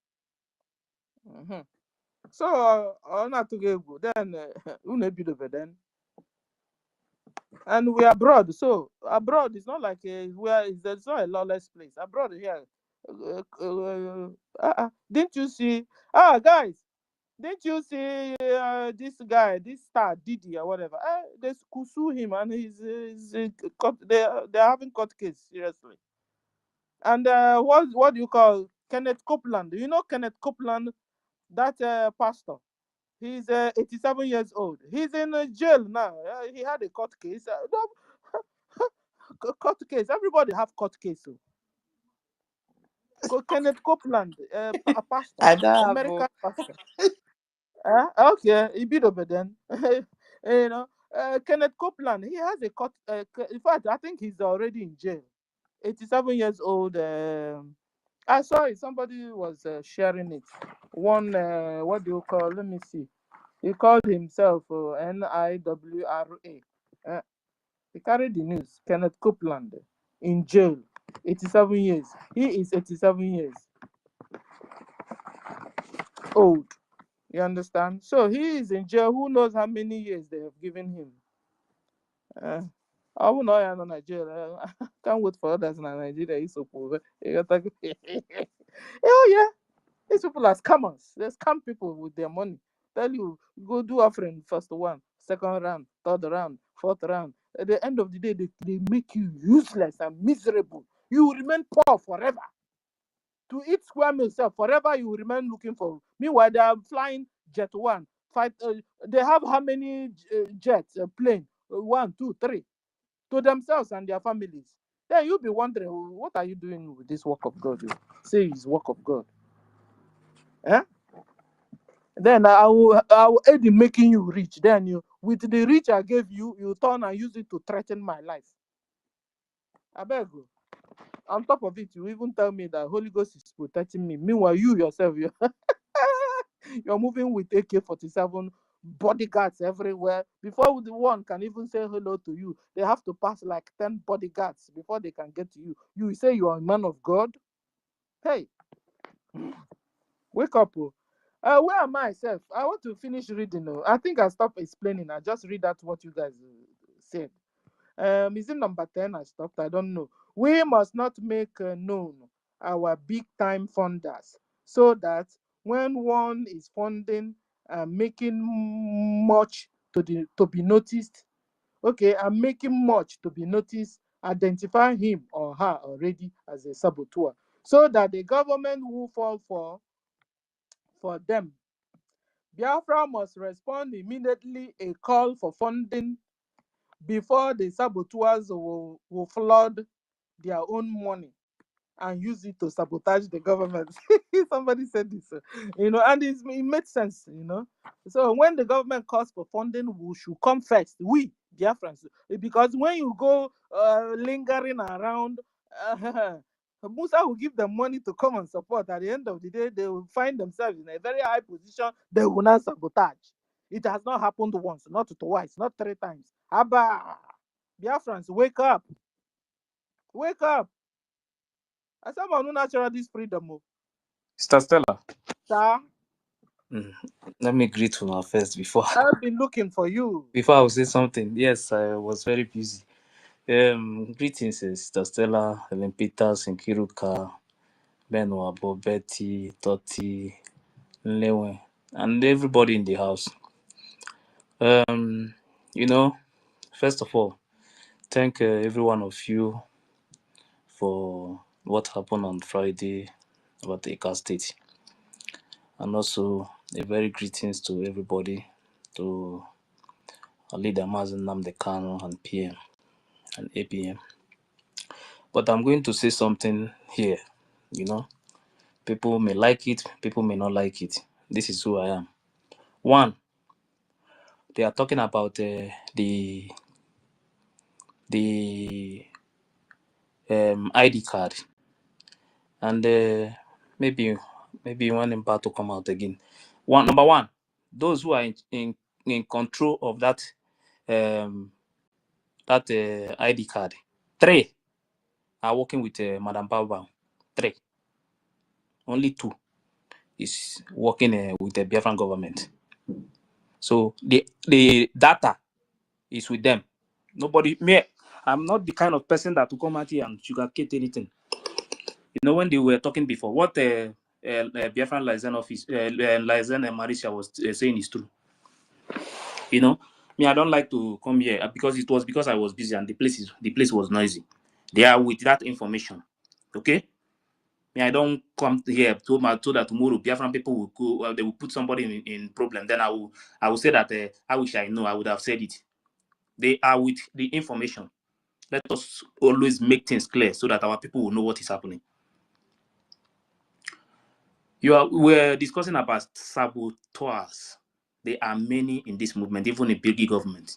So not to get good. Then then. And we are abroad. So abroad is not like there's not a lawless place. Abroad here. Didn't you see? Guys, didn't you see this guy, this star Didi or whatever? They could sue him, and they're having court case, seriously. And what do you call Kenneth Copeland? You know Kenneth Copeland, that pastor. He's 87 years old. He's in jail now. He had a court case. Court case. Everybody have court case. Kenneth Copeland, a pastor, I don't have American pastor. Okay, Ibido then. You know, Kenneth Copeland, he has a cut. In fact, I think he's already in jail. 87 years old. I saw it. Somebody was sharing it. One, what do you call? Let me see. He called himself NIWRA. He carried the news. Kenneth Copeland in jail, 87 years. He is 87 years old. You understand? So he is in jail. Who knows how many years they have given him? I will know in Nigeria. I can't wait for others in Nigeria. He's so poor. Oh yeah, these people are scammers. They scam people with their money. Tell you, go do offering first one, second round, third round, fourth round. At the end of the day, they make you useless and miserable. You will remain poor forever. To eat square meal yourself forever, you will remain looking for. Meanwhile, they are flying jet one. They have how many jets, plane? 1, 2, 3 to themselves and their families. Then you'll be wondering, what are you doing with this work of God? You say it's work of God. Then I will aid in making you rich. Then you, with the rich I gave you, you turn and use it to threaten my life. I beg you. On top of it, you even tell me that Holy Ghost is protecting me. Meanwhile, you yourself, you're moving with AK-47 bodyguards everywhere. Before the one can even say hello to you, they have to pass like 10 bodyguards before they can get to you. You say you are a man of God? Hey, wake up. Where am I, self? I want to finish reading. I think I stopped explaining. I just read out what you guys said. Is it number 10? I stopped. I don't know. We must not make known our big time funders, so that when one is funding, making much to be noticed, okay, and making much to be noticed, identify him or her already as a saboteur, so that the government will fall for them. Biafra must respond immediately a call for funding before the saboteurs will flood their own money and use it to sabotage the government. Somebody said this, and it made sense, So when the government calls for funding, we should come first. We, Biafrans, because when you go lingering around, Musa will give them money to come and support. At the end of the day, they will find themselves in a very high position. They will not sabotage. It has not happened once, not twice, not 3 times. Abba, Biafrans, wake up. Wake up. As someone who natural this freedom. Sister Stella. Sir? Let me greet you now first before. I've been looking for you. Before I will say something. Yes, I was very busy. Greetings, Sister Stella, Helen Peters, Nkiruka, Ben Wabo, Betty, Toti, Lewe, and everybody in the house. First of all, thank every one of you for what happened on Friday about the EKA State. And also a very greetings to everybody, to our leader Mazen Namdekano and PM and APM. But I'm going to say something here, People may like it, people may not like it. This is who I am. One, they are talking about the ID card, and maybe one about to come out again. Number one, those who are in control of that ID card. 3 are working with Madam Baba. 3. Only 2 is working with the Biafran government. So the data is with them. I'm not the kind of person that will come out here and sugarcoat anything. When they were talking before, what Biafran liaison office, liaison and Marisha was saying is true. I don't like to come here because it was because I was busy and the place was noisy. They are with that information. Okay? I don't come here so that tomorrow Biafran people will go, they will put somebody in problem. Then I will say that I wish I know, I would have said it. They are with the information. Let us always make things clear so that our people will know what is happening. We're discussing about saboteurs. There are many in this movement, even in big government.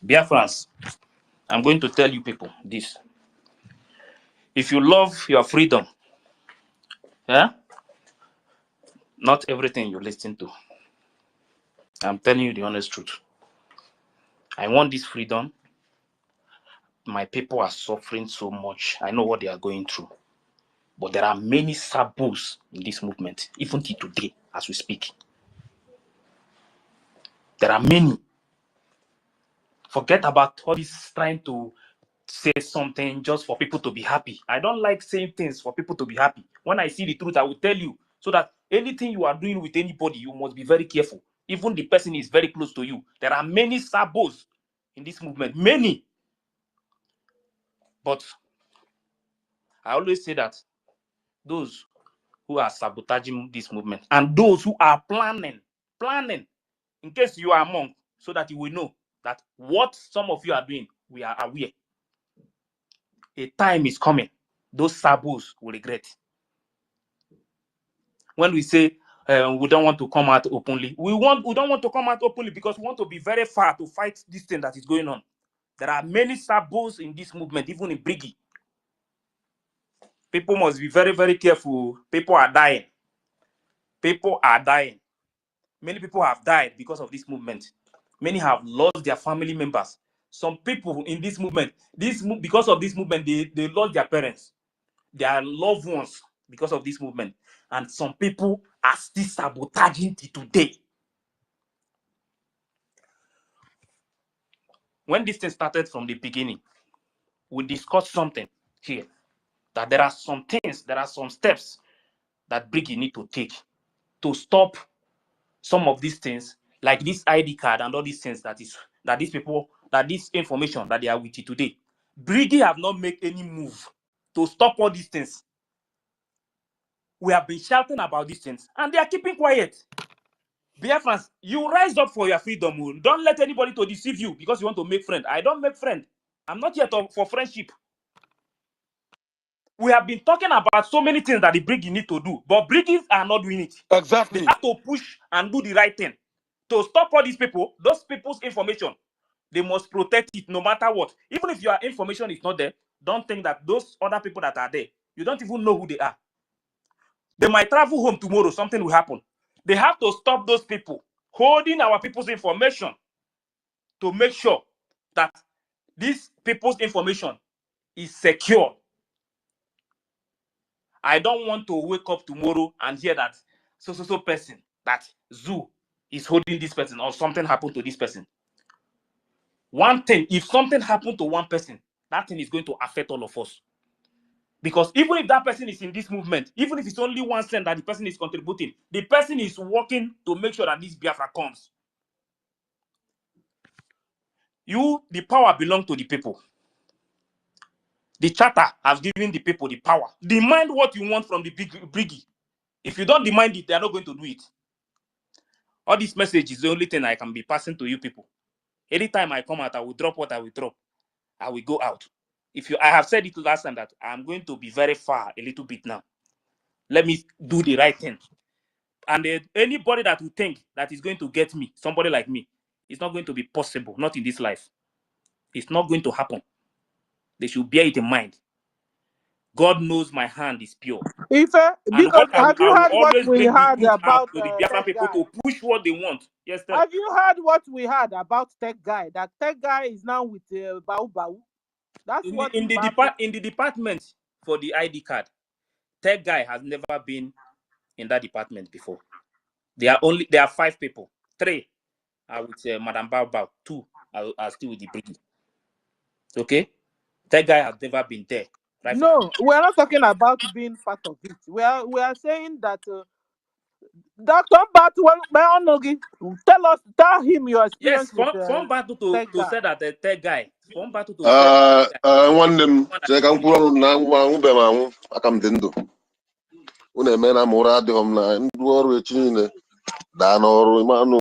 Biafrans, I'm going to tell you people this. If you love your freedom, yeah, not everything you listen to. I'm telling you the honest truth. I want this freedom. My people are suffering so much. I know what they are going through. But there are many sabos in this movement, even till today, as we speak. There are many. Forget about all this trying to say something just for people to be happy. I don't like saying things for people to be happy. When I see the truth, I will tell you. So that anything you are doing with anybody, you must be very careful. Even the person is very close to you. There are many sabos in this movement. Many. But I always say that those who are sabotaging this movement and those who are planning, in case you are among, so that you will know that what some of you are doing, we are aware. A time is coming. Those sabos will regret. When we say we don't want to come out openly, we don't want to come out openly because we want to be very far to fight this thing that is going on. There are many sabos in this movement, even in BRGIE. People must be very, very careful. People are dying. People are dying. Many people have died because of this movement. Many have lost their family members. Some people in this movement, because of this movement, they lost their parents, their loved ones because of this movement. And some people are still sabotaging till today. When this thing started from the beginning, we discussed something here, that there are some things, there are some steps that BRGIE need to take to stop some of these things, like this ID card and all these things that this information that they are with you today. BRGIE have not made any move to stop all these things. We have been shouting about these things and they are keeping quiet. Biafrans, you rise up for your freedom. Don't let anybody to deceive you because you want to make friends. I don't make friends. I'm not here for friendship. We have been talking about so many things that the BRGIE need to do, but BRGIEs are not doing it. Exactly. They have to push and do the right thing. To stop all these people, those people's information, they must protect it no matter what. Even if your information is not there, don't think that those other people that are there, you don't even know who they are. They might travel home tomorrow, something will happen. They have to stop those people holding our people's information to make sure that these people's information is secure. I don't want to wake up tomorrow and hear that so person, that Zoo is holding this person or something happened to this person. One thing, if something happened to one person, that thing is going to affect all of us. Because even if that person is in this movement, even if it's only 1 cent that the person is contributing, the person is working to make sure that this Biafra comes. The power belongs to the people. The charter has given the people the power. Demand what you want from the BRGIE. If you don't demand it, they are not going to do it. All this message is the only thing I can be passing to you people. Anytime I come out, I will drop what I will drop. I will go out. I have said it last time that I'm going to be very far a little bit now. Let me do the right thing. And anybody that will think that is going to get me, somebody like me, it's not going to be possible. Not in this life. It's not going to happen. They should bear it in mind. God knows my hand is pure. Because have you I will heard what always we bring the heard truth out about to the Biafran Tech people Guy? to push what they want. Yes, sir. Have you heard what we heard about Tech Guy? That Tech Guy is now with Bau. That's what in the department for the ID card, Tech Guy has never been in that department before. There are 5 people. 3 are with Madam Bao. 2 are still with the BRGIE. Okay, Tech Guy has never been there. Right? No, we're not talking about being part of it. We are saying that Dr. Batu, tell him your experience Yes, with from battle to say that the Tech Guy. From battle to say nwanne m chere ka m kwuru ọrụ na anwụbe m anwụ aka m dị ndụ unu eme na m ụra adịghị m na ndị ọrụ echi niile daa n'ọrụ